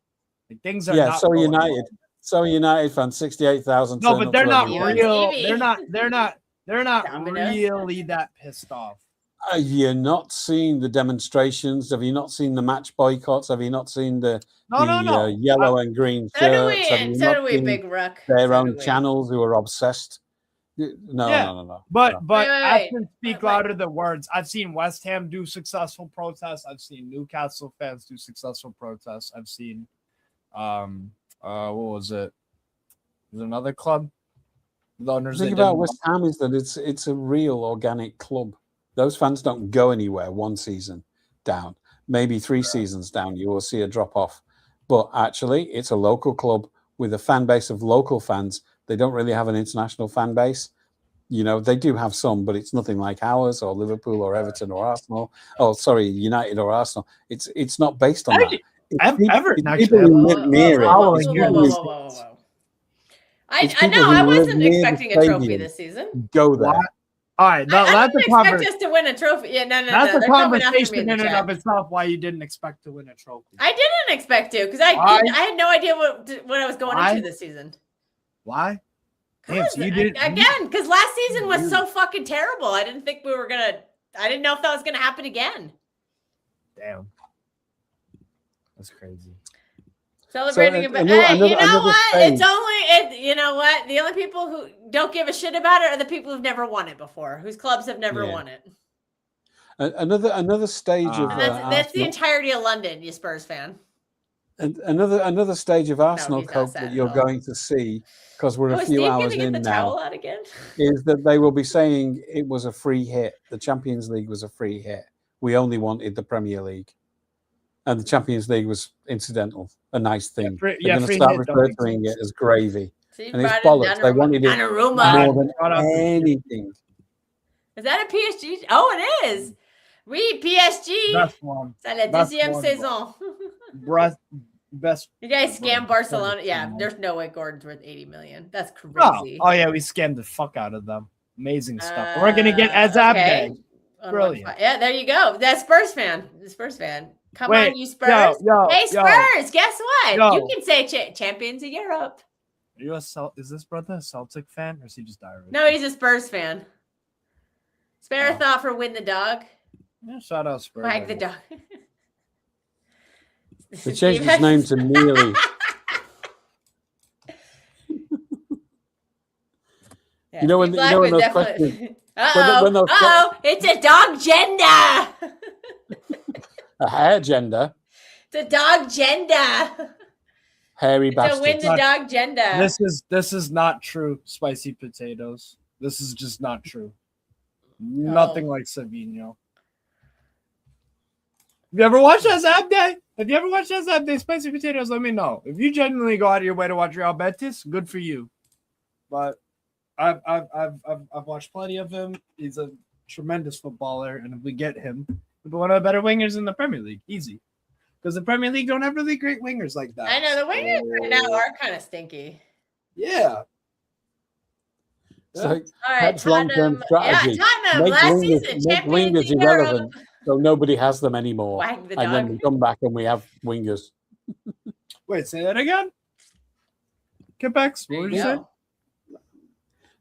Like, things are Yeah, not so going United. well. So United fans, 68,000. No, turn but up they're to not every You game. on real. TV. They're not Domino's. really that pissed off. Have you not seen the demonstrations? Have you not seen the match boycotts? Have you not seen the No. yellow and green So do shirts? we, Have and you so not do we, seen Big Rook. their So own do we. channels who are obsessed? No, Yeah, no. But Wait. actions speak Wait. louder than words. I've seen West Ham do successful protests. I've seen Newcastle fans do successful protests. I've seen what was it? There's another club. The owners The thing about West Ham is that it's a real organic club. Those fans don't go anywhere one season down, maybe 3 seasons down. You will see a drop off, but actually, it's a local club with a fan base of local fans. They don't really have an international fan base. You know, they do have some, but it's nothing like ours or Liverpool or Everton or Arsenal. Oh, sorry, United or Arsenal. It's not based on that. Everton It's people who live near it. Whoa. It's people who- It's I people know. who I live wasn't near the expecting a trophy stadium. this season. Go there. All right, I that's didn't a expect conversation. us to win a trophy. Yeah, no. That's a They're coming after me conversation in in the and chat. of itself. Why you didn't expect to win a trophy? I didn't expect to because I had no idea what I was going into this season. Why? Damn, so you did Again, because last season was so fucking terrible. I didn't think we were gonna. I didn't know if that was gonna happen again. Damn, that's crazy. Celebrating So, a bit. another- Hey, you another- know another what? thing. It's only you know what? The only people who don't give a shit about it are the people who've never won it before, whose clubs have never Yeah. won it. Another stage of And that's the Arsenal- entirety of London, you Spurs fan. and another stage of Arsenal he's not cope sad that at you're all. going to see, because we're Oh, a is few Steve hours gonna in get the now, towel out again? is that they will be saying it was a free hit. The Champions League was a free hit. We only wanted the Premier League, and the Champions League was incidental, a nice thing. free They're going to hit start don't referring make it as gravy, See, and it's brought in bollocks. They wanted it Donnarumma. more than Shout out to- anything. Is that a PSG? Oh, it is. Oui, PSG. Best one. C'est la Best deuxième one, saison. Best. You guys Bro, scam Barcelona. Yeah, best one. there's no way Gordon's worth 80 million. That's Oh, crazy. oh yeah, we scammed the fuck out of them. Amazing stuff. We're gonna get Azab okay. Day. Brilliant. Yeah, there you go. That's Spurs fan. The Spurs fan. Come Wait, on, you Spurs. yo, Hey, yo. Spurs. Guess what? Yo. You can say champions of Europe. Are you is this brother a Celtic fan or is he just Irish? No, he's a Spurs fan. Spare a Oh. thought for win the dog. Yeah, shout out Spurs. Wag the dog. They changed his name to Nearly. Yeah, You know when Steve the- Black you know when would those definitely- when those- It's a dog gender. A hair gender, It's a dog gender. hairy To win bastard. the dog gender. This is not true. Spicy potatoes. This is just not true. Nothing like Savinho. Have you ever watched Azab Day? Have you ever watched Azab Day? Spicy potatoes. Let me know. If you genuinely go out of your way to watch Real Betis, good for you. But I've watched plenty of him. He's a tremendous footballer, and if we get him, we'll be one of the better wingers in the Premier League. Easy, because the Premier League don't have really great wingers like that. I know the wingers right now are kind of stinky. Yeah. So All right, that's long-term strategy. Yeah, Tottenham Make last wingers- season, make champions wingers of Europe. irrelevant. So nobody has them anymore. Wag the And then dog. we come back and we have wingers. Wait, say that again. Kipex, There what did you you say? go.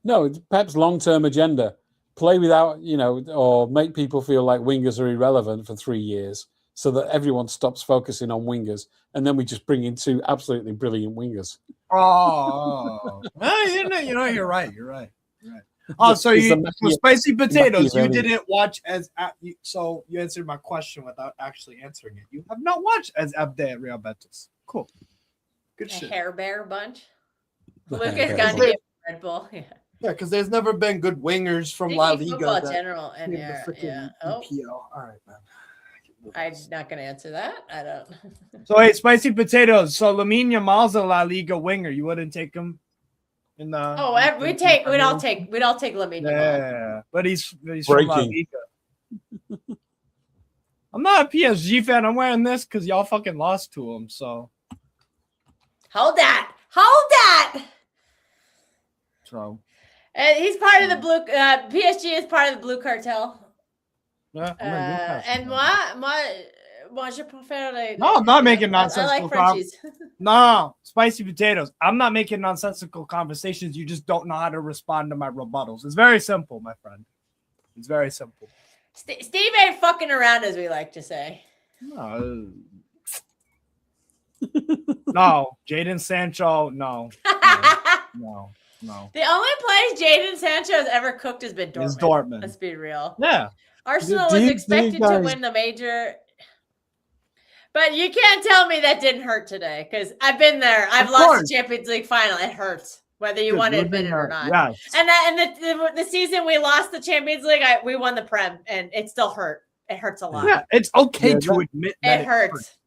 No, it's Pep's long-term agenda. Play without, or make people feel like wingers are irrelevant for 3 years so that everyone stops focusing on wingers. And then we just bring in 2 absolutely brilliant wingers. Oh, you're right. You're right. Oh, so It's you the for spicy potatoes, you Machiavelli. didn't watch so you answered my question without actually answering it. You have not watched as Abde at Real Betis. Cool. Good A shit. hair bear bunch. The Lucas hair got to bear. give Red Bull. Yeah. Yeah, because there's never been good wingers from La Sticky Liga. football that general and came to yeah. freaking Oh, EPL. All right, man. I'm not gonna answer that. I don't. So hey, spicy potatoes. So Lamine Yamal's a La Liga winger. You wouldn't take him in the Oh, we'd all take Lamine. Yamal. Yeah, but he's from La Breaking. Liga. I'm not a PSG fan. I'm wearing this because y'all fucking lost to him. So, Hold that. so He's part of the blue. PSG is part of the blue cartel. yeah. I'm a Newcastle And fan. moi, je préfère les. No, I'm not making I nonsensical like Frenchies. No, spicy potatoes. I'm not making nonsensical conversations. You just don't know how to respond to my rebuttals. It's very simple, my friend. It's very simple. Steve ain't fucking around, as we like to say. No, no, Jadon Sancho, no. The only place Jadon Sancho has ever cooked has been Dortmund. It's Dortmund. Let's be real. Yeah. Arsenal Do was you expected to guys- win the major. But you can't tell me that didn't hurt today because I've been there. I've Of lost course. the Champions League final. It hurts, whether you Dude, want to we've admit been it or there. not. Yes. And the season we lost the Champions League, we won the Prem, and it still hurt. It hurts a lot. Yeah, it's okay Yeah, to that- admit that It hurts.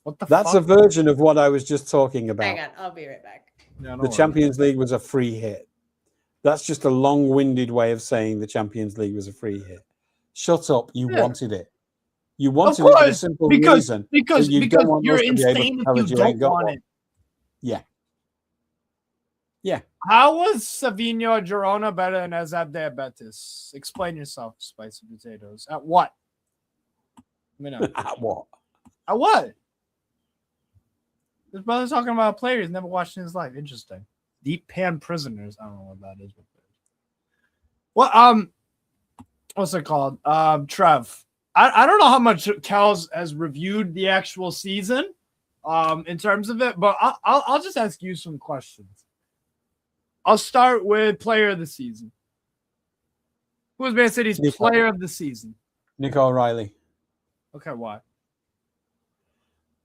What the That's fuck? a version of what I was just talking about. Hang on, I'll be right back. Yeah, no The worries. Champions League was a free hit. That's just a long-winded way of saying the Champions League was a free hit. Shut up. You Yeah. wanted it. You wanted it course, for the simple because reason because that you because don't want you're us to be able to insane tell if us you you ain't don't got want one. it. Yeah. How was Savinho Girona better than Azabde Betis? Explain yourself, spicy potatoes. At what? Let me know. At what? At what? This brother's talking about a player he's never watched in his life. Interesting. Deep Pan Prisoners. I don't know what that is. Well, what's it called? Trev. I don't know how much Kels has reviewed the actual season, in terms of it, but I'll just ask you some questions. I'll start with player of the season. Who was Man City's Nico. player of the season? Nick O'Reilly. Okay, why?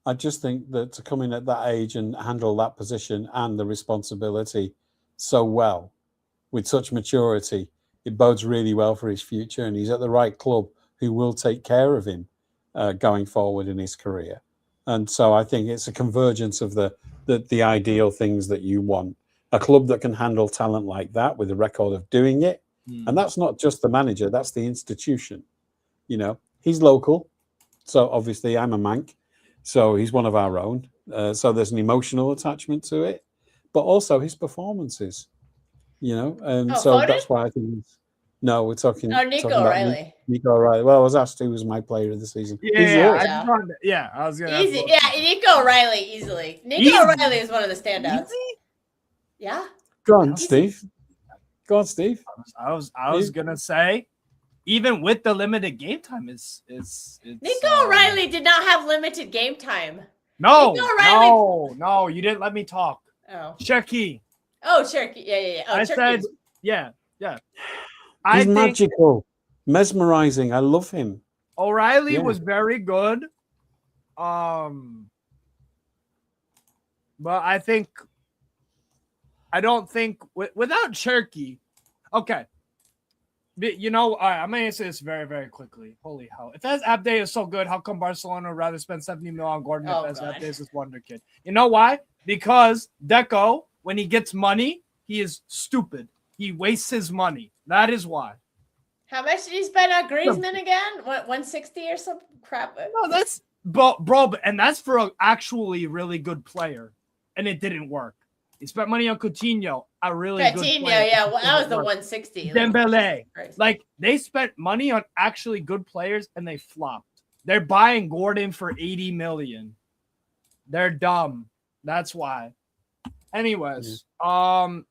I just think that to come in at that age and handle that position and the responsibility so well, with such maturity, it bodes really well for his future. And he's at the right club who will take care of him going forward in his career. And so I think it's a convergence of the ideal things that you want. A club that can handle talent like that with a record of doing it. And that's not just the manager, that's the institution. You know, he's local. So obviously I'm a Manc. So he's one of our own. So there's an emotional attachment to it, but also his performances, you know. And so Foden? that's why I think no, we're talking. Oh, Nico talking about O'Reilly. Nico O'Reilly. Well, I was asked who was my player of the season. Who's yours? I was gonna. Easy. Yeah, Nico O'Reilly, easily. Nico Easy. O'Reilly is one of the standouts. Yeah. Go on, Steve. Go on, Steve. I was gonna say, even with the limited game time, it's Nico O'Reilly did not have limited game time. No, Nico O'Reilly- no, you didn't let me talk. Oh. Cherky. Oh, Cherky. Yeah. Oh, I Cherky said, was- yeah. He's I think magical, mesmerizing. I love him. O'Reilly Yeah. was very good. But I don't think without Cherky. Okay. You know, all right, I'm going to answer this very, very quickly. Holy hell. If Ez Abde is so good, how come Barcelona would rather spend 70 million on Gordon Oh, if Ez God. Abde is this wonder kid? You know why? Because Deco, when he gets money, he is stupid. He wastes his money. That is why. How much did he spend on Griezmann again? What, 160 or some crap? No, that's bro, and that's for an actually really good player, and it didn't work. He spent money on Coutinho, a really good Coutinho, player. yeah. Well, that was Didn't the work. 160. Dembele. Christ. Like they spent money on actually good players and they flopped. They're buying Gordon for 80 million. They're dumb. That's why. Anyways, what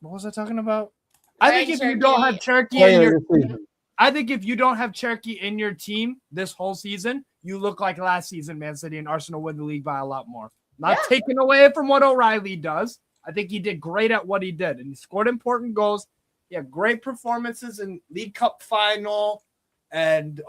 was I talking about? I think if you don't have Cherky in your I think if you don't have Cherky in your team this whole season, you look like last season, Man City and Arsenal win the league by a lot more. Not taking away from what O'Reilly does. I think he did great at what he did, and he scored important goals. He had great performances in League Cup final and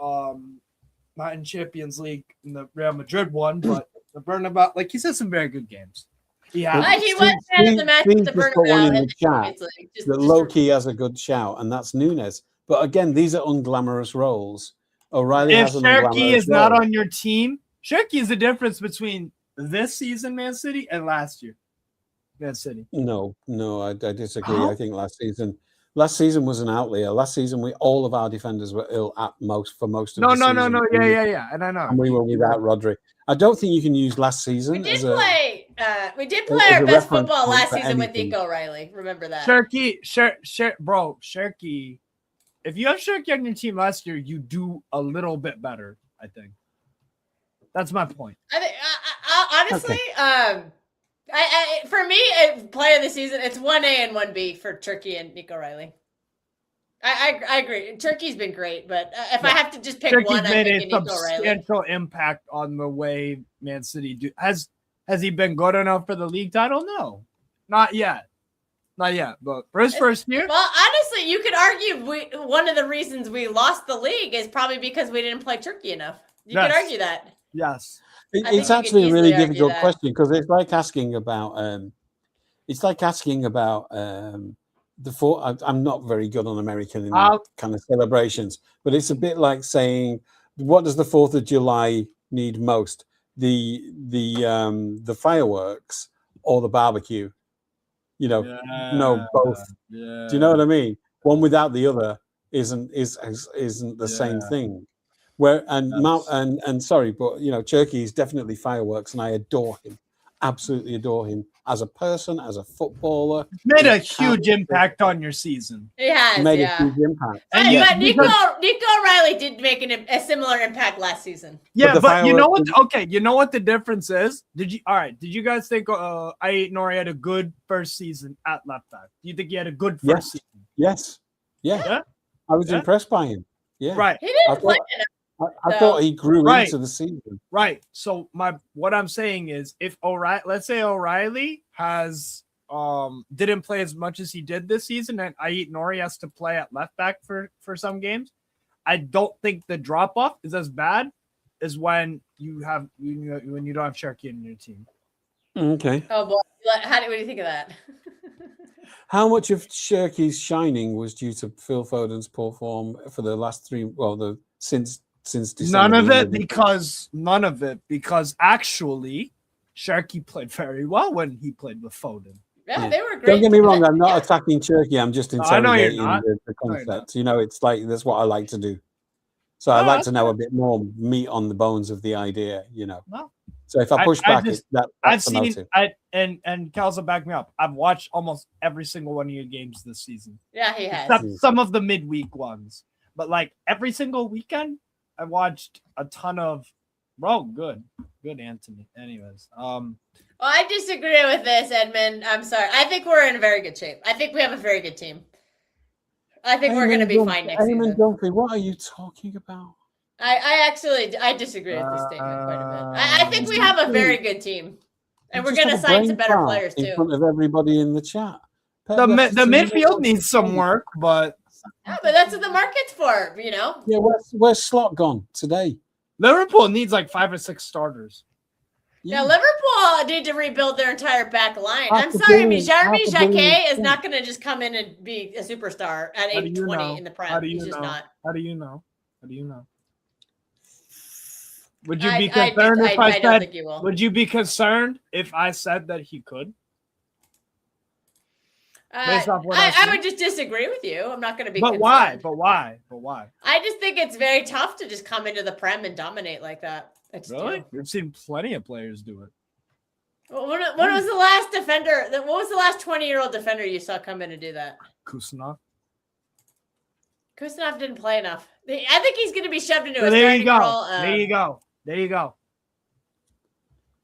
not in Champions League in the Real Madrid one, but the Bernabeu. Like he said, some very good games. Yeah, He was man of the match with the just got one in Bernabeu. the chat that low-key has a good shout, and that's Nunes. But again, these are unglamorous roles. O'Reilly if has an Cherky unglamorous is not role. on your team, Cherky is the difference between this season, Man City, and last year, Man City. No, I disagree. Huh? I think last season was an outlier. Last season, all of our defenders were ill at most for most of No, the season. yeah, and I know. And we were without Rodri. I don't think you can use last season We did as a. play as our a best reference football point last for season with anything. Nico O'Reilly. Remember that. Cherky. If you have Cherky on your team last year, you do a little bit better. I think that's my point. I think honestly, for me, player of the season, it's 1A and 1B for Turkey and Nico O'Reilly. I agree. Turkey's been great, but if I Yeah. have to just pick Turkey's one, I'm made a picking Nico Riley. substantial impact on the way Man City do. Has he been good enough for the league title? No, not yet. Not yet. But for his first year, Well, honestly, you could argue one of the reasons we lost the league is probably because we didn't play Turkey enough. You could Yes. argue that. yes. I think It's you could actually a really easily argue difficult that. question because it's like asking about the four. I'm not very good on American kind of celebrations, but it's a bit like saying, what does the 4th of July need most? The fireworks or the barbecue? You know, no, both. Yeah. Do you know what I mean? One without the other isn't the same thing. Where and sorry, but you know, Turkey is definitely fireworks, and I adore him, absolutely adore him as a person, as a footballer. Made a huge impact on your season. He has, Made yeah. a huge impact. But, yeah, but Nico Riley did make a similar impact last season. Yeah, but you know what? fireworks- Okay, you know what the difference is? Did you guys think Nori had a good first season at left back? Do you think he had a good first season? Yes. Yeah. I was impressed by him. Yeah. Right. He didn't play enough. I thought he grew Right. into the season. Right. So what I'm saying is, if let's say O'Reilly has didn't play as much as he did this season, and Ait Nori has to play at left back for some games, I don't think the drop off is as bad as when you don't have Cherky in your team. Okay. Oh boy, what do you think of that? How much of Shirky's shining was due to Phil Foden's poor form for the last since December? None of it, because actually Sharky played very well when he played with Foden. Yeah, they were great. Don't get me wrong, I'm not attacking Turkey. I'm just I know you're interrogating not. the concept. You know, it's like that's what I like to do. So I'd like to know a bit more meat on the bones of the idea, you know. No. So if I push back, that's I've the seen motive. and Cal's will back me up. I've watched almost every single one of your games this season. Yeah, he has. Except some of the midweek ones. But like every single weekend, I watched a ton of good Anthony. Anyways. Well, I disagree with this, Edmund. I'm sorry. I think we're in very good shape. I think we have a very good team. I think we're going to be fine next season. Dunphy, what are you talking about? I disagree with this statement quite a bit. I think we have a very good team, and we're going to sign some better players in too. front of everybody in the chat. The midfield needs some work, but Yeah, but that's what the market's for, you know. Yeah, where's Slot gone today? Liverpool needs like 5 or 6 starters. Now Liverpool need to rebuild their entire back line. I'm Half a sorry, billion, Jeremy half a billion Jacquet is cents. not going to just come in and be a superstar at How do age you 20 know? in the How prime. do you He's just know? not. How do you know? How do you know? Would you be I concerned if I don't said? think you will. Would you be concerned if I said that he could? Based off what I I see? would just disagree with you. I'm not going to be. But why? concerned. But why? But why? I just think it's very tough to just come into the prem and dominate like that. I just Really? do. We've seen plenty of players do it. When was the last defender? What was the last 20-year-old defender you saw come in and do that? Kusanov. Kusanov didn't play enough. I think he's going to be shoved into So a there you starting go. role. There you go. There you go.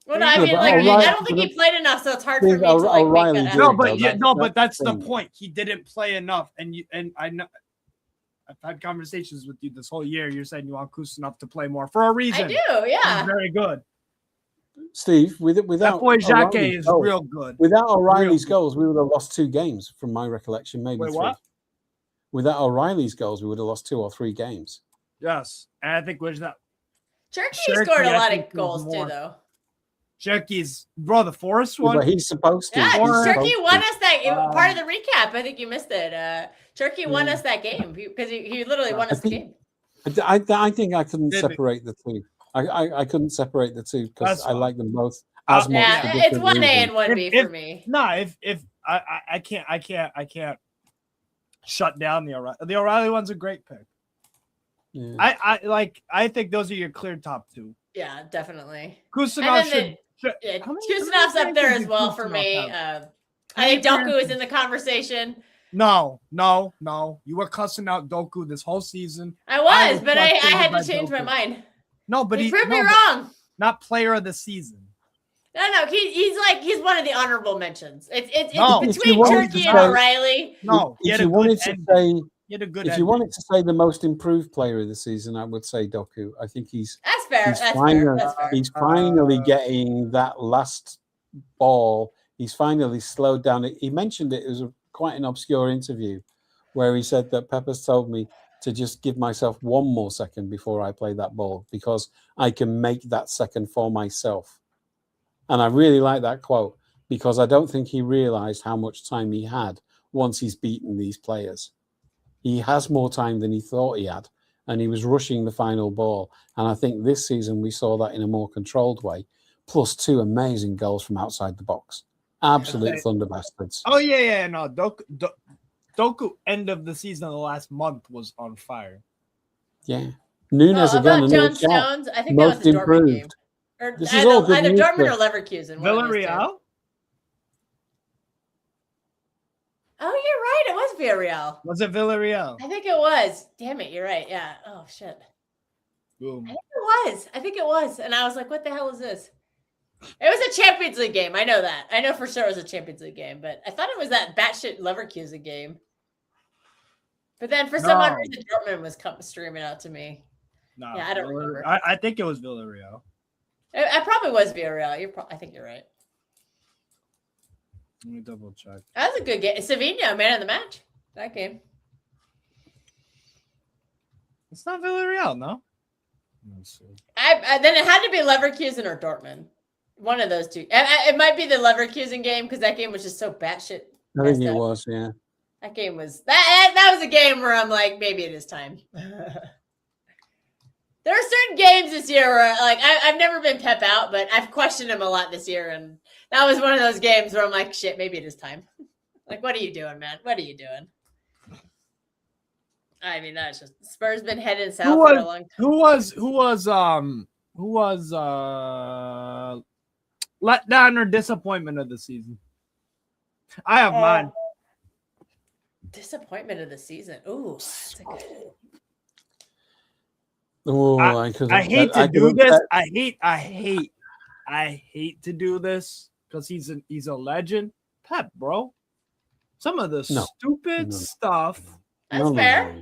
Well, no, I Yeah, mean, but like, O'Reilly- I don't think he played enough, so it's hard for me to like O'Reilly make that did. No, happen. but though. yeah, no, but that's That's the the thing. point. He didn't play enough, and I know. I've had conversations with you this whole year. You're saying you want Kusanov to play more for a reason. I do, yeah. He's very good. Steve, That without boy Jacquet O'Reilly's is goals- real good. Without O'Reilly's good. goals, we would have lost 2 games, from my recollection, maybe Wait, 3. what? Without O'Reilly's goals, we would have lost 2 or 3 games. Yes, and I think was that Turkey Cherky, scored a I lot think, of was goals more. too, though. Cherky's the Forest Yeah, one. but he's supposed to. Yeah, He's Or- supposed Turkey to. won us that part of the recap. I think you missed it. Turkey won us that game because he literally won us the game. I think I couldn't Did separate the two. I couldn't separate the two because That's I fine. like them both as much. Yeah, for it's different 1A reasons. and 1B If- for me. No, if I can't shut down the O'Reilly. The O'Reilly one's a great pick. Yeah. I think those are your clear top 2. Yeah, definitely. Kusanov And then should. Yeah, How many Kusanov's up there games as did well for Kusanov me. have? I think many Doku is in the conversation. No. You were cussing out Doku this whole season. I was, but I frustrated had by to change my Doku. mind. No, but He he proved me no, but wrong. not player of the season. No, he's one of the honorable mentions. It's No. If between you wanted Turkey to and say- O'Reilly. No, he If had a you good wanted to ending. say, He He had a good If you ending. wanted to say the most improved player of the season, I would say Doku. I think he's That's fair. He's That's finally, fair. That's fair. he's finally getting that last ball. He's finally slowed down. He mentioned it was quite an obscure interview where he said that Peppers told me to just give myself one more second before I play that ball because I can make that second for myself. And I really like that quote because I don't think he realized how much time he had once he's beaten these players. He has more time than he thought he had, and he was rushing the final ball. And I think this season we saw that in a more controlled way, plus 2 amazing goals from outside the box. Absolute Okay. thunder bastards. Oh yeah. No, Doku end of the season of the last month was on fire. Yeah. Nunes again. About John Stones, I think Most that was a Dortmund game. improved. Or This is all good either news Dortmund for- or Leverkusen. one of those two. Villarreal. Oh, you're right. It was Villarreal. Was it Villarreal? I think it was. Damn it, you're right. Yeah. Oh shit. Boom. I think it was. And I was like, what the hell is this? It was a Champions League game. I know that. I know for sure it was a Champions League game, but I thought it was that batshit Leverkusen game. But then for some odd No. reason, Dortmund was streaming out to me. No, Yeah, I don't remember. I think it was Villarreal. I probably was Villarreal. I think you're right. Let me double check. That was a good game. Savinho, man of the match. That game. It's not Villarreal, no. Let's see. Then it had to be Leverkusen or Dortmund. One of those two. It might be the Leverkusen game because that game was just so batshit. I think messed it up. was, yeah. That game was that was a game where I'm like, maybe it is time. There are certain games this year where like I've never been Pep out, but I've questioned him a lot this year, and that was one of those games where I'm like, shit, maybe it is time. Like, what are you doing, man? What are you doing? I mean, that's just Spurs been heading south for a long time. Who was let down or disappointment of the season? I have mine. Disappointment of the season. Ooh, that's a good. Oh, I hate to do this. I hate to do this because he's a legend. Pep, bro. Some of the stupid stuff. That's fair.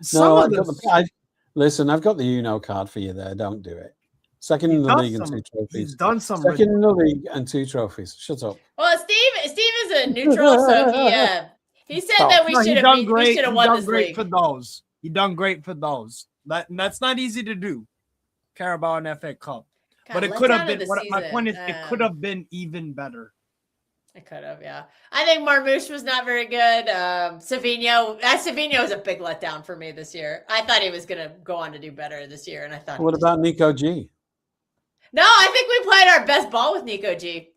Some of the listen, I've got the Uno card for you there. Don't do it. Second in the league and 2 trophies. He's done some. Second in the league and 2 trophies. Shut up. Well, Steve is a neutral, so he said that we should have won this great league. for those. He done great for those. That's not easy to do. Carabao and FA Cup, God, but it let's could have out of been. the My season. point is, it could have been even better. It could have, yeah. I think Marmouche was not very good. Savinho was a big letdown for me this year. I thought he was going to go on to do better this year, and I thought. What about Nico G? No, I think we played our best ball with Nico G.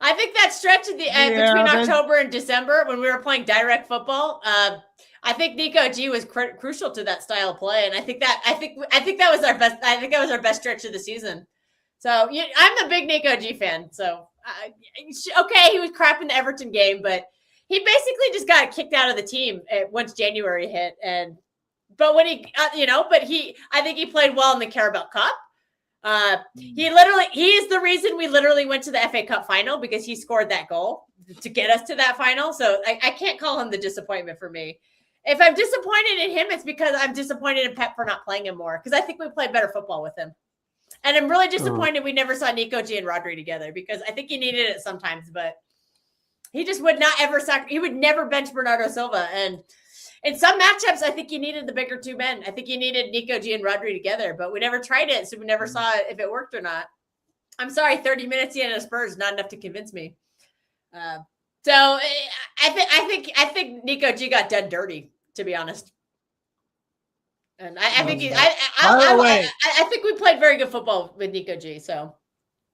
I think that stretch at the end between October and December when we were playing direct football, I think Nico G was crucial to that style of play, and I think that was our best. I think that was our best stretch of the season. So I'm a big Nico G fan. So okay, he was crap in the Everton game, but he basically just got kicked out of the team once January hit. But when I think he played well in the Carabao Cup. He is the reason we literally went to the FA Cup final because he scored that goal to get us to that final. So I can't call him the disappointment for me. If I'm disappointed in him, it's because I'm disappointed in Pep for not playing him more because I think we played better football with him. And I'm really disappointed we never saw Nico G and Rodri together because I think he needed it sometimes, but he just would not ever he would never bench Bernardo Silva. And in some matchups, I think you needed the bigger 2 men. I think you needed Nico G and Rodri together, but we never tried it, so we never saw if it worked or not. I'm sorry, 30 minutes in a Spurs not enough to convince me. So I think Nico G got done dirty, to be honest. And I think I think we played very good football with Nico G. So,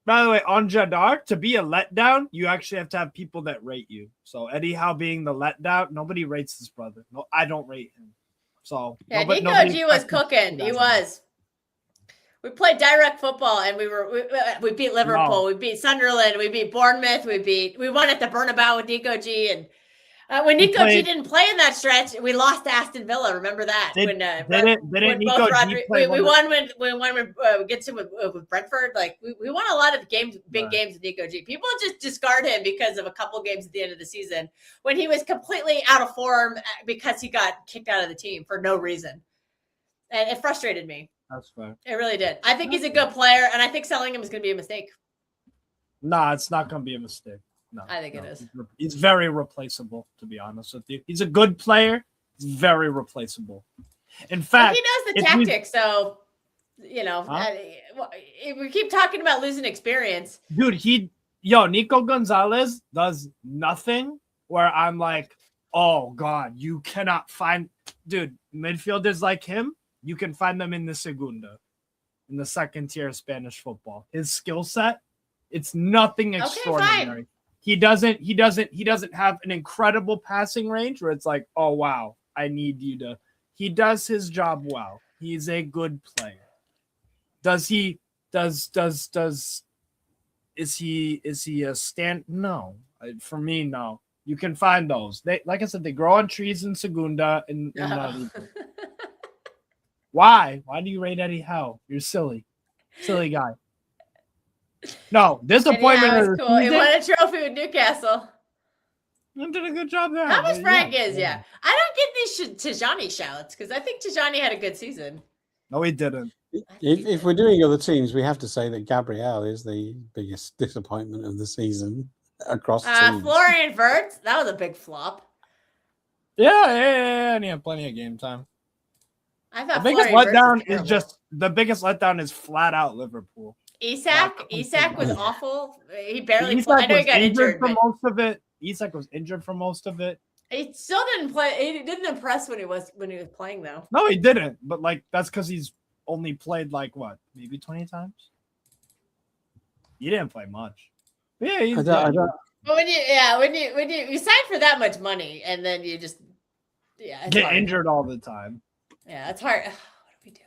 by the way, on Jadar, to be a letdown, you actually have to have people that rate you. So Eddie Howe being the letdown, nobody rates his brother. No, I don't rate him. So yeah, Nico G was cooking. He was. We played direct football, and we beat Liverpool, we beat Sunderland, we beat Bournemouth, we won at the Bernabeu with Nico G, and When He Nico G played- didn't play in that stretch, we lost to Aston Villa. Remember that? Didn't when Nico both G Rodri- play we one of- won when we get to with Brentford. Like we won a lot of games, big Right. games with Nico G. People just discard him because of a couple games at the end of the season when he was completely out of form because he got kicked out of the team for no reason, and it frustrated me. That's fair. It really did. I think he's a good player, and I think selling him is going to be a mistake. Nah, it's not going to be a mistake. No, I think it is. He's very replaceable, to be honest with you. He's a good player. He's very replaceable. In But fact, he knows the if we- tactics, so Huh? we keep talking about losing experience. dude, Nico Gonzalez does nothing where I'm like, oh God, you cannot find, dude, midfielders like him, you can find them in the Segunda, in the second tier of Spanish football. His skill set, it's nothing Okay, extraordinary. He doesn't have an incredible passing range where it's like, oh wow, I need you to. He does his job well. He's a good player. Is he a stand? No. For me, no. You can find those. They, like I said, they grow on trees in Segunda. Why? Why do you rate Eddie Howe? You're silly guy. No, disappointment. Yeah, of it was the cool. He season. won a trophy with Newcastle. He did a good job there. Thomas but Frank is, yeah. I don't get these Tijani shouts because I think Tijani had a good season. No, he didn't. If we're doing other teams, we have to say that Gabriel is the biggest disappointment of the season across teams. Florian Wirtz, that was a big flop. Yeah, and he had plenty of game time. I The thought biggest Florian Wirtz letdown is flat out Liverpool. Isak was awful. He barely Isak played. I know he was got injured, for but most of it. Isak was injured for most of it. he still didn't play. He didn't impress when he was playing though. No, he didn't. But like that's because he's only played like what, maybe 20 times. He didn't play much. Yeah, I don't, But when you sign for that much money and then you just it's get hard. injured all the time. Yeah, it's hard. What are we doing?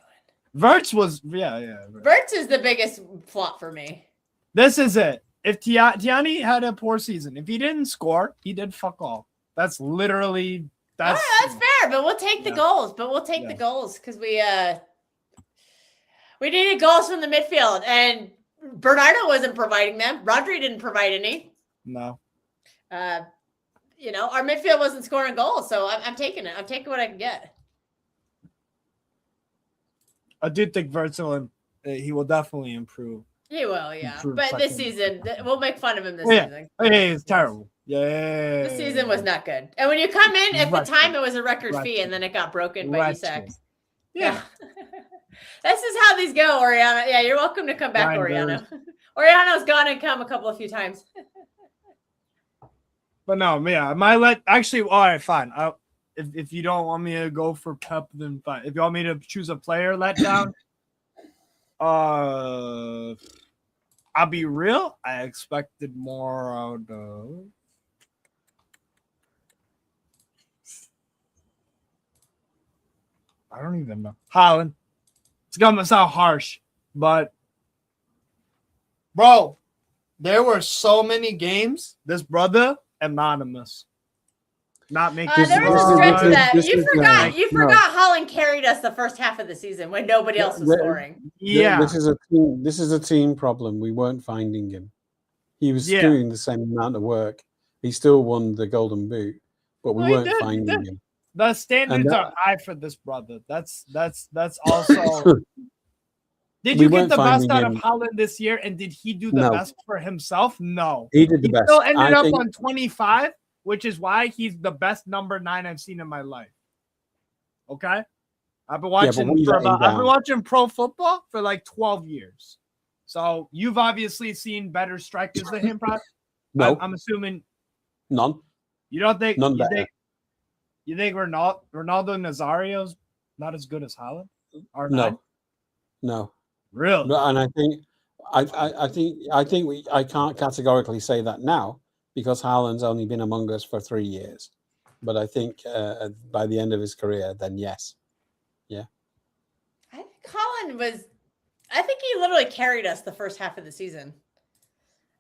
Wirtz was yeah. Wirtz is the biggest flop for me. This is it. If Tiani had a poor season, if he didn't score, he did fuck all. That's literally That's fair, but we'll take the Yeah. goals. But we'll take the goals because we needed goals from the midfield, and Bernardo wasn't providing them. Rodri didn't provide any. no. Our midfield wasn't scoring goals, so I'm taking it. I'm taking what I can get. I do think Wirtz he will definitely improve. He will, yeah. Improve But this second. season, we'll make fun of him this Yeah. season. Hey, it's terrible. Yeah. This season was not good. And when you come in at the Wretched. time, it was a record fee, Wretched. and then it got broken by Wretched. Isak. Yeah. This is how these go, Oriana. Yeah, you're welcome to come back, Ryan Oriana. Oriana's gone and come a few times. But no, yeah, all right, fine. If you don't want me to go for Pep, then fine. If you want me to choose a player letdown, I'll be real. I expected more out of. I don't even know. Haaland. It's gonna sound harsh, but bro, there were so many games. This brother anonymous. Not making. There was This a is- stretch of this that. is- You this is- forgot. You no. forgot Holland carried us the first half of the season when nobody else was Yeah, scoring. Yeah. This is a team problem. We weren't finding him. He was Yeah. doing the same amount of work. He still won the Golden Boot, but we No, he weren't did, he finding did. him. The standards And are high for this brother. That's also. Did We you get weren't the best finding out of him. Holland this year? And did he do the No. best for himself? No. He did the He best. still ended I up think- on 25, which is why he's the best number 9 I've seen in my life. Okay, I've been watching we let him I've been down. watching pro football for like 12 years. So you've obviously seen better strikers than him. Probably. No, I'm assuming none. you don't think None you better. think you think Ronaldo Nazario's not as good as Haaland? Or No, no. really? No, and I think I can't categorically say that now because Haaland's only been among us for 3 years. But I think by the end of his career, then yes. I think Holland was. I think he literally carried us the first half of the season.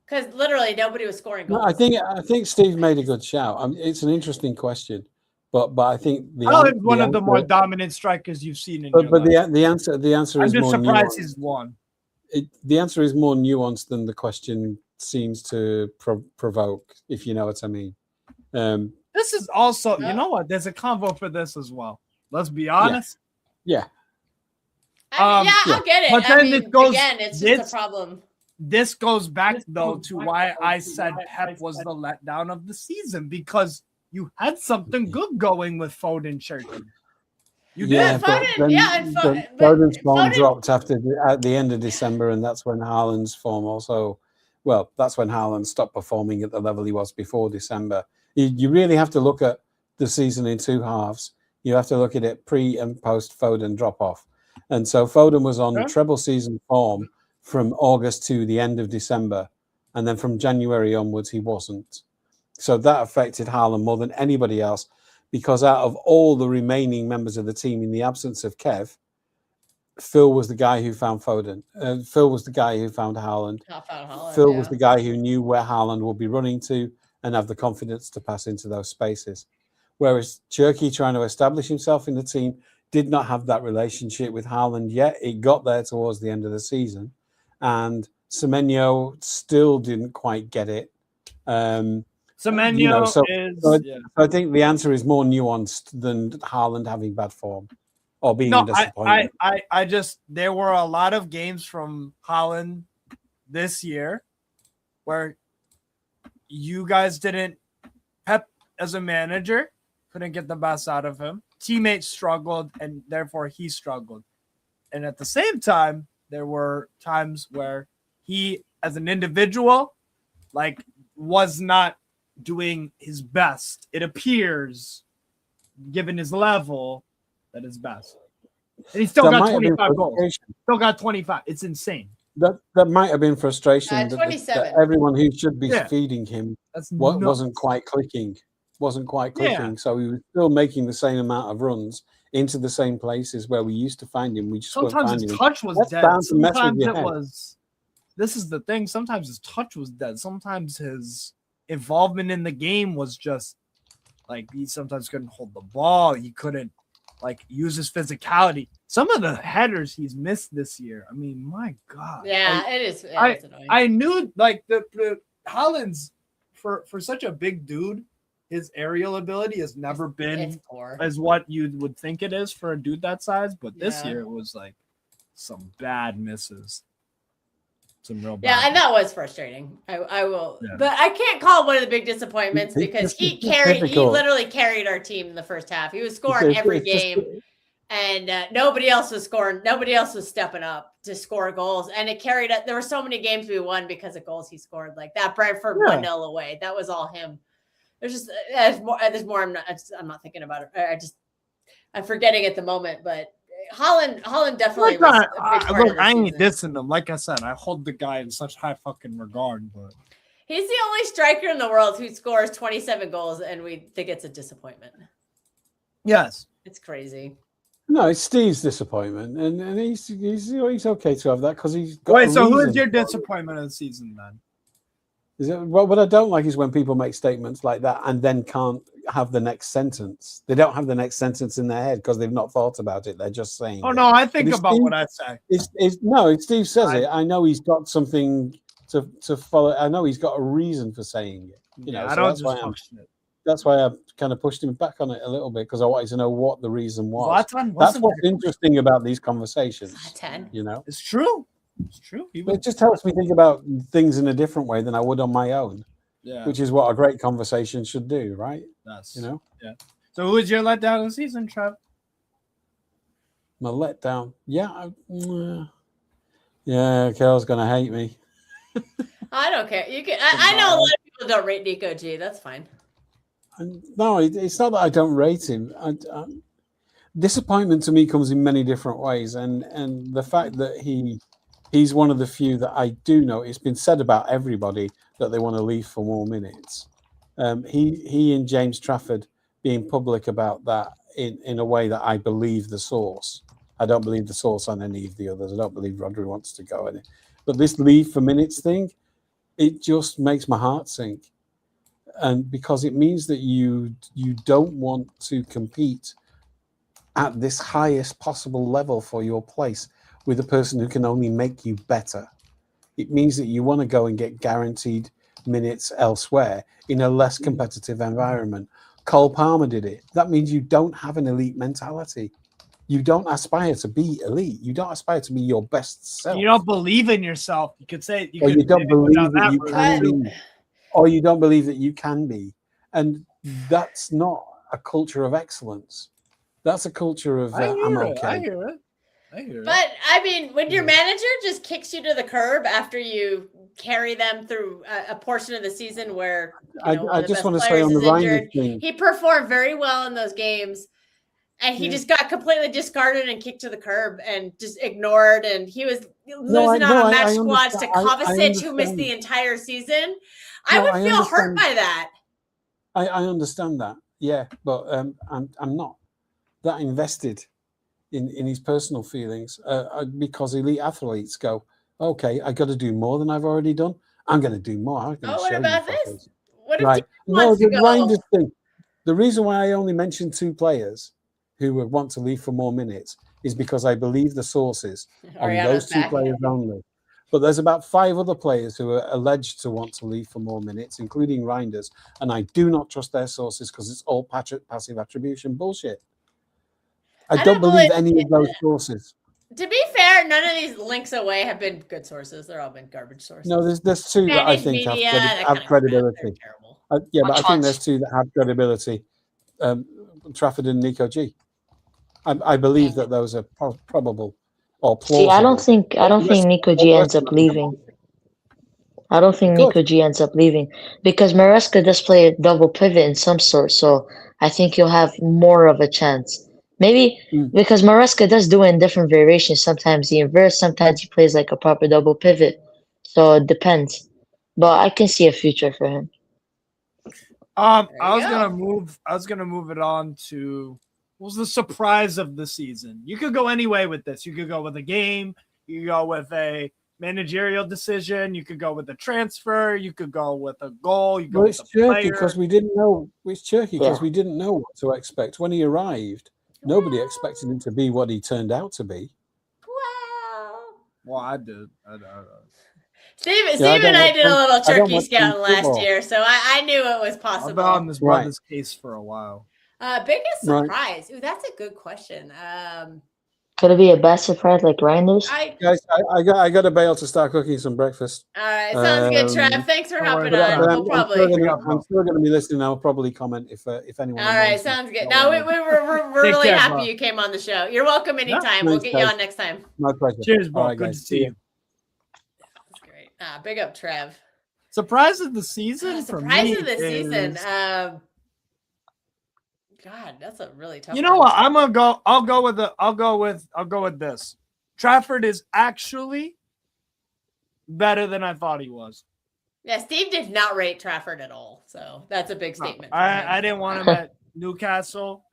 because literally nobody was scoring No, goals. I think Steve made a good shout. It's an interesting question, but I think Haaland's one of the more dominant strikers you've seen in your but life. the answer I'm is just more surprised nuanced. he's won. The answer is more nuanced than the question seems to provoke, if you know what I mean. This is also, you know what? There's a convo for this as well. Let's be honest. Yeah. I mean, yeah. I'll get it. But I then mean, it goes- again, it's just this- a problem. This goes back though to why I said Pep was the letdown of the season, because you had something good going with Foden Cherky. You Yeah, did. but Foden- then yeah, and but Foden's form dropped at the end of December, and that's when Haaland's form also. Well, that's when Haaland stopped performing at the level he was before December. You really have to look at the season in two halves. You have to look at it pre and post Foden drop off, and so Foden was on treble season form from August to the end of December, and then from January onwards he wasn't. So that affected Haaland more than anybody else, because out of all the remaining members of the team, in the absence of Kev, Phil was the guy who found Foden. Phil was the guy who found Haaland. Phil was the guy who knew where Haaland would be running to and have the confidence to pass into those spaces. Whereas Cherky, trying to establish himself in the team, did not have that relationship with Haaland yet. It got there towards the end of the season. And Semenyo still didn't quite get it. Semenyo so is. I think the answer is more nuanced than Haaland having bad form or being No, a disappointment. I just, there were a lot of games from Haaland this year where you guys didn't, Pep as a manager couldn't get the best out of him. Teammates struggled, and therefore he struggled. And at the same time, there were times where he, as an individual, like, was not doing his best. It appears, given his level, that is best. And he still That got might have been 25 goals. frustration. Still got 25. It's insane. That might have been frustration that 27. everyone who should be Yeah. feeding him That's wasn't nuts. quite clicking. Yeah. So he was still making the same amount of runs into the same places where we used to find him. We just weren't Sometimes finding his him. touch was That's dead. bound to mess with Sometimes your it head. was. This is the thing. Sometimes his touch was dead. Sometimes his involvement in the game was just like, he sometimes couldn't hold the ball. He couldn't like use his physicality. Some of the headers he's missed this year. I mean, my God. Yeah, Like, it is. It's annoying. I knew like the Haaland's for such a big dude, his aerial ability has never it's been poor. as what you would think it is for a dude that size. But this Yeah. year it was like some bad misses. Some real bad. Yeah, and that was frustrating. I will, Yeah. but I can't call it one of the big disappointments It's because just- he it's just he difficult. literally carried our team in the first half. He was scoring It's every just- game, and nobody else was scoring. Nobody else was stepping up to score goals, and it carried. There were so many games we won because of goals he scored, like that Brentford Yeah. 1-0 away. That was all him. There's just there's more. I'm not thinking about it. I'm forgetting at the moment, but Holland definitely was a big part of Look, the I ain't season. dissing him. Like I said, I hold the guy in such high fucking regard. But He's the only striker in the world who scores 27 goals, and we think it's a disappointment. yes, It's crazy. No, it's Steve's disappointment, and he's okay to have that because he's got. wait. a So who is reason your for it. disappointment of the season then? What I don't like is when people make statements like that and then can't have the next sentence. They don't have the next sentence in their head because they've not thought about it. They're just saying. Oh it. no, I think It's about Steve- what I say. If Steve says it, I know he's got something to follow. I know he's got a reason for saying it. You know, I so don't that's just why talk shit. that's why I kind of pushed him back on it a little bit because I wanted to know what the reason was. Zlatan That's wasn't what's there. interesting about these conversations. Zlatan. You know, It's true. It's true. He it was, just helps me think about things in a different way than I would on my own, yeah. which is what a great conversation should do, right? That's, You know, So who is your letdown of the season, Trev? my letdown. Yeah, Carol's gonna hate me. I don't care. You can. I know a lot of people don't rate Nico G. That's fine. No, it's not that I don't rate him. Disappointment to me comes in many different ways, and the fact that he's one of the few that I do know. It's been said about everybody that they want to leave for more minutes. He and James Trafford being public about that in a way that I believe the source. I don't believe the source on any of the others. I don't believe Rodri wants to go in it. But this leave for minutes thing, it just makes my heart sink. And because it means that you don't want to compete at this highest possible level for your place with a person who can only make you better. It means that you want to go and get guaranteed minutes elsewhere in a less competitive environment. Cole Palmer did it. That means you don't have an elite mentality. You don't aspire to be elite. You don't aspire to be your best self. You don't believe in yourself. You could say Or you don't believe that you route. can be. Or you don't believe that you can be. And that's not a culture of excellence. That's a culture of I I'm hear it. okay. I hear it. But I mean, when your manager just kicks you to the curb after you carry them through a portion of the season where I just want to say on the Rangers thing. he performed very well in those games, and he just got completely discarded and kicked to the curb and just ignored. And he was losing out on match squads to Kovacic, who missed the entire season. I would feel hurt by that. I understand that, yeah, but I'm not that invested in his personal feelings because elite athletes go, okay, I got to do more than I've already done. I'm going to do more. What about this? What if right? No, the Rangers thing. The reason why I only mentioned 2 players who would want to leave for more minutes is because I believe the sources on those 2 players only. But there's about 5 other players who are alleged to want to leave for more minutes, including Reinders, and I do not trust their sources because it's all passive attribution bullshit. I don't believe any of those sources. To be fair, none of these links away have been good sources. They're all been garbage sources. No, there's 2 that I think have credibility. Yeah, but I think there's 2 that have credibility. Trafford and Nico G. I believe that those are probable or plausible. See, I don't think Nico G ends up leaving. I don't think Nico G ends up leaving because Maresca does play a double pivot in some sort, so I think you'll have more of a chance. Maybe because Maresca does do it in different variations. Sometimes he inverts, sometimes he plays like a proper double pivot. So it depends. But I can see a future for him. I was gonna move it on to what was the surprise of the season. You could go any way with this. You could go with a game, you could go with a managerial decision, you could go with a transfer, you could go with a goal, you go well, with it's a player. because we didn't know we didn't know what to expect. When he arrived, nobody expected him to be what he turned out to be. Well, I did. Steve and I did a little turkey scouting last year, so I knew it was possible. I've been on this brother's case for a while. Biggest surprise? Ooh, that's a good question. Could it be a best surprise like Reinders? Guys, I got to bail to start cooking some breakfast. All right, sounds good, Trev. Thanks for hopping on. I'm still going to be listening. I'll probably comment if anyone. All right, sounds good. No, we're really happy you came on the show. You're welcome anytime. We'll get you on next time. My pleasure. Cheers, bro. Right, good to see you. That's great. Big up, Trev. Surprise of the season for me. Surprise of the season. God, that's a really tough. You know what? I'm gonna go. I'll go with this. Trafford is actually better than I thought he was. Yeah, Steve did not rate Trafford at all, so that's a big statement. I didn't want him at Newcastle.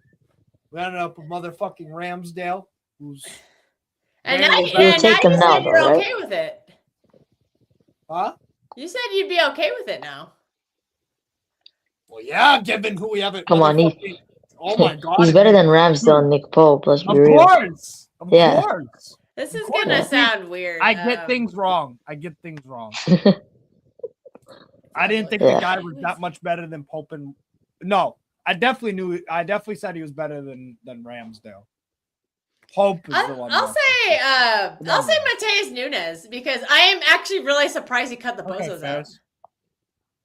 We ended up with motherfucking Ramsdale, who's and now you said you're okay with it. Huh? You said you'd be okay with it now. Well, yeah, given who we haven't. Come on, oh my God, he's better than Ramsdale and Nick Pope. Let's be real. Of course. This is gonna sound weird. I get things wrong. I didn't think the guy was that much better than Pope. No, I definitely said he was better than Ramsdale. Pope is the one. I'll say Mateus Nunes because I am actually really surprised he cut the bozos out.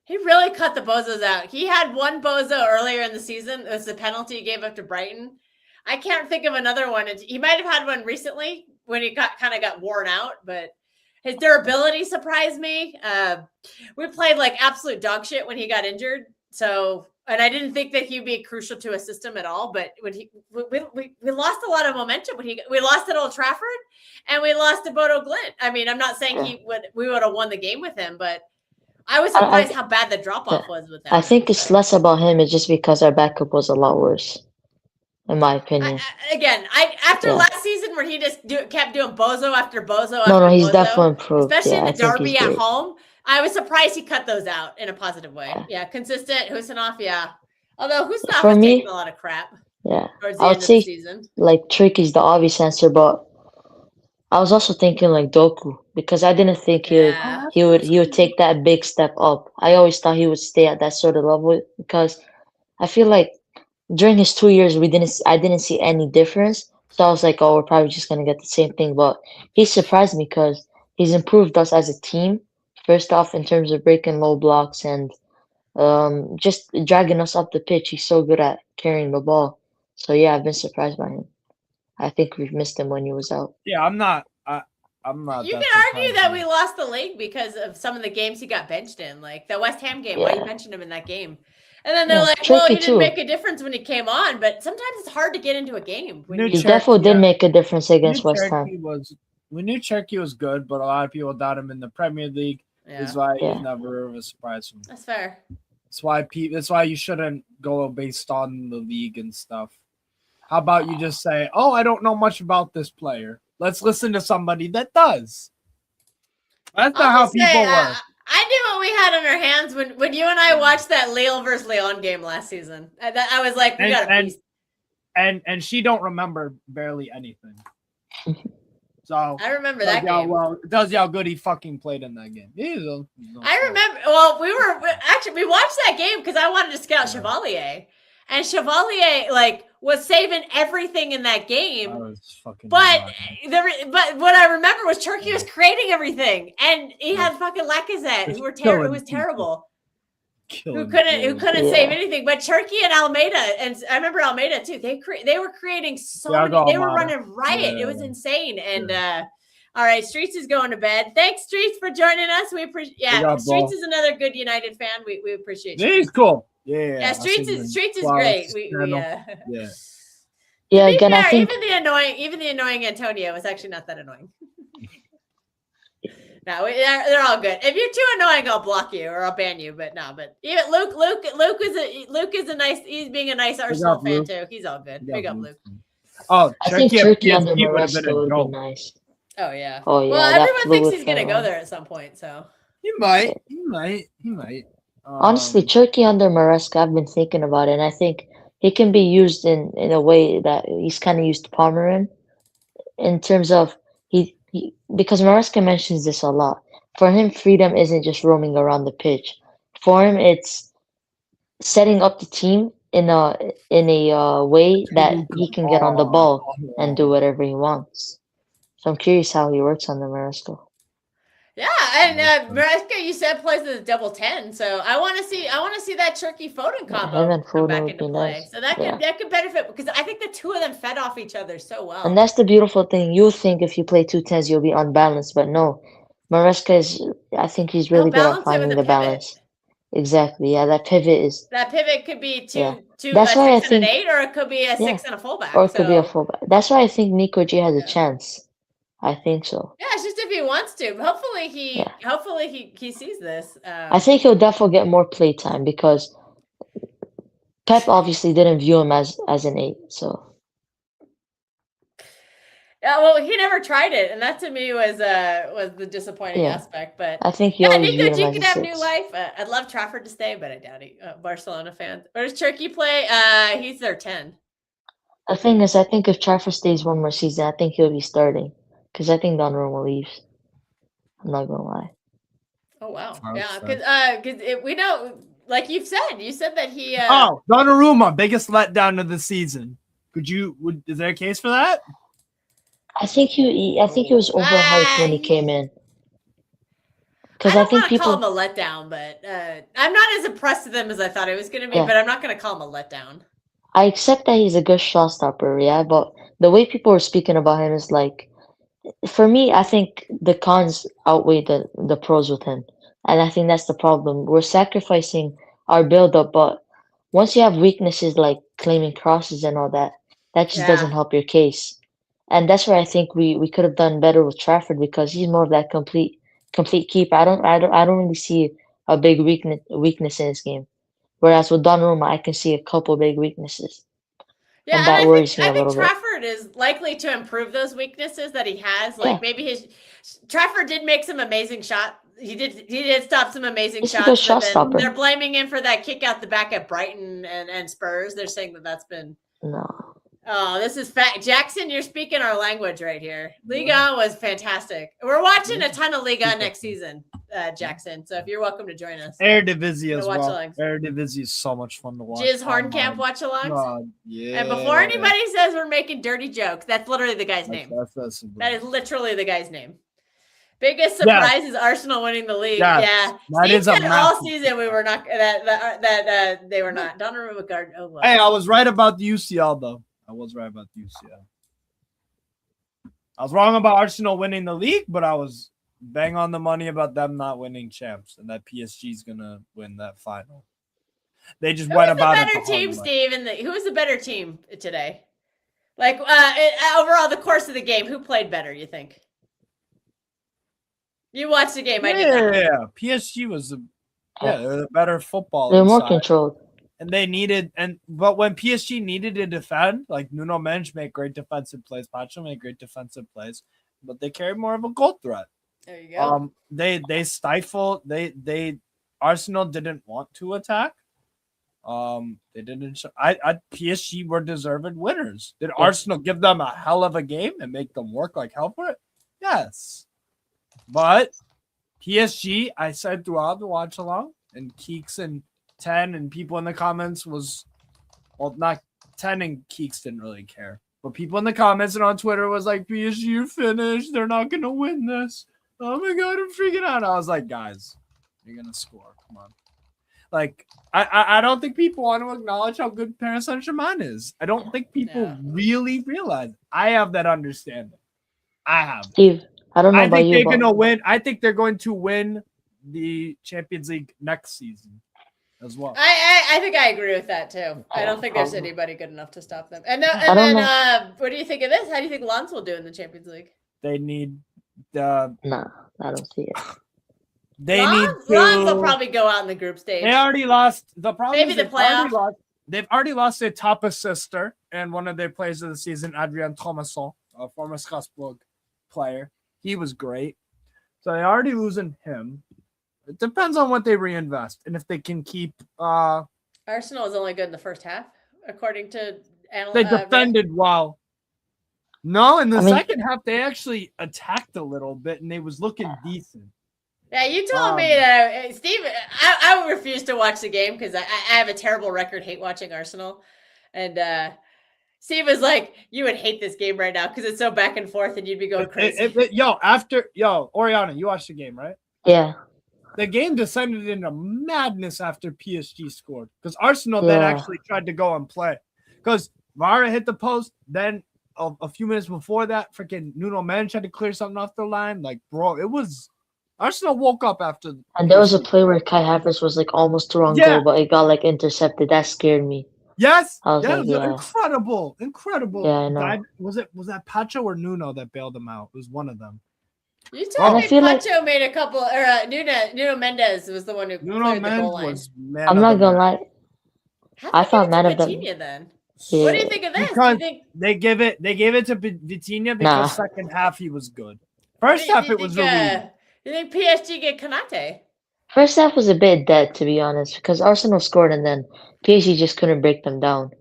He really cut the bozos out. He had one bozo earlier in the season. It was the penalty he gave up to Brighton. I can't think of another one. He might have had one recently when he kind of got worn out, but his durability surprised me. We played like absolute dog shit when he got injured. So, and I didn't think that he'd be crucial to a system at all. But when we lost a lot of momentum when we lost at Old Trafford and we lost to Bodo Glimt. I mean, I'm not saying we would have won the game with him, but I was surprised how bad the drop off was with that. I think it's less about him. It's just because our backup was a lot worse, in my opinion. After last season where he just kept doing bozo after bozo. No, he's definitely improved. Especially in the derby at home. I was surprised he cut those out in a positive way. Yeah, consistent. Husanov, yeah. Although Husanov For was me- taking a lot of crap Yeah, towards the I end would of the say season. like Trick is the obvious answer, but I was also thinking like Doku because I didn't think Yeah. he would take that big step up. I always thought he would stay at that sort of level because I feel like during his 2 years I didn't see any difference. So I was like, oh, we're probably just gonna get the same thing. But he surprised me because he's improved us as a team. First off, in terms of breaking low blocks and just dragging us up the pitch. He's so good at carrying the ball. So yeah, I've been surprised by him. I think we've missed him when he was out. Yeah, I'm not. I'm not. You that can argue surprised that either. we lost the league because of some of the games he got benched in, like the West Ham game. Why you Yeah. mentioned him in that game? And then they're Yeah, like, "Well, Turkey you didn't too. make a difference when he came on." But sometimes it's hard to get into a game. When New you, He Cherokee, definitely did yeah. make a difference We against knew West Ham. Cherokee was. We knew Cherokee was good, but a lot of people doubt him in the Premier League. yeah, That's why Yeah. he's never a surprise for me. that's fair. That's why you shouldn't go based on the league and stuff. How about you just say, "Oh, I don't know much about this player. Let's listen to somebody that does." That's not I'll how just say, people work. I knew what we had on our hands when you and I watched that Lille versus Leon game last season. I was like, we got a And- beast. And she don't remember barely anything. So I remember that game. it tells you how good he fucking played in that game. I remember. Well, we watched that game because I wanted to scout Chevalier, and Chevalier was saving everything in that game. But what I remember was Turkey was creating everything, and he had fucking Lacazette, who were terrible. It was terrible. Who couldn't save anything. But Turkey and Almeida, and I remember Almeida too. They were creating so many. They were running riot. It was insane. And all right, Streets is going to bed. Thanks, Streets, for joining us. We appreciate. Yeah, Streets is another good United fan. We appreciate. Yeah, he's cool. Yeah, Streets is great. Yeah. Yeah, To be again, fair, I think even the annoying Antonio was actually not that annoying. No, they're all good. If you're too annoying, I'll block you or I'll ban you. But no, but even Luke is a nice. He's being a nice Arsenal fan Luke. too. He's all good. Big up, Luke. Oh, I think Turkey under PSG would've been Maresca a would goal. be nice. Oh yeah. Oh yeah. Well, that everyone thinks fluid he's gonna fella. go there at some point. So He might. Honestly, Turkey under Maresca, I've been thinking about it, and I think he can be used in a way that he's kind of used Palmer in terms of he because Maresca mentions this a lot. For him, freedom isn't just roaming around the pitch. For him, it's setting up the team in a way that he can get on the ball and do whatever he wants. So I'm curious how he works on the Maresca. yeah, and Maresca, you said plays as a double 10. So I want to see that Turkey Foden combo him and come Foden back would into be play. nice. So that could benefit because I think the two of them fed off each other so well. And that's the beautiful thing. You think if you play 2 10s, you'll be unbalanced, but no. Maresca I think he's really good balance at it finding with the a pivot. balance. Exactly. Yeah, that pivot is, That pivot could be Yeah. two That's a why I 6 and an think- 8, or it could be a 6 and a fullback. or it could be a So, fullback. That's why I think Nico G has Yeah. a chance. I think so. yeah, it's just if he wants to. Hopefully Yeah. he sees this. I think he'll definitely get more play time because Pep obviously didn't view him as an 8. So Yeah, well, he never tried it, and that to me was the disappointing Yeah. aspect. But I think he yeah, always Nico viewed G him as could a have new 6. life. I'd love Trafford to stay, but I doubt he. Barcelona fans. Where does Turkey play? He's their 10. The thing is, I think if Trafford stays one more season, I think he'll be starting because I think Donnarumma leaves. I'm not gonna lie. Oh wow, Oh, yeah, sorry. because we know, like you said that he. Donnarumma, biggest letdown of the season. Is there a case for that? I think he was overhyped when he came in. Because I I don't think want to call people, him a letdown, but I'm not as impressed with him as I thought it was going to be. Yeah. But I'm not going to call him a letdown. I accept that he's a good shot stopper, yeah, but the way people were speaking about him is like, for me, I think the cons outweigh the pros with him. And I think that's the problem. We're sacrificing our build up, but once you have weaknesses like claiming crosses and all that, that just doesn't Yeah. help your case. And that's where I think we could have done better with Trafford because he's more of that complete keeper. I don't really see a big weakness in his game. Whereas with Donnarumma, I can see a couple big weaknesses. Yeah, and and that I worries think me a little bit. Trafford is likely to improve those weaknesses that he has. Like Yeah. maybe Trafford did make some amazing shots. He did stop some amazing He's a shots. good But shot then stopper. they're blaming him for that kick out the back at Brighton and Spurs. They're saying that's been. No. Oh, this is fact. Jackson, you're speaking our language right here. Liga was fantastic. We're watching a ton of Liga next season, Jackson. So if you're welcome to join us. Eredivisie as watch well. alongs. Eredivisie is so much fun to watch. Jizz Hornkamp watch alongs. God, yeah. And before anybody says we're making dirty jokes, that's literally the guy's name. That's That is literally the guy's name. Biggest surprise is Arsenal winning the league. Yes, Yeah, that Steve is a said all massive- season we were not that they were not. Donnarumma guard. Oh well. Hey, I was right about the UCL though. I was right about the UCL. I was wrong about Arsenal winning the league, but I was bang on the money about them not winning champs and that PSG's gonna win that final. They just Who went was the about better it. team, Steve? Who was the better team today? Like overall, the course of the game, who played better? You think? You watched the game. I did not. Yeah, PSG was they're the better football. They're more inside. controlled. And they needed but when PSG needed to defend, like Nuno Mendes made great defensive plays, Pacho made great defensive plays, but they carried more of a goal threat. There you go. They stifled. They Arsenal didn't want to attack. They didn't. PSG were deserved winners. Did Arsenal give them a hell of a game and make them work like hell for it? Yes, but PSG, I said throughout the watch along, and Keeks and 10 and people in the comments was, well, not 10 and Keeks didn't really care, but people in the comments and on Twitter was like, PSG are finished. They're not gonna win this. Oh my god, I'm freaking out. I was like, guys, you're gonna score. Come on. Like, I don't think people want to acknowledge how good Paris Saint-Germain is. I don't think people really realize. I have that understanding. I have. Steve, I don't know I about think you, they're but gonna win. I think they're going to win the Champions League next season as well. I think I agree with that too. I don't think there's Probably. anybody good enough to stop them. And don't then what do you think of this? How do you think Lens will do in the Champions League? They need the. nah, I don't see it. They Lens need will to. probably go out in the group stage. They already lost. The problem Maybe is the they've already playoff. lost- They've already lost their top assister and one of their players of the season, Adrien Thomasson, a former Strasbourg player. He was great. So they're already losing him. It depends on what they reinvest and if they can keep. Arsenal is only good in the first half, according to They defended well. No, in the I mean- second half they actually attacked a little bit and they was looking decent. Yeah, you told me that, Steve. I refuse to watch the game because I have a terrible record, hate watching Arsenal, and Steve was like, "You would hate this game right now because it's so back and forth, and you'd be going crazy." Oriana, you watched the game, right? Yeah. The game descended into madness after PSG scored because Arsenal then Yeah. actually tried to go and play because Vara hit the post. Then a few minutes before that, freaking Nuno Mendes tried to clear something off the line. Like, bro, it was Arsenal woke up after. And there was a play where Kai Havertz was like almost to wrong Yeah. goal, but it got like intercepted. That scared me. Yes, I was yeah, like, it was yeah. incredible. Yeah, I know. Was that Pacho or Nuno that bailed him out? It was one of them. You told And I me feel like- Pacho made a couple, or Nuno Mendes was the one who Nuno cleared the Mendes goal line. was man. I'm of not the gonna match. lie. How I did thought they man give of the- it to Vitinha then? Yeah. What do you think of this? Do you Because think they gave it to Vitinha because Nah. second half he was good. First half it was really. You think PSG get Kanate? First half was a bit dead, to be honest, because Arsenal scored and then PSG just couldn't break them down.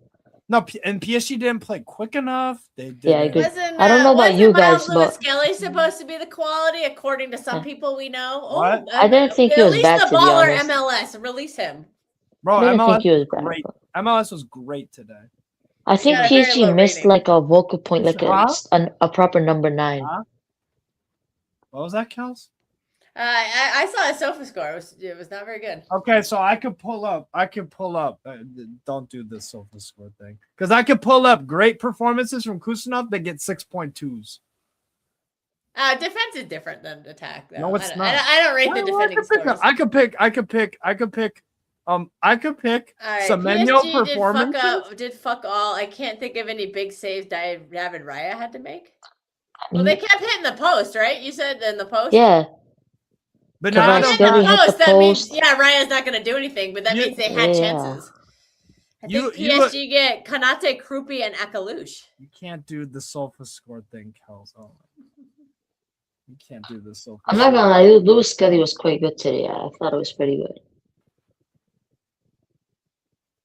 No, and PSG didn't play quick enough. They did. Yeah, I agree. Wasn't, I don't know about wasn't you Miles guys, Lewis but- Skelly supposed to be the quality, according to some Yeah. people we know? What? I didn't think he was release bad, the to be baller honest. MLS. Release him. Bro, I didn't MLS think he was bad. great. but- MLS was great today. I think got a very PSG low missed rating. like a vocal point, like Huh? a proper number 9. Huh? What was that, Kels? I saw a sofa score. It was not very good. Okay, so I could pull up. Don't do the sofa score thing because I could pull up great performances from Kusanov that get 6.2s. Defense is different than attack. Though. No, it's I not. I don't rate the Well, defending scores. I could pick. I could pick All right, Semenyo PSG performances. did fuck all. I can't think of any big saves David Raya had to make. I Well, mean, they kept hitting the post, right? You said in the post. yeah, But Kvaratskhelia no, hit the That means post. Raya's not going to do anything, but that Yeah. means they had Yeah. chances. I You- think you- PSG get Kanate, Krupi, and Akalush. You can't do the sofa score thing, Kels. Oh, you can't do the sofa. I'm not gonna lie, Lewis Skelly was quite good today. I thought it was pretty good.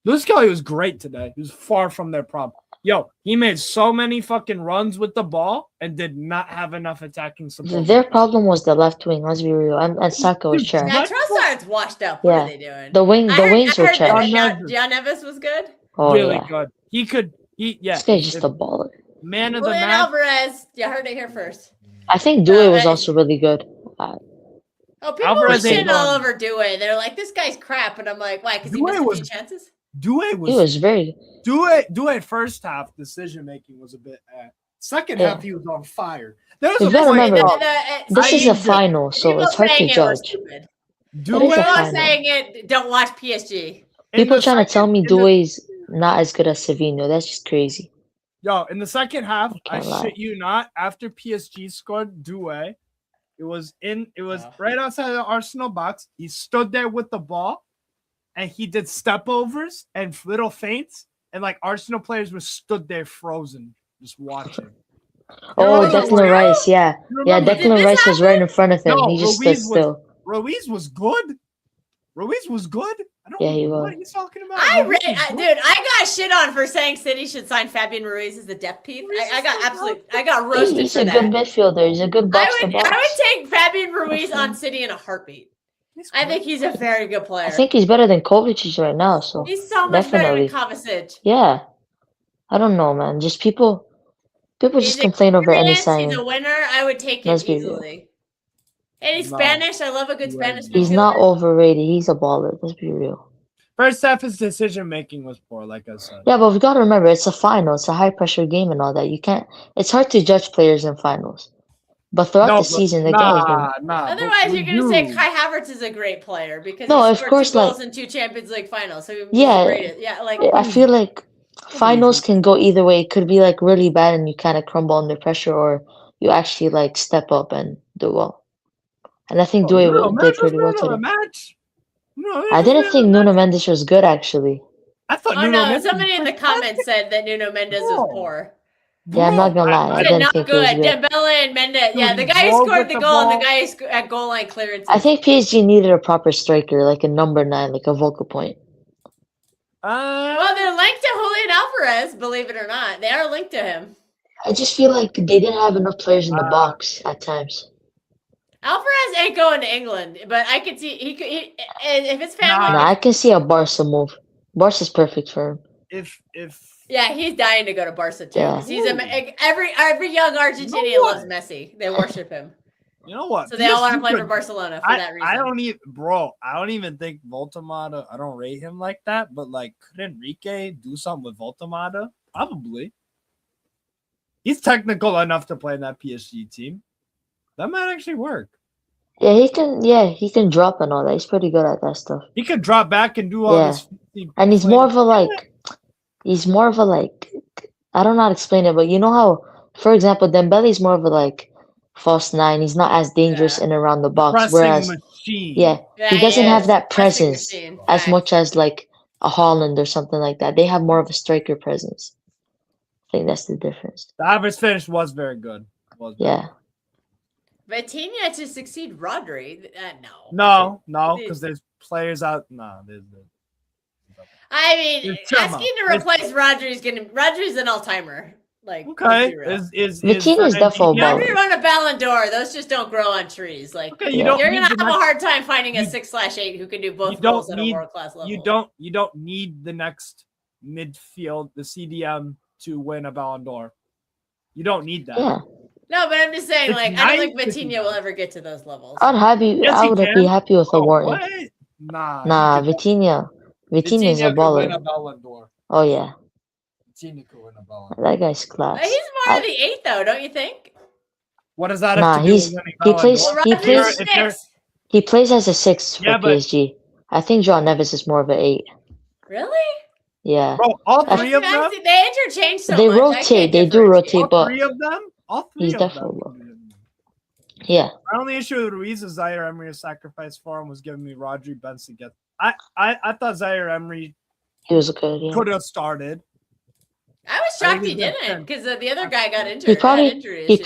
Lewis Kelly was great today. He was far from their problem. Yo, he made so many fucking runs with the ball and did not have enough attacking support. Their problem was the left wing. Let's be real. And Saka was trash. Yeah, What? Trossard's washed up. What Yeah. are they doing? The wings I were heard trash. that John Neves was good. Oh really yeah, good. Yeah. this guy's just a baller. Man of the Julian match. Alvarez. You heard it here first. I think Dewey was that- also really good. Oh, people Alvarez were ain't shitting all done. over Dewey. They're like, this guy's crap. And I'm like, why? Because he Dewey missed a was- few chances? Dewey He was was very. Dewey first half decision making was a bit. Second Yeah. half he was on fire. There was You a gotta point. remember, The- This is a I- final, so people it's hard to saying it was judge. stupid. Dewey, It is a People final. saying it, don't watch PSG. in People the trying to tell second- me in the- Dewey's not as good as Savino. That's just crazy. Yo, in the second half, I can't lie. shit you not. After PSG scored Dewey, it was right outside the Arsenal box. He stood there with the ball, and he did step overs and little feints, and like Arsenal players were stood there frozen, just watching. Oh, remember Declan Ruiz? Rice, yeah. You Yeah, remember- Did Declan this Rice was right in front of him. No, He just stood Ruiz was- still. Ruiz was good. Ruiz was good. I don't Yeah, he know was. what are you talking about. I Ruiz was dude, good. I got shit on for saying City should sign Fabian Ruiz as the depth piece. I got roasted He's for a that. good midfielder. He's a good box to I box. would take Fabian Ruiz on City in a heartbeat. He's I good. think he's a very good player. I think he's better than Kovacic right now. So he's so much definitely. better than Kovacic. Yeah, I don't know, man. Just people He's just complain over any experienced, signing. He's a winner. I would take him Let's be real. easily. And he's No. Spanish. I love a good Spanish. He's midfielder. not overrated. He's a baller. Let's be real. First half, his decision making was poor, like I said. Yeah, but we gotta remember it's a final. It's a high pressure game and all that. You can't. It's hard to judge players in finals. But throughout the season, the guy's been. nah. Otherwise, you're going to say Kai Havertz is a great player because No, he of scored course, 2 goals like- in 2 Champions League finals. So he's Yeah. rated. Yeah, like I feel like finals can go either way. It could be like really bad and you kind of crumble under pressure, or you actually like step up and do well. And I think Dewey did pretty well today. I didn't think Nuno Mendes was good actually. I thought oh Nuno no, Mendes somebody in the was comments said that Nuno Mendes Bro. was poor. Yeah, I'm not gonna lie. I He said didn't not think it was good. good. Dembele and Mendes. Yeah, Dude, the he guy who drove scored with the the goal and ball. the guy who at goal line clearance. I think PSG needed a proper striker, like a number 9, like a vocal point. Well, they're linked to Julian Alvarez, believe it or not. They are linked to him. I just feel like they didn't have enough players in the box at times. Alvarez ain't going to England, but I could see he could. If his family, Nah, I can see a Barca move. Barca's perfect for him. if yeah, he's dying to go to Barca too. Yeah. 'Cause he's every young Argentinian what? loves Messi. They worship him, you know what, so they all want to PSG play for could- Barcelona for that reason. I don't even, bro. I don't even think Voltemada. I don't rate him like that. But like, could Enrique do something with Voltemada? Probably. He's technical enough to play in that PSG team. That might actually work. Yeah, he can drop and all that. He's pretty good at that stuff. He could drop back and do all Yeah. this. fancy And he's play. more of a like, I don't know how to explain it, but you know how, for example, Dembele's more of a like false 9. He's not as dangerous Yeah. in and around the box. pressing Whereas, machine. yeah, he doesn't is. have that Pressing presence machine. as Facts. much as like a Holland or something like that. They have more of a striker presence. I think that's the difference. The average finish was very good. Yeah. Vitinha to succeed Rodri. No. No, because there's players out. No, there's. I mean, It's Chema. asking to replace Rodri's an all-timer. Like, Okay, let's be real. is Vitinha's definitely a baller. Rodri won a Ballon d'Or. Those just don't grow on trees. Like, Okay, you Yeah. don't you're need gonna the have a next- hard time finding a you- 6/8 who can do you both don't roles at a need- world-class level. You don't need the next midfield, the CDM, to win a Ballon d'Or. You don't need that. Yeah. No, but I'm just saying, It's like, I don't think nice to Vitinha see will that. ever get to those levels. Yes, I he would can. be happy with a Oh, Wharton. what? Nah. Nah, he could- Vitinha is a could win a baller. Ballon d'Or. Oh yeah, Vitinha could win a Ballon d'Or. that guy's But class. he's more of the 8, though, don't you think? What does that Nah, have to do he's- with winning he Ballon plays- d'Or? Well, he Rodri's plays- If you're- 6. He plays as a 6 for Yeah, but- PSG. I think João Neves is more of an 8. Really? Yeah. Bro, all That's- three of them. They interchange so They much. I rotate, can't they do differentiate. rotate. All but three of them. All three he's of them. definitely- Yeah. My only issue with Ruiz is Zaire Emery's sacrifice for him was giving me Rodri Benson get. I thought Zaire Emery He was good. Yeah. could have started. I was I shocked think he he's didn't good. because the other guy got injured. He had probably injury he issues.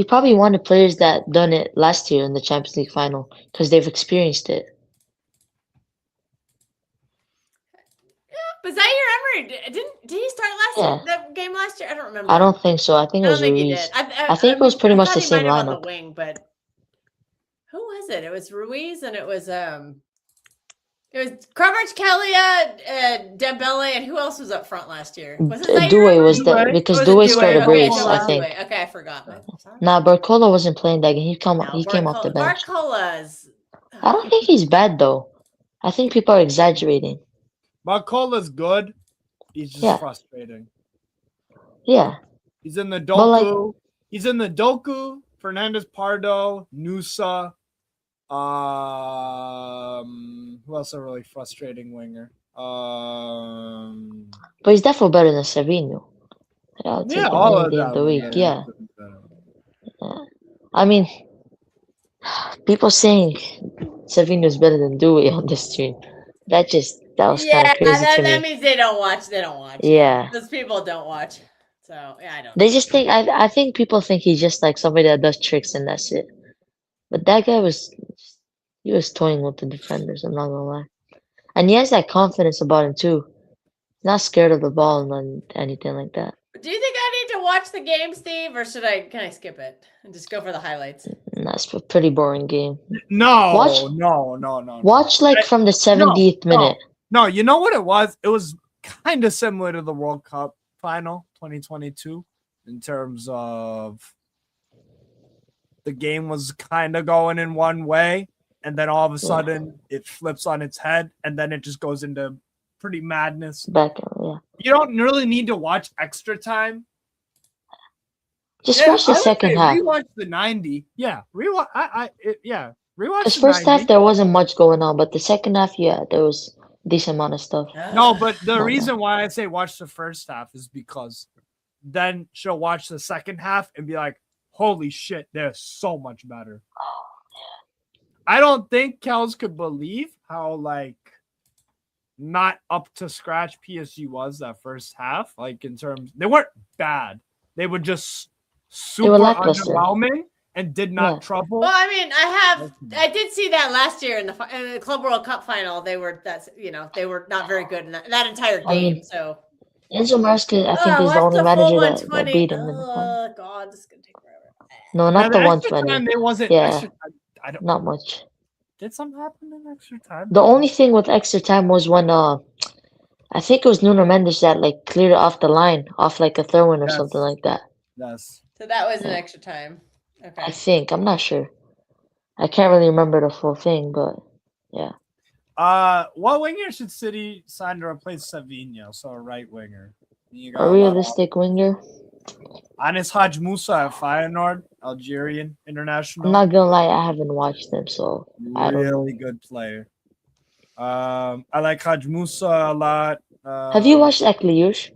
probably one of the players that done it last year in the Champions League final because they've experienced it. Was that your Emery? Did he start last that game last year? I don't remember. I don't think so. I think it I was don't think he Ruiz. did. I think it was pretty much thought the he same might have on lineup. the wing, but who was it? It was Ruiz and it was Kvaratskhelia, Dembele, and who else was up front last year? Was it Zaire? Due was that Due? because Was it Due Due? started Okay, brace, so it I was think. Due. Okay, I forgot. Sorry. Nah, Barcola wasn't playing that game. He No, came off the bench. Barcola's. I don't think he's bad though. I think people are exaggerating. Barcola's good. He's just Yeah. frustrating. Yeah. He's in the But, like- Doku. He's in the Doku, Fernandez Pardo, Nusa. Who else a really frustrating winger? But he's definitely better than Savinho. Yeah, I'll take Yeah, him all any of day of the them. week. Yeah. I mean, people saying Savinho's better than Dewey on this stream. That was kind Yeah, of crazy to that me. means they don't watch. They don't watch. Yeah. Those people don't watch. So yeah, I don't. They just think I think people think he's just like somebody that does tricks and that's it. But that guy was toying with the defenders, I'm not gonna lie. And he has that confidence about him too. He's not scared of the ball and anything like that. Do you think I need to watch the game, Steve, or can I skip it and just go for the highlights? And that's a pretty boring game. No, Watch- no. Watch like from the 70th minute. No, you know what it was? It was kind of similar to the World Cup final 2022 in terms of the game was kind of going in one way, and then all of a sudden it flips on its head, and then it just goes into pretty madness. Yeah. You don't really need to watch extra time. Just watch the I would second say half. Rewatch the 90. Yeah, rewatch. Rewatch. Because the first 90. half there wasn't much going on, but the second half, yeah, there was a decent amount of stuff. No, but the No, reason why I say watch the first half is because then she'll watch the second half and be like, holy shit, they're so much better. I don't think Kels could believe how like not up to scratch PSG was that first half. Like in terms, they weren't bad. They were just super lackluster. underwhelming and did not Yeah. trouble. Well, I mean, I did see that last year in the Club World Cup final. They were they were not very good in that entire game. I mean, so Enzo Maresca, I think, is the only manager that beat him in the final. Oh God, this is gonna take forever. No, Now, not the extra 120. time, there wasn't Yeah. extra time. I don't. Not much. Did something happen in extra time? The only thing with extra time was when I think it was Nuno Mendes that like cleared it off the line, off like a throw-in or Yes. something like that. Yes. So that was an Yeah. extra time. I Okay. think. I'm not sure. I can't really remember the full thing, but yeah. What winger should City sign to replace Savinho? So a right winger. You got A realistic winger. Anis Haj Musa at Feyenoord, Algerian international. I'm not gonna lie, I haven't watched them, so I don't know. Really good player. I like Haj Musa a lot. Have you watched Ekliush?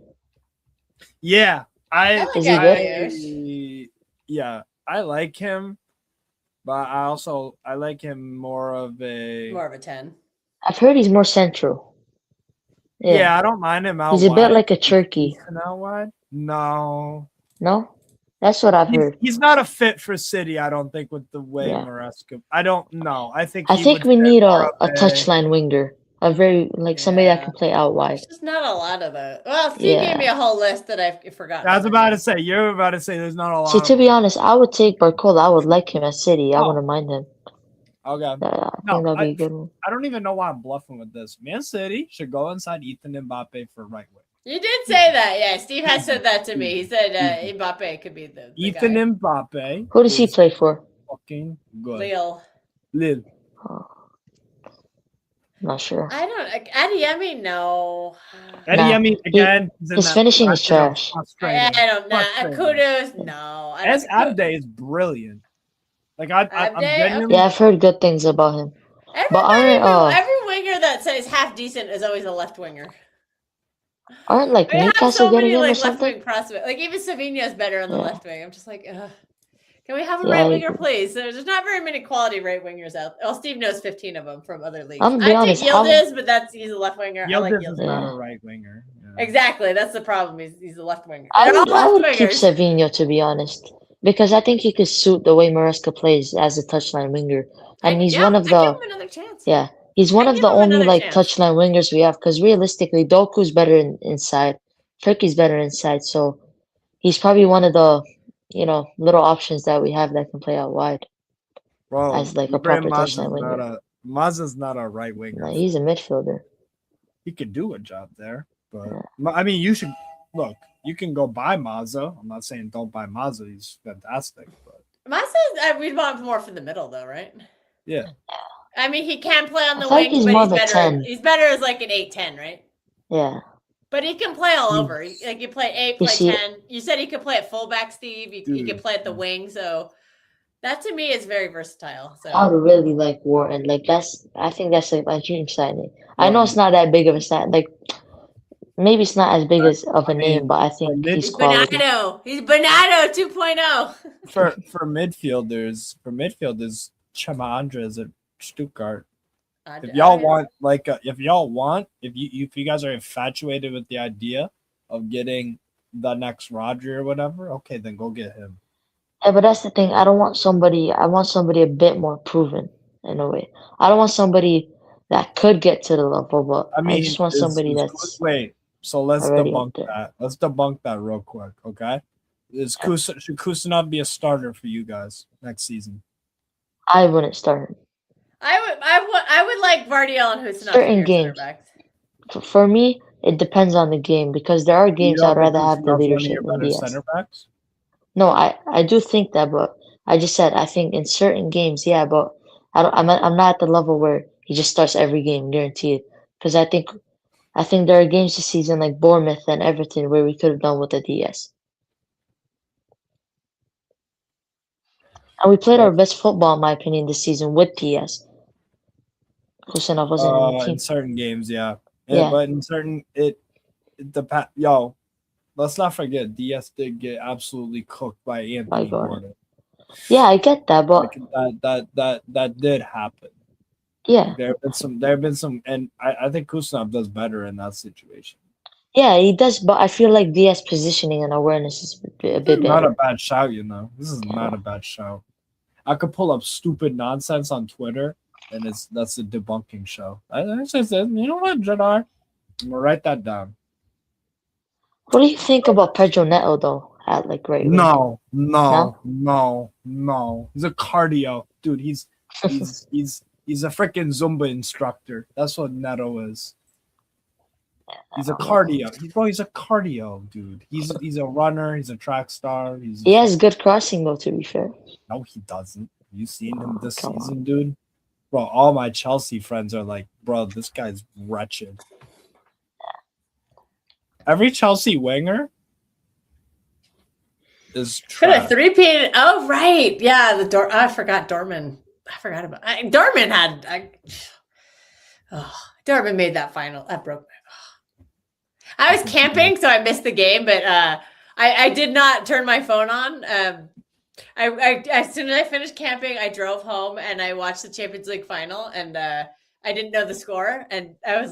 Yeah, Is he good? Yeah, I like him, but I like him more of a. More of a 10. I've heard he's more central. Yeah, I don't mind him out He's a bit wide. like a Turkey. Decent out wide? No. No? That's what I've heard. He's not a fit for City, I don't think, with the way Yeah. Maresca. I don't know. I think I he think would we fit need more a of touchline winger. A very like somebody that Yeah. can play out wide. There's just not a lot of those. Well, Steve Yeah. gave me a whole list that I've forgotten. I was about to say, you're about to say there's not a lot. See, to be honest, I would take Barcola. I would like him at City. I Oh. wouldn't mind him. Okay. I No, think that'd be a good one. I don't even know why I'm bluffing with this. Man City should go inside Ethan Mbappe for right wing. You did say that, yeah. Steve has said that to me. He said Mbappe could be the Ethan guy. Mbappe. Who does he is play for? Fucking good. Lille. Lille. Oh, I'm not sure. I don't. Adeyemi, no. Eddie Nah, Yemi again. is in his that finishing is bracket of trash. frustrating. I don't know. Frustrating. Kudos, no. I As don't- Abde is brilliant. Like I'm Abde? genuinely. Yeah, I've heard good things about him. Everybody, aren't, every winger that says half decent is always a left winger. Aren't like I have Newcastle so getting many him or like left something? wing prospects. Like even Savinho is better on the Yeah. left wing. I'm just like, ugh. Can we have a Yeah, right I winger, agree. please? There's not very many quality right wingers out. Well, Steve knows 15 of them from other leagues. I'm gonna be I honest, think Yildiz, but he's a left winger. I like Yildiz is Yildiz. not Yeah. a right winger. Yeah. Exactly. That's the problem. He's a left winger. I They're all would left keep wingers. Savinho, to be honest, because I think he could suit the way Maresca plays as a touchline winger, and he's one of I give the him another chance. yeah, he's one I of give the him only another like chance. touchline wingers we have. Because realistically, Doku's better inside, Turkey's better inside, so he's probably one of the little options that we have that can play out wide Bro, as like a Ibrahim proper touchline Mazza's winger. Mazza's not a right winger. No, he's a midfielder. He could do a job there, but Yeah. I mean, you should look. You can go buy Mazza. I'm not saying don't buy Mazza. He's fantastic, but Massa, we'd want more from the middle, though, right? yeah, I mean, he can play on I the feel like wings, he's but more he's of a better. 10. He's better as like an 8-10, right? Yeah, But he can play all Hmm. over. Like you play 8, You play see- 10. You said he could play at fullback, Steve. He could Dude. play at the wing. So that to me is very versatile. So I would really like Wharton. Like I think that's like my dream signing. I know it's not that big of a sign. Like maybe it's not as big as of a I mean, name, but I think mid- he's he's quality. Bernardo. He's Bernardo 2.0. for midfielders, Chema Andres at Stuttgart. If y'all want, if you guys are infatuated with the idea of getting the next Rodri or whatever, okay, then go get him. Yeah, but that's the thing. I want somebody a bit more proven in a way. I don't want somebody that could get to the level, but I mean, just want somebody that's wait. So let's already up debunk there. that. Let's debunk that real quick, okay? Should Kusanov be a starter for you guys next season? I wouldn't start him. I would like Vardiel and Husinov. Certain games. For me, it depends on the game because there are games You I'd don't think rather have the Kusanov's one of leadership your than better Diaz. center backs? No, I do think that, but I just said I think in certain games, yeah, but I'm not at the level where he just starts every game guaranteed because I think there are games this season like Bournemouth and Everton where we could have done with the DS. And we played our best football, in my opinion, this season with DS. Kusanov wasn't in the team. In certain games, yeah. Yeah. But in certain let's not forget DS did get absolutely cooked by Anthony Gordon. Gordon. Yeah, I get that, but That did happen. yeah, There have been some, and I think Kusanov does better in that situation. yeah, he does. But I feel like DS positioning and awareness is a bit Not a better. bad shout, This is not a bad shout. I could pull up stupid nonsense on Twitter, and that's a debunking show. I just said, you know what, Jadar? I'm gonna write that down. What do you think about Pedro Neto though? At like right wing? No. He's a cardio dude. He's a freaking Zumba instructor. That's what Neto is. He's a cardio. He's a cardio dude. He's a runner. He's a track star. He has good crossing though. To be fair, No, he doesn't. You seen him this come season, dude? Bro, all my Chelsea friends are like, bro, this guy's wretched. Every Chelsea winger is Could trash. have 3-peated. Oh, right. Yeah, I forgot Dortmund. I forgot about Dortmund had. Dortmund made that final. That broke my. I was camping, so I missed the game, but I did not turn my phone on. I as soon as I finished camping, I drove home and I watched the Champions League final, and I didn't know the score, and I was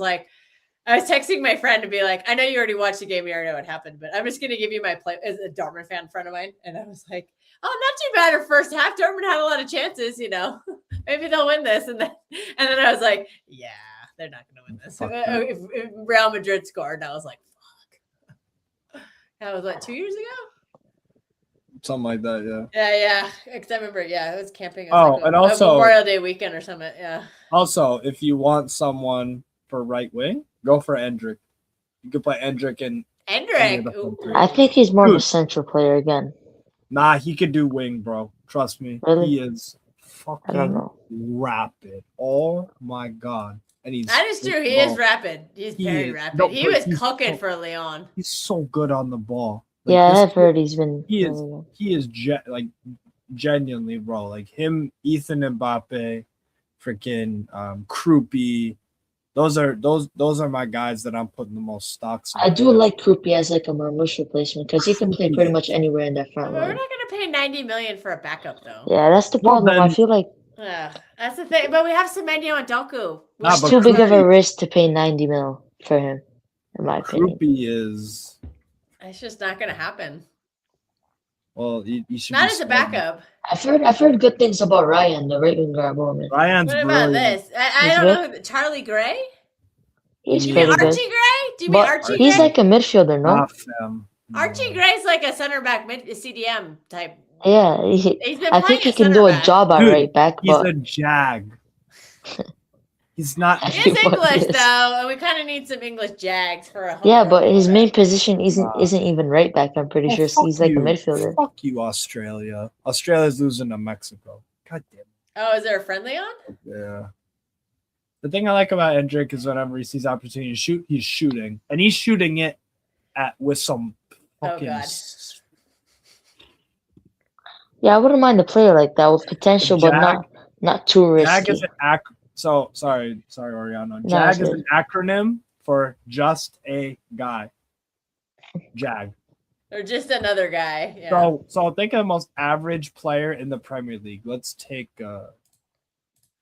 texting my friend to be like, I know you already watched the game, you already know what happened, but I'm just going to give you my play as a Dortmund fan friend of mine. And I was like, oh, not too bad her first half. Dortmund had a lot of chances, maybe they'll win this. And then I was like, yeah, they're not going to win this. If Real Madrid scored, and I was like, fuck. That was 2 years ago? Something like that, yeah. Yeah. Because I remember, it was camping. It Oh, was and a also- Memorial Day weekend or something. Yeah. Also, if you want someone for right wing, go for Endrick. You could play Endrick and Endrick. the front three. I think he's more of a Dude. central player again. nah, he could do wing, bro. Trust me. Really? He is I don't fucking know. rapid. Oh my god. And he's That is true. He is bro, rapid. He's He very is. rapid. No, He but was he's cooking so- for Leon. he's so good on the ball. Like, Yeah, this I've heard he's been. he is- really good. he is genuinely, bro. Like him, Ethan Mbappe, freaking Krupi, Those are my guys that I'm putting the most stocks on. I do like Krupi as like a Marmoush replacement because he can play pretty much anywhere in that But front we're not line. going to pay 90 million for a backup, though. Yeah, that's the Well, problem. I then- feel like Ugh, that's the thing. But we have Semenyo and Doku. Nah, it's but too big of a Krupi- risk to pay 90 mil for him, in my opinion. Krupi is It's just not going to happen. well. You should Not be as a smart. backup. I've heard good things about Ryan, the right winger at Bowman. Ryan's What about brilliant. this? I He's don't know. Charlie Gray? He's Do you mean pretty Archie good. Gray? Do you mean But Archie he's Gray? like a midfielder, no? Not him. Archie Gray's like a center back CDM type. Yeah, He's been I playing think he at can center do a back. job at Dude, right back, He's but a jag. He's not. He is What English is- though, and we kind of need some English Jags for a home yeah, run but his opponent. main position isn't Nah. isn't even right back. I'm pretty Oh, sure fuck he's like you. a midfielder. Fuck you, Australia. Australia's losing to Mexico. God damn it. Oh, is there a friendly on? Yeah. The thing I like about Hendrick is whenever he sees opportunity to shoot, he's shooting, and he's shooting it with some fucking. God. Yeah, I wouldn't mind a player like that with potential, but Jag- not too Jag risky. is an So sorry, Oriano. No, Jag it's is good. an acronym for just a guy. Jag. Or just another guy? Yeah. So think of the most average player in the Premier League. Let's take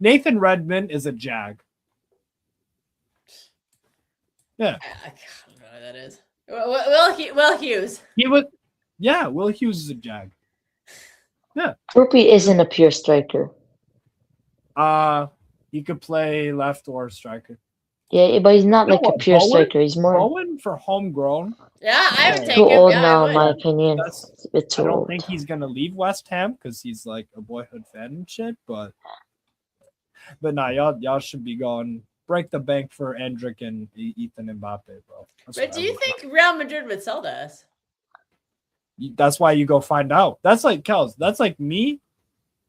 Nathan Redmond is a Jag. I don't know who that is. Will Hughes. Will Hughes is a Jag. Rupi isn't a pure striker. He could play left or striker. Yeah, but he's not You know like a what, pure Bowen- striker. He's more Bowen for homegrown. Yeah, I would Too take too him. old Yeah, now, I in my would. opinion. That's- It's a bit I too don't old. think he's gonna leave West Ham because he's like a boyhood fan and shit. But nah, y'all should be going break the bank for Endrick and Ethan Mbappe, bro. That's But what do I you would think Real Madrid would sell to us? That's why you go find out. That's like Kels. That's like me.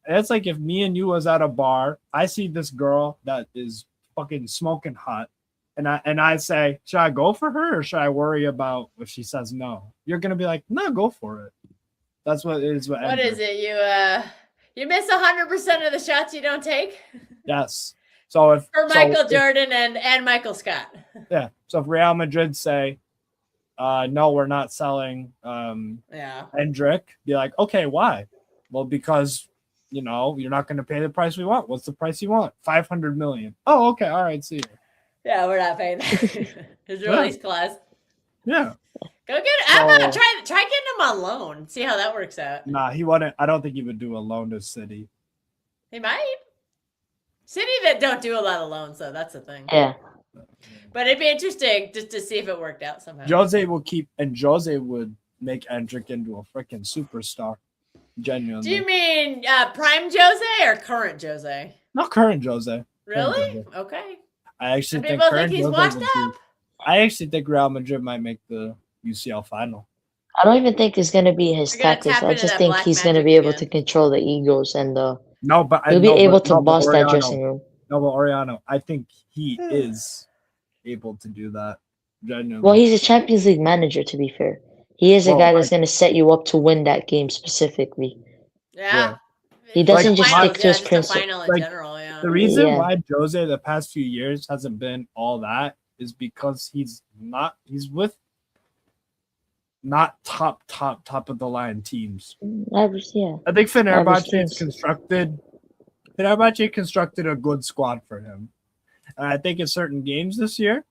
That's like if me and you was at a bar. I see this girl that is fucking smoking hot, and I say, should I go for her or should I worry about if she says no? You're gonna be like, no, go for it. That's what it is. What is it? You miss 100% of the shots you don't take Yes. So if for so Michael if- Jordan and Michael Scott. yeah. So if Real Madrid say, no, we're not selling Yeah. Hendrick, be like, okay, why? Well, because you're not going to pay the price we want. What's the price you want? 500 million. Oh, okay, all right, see you. Yeah, we're not paying that. His release clause. Yeah, Go get it. I'm gonna So- try getting him on loan. See how that works out. nah, he wouldn't. I don't think he would do a loan to City. He might. City that don't do a lot of loans, though. That's the thing. Yeah. But it'd be interesting just to see if it worked out somehow. Jose would make Hendrick into a freaking superstar. Genuinely, Do you mean prime Jose or current Jose? not current Jose. Really? Okay. I actually Some think people current think he's Jose washed would be- up. I actually think Real Madrid might make the UCL final. I don't even think it's gonna be his We're gonna tactics. tap I into just that think black he's gonna magic be able again. to control the egos and No, but he'll be able to boss that Oriano, dressing room. No, but Oriano, I think he is able to do that. Genuinely. Well, he's a Champions League manager, to be fair. He is a Well, guy that's going to set you up to win that game specifically. Yeah. He doesn't just Finals, stick to his just a principle. final in Like, general, yeah. The reason Yeah. why Jose the past few years hasn't been all that is because he's with not top of the line teams. Yeah. I think Fenerbahce teams. constructed a good squad for him. And I think in certain games this year,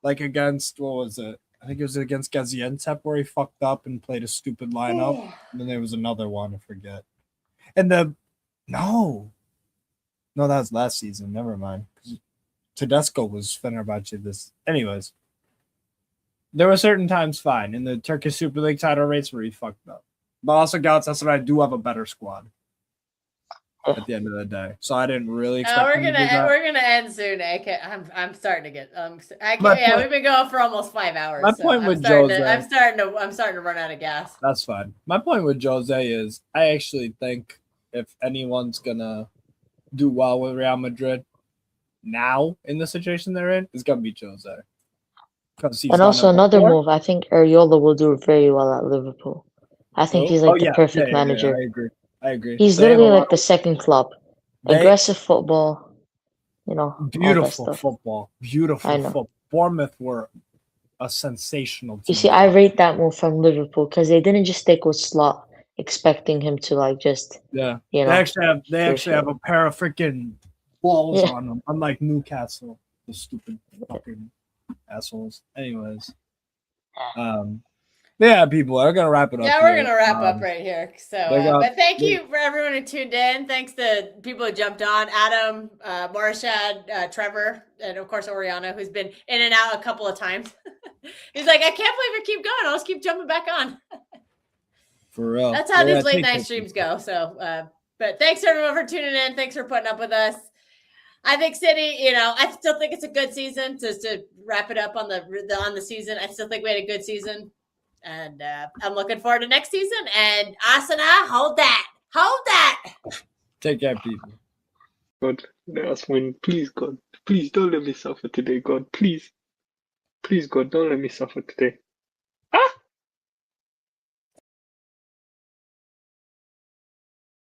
like against what was it? I think it was against Gaziantep where he fucked up and played a stupid lineup. And then there was another one, I forget. And no, that was last season. Never mind. Tedesco was Fenerbahce this. Anyways, there were certain times fine in the Turkish Super League title race where he fucked up. But also, Galatasaray do have a better squad at the end of the day. So I didn't really expect We're him to do that. gonna end soon. I'm starting to get My point- we've been going for almost 5 hours. My so point I'm with starting Jose- I'm starting to run out of gas. That's fine. My point with Jose is I actually think if anyone's gonna do well with Real Madrid now in the situation they're in, it's gonna be Jose. Because he's And done also it another before. move, I think Ariola will do very well at Liverpool. I think he's like the perfect manager. I agree. He's They have literally a lot like the second club. They- Aggressive football. you know, all that Beautiful stuff. football. Beautiful I know. football. Bournemouth were a sensational team. You see, I rate that move from Liverpool because they didn't just stick with Slot, expecting him to like just, Yeah. you know. They actually sure, sure. have a pair of freaking balls Yeah. on them, unlike Newcastle, the stupid fucking assholes. Anyways. Yeah, people, we're gonna wrap it up. Yeah, we're here. gonna wrap up right here. So, they got- but thank they- you for everyone who tuned in. Thanks to people who jumped on: Adam, Morishad, Trevor, and of course Oriana, who's been in and out a couple of times. He's like, I can't believe you keep going. I'll just keep jumping back on. For real. That's how Yeah, these late take night care, streams people. go. So, but thanks everyone for tuning in. Thanks for putting up with us. I think City, you know, I still think it's a good season. To wrap it up on the season, I still think we had a good season. And I'm looking forward to next season. And Asana, hold that. Take care, people. God, let us win. Please, God. Please don't let me suffer today, God. Please. Please, God, don't let me suffer today.